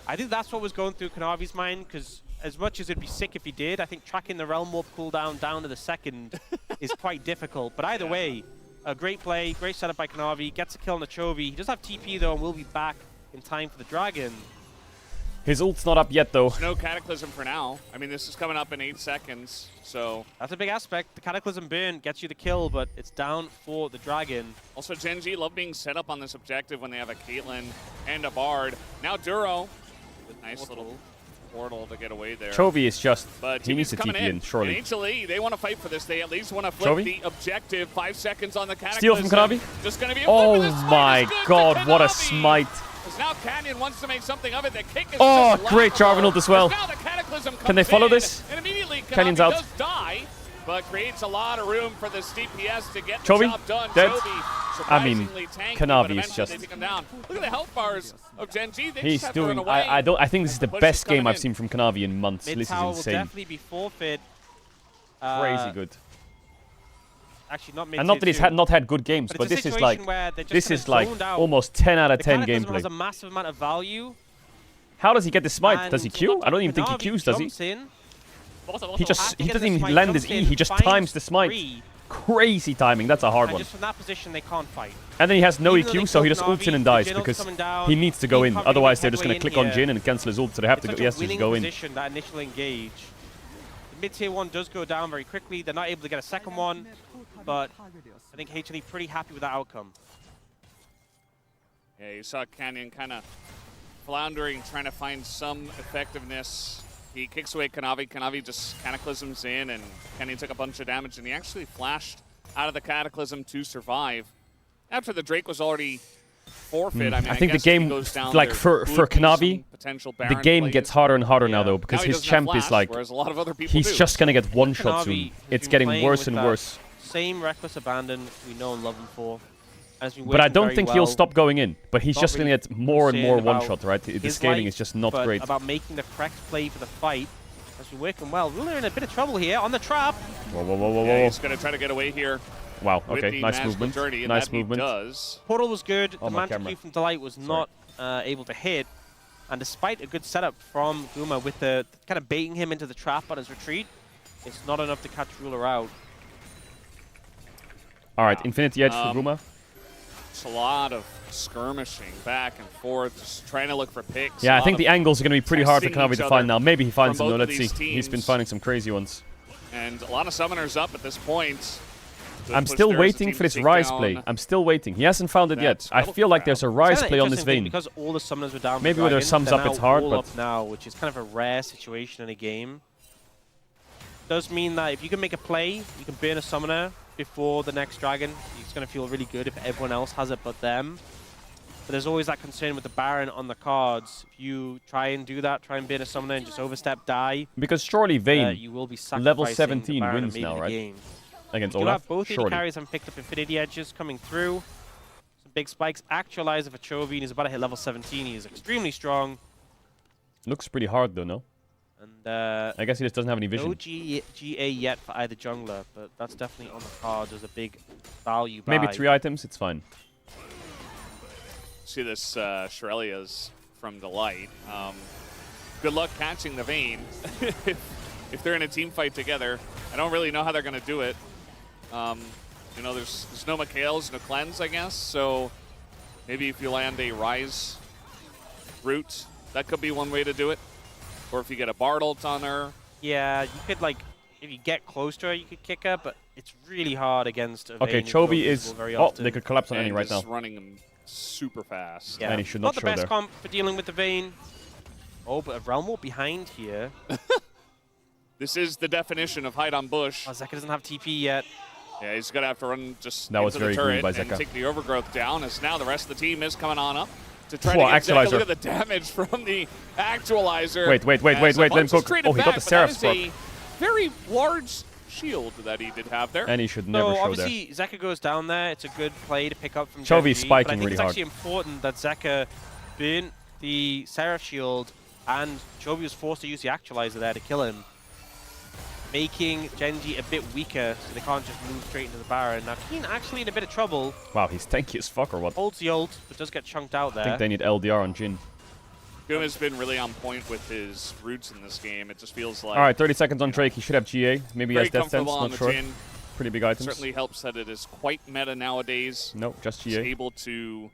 I think that's what was going through Kanavi's mind, because as much as it'd be sick if he did, I think tracking the Realm Warp cooldown down to the second is quite difficult. But either way, a great play, great setup by Kanavi, gets a kill on the Chovy. He does have TP though, and will be back in time for the Dragon. His ult's not up yet though. There's no Cataclysm for now. I mean, this is coming up in 8 seconds, so... That's a big aspect. The Cataclysm burn gets you the kill, but it's down for the Dragon. Also, Gen G love being set up on this objective when they have a Caitlyn and a Bard. Now Duro, with nice little portal to get away there. Chovy is just, But he needs to coming TP in, surely. And HLE, they want to fight for this. They at least want to flip Chovy? the objective. 5 seconds on the Cataclysm. Steal from Kanavi? Just going to be a Oh flip, and the my smite is good god, to what a Kanavi. smite. Because now Canyon wants to make something of it. The kick is Oh, just great laughable. Jarvan ult as well. Now the Cataclysm Can they comes follow in, this? And immediately Canyon's Kanavi out. does die, but creates a lot of room for this DPS to get Chovy, the job done. dead. Chovy, I mean, surprisingly tanky, Kanavi but is eventually just... they take him down. Look at the health bars of Gen G. They He's just have to doing... run away. I think this is the Push best is coming game I've in. seen from Kanavi in months. Mid This is tower will insane. definitely be forfeit. Crazy good. Actually, not mid And not that he's tier two. not had good games, But but it's a this is like... situation where they're just This kinda is like zoned out. almost 10 out of The 10 Cataclysm has a gameplay. massive amount of value. How does he get the smite? Does he and Q? I don't even think he Kanavi Qs, does he? jumps in. He just After he getting doesn't the even smite, land his jumps E, in, he just finds times the smite. three, Crazy timing, that's a hard and one. just from that position, they can't fight. And then he has no Even though they EQ, so he kill just ults in Kanavi, and dies Jin's because coming down, he needs to go he in. can't really Otherwise, make they're just going headway to click on in Jin here. and cancel his ult, so they have It's to go, such a he has to just winning go in. position, that initial engage. The mid-tier one does go down very quickly. They're not able to get a second one, but I think HLE pretty happy with that outcome. Yeah, you saw Canyon kind of floundering, trying to find some effectiveness. He kicks away Kanavi. Kanavi just Cataclysms in, and Canyon took a bunch of damage, and he actually flashed out of the Cataclysm to survive. After the Drake was already forfeit, I mean, I think the guess if he game, goes down, like there for would be Kanavi, some potential the Baron game plays. gets harder and harder now Yeah. though, because Now he his doesn't have champ flash, is like, whereas a lot of other people he's do. just going to get one-shot Kanavi soon. has It's been getting playing worse with and that worse. Same reckless abandon we know and love him for. Has been But I working don't very think well. he'll stop going in. But he's Not just going really to get more and more concerned about one-shot, right? The his scaling life, is just not but great. about making the correct play for the fight. Has been working well. Ruler in a bit of trouble here on the trap. Whoa, whoa, whoa, whoa, Yeah, whoa. he's going to try to get away here. Wow, with okay, the nice magical movement. journey, and Nice that he movement. does. Portal was good. Oh, The my Mantle camera. Cue from Delight was not able to hit. And despite a good setup from Guma with the kind of baiting him into the trap on his retreat, it's not enough to catch Ruler out. All right, Infinity Edge for Guma. It's a lot of skirmishing back and forth, just trying to look for picks. Yeah, I think the angles are going to be pretty hard for testing Kanavi each to find other now. Maybe he finds from them, though. both of Let's see. these He's been teams. finding some crazy ones. And a lot of summoners up at this point. I'm Push still there as a waiting team for this to take Ryze down play. I'm still waiting. He hasn't found it yet. I feel like there's a It's Ryze kinda play on this interesting vein. because all the summoners were down. Maybe for when there's Dragon, sums they're up, now it's hard, all but- up now, which is kind of a rare situation in a game. Does mean that if you can make a play, you can burn a summoner, before the next dragon. It's going to feel really good if everyone else has it but them. But there's always that concern with the Baron on the cards. If you try and do that, try and bait a summoner and just overstep, die. Because surely Vayne, you will be level sacrificing 17 the Baron wins and maybe now, the right? game. Against You Olaf, have both AD surely. carries and picked up Infinity Edges coming through. Some big spikes. Actualizer for Chovy. He's about to hit level 17. He is extremely strong. Looks pretty hard though, no? And I guess he just doesn't have any vision. no GA yet for either jungler, but that's definitely on the card as a big value buy. Maybe 3 items, it's fine. See this Shirelia's from Delight. Good luck catching the Vayne if they're in a team fight together. I don't really know how they're going to do it. You know, there's no Mikhails, no Cleanse, I guess. So maybe if you land a Rise route, that could be one way to do it. Or if you get a Bard ult on her. Yeah, you could, like, if you get close to her, you could kick her, but it's really hard against a Okay, Vayne Chovy is... very Oh, often. they could collapse on any right now. running him super fast. Yeah, And he should not the show best there. comp for dealing with the Vayne. Oh, but a Realm Warp behind here. This is the definition of hide on bush. Oh, Zeka doesn't have TP yet. Yeah, he's going to have to run just That was into the very green turret by and Zeka. take the overgrowth down, as now the rest of the team is coming on up to try Whoa, to get Zeka. Actualizer. Look at the damage from the Actualizer. Wait, As let a him bunch is cook. traded Oh, he got back, the but that Seraph's is proc. a very large shield that he did have there. And he should never So show there. obviously Zeka goes down there. It's a good play to pick up from Chovy's Genji, spiking but I think really it's hard. actually important that Zeka burnt the Seraph shield and Chovy was forced to use the Actualizer there to kill him, making Genji a bit weaker so they can't just move straight into the Baron. Now Keen actually in a bit of trouble. Wow, he's tanky as fuck or what? Holds the ult, but does get chunked out there. I think they need LDR on Jin. Guma's been really on point with his roots in this game. It just feels like... Alright, 30 seconds on Drake. He should have GA. Maybe he very has Death Sense, comfortable on not the sure. Jhin. Pretty big items. Certainly helps that it is quite meta nowadays. No, just He's GA. able to...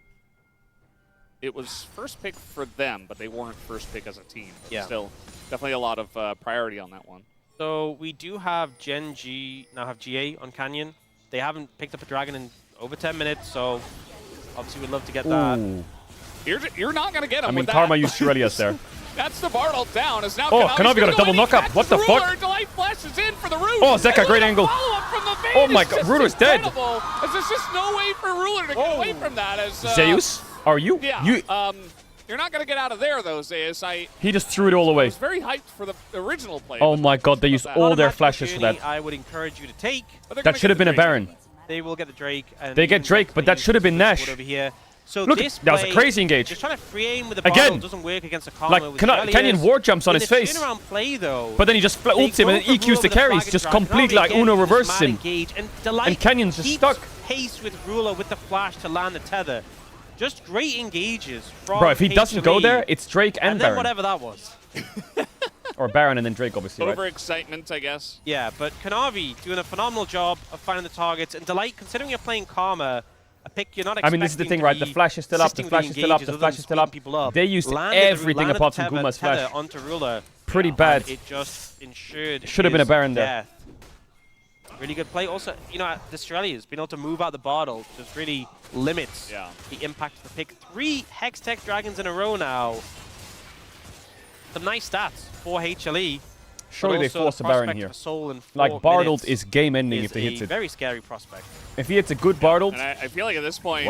It was first pick for them, but they weren't first pick as a team. But Yeah. still, definitely a lot of priority on that one. So we do have Genji now have GA on Canyon. They haven't picked up a dragon in over 10 minutes, so obviously we'd love to get that. Ooh. You're not going to get him I mean, with Karma that. used Shirelia's there. That's the Bard ult down. As now Oh, Kanavi's Kanavi got a gonna go double in, he knockup. catches What the Ruler. fuck? Delight flashes in for the root. Oh, Zeka, great angle. Follow-up from the Vayne Oh my is god, just Ruler's dead. incredible, as there's just no way for Ruler to get away from that. As Zeus, are you? Yeah. You. You're not going to get out of there, though, Zeus. He just threw it all away. was very hyped for the original play. Oh my god, they used all their flashes for that. I would encourage you to take. That should have been a Baron. They will get the Drake. And They get Drake, but that should have been Nash. Over here. So Look, this that was a play, crazy engage. Just trying to free aim with the Again. bottle doesn't work against a Karma. Like, Canyon war jumps on his face. In the turnaround play, though, But then he just ults him and then EQs the carries, just completely like Uno reverses him. And Canyon's just stuck. Pace with Ruler with the flash to land the tether. Just great engages from Bro, if he doesn't go HOE. there, it's Drake and then Baron. whatever that was. Or Baron and then Drake, obviously, right? Overexcitement, I guess. Yeah, but Kanavi doing a phenomenal job of finding the targets. And Delight, considering you're playing Karma, a pick you're not expecting. I mean, this is the thing, right? The flash is still up, the flash is still up, the flash is still up. They used everything apart from Guma's flash. Onto Ruler. Pretty bad. It just ensured Should have been a his Baron there. death. Really good play. Also, you know, the Australians being able to move out the bottle just really limits the impact of the pick. 3 Hex Tech Dragons in a row now. Some nice stats for HLE. Surely they force a Baron here. Soul in Like, 4 Bard minutes ult is game ending if he hits a it. very scary prospect. If he hits a good Bard ult, And I feel like at this point,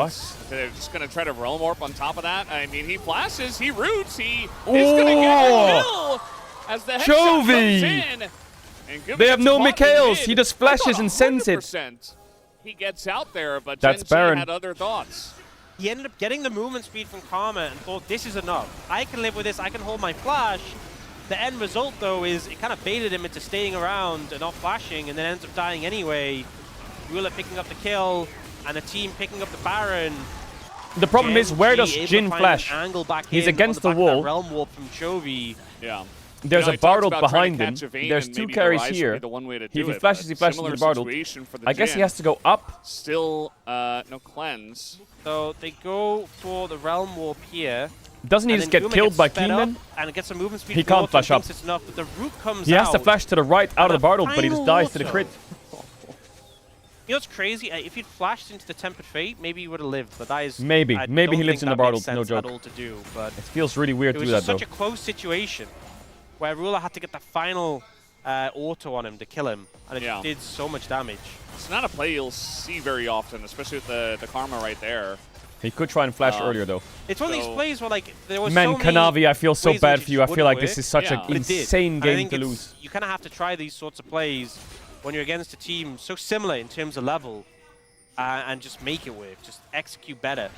they're just going to try to Realm Warp on top of that. I mean, he flashes, he roots, he is going to get the kill as the headshot comes Chovy! in. And Guma They have gets no caught in Mikhails. mid. He just I thought flashes and sends it. 100% He gets out there, but That's Genji Baron. had other thoughts. He ended up getting the movement speed from Karma and thought, this is enough. I can live with this. I can hold my flash. The end result, though, is it kind of baited him into staying around and not flashing, and then ends up dying anyway. Ruler picking up the kill, and the team picking up the Baron. the problem is, where does Genji able Jin to find flash? an angle back He's in against on the back of that wall. Realm Warp from Chovy. Yeah. There's You know, a he Bard talks ult about trying behind to him. catch a Vayne There's and 2 maybe carries the Rise would here. be the one way to If do he it, flashes, but he flashes similar with the Bard ult. situation for the I guess he Jhin. has to go up. Still no cleanse. So they go for the Realm Warp here. Doesn't he and just then get Guma killed gets by sped Keen up, then? And it gets a movement speed. He from can't Autumn, flash up. thinks it's enough, but the root comes He has out. to flash to the right out of the Bard ult, but he just Final dies to the auto. crit. You know what's crazy? If he'd flashed into the Tempered Fate, maybe he would have lived. But that is Maybe. I Maybe don't he lives think in the that Bard makes ult, no sense joke. at all to do. But It feels really weird it to was do that, just though. such a close situation where Ruler had to get the final auto on him to kill him, and it just did so much damage. It's not a play you'll see very often, especially with the Karma right there. He could try and flash earlier, though. It's one of these plays where, like, there was Man, so many Kanavi, I feel so ways in bad which for you. I it feel wouldn't like work. this is such an But it did. insane And I game think to it's- lose. You kind of have to try these sorts of plays when you're against a team so similar in terms of level, and just make it work. Just execute better.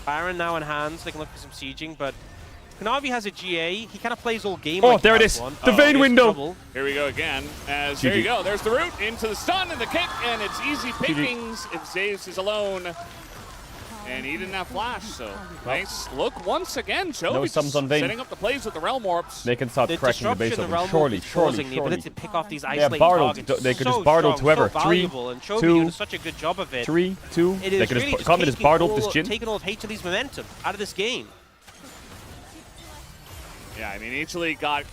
Baron now in hands. They can look for some sieging, but Kanavi has a GA. He kind of plays all game. Oh, like there it has is. one. The vein window. Trouble. Here we go again. As GG. there you go. There's the root into the stun and the kick, and it's easy pickings if Zeus is alone. And he didn't have flash, so nice look once again. Joe No sums on Vayne. setting up the plays with the Realm Warps. They can start The cracking the base disruption of the him. Realm Surely, Warp is surely, causing, the surely. ability to pick off these Yeah, isolating Bartled. targets. They could so just Bartled strong, whoever. So 3, valuable, and Chovy 2, doing such a good job of it. 3, 2. It They is could really just come and just Bartled this Jin. taking all of HLE's momentum out of this game. Yeah, I mean, HLE got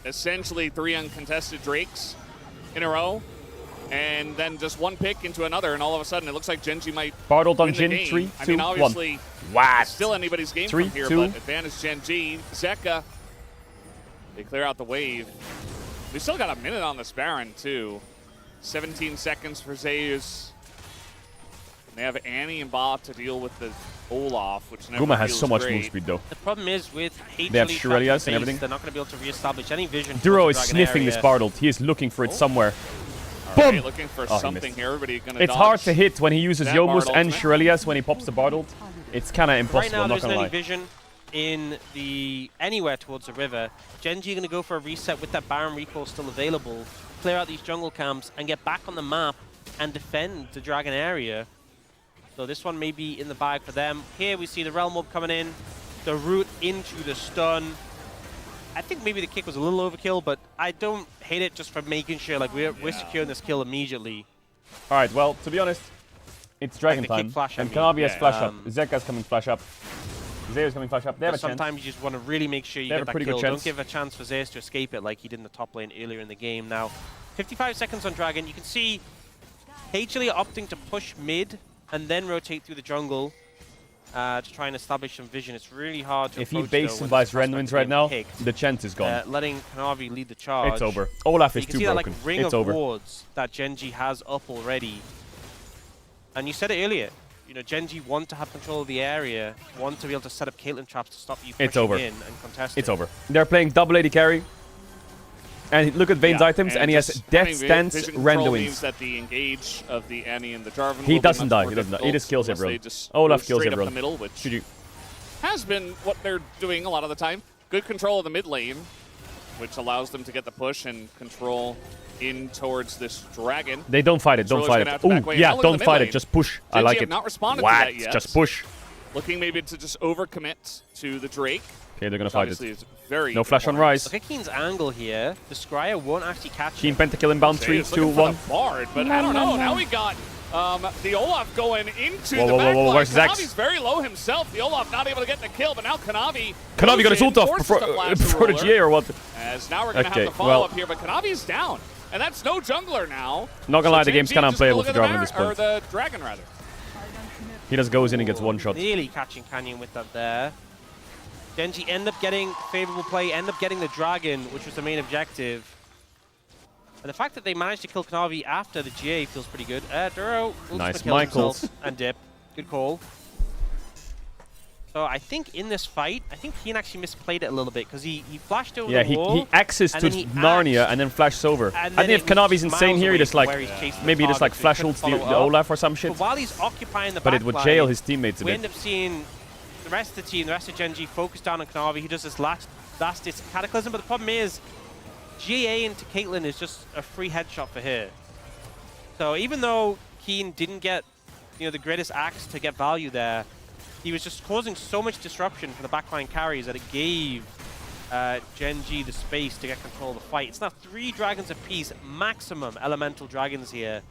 essentially 3 uncontested Drakes in a row, and then just one pick into another, and all of a sudden it looks like GENG might Bartled on win the Jin. game. 3, I 2, mean, 1. obviously, What? still anybody's game 3, from here, 2. but advantage GENG. Zeka, they clear out the wave. We still got a minute on this Baron, too. 17 seconds for Zeus. They have Annie and Bob to deal with the Olaf, which never Guma has feels so much great. move speed, though. The problem is with HLE They have trapped Shurelias in and base, everything. They're not going to be able to reestablish any vision. Duro towards is the Dragon sniffing this area. Bartled. He is looking for it somewhere. All Boom! right, looking for Oh, he something missed. here. Everybody gonna It's dodge hard to hit when he uses that Yomus Bartled. and Shurelias when he pops the Bartled. It's kind of Right impossible, now, I'm not there isn't gonna any lie. vision in the anywhere towards the river. GENG going to go for a reset with that Baron recall still available, clear out these jungle camps, and get back on the map and defend the Dragon area. So this one may be in the bag for them. Here we see the Realm Orb coming in, the root into the stun. I think maybe the kick was a little overkill, but I don't hate it just for making sure like we're securing this kill immediately. All right, well, to be honest, it's Dragon the kick time. flash, I And mean. Kanavi has Yeah. flash up. Zeka's coming flash up. Zeus coming flash up. They have a But chance. sometimes you just want to really make sure you They have get a that pretty kill. good Don't chance. give a chance for Zeus to escape it like he did in the top lane earlier in the game. Now, 55 seconds on Dragon. You can see HLE opting to push mid and then rotate through the jungle to try and establish some vision. It's really hard to If he approach, base though, and when buys this prospect Renwins is right getting now, picked. the chance is gone. Letting Kanavi lead the charge. It's over. Olaf So is you can too see broken. That, like, ring It's of over. wards that GENG has up already. And you said it earlier. You know, GENG want to have control of the area, want to be able to set up Caitlyn traps to stop you pushing It's over. in and contesting. It's over. They're playing double AD carry. And look at Vayne's items, and he has just Death having Stance vision control Randuins. means that the engage of the Annie and the Jarvan He will be doesn't much die. more He doesn't die. He difficult just kills unless everyone. they just Olaf go kills straight up everyone. the middle, which GG. has been what they're doing a lot of the time. Good control of the mid lane, which allows them to get the push and control in towards this dragon. They don't fight it. Don't Zorro's fight gonna have it. to back Ooh, away. yeah, Now look at don't the mid fight lane. it. Just push. I GENG like have it. not responded What? to that yet. Just push. Looking maybe to just overcommit to the Drake. Okay, they're gonna which fight obviously it. is very No flash on important. Rise. Look at Keen's angle here. The Scryer won't actually catch Keen him. pentakill inbound. 3, He's 2, looking for 1. the Bard, but I don't know. Now we got the Olaf going into Whoa, the whoa, back whoa, line. where's his axe? Kanavi's very low himself. The Olaf not able to get the kill, but now Kanavi Kanavi got his goes ult in, off forces before, the flash before the roller, GA or what? As now we're going to Okay, have the follow-up here, but Kanavi's down. And that's no jungler now. Not gonna lie, the GENG game's kinda just unplayable look for at the Jarvan at this point. Or the Dragon, rather. He just goes in and gets one shot. Nearly catching Canyon with that there. GENG end up getting favorable play, end up getting the Dragon, which was the main objective. And the fact that they managed to kill Kanavi after the GA feels pretty good. Duro will Nice kill Michaels. himself and dip. Good call. So I think in this fight, I think Keen actually misplayed it a little bit because he flashed over Yeah, the wall. he axes and to then he Narnia axed, and then flashes over. and I then think if it was Kanavi's just insane miles here, he away just from like where he's chasing the maybe he just like target, so flash he couldn't ults the follow up. Olaf or some shit. But while he's occupying the But it would back jail line, his teammates a we bit. end up seeing the rest of the team, the rest of GENG focused down on Kanavi. He does this last ditch Cataclysm, but the problem is GA into Caitlyn is just a free headshot for her. So even though Keen didn't get the greatest axe to get value there, he was just causing so much disruption for the backline carries that it gave GENG the space to get control of the fight. It's now 3 dragons apiece, maximum elemental dragons here,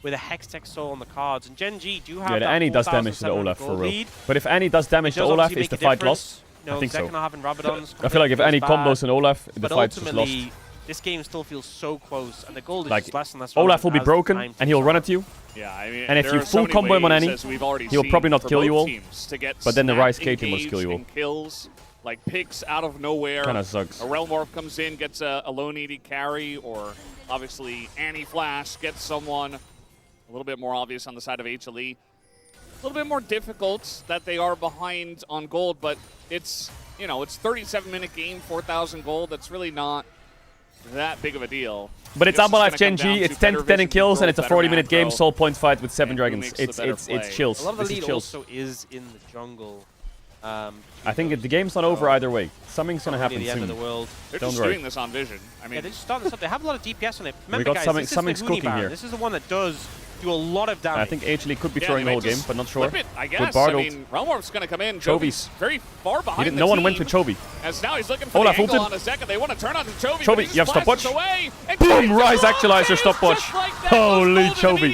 with a Hextech Soul on the cards. And GENG do have Yeah, that Annie does damage to the 4,700 Olaf for gold real. lead. But if Annie does damage to It does Olaf, obviously is the make a fight difference. lost? I think so. Zekanoff having Rabadons I feel like if Annie feels combos bad, an Olaf, the but fight's just lost. ultimately, this game still feels so close, and the gold is Like, just less and less Olaf will be relevant as the broken, time and he'll ticks run on. at you. Yeah, I mean, And if there you are so full many combo him on ways, Annie, as we've already he'll seen probably not for kill you both all. teams to get But then the snap Rise Caitlyn will engaged kill you all. in kills like picks out of nowhere. Kind of sucks. A Realm Morph comes in, gets a lone AD carry, or obviously Annie Flash gets someone a little bit more obvious on the side of HLE. A little bit more difficult that they are behind on gold, but it's, you know, it's 37-minute game, 4,000 gold. That's really not that big of a deal. But it's Ambalife Gen G, it's 10 to 10 in kills, and it's a 40-minute game, soul points fight with 7 dragons. It's chills. A lot of the This is lead chills. also is in the jungle. I think the game's not over either way. Something's gonna happen the end soon. of the world. They're Don't just worry. doing this on Vision. I mean, Yeah, they're just starting this up. They have a lot of DPS on it. Remember, got guys, something's this is the cooking Baron. here. This is the one that does do a lot of damage. I think HLE could be yeah, throwing they the whole might game, just but not sure. flip it, I With guess. Bard I ult. mean, Realm Morph's going to come in. Chovy's very far behind no one went team. with Chovy. As now he's looking for Olaf the angle ulted. on a second. They want to turn on to Chovy. Chovy, you have stopwatch. Boom! Rise Actualizer stopwatch. Holy Chovy.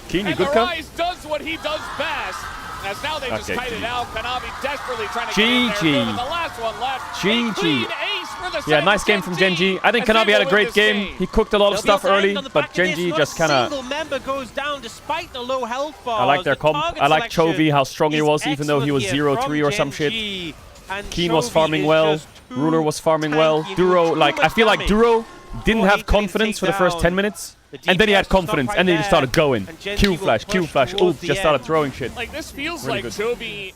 Keen, you and good the come? Rise does what he does best. As now they just Okay, kite it GG. out. Kanavi desperately trying to get in there. GG. With the last one left. GG. A clean ace for the Yeah, side nice of game from Genji. I think as they Kanavi had a will great win this game. He cooked a lot of stuff early, but Genji just kind Not a of... single member goes down despite the low health bars. I like their comp. I like Chovy, how strong he is was, even though he was excellent here 0-3 or some from shit. Genji, and Keen was Chovy farming is well. just too Ruler was farming well. tanky, Duro, too like, I much feel like damage. Duro didn't Oh, have he couldn't confidence take for the first down 10 minutes. the And then he had DPS will stop confidence, right and then he there, started going. and Genji Q will flash, Q push flash, towards ult, the just started end. throwing shit. Like, this feels Really like good. Chovy,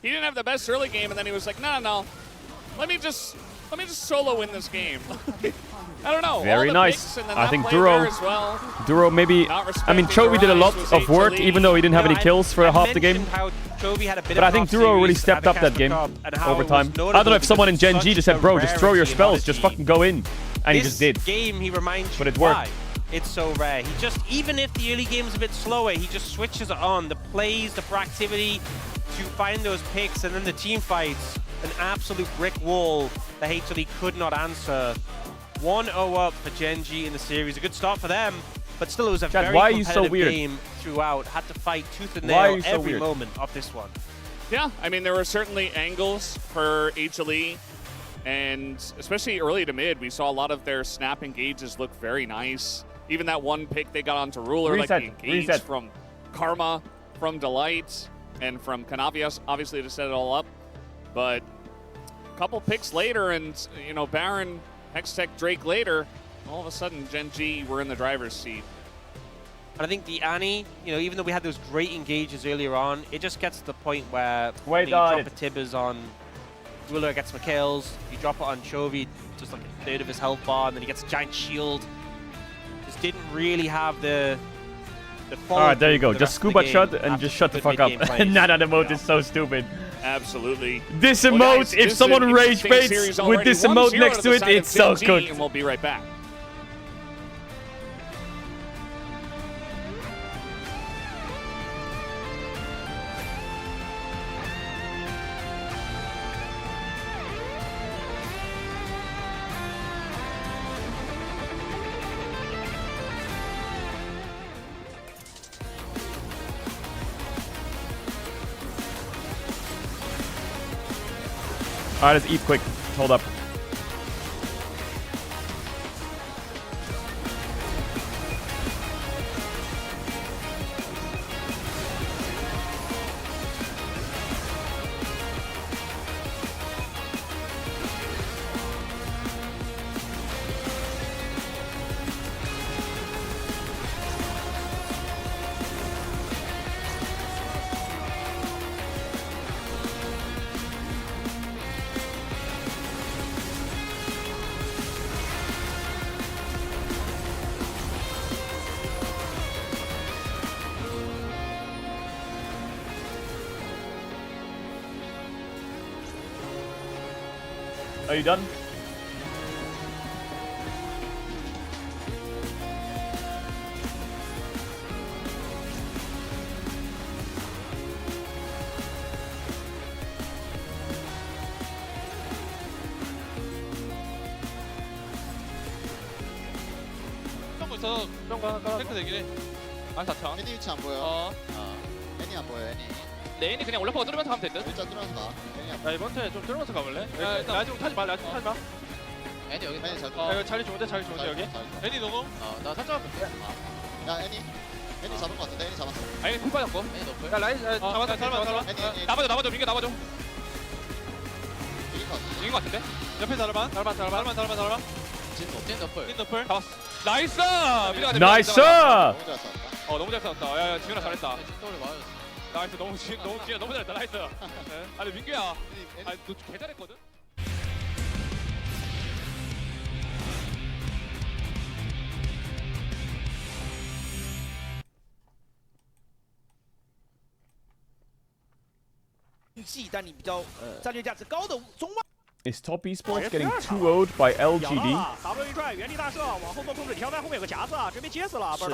he didn't have the best early game, and then he was like, no, let me just solo win this game. I don't know. Very all the nice. picks and then I that think play Duro, there as well. Duro maybe... Not I mean, respecting Chovy did a Rise lot was of work, HLE. even though he didn't have any kills for half the game. How Chovy had a bit But of I think an Duro off really series, stepped had up the that game Cup, and how over it was time. I don't know notable if someone in because Gen G such just said, a bro, just throw your rarity spells, just ability. fucking go in. And he This just did. game, he reminds But you it worked. why it's so rare. He just, even if the early game is a bit slower, he just switches it on. The plays, the proactivity to find those picks, and then the team fights, an absolute brick wall that HLE could not answer. 1-0 up for Genji in the series. A good start for them, but still it was a Chad, very why are you so competitive weird? game throughout. Had to fight tooth and Why are nail you so every weird? moment of this one. Yeah, I mean, there were certainly angles for HLE, and especially early to mid, we saw a lot of their snap engages look very nice. Even that one pick they got onto Ruler, like the engage from Karma, from Delight, and from Kanavias, obviously, to set it all up. But a couple picks later, and, you know, Baron, Hextech, Drake later, all of a sudden, Gen G were in the driver's seat. And I think the Annie, you know, even though we had those great engages earlier on, it just gets to the point where Wait you on drop a Tibbers on Ruler, gets some kills, you drop it on Chovy, just like a third of his health bar, and then he gets a giant shield. Just didn't really have the All right, there you go. the Just rest of the scuba game shut and after just shut the good fuck up. mid-game plays. Nah, that emote is so stupid. Absolutely. This Well, emote, guys, if this is someone an rage interesting baits series with already. this emote 1-0 next to to the it, side of it's so Gen G, good. And we'll be right back. Alright, let's eat quick. Hold up. Are you done? 처음부터 체크 되긴 해. 아, 4천. 애니 위치 안 보여. 애니 안 보여, 애니. 레인이 그냥 올라가고 뚫으면서 가면 됐든. 일단 뚫어서 가. 애니 안 야, 이번 턴에 좀 뚫으면서 가볼래? 야, 일단 라이징 타지 마, 라이징 타지 마. 애니 여기 애니 잘 야, 이거 자리 좋은데, 자리 좋은데, 여기? 애니 너무? 나 살짝 볼게. 야, 애니. 애니 잡은 거 같은데, 애니 잡았어. 아니, 풀 빠졌고. 애니 높을. 야, 라이징, 잡았어, 잡았어. 애니. 나봐줘, 나봐줘, 민규 나봐줘. 이긴 이긴 것 같은데? 옆에 달아봐. 찐 너플. 찐 너플. 잡았어. 나이스! 미드가 돼, 나이스! 미드가 너무 잘 싸웠다. 너무 잘 싸웠다. 야, 지훈아 잘했다. 찐더블 맞았어. 나이스, 너무 잘했다. 나이스. 아니, 민규야. 아니, 너 개 잘했거든? Is Top Esports getting 2-0'd by LGD? 原地大射，往后做控制，条在后面有个夹子啊，准备接死了。是，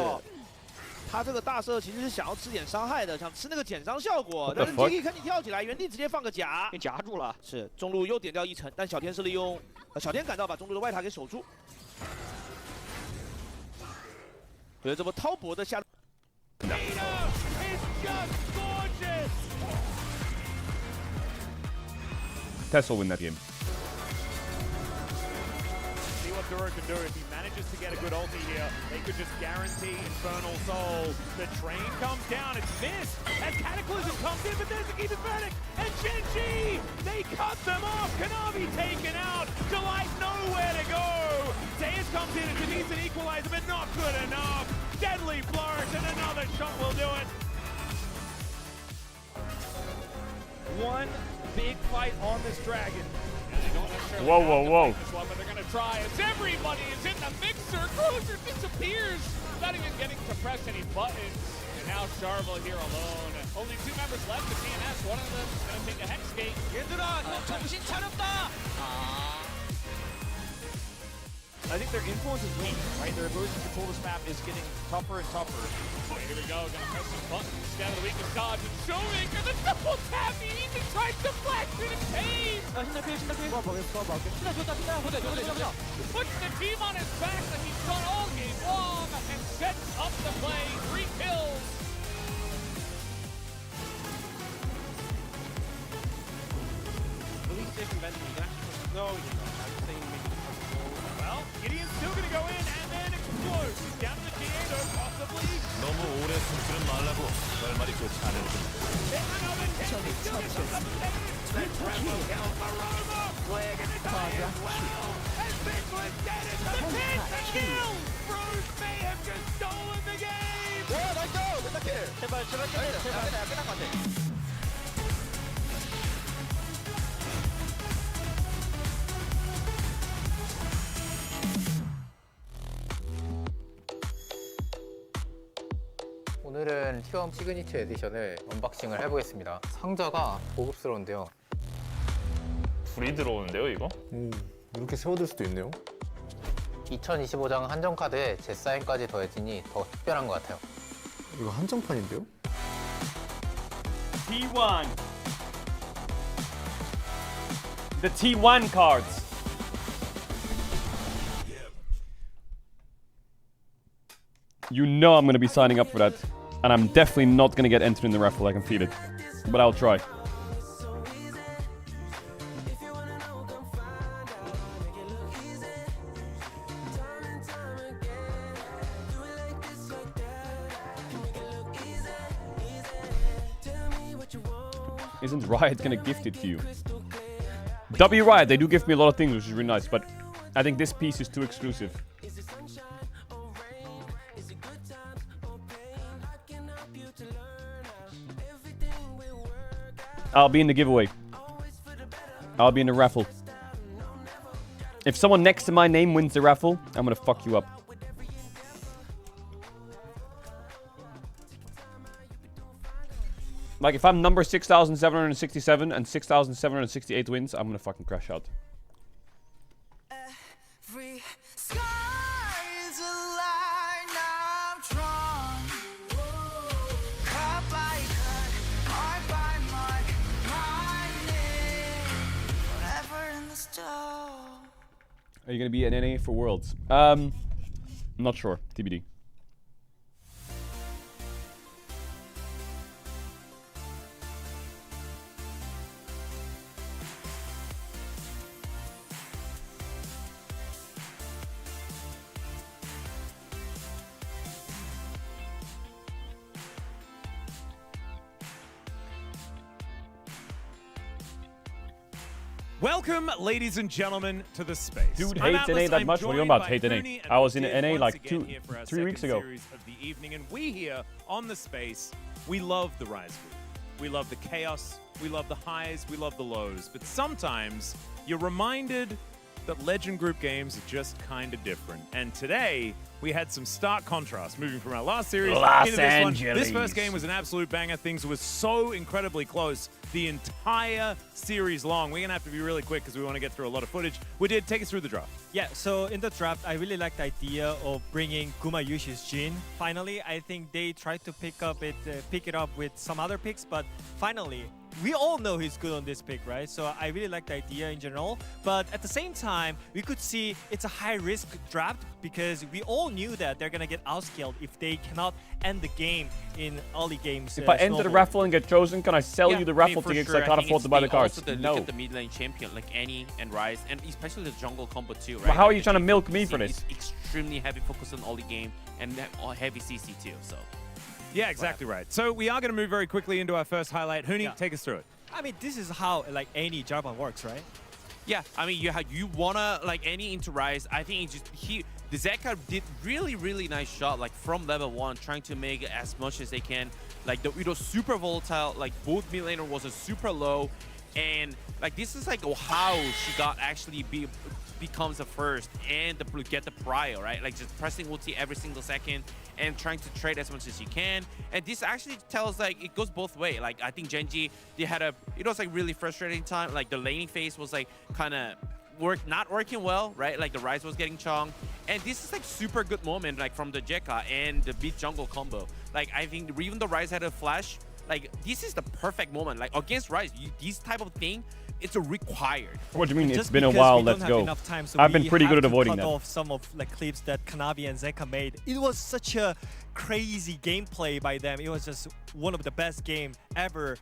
他这个大射其实是想要吃点伤害的，想吃那个减伤效果。但是 Jiggy 看你跳起来，原地直接放个夹，给夹住了。是，中路又点掉一层，但小天是利用小天赶到把中路的外塔给守住。觉得这波滔博的下。 Tess will win that game. See what Dura can do if he manages to get a good ulti here. They could just guarantee Infernal Soul. The train comes down, it's missed as Cataclysm comes in, but there's a Keep Verdict and GENG! They cut them off. Kanavi taken out. Delight nowhere to go. Deus comes in and needs an equalizer, but not good enough. Deadly flourish and another shot will do it. One big fight on this dragon. Whoa, whoa, whoa. This one, but they're gonna try as everybody is in the mixer. Cruiser disappears without even getting to press any buttons. And now Charvel here alone. Only 2 members left of TNS. One of them is gonna take a hex gate. 얘들아, 형 정신 차렸다. I think their influence is weak, right? Their ability to control this map is getting tougher and tougher. Oh, here we go, gonna press some buttons. Down to the weakest dodge and Showmaker, the double tap, he even tried to flash in his cave! Puts the team on his back that he's done all game long and sets up the play, 3 kills! Really safe invention. You can actually no, you know, I'm saying maybe. Well, Gideon's still gonna go in and then explode. He's down to the Caedrel, possibly. 너무 오래 숨지는 말라고 널 말이 좋지 않을 오늘은 T1 시그니처 에디션을 언박싱을 해보겠습니다. 상자가 고급스러운데요. 불이 들어오는데요, 이거? 이렇게 세워둘 수도 있네요. 2025장 한정카드에 제 사인까지 더해지니 더 특별한 것 같아요. 이거 한정판인데요? T1. The T1 cards. You know I'm going to be signing up for that. And I'm definitely not going to get entered in the raffle, I can feel it. But I'll try. Isn't Riot going to gift it to you? W Riot, they do gift me a lot of things, which is really nice. But I think this piece is too exclusive. I'll be in the giveaway. I'll be in the raffle. If someone next to my name wins the raffle, I'm gonna fuck you up. Like, if I'm number 6,767 and 6,768 wins, I'm gonna fucking crash out. Every sky is a line I'm drawn. Cut by cut, mark by mark, lightning, forever in the storm. Are you gonna be at NA for Worlds? I'm not sure. TBD. Welcome, ladies and gentlemen, to the space. Dude I'm hates NA Atlas, that I'm much. What are you joined about by hate NA? Hooney, and I was in Did NA once like again here for our 3 weeks second ago. series of the evening, and we here on the space, we love the Rise group. We love the chaos, we love the highs, we love the lows, but sometimes you're reminded that Legend Group games are just kind of different. And today, we had some stark contrast moving from our last series Los into this Angeles. one. This first game was an absolute banger. Things were so incredibly close the entire series long. We're going to have to be really quick because we want to get through a lot of footage. We did take us through the draft. Yeah, so in the draft, I really like the idea of bringing Gumayushi's Jin. Finally, I think they tried to pick it up with some other picks, but finally, we all know he's good on this pick, right? So I really like the idea in general. But at the same time, we could see it's a high-risk draft because we all knew that they're going to get outscaled if they cannot end the game in early games. If I enter the raffle and get chosen, can I sell you the raffle tickets? I can't afford to buy the cards. Also No. Look at the mid lane champion like Annie and Rise, and especially the jungle combo too, right? Well, how are Like you the trying to jungle milk me CC for this? is extremely heavy focus on early game and heavy CC too. So. Yeah, exactly right. So we are going to move very quickly into our first highlight. Hooney, take us through it. I mean, this is how like any Java works, right? Yeah, I mean, you wanna like any into Rise. I think the Zeka did really nice shot like from level 1, trying to make as much as they can. Like it was super volatile. Like both mid laner was a super low, and like this is like how she got actually becomes the first and get the prio, right? Like just pressing ulti every single second and trying to trade as much as you can. And this actually tells like it goes both ways. Like I think GENG, it was like really frustrating time. Like the laning phase was like kind of not working well, right? Like the Rise was getting chong. And this is like super good moment like from the Jekka and the mid jungle combo. Like I think even the Rise had a flash. Like this is the perfect moment. Like against Rise, this type of thing, it's a required. What do you mean? Just It's been a because while. we Let's don't go. have enough time, so I've been we pretty good have at to avoiding cut that. off some of like clips that Kanavi and Zeka made. It was such a crazy gameplay by them. It was just one of the best game ever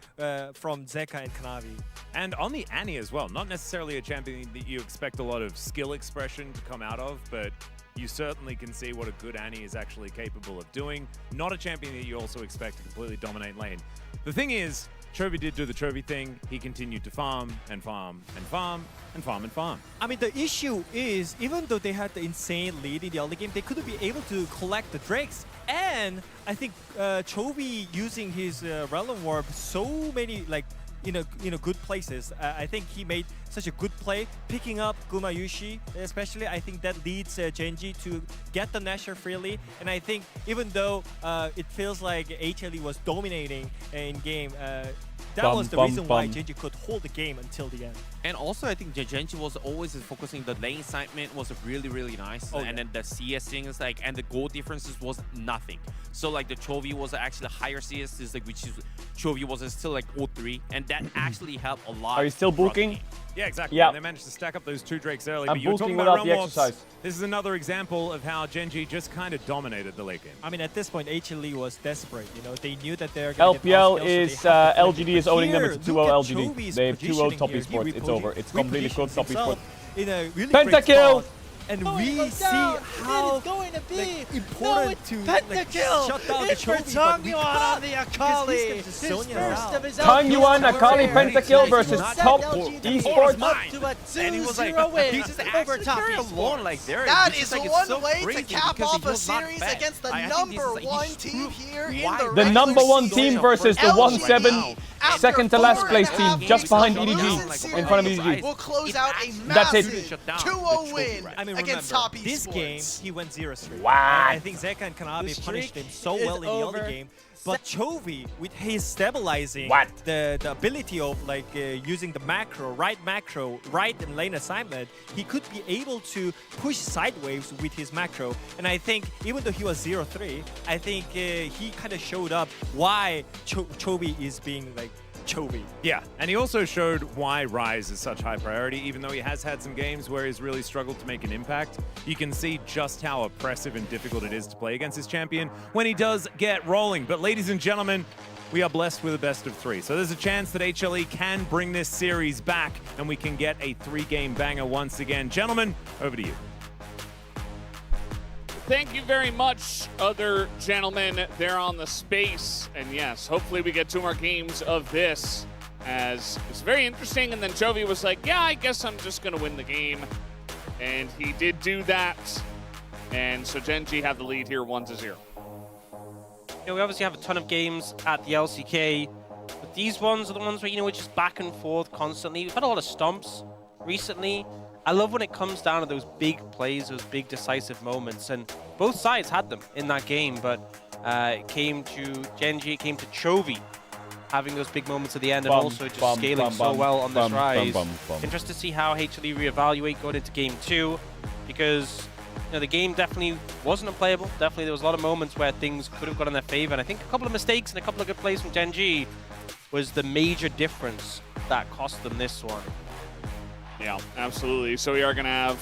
from Zeka and Kanavi. And on the Annie as well, not necessarily a champion that you expect a lot of skill expression to come out of, but you certainly can see what a good Annie is actually capable of doing. Not a champion that you also expect to completely dominate lane. The thing is, Chovy did do the Chovy thing. He continued to farm and farm and farm and farm and farm. I mean, the issue is, even though they had the insane lead in the early game, they couldn't be able to collect the Drakes. And I think Chovy using his Realm Warp so many, like, in a good places. I think he made such a good play, picking up Gumayushi, especially. I think that leads GENG to get the Nashor freely. And I think even though it feels like HLE was dominating in game, that was the reason why GENG could hold the game until the end. And also, I think GENG was always focusing. The lane assignment was really nice, and then the CS things like and the goal differences was nothing. So like the Chovy was actually higher CS, like which is Chovy was still like 0-3, and that actually helped a lot. Are you still bulking? Yeah, exactly. Yeah. And they managed to stack up those 2 Drakes early. I'm but you were talking bulking about without the Realm Warps. exercise. This is another example of how GENG just kind of dominated the late game. I mean, at this point, HLE was desperate. You know, they knew that they're going to get LPL outskilled, is so they have to LGD is owning them. It's 2-0 LGD. Chovy's They have 2-0 positioning top here. esports. He It's over. It's completely repositions cooked top himself esports. in a really Pentakill! great spot. And Oh, we it goes see down. how It is going to be like, important to like, Pentakill. shut down It's the for Chovy, but we Tangyuan can't on the because Akali. he's gonna His Sonya first out. of his Tangyuan Akali career. Pentakill versus Not top LG esports. to a 2-0 And he was like, win he's just over actually top very esports. alone, like there. That It's is just, like, one it's so way to crazy cap because off he a was not series bad. against the I think this is, number like, he 1 proved team here in why the The regular number 1 season. team versus the LG 1-7 second to last place team, just behind EDG, in front of EDG. Will close out a That's it. massive 2-0 win I mean, against remember, top esports. this game, he went 0 straight. What? I think Zeka and Kanavi The punished him streak so is well in the over. early game. But Chovy, with his stabilizing, What? the ability of like using the right and lane assignment, he could be able to push sideways with his macro. And I think even though he was 0-3, I think he kind of showed up why Chovy is being like Chovy. Yeah, and he also showed why Rise is such high priority, even though he has had some games where he's really struggled to make an impact. You can see just how oppressive and difficult it is to play against his champion when he does get rolling. But ladies and gentlemen, we are blessed with a best of 3. So there's a chance that HLE can bring this series back and we can get a 3-game banger once again. Gentlemen, over to you. Thank you very much, other gentlemen there on the space. And yes, hopefully we get 2 more games of this as it's very interesting. And then Chovy was like, yeah, I guess I'm just going to win the game. And he did do that. And so GenG have the lead here 1-0. We obviously have a ton of games at the LCK, but these ones are the ones where, we're just back and forth constantly. We've had a lot of stomps recently. I love when it comes down to those big plays, those big decisive moments, and both sides had them in that game, but it came to GenG, it came to Chovy having those big moments at the end, and also just scaling so well on this rise. Interested to see how HLE reevaluate going into game 2, because the game definitely wasn't unplayable. Definitely there was a lot of moments where things could have gone in their favor, and I think a couple of mistakes and a couple of good plays from GenG was the major difference that cost them this one. Yeah, absolutely. So we are going to have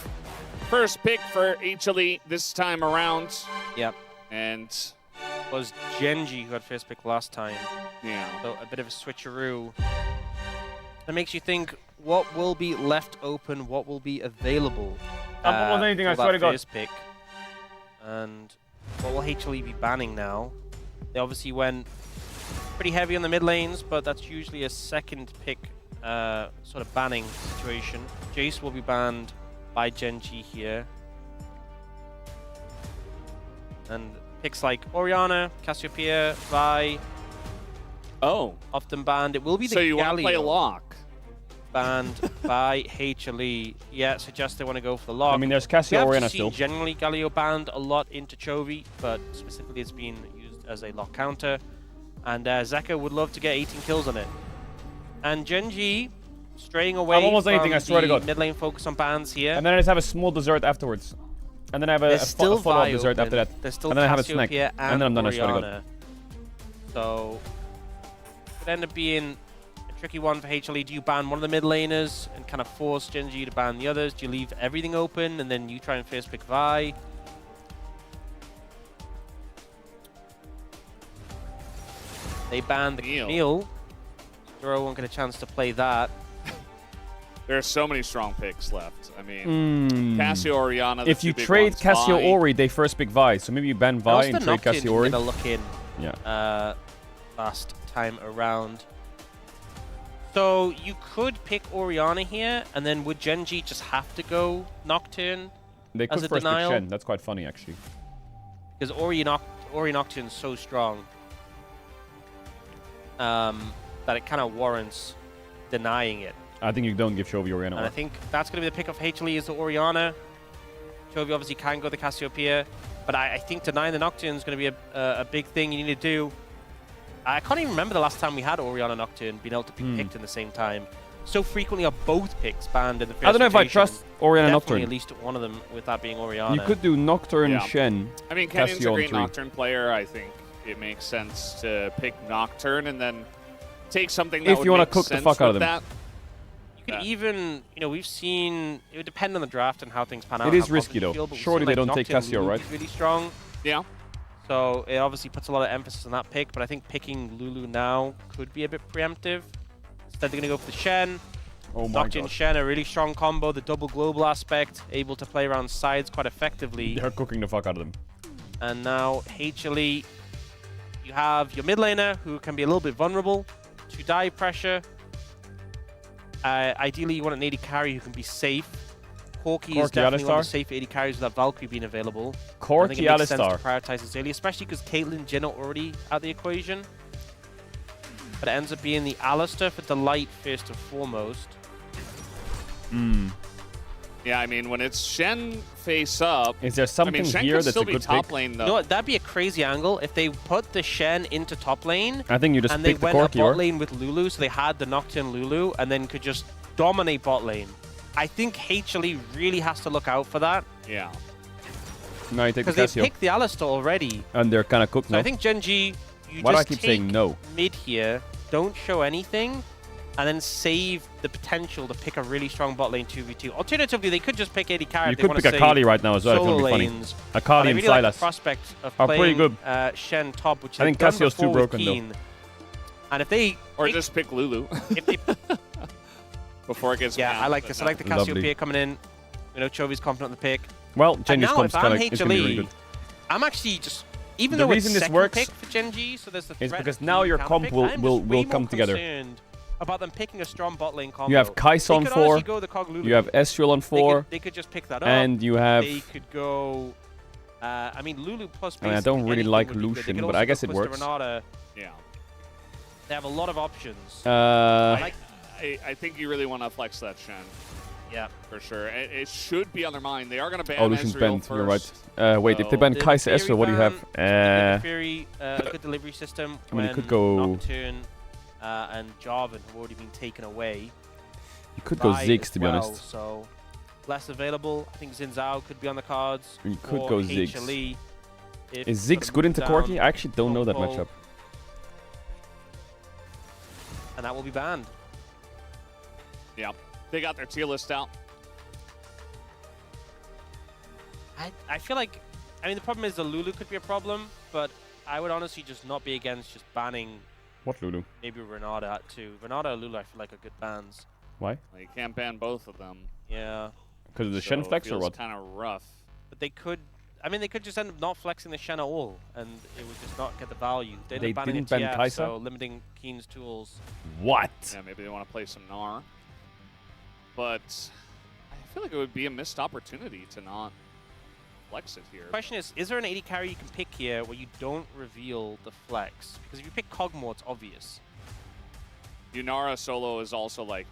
first pick for HLE this time around. Yep. And it was GenG who had first pick last time. Yeah. So a bit of a switcheroo. That makes you think, what will be left open, what will be available anything, I for swear to that God. first pick. And what will HLE be banning now? They obviously went pretty heavy on the mid lanes, but that's usually a second pick sort of banning situation. Jace will be banned by GenG here. And picks like Orianna, Cassiopeia, Vi. Often banned. It will be the So you Galio want to play lock? Banned by HLE. Yeah, suggest they want to go for the lock. I mean, there's Cassio Orianna still. Generally, Galio banned a lot into Chovy, but specifically it's been used as a lock counter. And Zeka would love to get 18 kills on it. And GenG straying away almost from anything, I swear to the God. mid lane focus on bans here. And then I just have a small dessert afterwards. And then I have a follow-up dessert after that. There's still and then I have a snack. Cassiopeia And then I'm done, I swear to God. Orianna. So, it could end up being a tricky one for HLE. Do you ban one of the mid laners and kind of force GenG to ban the others? Do you leave everything open and then you try and first pick Vi? They banned the Camille. Zoro won't get a chance to play that. There are so many strong picks left. I mean, Cassio Orianna. If you trade Cassio Ori, they first pick Vi. So maybe you ban Vi and trade Cassio Ori. Look in. Yeah. Last time around. So you could pick Orianna here, and then would GenG just have to go Nocturne? They could as a first denial? pick Shen. That's quite funny, actually. Because Ori Nocturne's so strong that it kind of warrants denying it. I think you don't give Chovy Orianna. And I think that's going to be the pick of HLE is the Orianna. Chovy obviously can go the Cassiopeia, but I think denying the Nocturne is going to be a big thing you need to do. I can't even remember the last time we had Orianna Nocturne being able to be picked in the same time. So frequently are both picks banned in the first I don't know if I rotation. trust Orianna Definitely Nocturne. at least one of them with that being Orianna. You could do Nocturne, Shen, I mean, Kenyon's a Cassio great on 3. Nocturne player. I think it makes sense to pick Nocturne and then take something that If would you want make to cook the sense fuck out of with them. that. You could even, we've seen, it would depend on the draft and how things pan out. It is how risky, confident you though. feel, but we've Surely seen, they don't take Nocturne Cassio, Lulu right? is really strong. Yeah. So it obviously puts a lot of emphasis on that pick, but I think picking Lulu now could be a bit preemptive. Instead, they're going to go for the Shen. Oh my Nocturne God. Shen, a really strong combo, the double global aspect, able to play around sides quite effectively. They're cooking the fuck out of them. And now HLE, you have your mid laner who can be a little bit vulnerable to dive pressure. Ideally, you want an AD carry who can be safe. Corki is definitely one of the safe AD carries without Valkyrie being available. I think it makes sense to prioritize this early, especially because Caitlyn Jhin are already at the equation. But it ends up being the Alistar for Delight first and foremost. Yeah, I mean, when it's Shen face up... Is there something Shen here could that's still a be good top pick? lane, though. You know what? That'd be a crazy angle if they put the Shen into top lane. I think you just and they pick the went Corki, a bot or? lane with Lulu, so they had the Nocturne Lulu, and then could just dominate bot lane. I think HLE really has to look out for that. Yeah. No, you take the Because they Cassio. picked the Alistar already. And they're kind of cooked So now. I think GenG, you Why do I just keep take saying no? mid here, don't show anything, and then save the potential to pick a really strong bot lane 2v2. Alternatively, they could just pick AD carry. You if they could want pick to Akali right now as well. It's solo going to be lanes. funny. Akali But I and really like the Sylas prospect of are playing pretty good. Shen top, which I think they've done Cassio's too before with broken, Keen. though. And if they... Or just pick Lulu. If they before it gets Yeah, banned, I like this. I like the Cassiopeia Lovely. coming in. Chovy's confident on the pick. Well, And Genji's now comp's if I'm kind of going to be really good. I'm actually just... Even The though reason it's this second works pick for GenG, so there's the is threat because of now your counter comp pick, will I'm just way more come together. concerned about them picking a strong bot lane combo. You have Kai'Sa on 4. Go the Cog Lulu. You have Ezreal on 4. They could just pick that up. And you have... They could go... I mean, Lulu plus... I don't really like Lucian, but I guess it works. Renata. Yeah. They have a lot of options. I think you really want to flex that Shen. Yeah. For sure. It should be on their mind. They are going to ban Oh, Lucian's Ezreal banned. first. You're right. Wait, if they ban Kai'Sa Ezreal, what do you have? Fury, a good delivery system. I mean, you could go... Nocturne and Jarvan have already been taken away. You could go Ziggs, to be honest. So, less available. I think Xin Zhao could be on the cards. You could go Ziggs. HLE, Is Ziggs good into Corki? I actually don't know that matchup. And that will be banned. Yeah. They got their tier list out. I feel like, I mean, the problem is the Lulu could be a problem, but I would honestly just not be against just banning. What Lulu? Maybe Renata too. Renata or Lulu, I feel like are good bans. Why? Well, you can't ban both of them. Yeah. Because of the Shen flex or what? Kind of rough. But they could. I mean, they could just end up not flexing the Shen at all, and it would just not get the value. They didn't ban Kai'Sa? so limiting Keen's tools. What? Yeah, maybe they want to play some Gnar. But I feel like it would be a missed opportunity to not flex it here. Question is there an 80 carry you can pick here where you don't reveal the flex? Because if you pick Kog'Maw, it's obvious. Yunara solo is also like,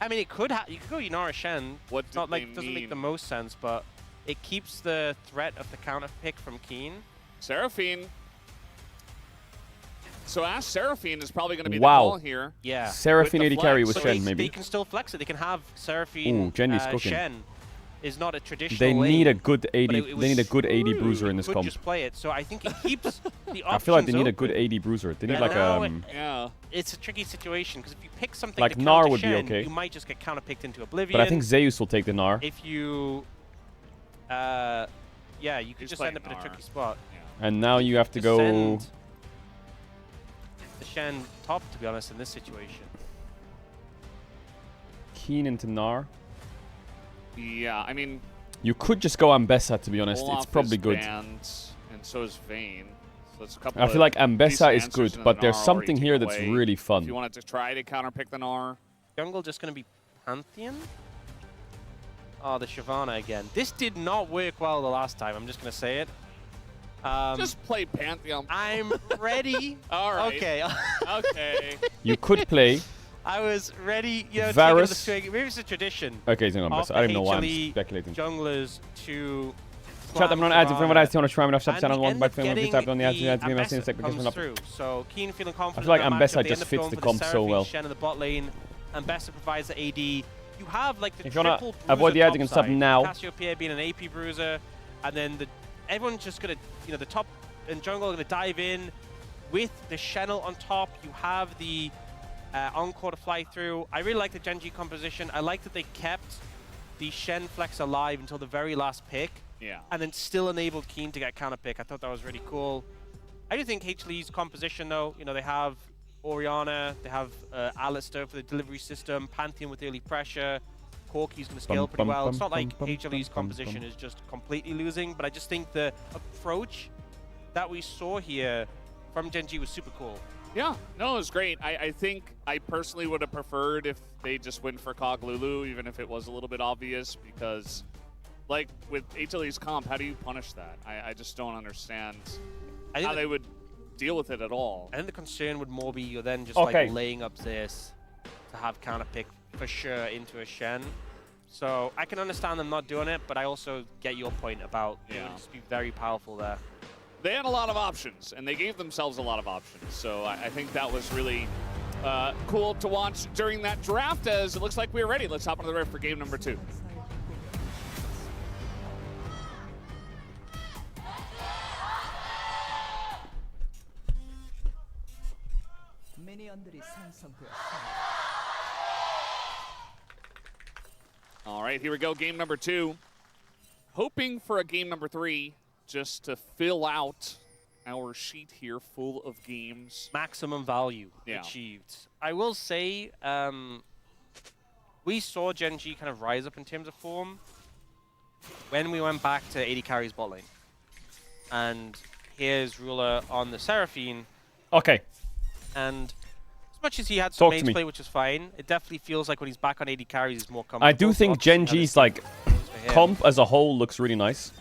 I mean, you could go Yunara Shen. What it's not like doesn't make the most sense, but it keeps the threat of the counter pick from Keen. Seraphine. So Ash Seraphine is probably going to be the call here. Yeah. Seraphine 80 carry with Shen, maybe. They can still flex it. They can have Seraphine. Ooh, Genji's cooking. Shen is not a traditional They need a good 80. they need a good 80 bruiser in this comp. Just play it. So I think it keeps the options I feel like they need a open. good 80 bruiser. They need like yeah. It's a tricky situation because if you pick something like to Gnar counter would be Shen, okay. you might just get counter picked into oblivion. But I think Zeus will take the Gnar. If you, yeah, you could just end up in a tricky spot. Yeah. And now you have to go. Send the Shen top, to be honest, in this situation. Keen into Gnar. Yeah, I mean. You could just go Ambessa, to be honest. Olaf It's probably is good. Banned, and so is Vayne. So it's a couple I feel like Ambessa is answers good, in but the there's Gnar something already here taken that's away. really fun. If you wanted to try to counterpick the Gnar. Jungle just going to be Pantheon? Oh, the Shyvana again. This did not work well the last time, I'm just going to say it. Just play Pantheon. I'm ready. All right. Okay. Okay. You could play. I was ready, you know, Varus. to take it maybe it's a tradition. Okay, it's not Ambessa. I don't know why I'm speculating. Junglers to. Chat, I'm not asking for what I want to try enough steps and down on one by film getting type on the Ambessa comes through. So Keen feeling confident. I feel like in that Ambessa matchup. just They end fits up the going comp for so well. Shen in the bot lane. Ambessa provides the AD. You have like the If you wanna triple avoid the bruiser ad, you can stop topside. now. Cassiopeia being an AP bruiser, and then everyone's just gonna, you know, the top and jungle are gonna dive in with the Channel on top. You have the Encore to fly through. I really like the Genji composition. I like that they kept the Shen flex alive until the very last pick. Yeah. And then still enabled Keen to get counter pick. I thought that was really cool. I do think HLE's composition though, you know, they have Orianna, they have Alistar for the delivery system, Pantheon with early pressure, Corki's going to scale pretty well. It's not like HLE's composition is just completely losing, but I just think the approach that we saw here from Genji was super cool. Yeah, no, it was great. I think I personally would have preferred if they just went for Cog Lulu, even if it was a little bit obvious, because like with HLE's comp, how do you punish that? I just don't understand how they would deal with it at all. I think the concern would more be you're then just like laying up this to have counter pick for sure into a Shen. So I can understand them not doing it, but I also get your point about it would just be very powerful there. They had a lot of options, and they gave themselves a lot of options. So I think that was really cool to watch during that draft, as it looks like we're ready. Let's hop onto the rift for game number 2. All right, here we go, game number 2. Hoping for a game number 3 just to fill out our sheet here full of games. Maximum value achieved. I will say, we saw Genji kind of rise up in terms of form when we went back to 80 carries bot lane. And here's Ruler on the Seraphine. Okay. And much as he had some Talk to mains me. play, which is fine, it definitely feels like when he's back on AD carries, he's more comfortable. I do think GenG's like comp as a whole looks really nice.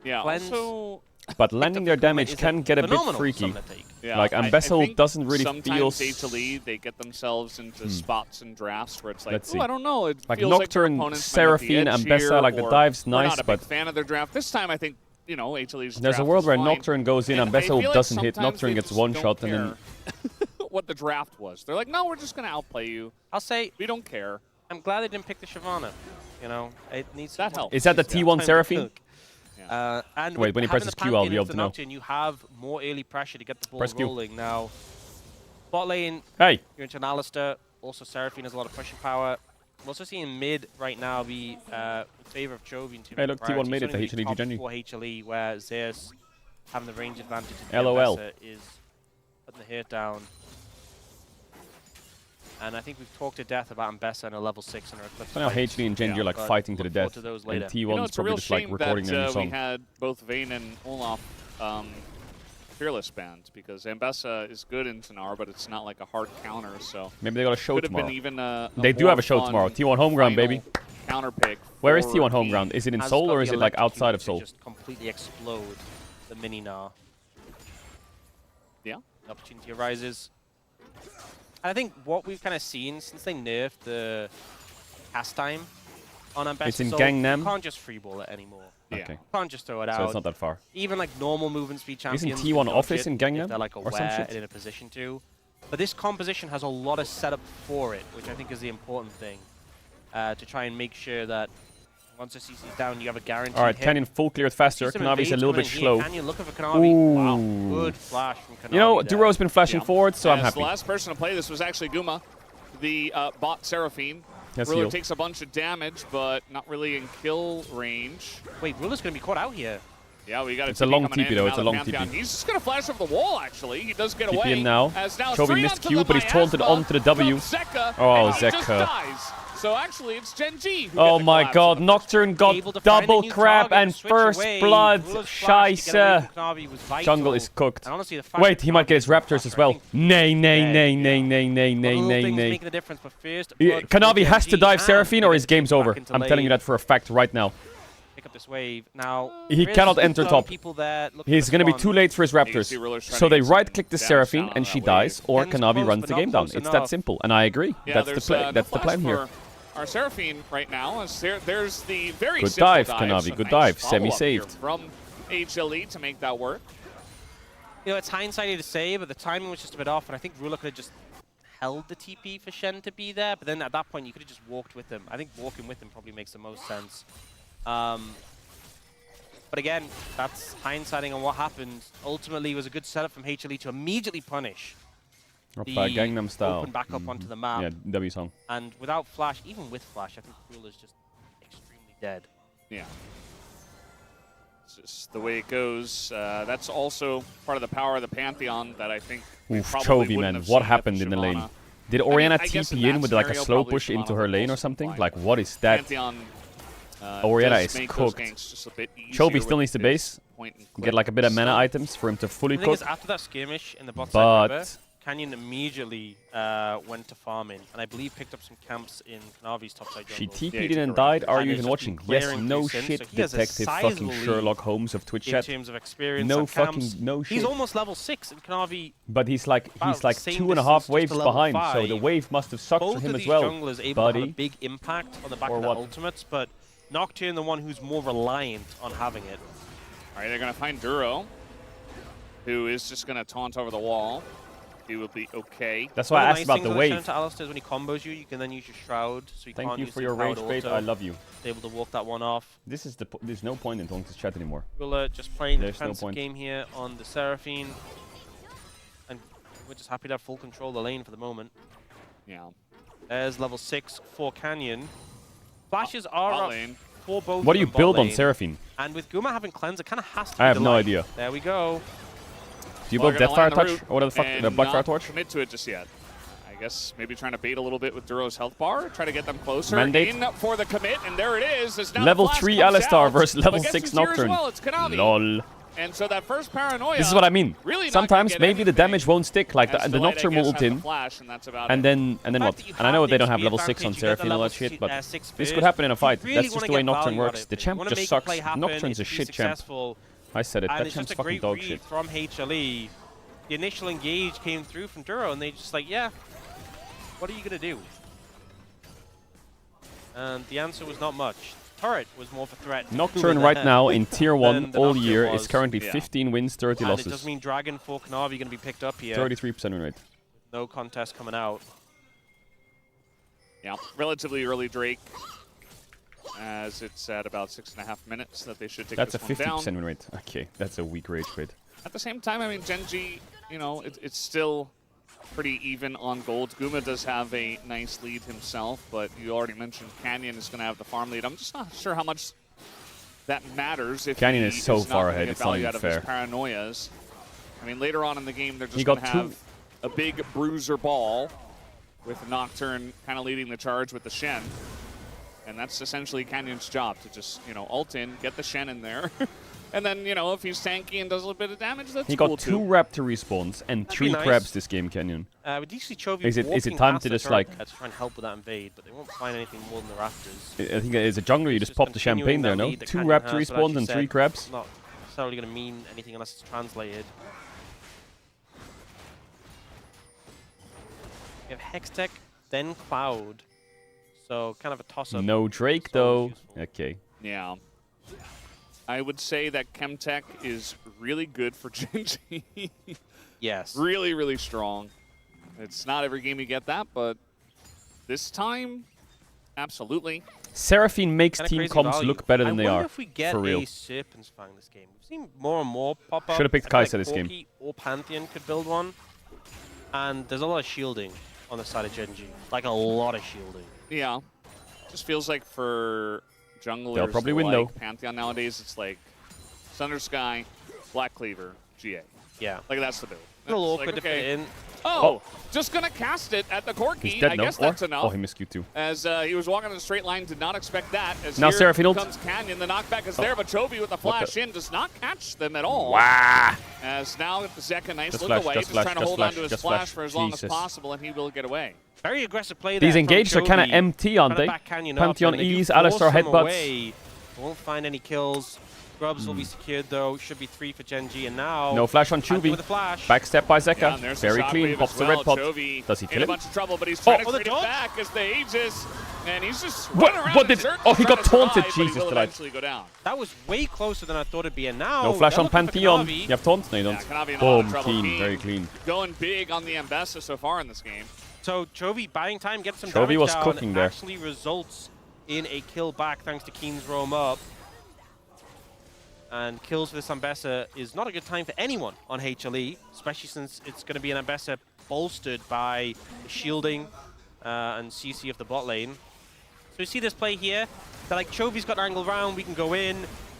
Yeah, also... But landing their damage can get a bit freaky. Yeah, like I Ambessel think doesn't really feel... sometimes HLE, they get themselves into spots and drafts where it's like, Let's see. oh, I don't know. It Like feels Nocturne, like their opponents might have the Seraphine, edge Ambessa, here, like the or dive's we're nice, not a but... big fan of their draft. This time, I think, you know, HLE's There's a draft world is where fine. Nocturne goes in, And I Ambessa feel like doesn't hit, sometimes Nocturne they gets just one don't shot, and then... care what the draft was. They're like, no, we're just going to outplay you. I'll say... We don't care. I'm glad they didn't pick the Shyvana. You know, it needs that helps. Is that the T1 Seraphine? And Wait, when he presses Q, I'll be able to know. You have more early pressure to get the ball Press Q. rolling. Now, bot lane, hey, you're into an Alistair. Also, Seraphine has a lot of pushing power. I'm also seeing mid right now be in favor of Chovy. Hey, look, T1 made it to HLE GENG. For HLE, where Zeus having the range advantage. LOL. Is putting the hit down. And I think we've talked to death about Ambessa and a level 6 in her Eclipse. So now HLE and GENG are like fighting to the death, and T1's probably just like recording their new song. We had both Vayne and Olaf Fearless banned because Ambessa is good in Tanar, but it's not like a hard counter. So maybe they got a show tomorrow. Been even a they do have a show tomorrow. T1 Homeground, baby. Counter pick. Where is T1 Homeground? Is it in Seoul or is it like outside of Seoul? Just completely explode the mini Gnar. Yeah. The opportunity arises. I think what we've kind of seen since they nerfed the cast time on Ambessa, it's in so Gangnam. you can't just freeball it anymore. Okay. You can't just throw it out. So it's not that far. Even like normal movement speed champions. Isn't T1 office in Gangnam if they're like or some aware shit? and in a position to. But this composition has a lot of setup for it, which I think is the important thing. To try and make sure that once the CC is down, you have a guaranteed Alright, hit. Canyon full cleared faster. Kanavi's a little bit slow. Canyon looking for Kanavi. Wow, good flash from Kanavi. You know, there. Duro's been flashing forward, so I'm As happy. the last person to play this was actually Guma, the bot Seraphine. Yes, Ruler heal. takes a bunch of damage, but not really in kill range. Wait, Ruler's going to be caught out here. Yeah, we got It's a long TP though, it's a long Pantheon. TP. He's just going to flash over the wall, actually. He does get TP away. in now. As now Chovy missed Q, but he's taunted onto the W. Zeka, oh, and he just Zeka. dies. So actually, it's GENG. Oh my god, Nocturne got double crab and first blood. Scheisse. Jungle is cooked. Wait, he might get his Raptors as well. Nay, nay, nay, nay, nay, nay, nay, nay, nay. Kanavi has to dive Seraphine or his game's over. I'm telling you that for a fact right now. Pick up this wave. Now, he cannot enter top. He's going to be too late for his You Raptors. see Ruler's trying So to they get right-click the some Seraphine damage and down she on that dies, or Ken's Kanavi close, runs but the not game down. close It's enough. that simple, and I agree. Yeah, That's the there's, play. no That's the flash plan here. for our Seraphine right now. As there's the very Good simple dive, dive, Kanavi, so good nice dive. follow-up here Semi-saved. from HLE to make that work. You know, it's hindsighty to say, but the timing was just a bit off, and I think Ruler could have just held the TP for Shen to be there, but then at that point you could have just walked with him. I think walking with him probably makes the most sense. But again, that's hindsighting on what happened. Ultimately, it was a good setup from HLE to immediately punish Up the by Gangnam Style. open back up onto the map. Yeah, W song. And without Flash, even with Flash, I think Ruler's just extremely dead. Yeah. It's just the way it goes. That's also part of the power of the Pantheon that I think we Oof, probably Chovy, wouldn't man. have What seen happened with in the lane? Shyvana. Did I mean, Orianna I guess in TP in that with like a scenario, slow probably push into Shyvana her would lane or also something? fly. Like, what is that? Pantheon, Orianna does is make those cooked. ganks just a bit Chovy easier still with needs to his base. point and Get click like a bit of mana stuff. items for him to fully The thing is, cook. after that skirmish in the bot But- side river, Canyon immediately went to farming, and I believe picked up some camps in Kanavi's topside jungle. She TP'd in and died. Are And you has even just watching? been Yes, clearing no through Sin, shit, so he has a detective fucking sizable lead Sherlock Holmes of Twitch in chat. terms of experience No and fucking, camps. no shit. He's almost level 6, and Kanavi But he's like about the same 2.5 distance waves to level behind, so 5. the wave must have sucked Both for him of as these well, junglers able to have a buddy. big impact on the back Or of their what? ultimates, but Nocturne the one who's more reliant on having it. All right, they're going to find Duro, who is just going to taunt over the wall. He will be okay. That's why I asked about the wave. To Alistair is when he combos you, you can then use your Shroud, so you Thank can't you use for the your rage Shroud bait. auto. I love you. Able to walk that one off. This is there's no point in talking to chat anymore. We're just playing the There's no defensive point. game here on the Seraphine, and we're just happy to have full control of the lane for the moment. Yeah. There's level 6 for Canyon. Flashes are bot up lane. for both. What do you of them build bot on lane. Seraphine? And with Guma having cleanse, it kind of has to. I be have the no line. idea. There we go. Do you Well, build they're gonna Deathfire land the Touch? root Or whatever the fuck? and The Blackfire not Torch? commit to it just yet. I guess maybe trying to bait a little bit with Duro's health bar, try to get them closer. Mandate. In for the commit, and there it is. As now Level the flash 3 comes Alistar out. versus level But guess 6 who's here as Nocturne. well? It's Kanavi. Lol. And so that first paranoia. This is what I mean. Really sometimes maybe the damage won't stick, like the Light, Nocturne will ult in, and then what? And I know they don't have level 6 on Seraphine and all that shit, but this could happen in a fight. That's just the way Nocturne works. The champ just sucks. Nocturne's a shit champ. I said it. That champ's fucking dog shit. From HLE, the initial engage came through from Duro, and they just like, yeah, what are you gonna do? And the answer was not much. Turret was more of a threat. Nocturne right now in tier 1 all year is currently 15 wins, 30 losses. It does mean Dragon for Kanavi going to be picked up here. 33% win rate. No contest coming out. Yeah, relatively early Drake, as it's at about 6.5 minutes that they should take That's a this one 50% down. win rate. Okay, that's a weak rage rate. At the same time, I mean, GENG, you know, it's still pretty even on gold. Guma does have a nice lead himself, but you already mentioned Canyon is going to have the farm lead. I'm just not sure how much that matters if Canyon he is so not far gonna ahead, get it's not value even out of fair. his paranoias. I mean, later on in the game, they're He just got going to have a big bruiser ball with Nocturne kind of leading the charge with the Shen. And that's essentially Canyon's job, to just, you know, ult in, get the Shen in there. And then, you know, if he's tanky and does a little bit of damage, that's He cool got too. 2 Raptor respawns and 3 nice. crabs this game, Canyon. We do see Chovy Is it walking time past to the just turret like... to try and help with that invade, but they won't find anything more than the Raptors. I think as a jungler, you just pop the champagne there, no? 2 Raptor respawns and 3 crabs. Not necessarily going to mean anything unless it's translated. We have Hextech, then Cloud. So kind of a toss-up. No Drake, though. Okay. Yeah. I would say that Chemtech is really good for GENG. Yes. Really, really strong. It's not every game you get that, but this time, absolutely. Seraphine makes Kinda team crazy comps value. look better than they I wonder are. if we get For real. a Serpensfang this game. We've seen more and more pop up. Should've picked I feel Kai'Sa this game. Corki or Pantheon could build one. And there's a lot of shielding on the side of GENG. Like a lot of shielding. Yeah. Just feels like for junglers They'll probably win, like though. Pantheon nowadays, it's like Thunder Sky, Black Cleaver, GA. Yeah. Like that's the build. A little It's awkward like, to fit okay. in. Oh, just gonna cast it at the Corki. He's dead, I no? guess that's enough. Oh, he missed Q2. As he was walking in a straight line, did not expect that. As Now here Seraphine ult. comes Canyon, the knockback is there, but Chovy with the flash in does not catch them at all. Wow. As now Zeka, nice Just look flash, away, just just flash, trying to just hold flash, on to his just flash flash. for as long Jesus. as possible, and he will get away. Very aggressive play These there engages from are kind of Chovy. empty, aren't they? Trying to back Canyon up, Pantheon and they do E's, force Alistar him headbutts. away. Won't find any kills. Grubs will be secured though. Should be 3 for GENG, and now No flash on Pantheon Chovy. with a flash. Backstep by Yeah, Zeka. and there's Very the clean. shockwave Pops as the well. red pot. Chovy Does he in kill a him? bunch of trouble, but he's trying to the create it dodge? back as the Aegis, and he's just What- running around what in did- circles oh, he trying got to survive, taunted. but Jesus, he will did I- eventually go down. That was way closer than I thought it'd be, and now No flash they're on looking for Pantheon. Kanavi. You have taunt? No, you Yeah, don't. Kanavi in a lot of Boom, trouble. clean. Very clean. Going big on the Ambessa so far in this game. So Chovy buying time, gets some Chovy damage was down, cooking there. actually results in a kill back thanks to Keen's roam up. And kills for this Ambessa is not a good time for anyone on HLE, especially since it's going to be an Ambessa bolstered by the shielding and CC of the bot lane. So you see this play here, that like Chovy's got an angle round, we can go in,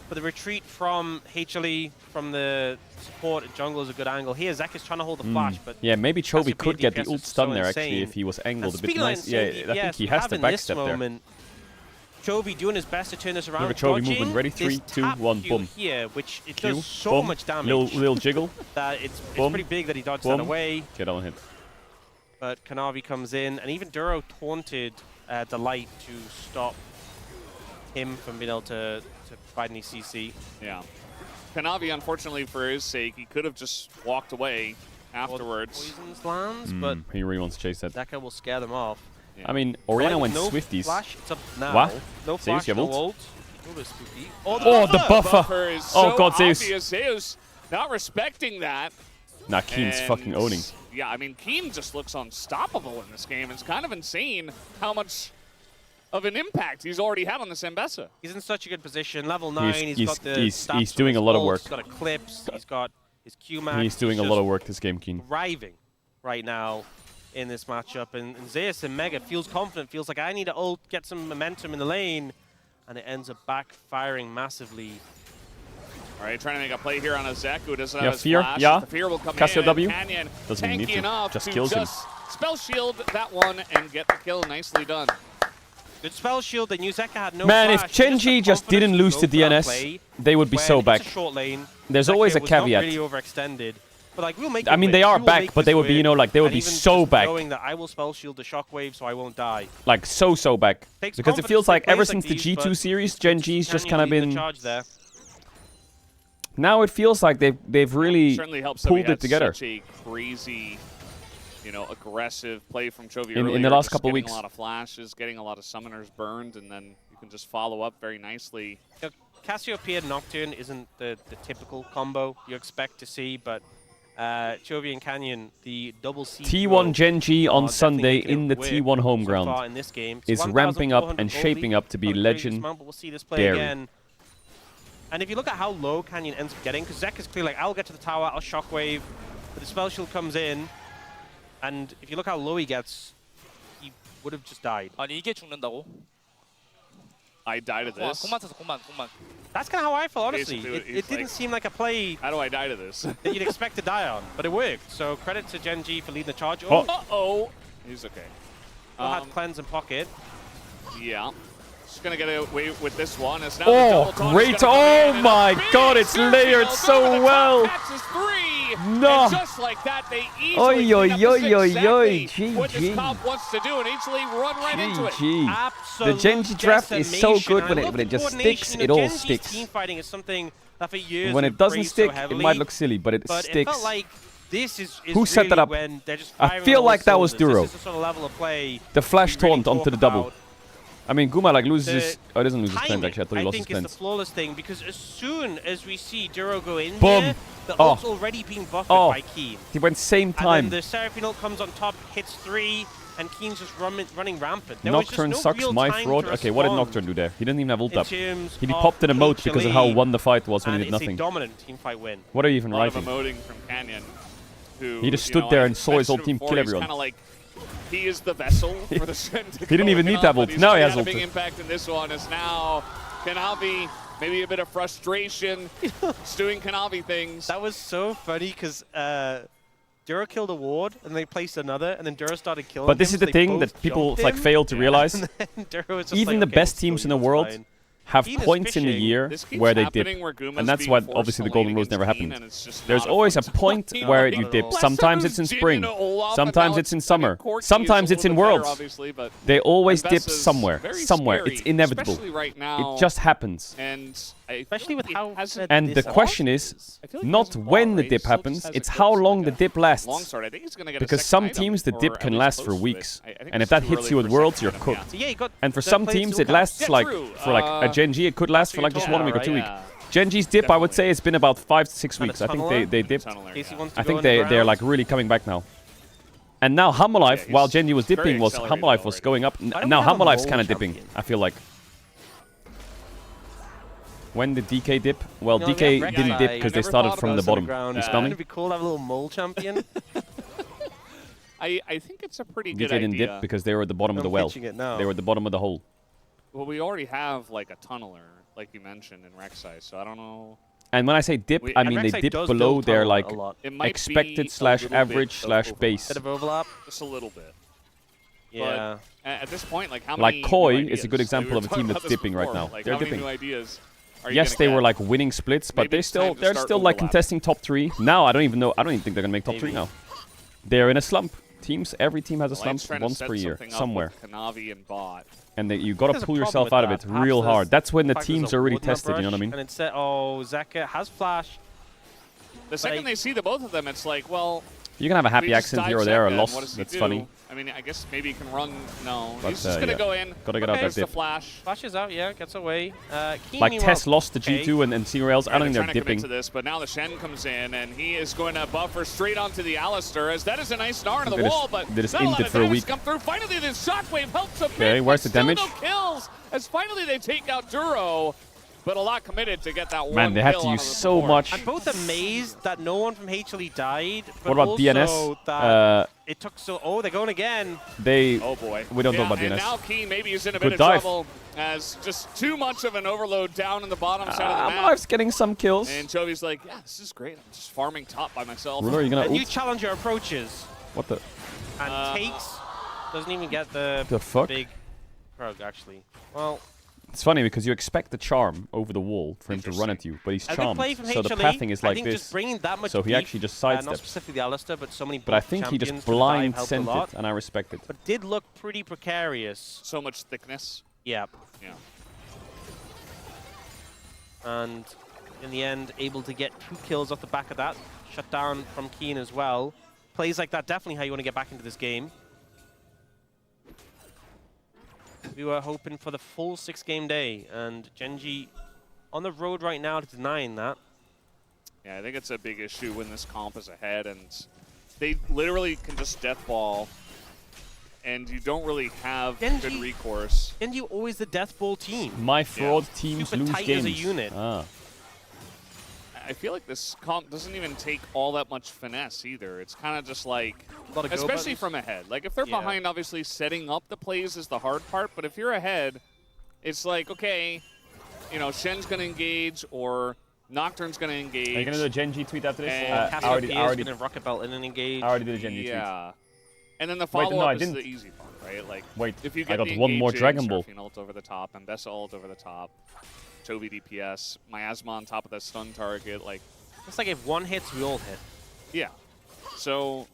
but the retreat from HLE, from the support at jungle is a good angle. Here, Zeka's trying to hold the flash, but Yeah, maybe has to Chovy be could a get the DPS ult is stun so there, actually, insane. if he was angled And a bit speaking of nice. Yeah, insane I think DPS, he we has have the in this backstep there. moment Chovy doing his best to turn this around. Look at Chovy dodging moving. Ready? this 3, 2, tap 1, Q boom. here, which it Q, does so boom. much damage. Little jiggle. That it's Boom. pretty big that he dodged Boom. that away. Okay, that one hit. But Kanavi comes in, and even Duro taunted Delight to stop him from being able to provide any CC. Yeah. Kanavi, unfortunately for his sake, he could have just walked away afterwards. Poisons lands, but He really wants to chase that. Zeka will scare them off. I mean, Orianna Delight went with no Swifties. Flash, it's up now. What? No Zeus, flash, you have no ult? ult. Oh, the spooky. Oh, the buffer. Is Oh, so God, Zeus. obvious. Zeus not respecting that. Nah, Keen's And, fucking owning. Yeah, I mean, Keen just looks unstoppable in this game. It's kind of insane how much of an impact he's already had on this Ambessa. He's in such a good position. Level 9, he's got the he's stats for doing his a lot of ult, work. He's got Eclipse, he's got his Q-Max. He's doing a lot of work this game, Keen. Thriving right now in this matchup. And Zeus and Mega feels confident, feels like I need to ult, get some momentum in the lane. And it ends up backfiring massively. All right, trying to make a play here on a Zek who doesn't Yeah, have his fear, flash. yeah. The fear will come Cassio in. W. And Canyon Doesn't even need tanky to. enough Just to kills him. just spell shield that one and get the kill. Nicely done. Good spell shield, they knew Zeka had no Man, flash. if GENG just didn't lose to DNS, they would be so back. It's a short lane. There's always a was caveat. Not really overextended. But like, we'll make I mean, they are back, but they would be, you know, like, they would be so back. Knowing that I will spell shield the shockwave, so I won't die. Like, so back. Takes Because it feels like ever since the these, G2 series, Gen G's just kind of lead the been... charge there. Now it feels like they've really certainly helps that we pulled had it together. Such a crazy, you know, aggressive play from Chovy In the earlier, last just couple getting weeks. a lot of flashes, getting a lot of summoners burned, and then you can just follow up very nicely. Cassiopeia Nocturne isn't the typical combo you expect to see, but Chovy and Canyon, the double C T1 Gen G on Sunday in the T1 home ground in this game. is ramping up and shaping up to be legendary. We'll see this play again. And if you look at how low Canyon ends up getting, because Zek is clearly like, I'll get to the tower, I'll shockwave, but the spell shield comes in, and if you look how low he gets, he would have just died. 아니 이게 죽는다고? I died to this. 공만 쳐서 공만. That's kind of how I felt, honestly. Basically, It didn't seem like a play How do I die to this? that you'd expect to die on, but it worked. So credit to Gen G for leading the charge. Uh-oh. He's okay. Still had cleanse in pocket. Yeah. Just gonna get away with this one. It's now Oh, great. Oh my god, it's layered so well. No. And just like that, they easily Oi, oi, pick up oi, oi, exactly what GG. this comp wants to do and easily run right into it. GG. The Gen G draft is so good when it just sticks, it all sticks. Team fighting is something that for years When it doesn't stick, so it might look silly, but it sticks. It felt like this is Who set that up? When they're just I feel like that was Duro. This is the sort of level of play The flash we really taunt onto the talk double. about. I mean, Guma like loses his... Oh, he doesn't lose his cleanse, Timing, actually. I thought he lost his think is the cleanse. flawless thing, because as soon as we see Duro go in Boom. here, the Oh. ult's already being buffeted Oh. by Keen. He went same And time. then the Seraphine ult comes on top, hits 3, and Keen's just running rampant. There was Nocturne just no sucks, real my time fraud. to Okay, what did respond Nocturne do there? He didn't even have ult in up. terms He of popped an emote because of how HLE, one the fight was when he and did nothing. It's a dominant team fight win. What are you even A lot of writing? emoting from Canyon. Who, He just you stood know, there I and saw his whole mentioned team before, kill he's everyone. Kinda like, he is the vessel for the Shen to He didn't go even in need on, that but ult. he's Now he really has had a big ult. impact in this one. Is now Kanavi, maybe a bit of frustration, just doing Kanavi things. That was so funny because Duro killed a ward, and they placed another, and then Duro started killing But this him, is the so they thing both that people jumped like him. fail to realize. And then Duro was just Even like, the okay, best we'll teams kill in the you, world it's fine. have Keen is points in the fishing. year This keeps where they dip. happening where Guma's And that's being why forced obviously to the Golden lane Rose never against Keen, happened. and it's just There's not a always a fun point time. where Not you at dip. all. Sometimes it's in Last spring. time it was Olaf, Sometimes and it's in now summer. Corky's Sometimes a it's in little bit better, Worlds. obviously, but They always and dip Bess is somewhere. very Somewhere. scary, It's inevitable. especially right now. It just happens. And especially with how And the question is not when the dip happens, it's how long the dip lasts. Longsword, I think he's gonna get a Because second some item, teams, the or dip at can least last close for to it. weeks. I think And it's if that too hits early you for at Worlds, second you're item, cooked. So yeah, he got And for the some play teams, to it lasts Yeah, like true. for like a Gen G. It could last for like just 1 week or 2 weeks. Gen G's dip, I would say, it's been about 5 to 6 weeks. I think they dipped. I think they're like really coming back now. And now Hammerlife, while Gen G was dipping, was Hammerlife was going up. Now Hammerlife's kind of dipping. I feel like. When did DK dip? Well, No, DK yeah, didn't dip because they started from the bottom. You smell me? It'd be cool to have a little mole champion. I think it's a pretty DK good didn't idea. dip because they were at the bottom of the I'm well. pitching it now. They were at the bottom of the hole. Well, we already have like a tunneler, like you mentioned in Rek'Sai, so I don't know. And when I say dip, I mean they Rek'Sai dip does below build their tunnel like a lot. It might be expected a slash little average bit of slash overlap. base. Bit of overlap. Just a little bit. Yeah. But at this point, like how Like many Koi new is a ideas? good example We were of a talking team about that's this dipping right before. now. Like, They're how many dipping. new ideas are you Yes, gonna they were get? like winning splits, but Maybe it's time to they're start still like overlapping. contesting top 3. Now I don't even think they're gonna make top 3 now. They're in a slump. Every team has a slump Alliance trying to once set per year, something up somewhere. with Kanavi and bot. And you gotta There's a pull problem yourself with out of that. it Perhaps real there's- hard. That's when the perhaps there's teams a are really wood in that tested, you know what I brush, mean? And instead, oh, Zeka has flash. The second they see the both of them, it's like, well, You can have a we happy just accent dive here or there, or Zeka, loss. what does he That's do? funny. I mean, I guess maybe he can run. No, But, he's just gonna yeah. go in. Gotta get out that There's the dip. flash. Flashes out, yeah, gets away. Keen, Like meanwhile, Tess lost to okay. G2 and C-Rails. I don't think they're they're trying to dipping. commit to this, but now the Shen comes in, and he is going to buffer straight onto the Alistair, as that is a nice Gnar on the They just- wall, but they just not a lot inted of for a damage week. come through. Finally, this shockwave helps a bit. Okay, where's but the damage? still no kills, as finally they take out Duro, but a lot committed to get that one Man, they had to kill use onto the so board. much. I'm both amazed that no one from HLE died, but What about also DNS? that it took so... Oh, they're going again. Oh boy. We don't talk about and DNS. now Keen maybe is in a Good bit of dive. trouble, as just too much of an overload down in the bottom side of the map. Hammerlife's getting some kills. And Chovy's like, yeah, this is great. I'm just farming top by myself. Ruler, are you gonna A new ult? challenger approaches What the? and takes... Doesn't even get the The fuck? big frog, actually. Well... It's funny because you expect the charm over the wall for him to run at you, but he's charmed. So the pathing is like this. Just bringing that much so he actually just sidesteps. Not specifically the Alistar, but so many. But I think he just blind sent it, and I respect it. But did look pretty precarious. So much thickness. Yep. Yeah. And in the end, able to get 2 kills off the back of that. Shut down from Keen as well. Plays like that, definitely how you want to get back into this game. We were hoping for the full 6-game day, and GENG on the road right now to denying that. Yeah, I think it's a big issue when this comp is ahead, and they literally can just deathball, and you don't really have good recourse. GENG always the deathball team. My fraud teams Super lose tight games. As a unit. I feel like this comp doesn't even take all that much finesse either. It's kind of just like, especially from ahead. Like if they're behind, obviously setting up the plays is the hard part. But if you're ahead, it's like, okay, you know, Shen's going to engage or Nocturne's going to engage. Are you going to do a GENG tweet after this? I already going to Rocket Belt in and engage. I already did a GENG tweet. Yeah. And then the follow-up is the easy part, right? Like, if you get I got one more Dragon Ball. Ult over the top, and Bessa ult over the top. Chovy DPS, Miasma on top of that stun target, like... It's like if one hits, we all hit. Yeah. So,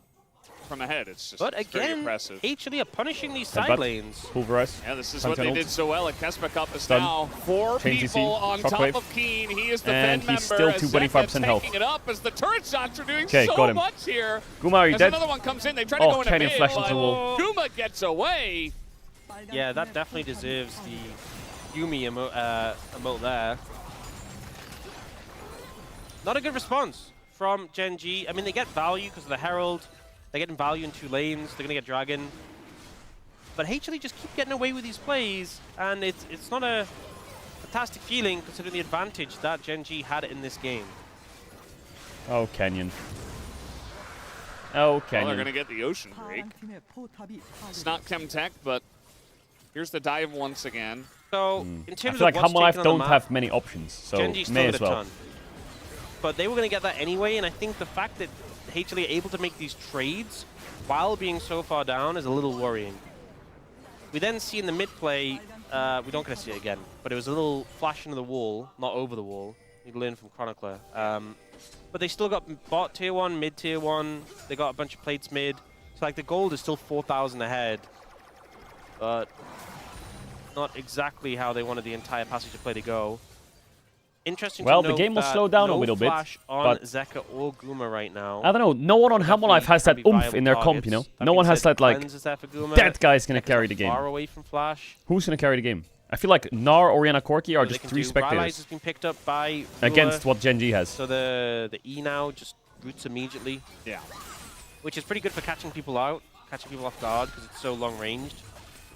from ahead, it's just very impressive. HLE are punishing these side lanes. Pulverize. Yeah, this is what they did so well at Kespa Cup is now 4 people on top of Keen. He is the Fen member. He's still 225% health. Taking it up as the turret shots are doing got so him. much here. Guma, are you dead? Another one comes in. They try to go in a mid, flash into the wall. Guma gets away. Yeah, that definitely deserves the Yumi emote there. Not a good response from GENG. I mean, they get value because of the Herald. They're getting value in 2 lanes. They're going to get Dragon. But HLE just keep getting away with these plays, and it's not a fantastic feeling considering the advantage that GENG had in this game. Oh, Canyon. Oh, Canyon. Well, they're going to get the Ocean Break. It's not Chemtech, but here's the dive once again. So, in I terms feel like of what's Humble Life taken on don't the map, have many options, so GENG still may get as a well. ton. But they were going to get that anyway, and I think the fact that HLE are able to make these trades while being so far down is a little worrying. We then see in the mid play, we don't get to see it again, but it was a little flash into the wall, not over the wall. You learn from Chronicler. But they still got bot tier 1, mid tier 1. They got a bunch of plates mid. So like the gold is still 4,000 ahead. But not exactly how they wanted the entire passage of play to go. Interesting Well, to the note game will that slow down a no little bit, flash on but Zeka or Guma right now. I don't know. No one on Humble Life has that oomph in their comp, you know? No one has that, like, that guy's going to carry the game. Far away from Flash. Who's going to carry the game? I feel like Nar, Orianna, Corki are just 3 spectators has been picked up by against what GENG has. So the E now just roots immediately. Yeah. Which is pretty good for catching people out, catching people off guard because it's so long ranged,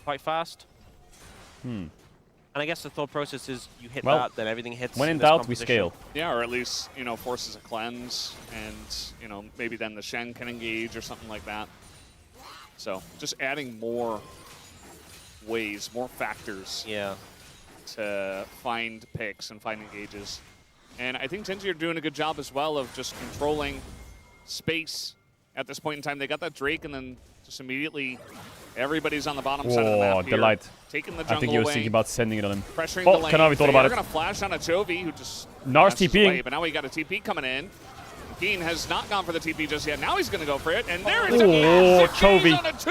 quite fast. And I guess the thought process is you hit that, then everything hits. When in doubt, we scale. Yeah, or at least, you know, forces a cleanse, and, you know, maybe then the Shen can engage or something like that. So, just adding more ways, more factors to find picks and find engages. And I think GENG are doing a good job as well of just controlling space at this point in time. They got that Drake, and then just immediately everybody's on the bottom side of the map here. Delight. Taking the jungle I think he was away, thinking about sending it on him. pressuring the lane. Kanavi thought about They're it. going to flash on a Chovy who just Nar's flashes TPing. away, but now we got a TP coming in. Keen has not gone for the TP just yet. Now he's going to go for it, and there is a massive Chovy. on a 2.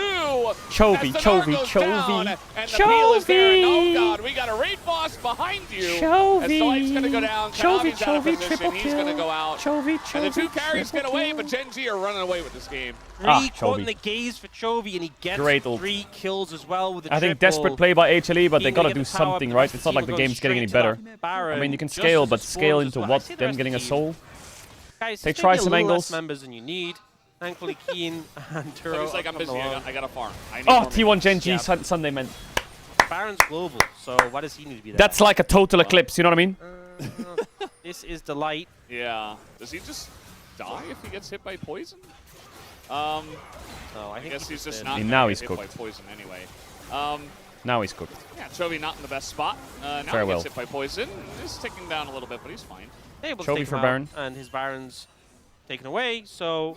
Chovy, as the Chovy, Nar goes Chovy, down, and the peel is there. And oh god, we got a raid boss behind you. Chovy. As the light's going to go down, Chovy, Kanavi's out of Chovy, position. triple He's going to go out. Chovy, and the 2 Chovy, carries get triple away, kill. but GENG are running away with this game. Caught in the gaze for Chovy, and he gets Great ult. 3 kills as well with the I think triple. desperate play by HLE, but they Being gotta to do get the power something, up, right? It's not like the goes game's getting any straight to better. that Baron, I mean, you can just scale, as but it scale spawns into as well. what? I see the Them rest getting a of the soul? Guys, They there's try maybe a some little angles. less members than you need. Thankfully, Keen and So Turo. he's like, I'm busy. I got a farm. I need Oh, more T1 minutes. GENG Sunday, man. Baron's global, so why does he need to be there? That's like a total eclipse, you know what I mean? This is Delight. Yeah. Does he just die if he gets hit by poison? No, I think guess he's just dead. not And gonna now get he's hit cooked. by poison anyway. Now he's cooked. Yeah, Chovy not in the best spot. Now he Farewell. gets hit by poison. He's ticking down a little bit, but he's fine. Able Chovy to take for him out, Baron. and his Baron's taken away, so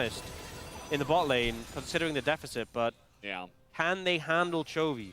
honest, in the bot lane, considering the deficit, but yeah, can they handle Chovy?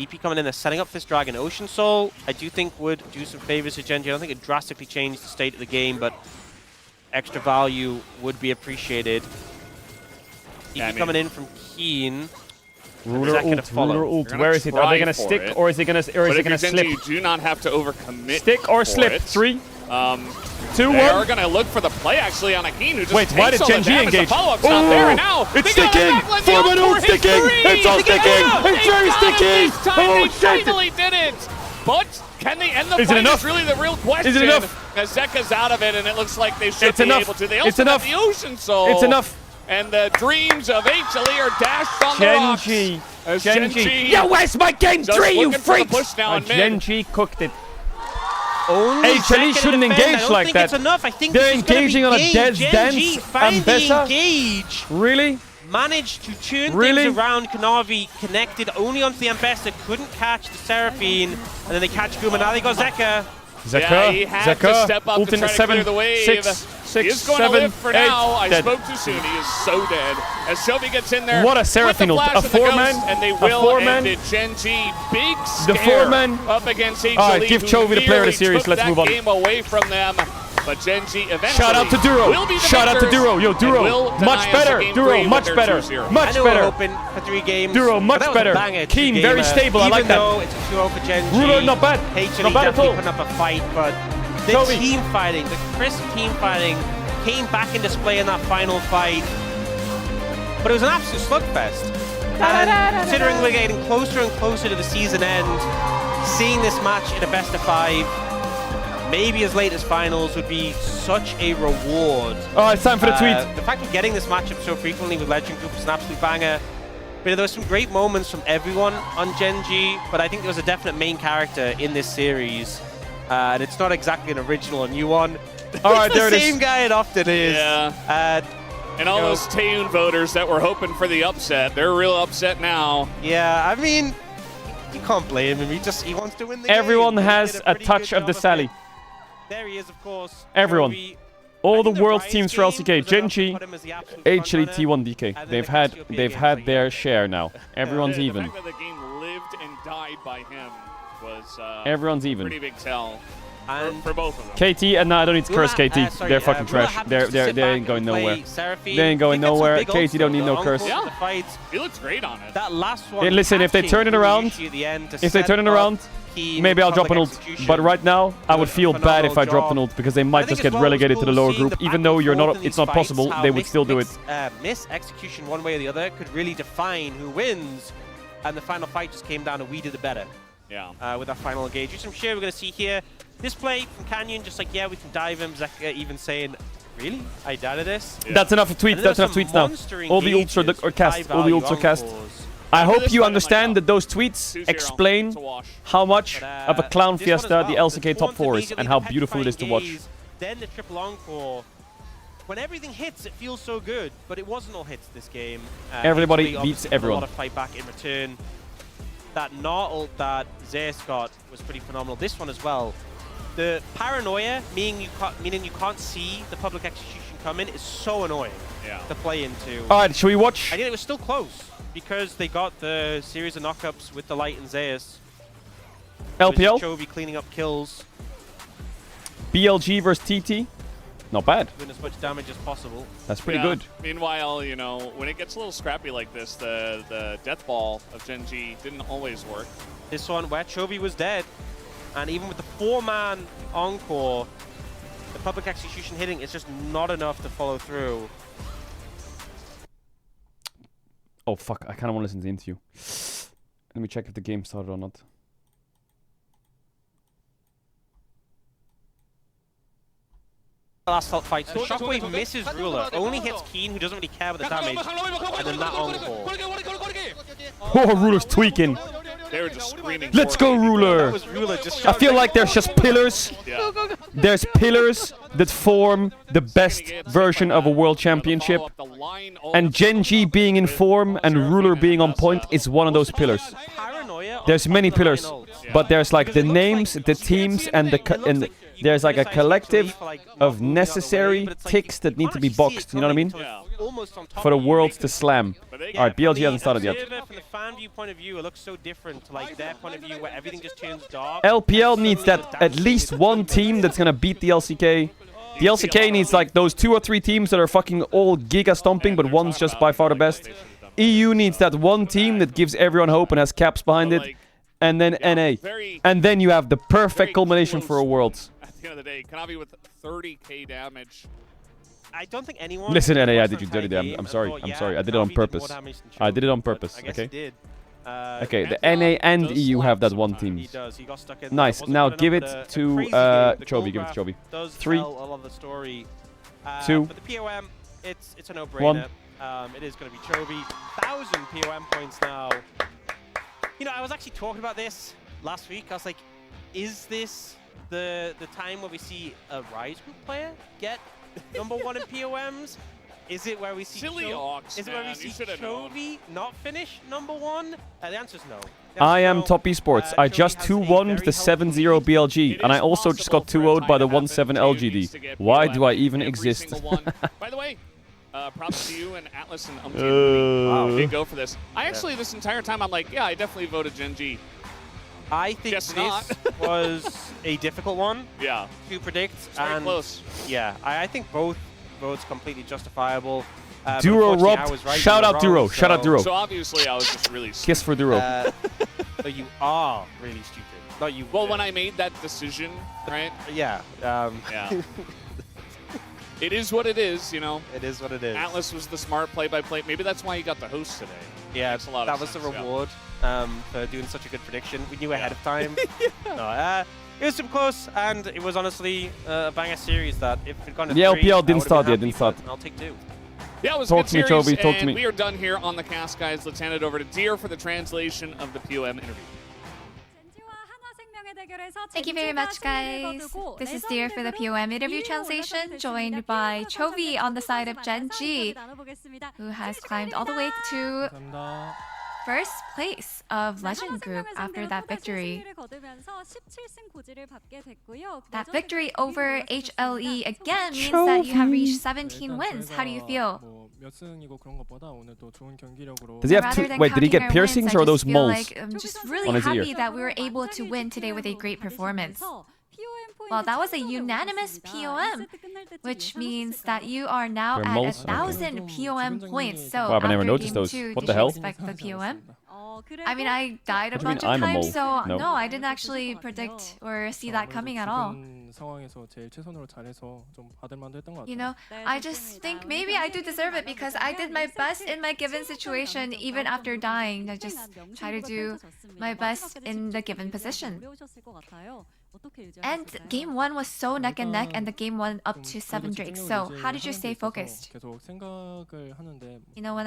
EP coming in there, setting up this Dragon. Ocean Soul, I do think would do some favors to Genji. I don't think it drastically changed the state of the game, but extra value would be appreciated. EP coming in from Keen. Ruler ult. Where is it? Are they gonna stick or is it gonna slip? You do not have to overcommit. Stick or slip? It. 3, 2, 1. They are gonna look for the play actually on Akeen, who just wait, why did GENG engage? Follow-up's not there now. It's sticking! Foreman ult sticking! It's all sticking! It's very sticky! Oh shit! They finally did it! But can they end the fight? Is really the real question. Is it enough? As Zeka's out of it, and it looks like they should be able to. They also have the Ocean Soul. It's enough. And the dreams of HLE are dashed on the rocks. GENG. Yo, where's my game 3, you freaks? GENG cooked it. HLE shouldn't engage like that. It's enough. I think they're engaging on a dead dance. Engage. Really? Managed to turn things around. Kanavi connected only onto the Ambessa, couldn't catch the Seraphine, and then they catch Guma. Now they got Zeka. Yeah, he had to step up to try to clear the wave. 6, he is going to live for now. I spoke too soon. He is so dead. As Shelby gets in there, what a Seraphine ult. A 4-man. And they will end it. GENG, big scare the 4-man up against HLE. All right, give Chovy the player of the series. Let's move on. Game away from them. But GENG eventually shout out to Duro. Shout out to Duro. Yo, Duro. Much better. Duro, much better. Much better. Open for 3 games. Duro, much better. Keen, very stable. I like that. Even though it's a 2-0 for GENG. Ruler, not bad. HLE not bad at all. putting up a fight, but the team fighting, the crisp team fighting, came back in display in that final fight. But it was an absolute slugfest. And considering we're getting closer and closer to the season end, seeing this match in a best of 5, maybe as late as finals, would be such a reward. Oh, it's time for the tweet. The fact of getting this matchup so frequently with Legend Group is an absolute banger. But there were some great moments from everyone on GENG, but I think there was a definite main character in this series. And it's not exactly an original or new one. All right, there it is. The same guy it often is. Yeah. And all those Taeyoon voters that were hoping for the upset, they're real upset now. Yeah, I mean, you can't blame him. He wants to win the Everyone game. has a touch of the Sally. There he is, of course. Everyone. All the world's teams for LCK. GENG, HLE, T1, DK. They've had their share now. Everyone's even. The fact that the game lived and died by him was everyone's even. Pretty big tell for both of them. KT, and no, I don't need to curse KT. They're fucking trash. They ain't going nowhere. They ain't going nowhere. KT don't need no curse. Yeah, he looks great on it. That last one. Listen, if they turn it around, maybe I'll drop an ult. But right now, I would feel bad if I dropped an ult because they might just get relegated to the lower group. Even though it's not possible, they would still do it. Miss execution one way or the other could really define who wins. And the final fight just came down to we did it better. Yeah. With our final engage. Which I'm sure we're going to see here. This play from Canyon, just like, yeah, we can dive him. Zeka even saying, really? I died at this? Yeah. That's enough of tweets. That's enough tweets now. All the ults are cast. All the ults are cast. I hope you understand that those tweets explain how much of a clown fiesta the LCK top 4 is and how beautiful it is to watch. Then the triple encore. When everything hits, it feels so good, but it wasn't all hits this game. Everybody beats everyone. A lot of fight back in return. That Gnar ult that Zeus got was pretty phenomenal. This one as well. The paranoia, meaning you can't see the public execution coming, is so annoying to play into. All right, should we watch? I think it was still close because they got the series of knockups with the Light and Zeus. LPL? Chovy cleaning up kills. BLG versus TT. Not bad. Doing as much damage as possible. That's pretty good. Meanwhile, you know, when it gets a little scrappy like this, the death ball of GENG didn't always work. This one where Chovy was dead, and even with the 4-man encore, the public execution hitting is just not enough to follow through. Oh fuck! I kind of want to listen to the interview. Let me check if the game started or not. Last fight, so Shockwave misses Ruler, only hits Keen, who doesn't really care about the damage, and then that encore. Oh, Ruler's tweaking. They were just screaming. Let's go, Ruler! I feel like there's just pillars. Yeah. There's pillars that form the best version of a world championship. And GENG being in form and Ruler being on point is one of those pillars. There's many pillars, but there's like the names, the teams, and there's like a collective of necessary ticks that need to be boxed, you know what I mean? For the world to slam. Alright, BLG hasn't started yet. From the fan view point of view, it looks so different to like their point of view where everything just turns dark. LPL needs that at least one team that's gonna beat the LCK. The LCK needs like those 2 or 3 teams that are fucking all giga stomping, but one's just by far the best. EU needs that one team that gives everyone hope and has caps behind it, and then NA. And then you have the perfect culmination for a Worlds. At the end of the day, Kanavi with 30k damage. I don't think anyone... Listen, NA, I did you dirty. I'm sorry. I'm sorry. I did it on purpose. I did it on purpose, okay? Okay, the NA and EU have that one team. He does. He got stuck in nice. there. Now give it to Chovy. Give it to Chovy. Does 3, tell a lot of the story. 2, But the POM, it's a no-brainer. It is going to be Chovy. 1,000 POM points now. You know, I was actually talking about this last week. I was like, is this the time where we see a Rise Group player get #1 in POMs? Is it where we see Chovy not finish #1? The answer is no. I am top esports. I just 2-1'd the 7-0 BLG, and I also just got 2-0'd by the 1-7 LGD. Why do I even exist? By the way, props to you and Atlas and wow, big go for this. I actually, this entire time, I'm like, yeah, I definitely voted GENG. I think this was a difficult one to predict. It's very close. Yeah, I think both votes completely justifiable. Duro robbed. Shout out Duro. Shout out Duro. So obviously I was just really stupid. Kiss for Duro. But you are really stupid. Not you. Well, when I made that decision, right? Yeah. Yeah. It is what it is, you know. It is what it is. Atlas was the smart play-by-play. Maybe that's why he got the host today. Yeah, Makes a lot that of was sense, the reward for doing such a good prediction. We knew ahead of time. No, it was super close, and it was honestly a banger series that if it gone to 3, LPL didn't start yet. I'll take 2. Yeah, it was talk a good to me, series, Chovy. Talk to and me. we are done here on the cast, guys. Let's hand it over to Deer for the translation of the POM interview. Thank you very much, guys. This is Deer for the POM interview translation, joined by Chovy on the side of GENG, who has climbed all the way to first place of Legend Group after that victory. That victory over HLE again means that you have reached 17 wins. How do you feel? Does he have 2? Wait, did he get piercings or are those moles? Like, I'm just really happy that we were able to win today with a great performance. Well, that was a unanimous POM, which means that you are now at 1,000 POM points. So wow, I never noticed game those. 2, What did the hell? you expect the POM? I mean, I died a What do you bunch mean of I'm a times, mole? so No. no, I didn't actually predict or see that coming at all. You know, I just think maybe I do deserve it because I did my best in my given situation even after dying. I just try to do my best in the given position. And game 1 was so neck and neck, and the game 1 up to 7 drakes. So how did you stay focused? You know, when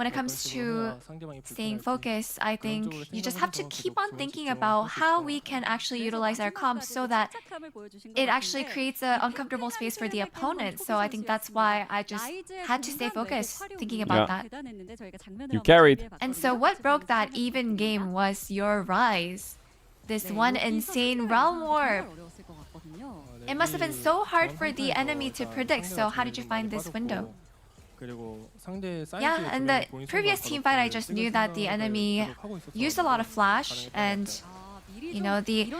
it comes to staying focused, I think you just have to keep on thinking about how we can actually utilize our comps so that it actually creates an uncomfortable space for the opponent. So I think that's why I just had to stay focused thinking about that. You carried. And so what broke that even game was your Rise. This one insane realm warp. It must have been so hard for the enemy to predict, so how did you find this window? Yeah, in the previous team fight, I just knew that the enemy used a lot of flash, and you know, the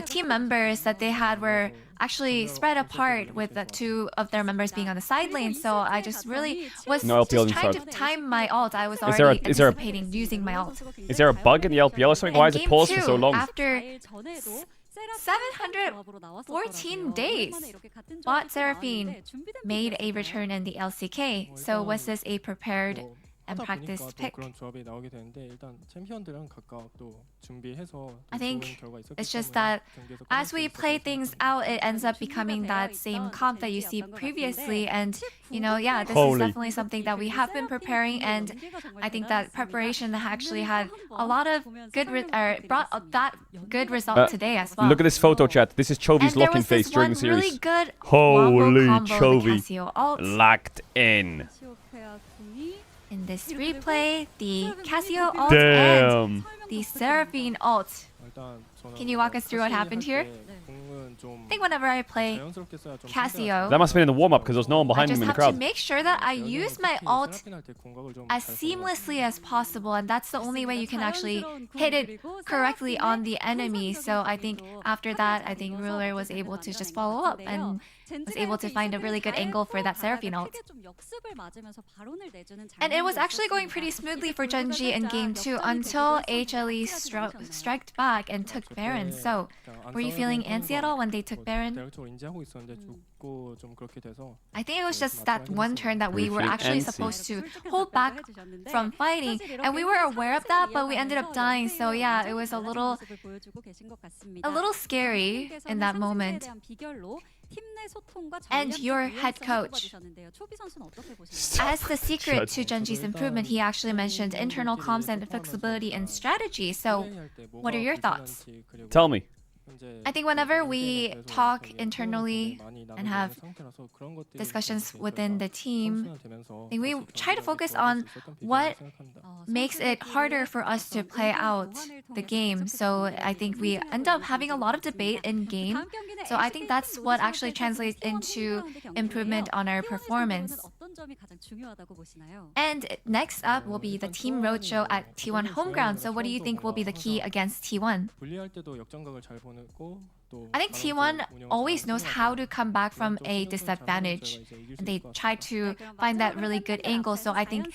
team members that they had were actually spread apart with the 2 of their members being on the side lane, so I just really was just trying to time my ult. I was already anticipating using my ult. Is there a bug in the LPL or something? Why is it paused for so long? After 714 days, Bot Seraphine made a return in the LCK. So was this a prepared and practiced pick? I think it's just that as we play things out, it ends up becoming that same comp that you see previously, and you know, yeah, this is definitely something that we have been preparing, and I think that preparation actually had a lot of good brought that good result today as well. Look at this photo chat. This is Chovy's locking face during the series. Really good holy combo, Chovy, locked in. In this replay, the Casio ult and the Seraphine ult. Can you walk us through what happened here? I think whenever I play Casio, That must have been in the warm-up because there was no one I behind him just in the have to crowd. make sure that I use my ult as seamlessly as possible, and that's the only way you can actually hit it correctly on the enemy. So I think after that, I think Ruler was able to just follow up and was able to find a really good angle for that Seraphine ult. And it was actually going pretty smoothly for GENG in game 2 until HLE striked back and took Baron. So were you feeling antsy at all when they took Baron? I think it was just that one turn that we were actually supposed to hold back from fighting, and we were aware of that, but we ended up dying. So yeah, it was a little scary in that moment. And your head coach, as the secret to GENG's improvement, he actually mentioned internal comms and flexibility and strategy. So what are your thoughts? Tell me. I think whenever we talk internally and have discussions within the team, I think we try to focus on what makes it harder for us to play out the game. So I think we end up having a lot of debate in game. So I think that's what actually translates into improvement on our performance. And next up will be the team roadshow at T1 Homeground. So what do you think will be the key against T1? I think T1 always knows how to come back from a disadvantage. And they try to find that really good angle. So I think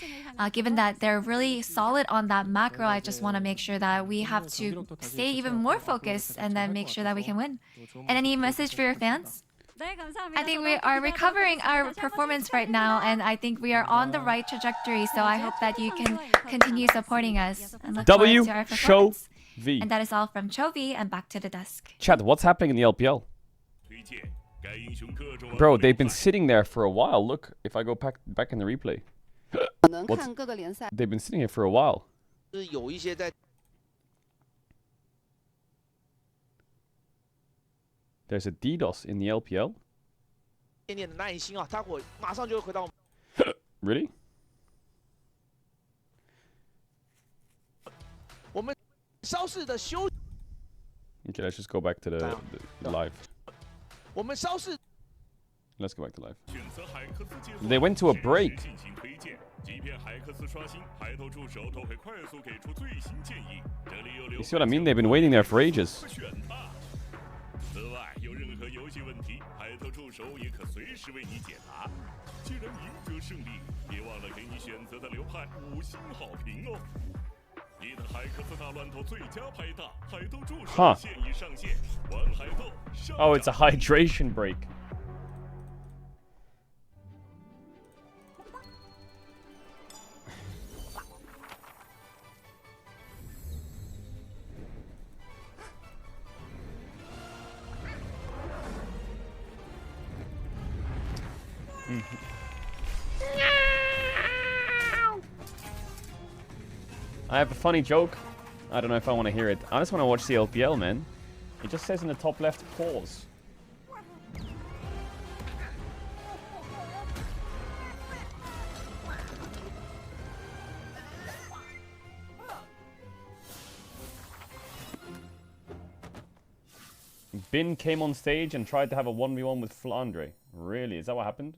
given that they're really solid on that macro, I just want to make sure that we have to stay even more focused and then make sure that we can win. And any message for your fans? I think we are recovering our performance right now, and I think we are on the right trajectory. So I hope that you can continue supporting us and look forward to our performance. V. And that is all from Chovy, and back to the desk. Chat, what's happening in the LPL? Bro, they've been sitting there for a while. Look, if I go back in the replay. They've been sitting here for a while. There's a DDoS in the LPL? Really? Okay, let's just go back to the live. Let's go back to live. They went to a break. You see what I mean? They've been waiting there for ages. Huh. Oh, it's a hydration break. I have a funny joke. I don't know if I want to hear it. I just want to watch the LPL, man. It just says in the top left, pause. Bin came on stage and tried to have a 1v1 with Flandre. Really? Is that what happened?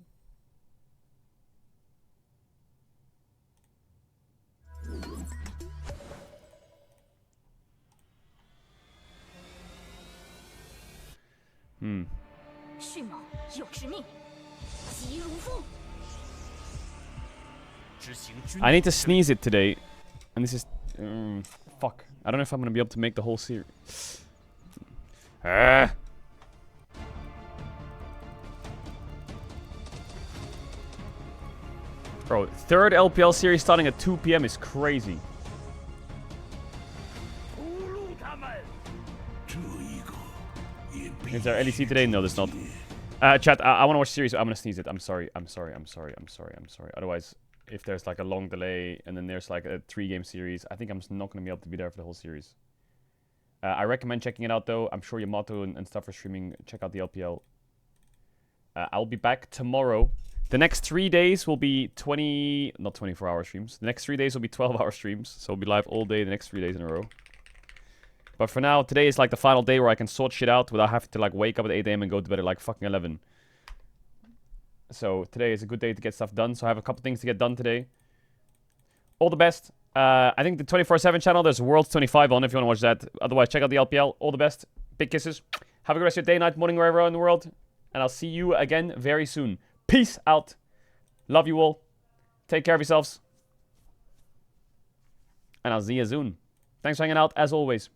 I need to sneeze it today. And this is... fuck. I don't know if I'm going to be able to make the whole series. Bro, third LPL series starting at 2 PM is crazy. Is there LEC today? No, there's not. Chat, I want to watch series. I'm gonna sneeze it. I'm sorry. Otherwise, if there's like a long delay and then there's like a 3-game series, I think I'm just not gonna be able to be there for the whole series. I recommend checking it out though. I'm sure Yamato and stuff are streaming. Check out the LPL. I'll be back tomorrow. The next 3 days will be not 24-hour streams. The next 3 days will be 12-hour streams. So we'll be live all day the next 3 days in a row. But for now, today is like the final day where I can sort shit out without having to like wake up at 8 a.m. and go to bed at like fucking 11. So today is a good day to get stuff done. So I have a couple things to get done today. All the best. I think the 24/7 channel, there's Worlds 25 on if you want to watch that. Otherwise, check out the LPL. All the best. Big kisses. Have a good rest of your day, night, morning, wherever you are in the world. And I'll see you again very soon. Peace out. Love you all. Take care of yourselves. And I'll see you soon. Thanks for hanging out, as always.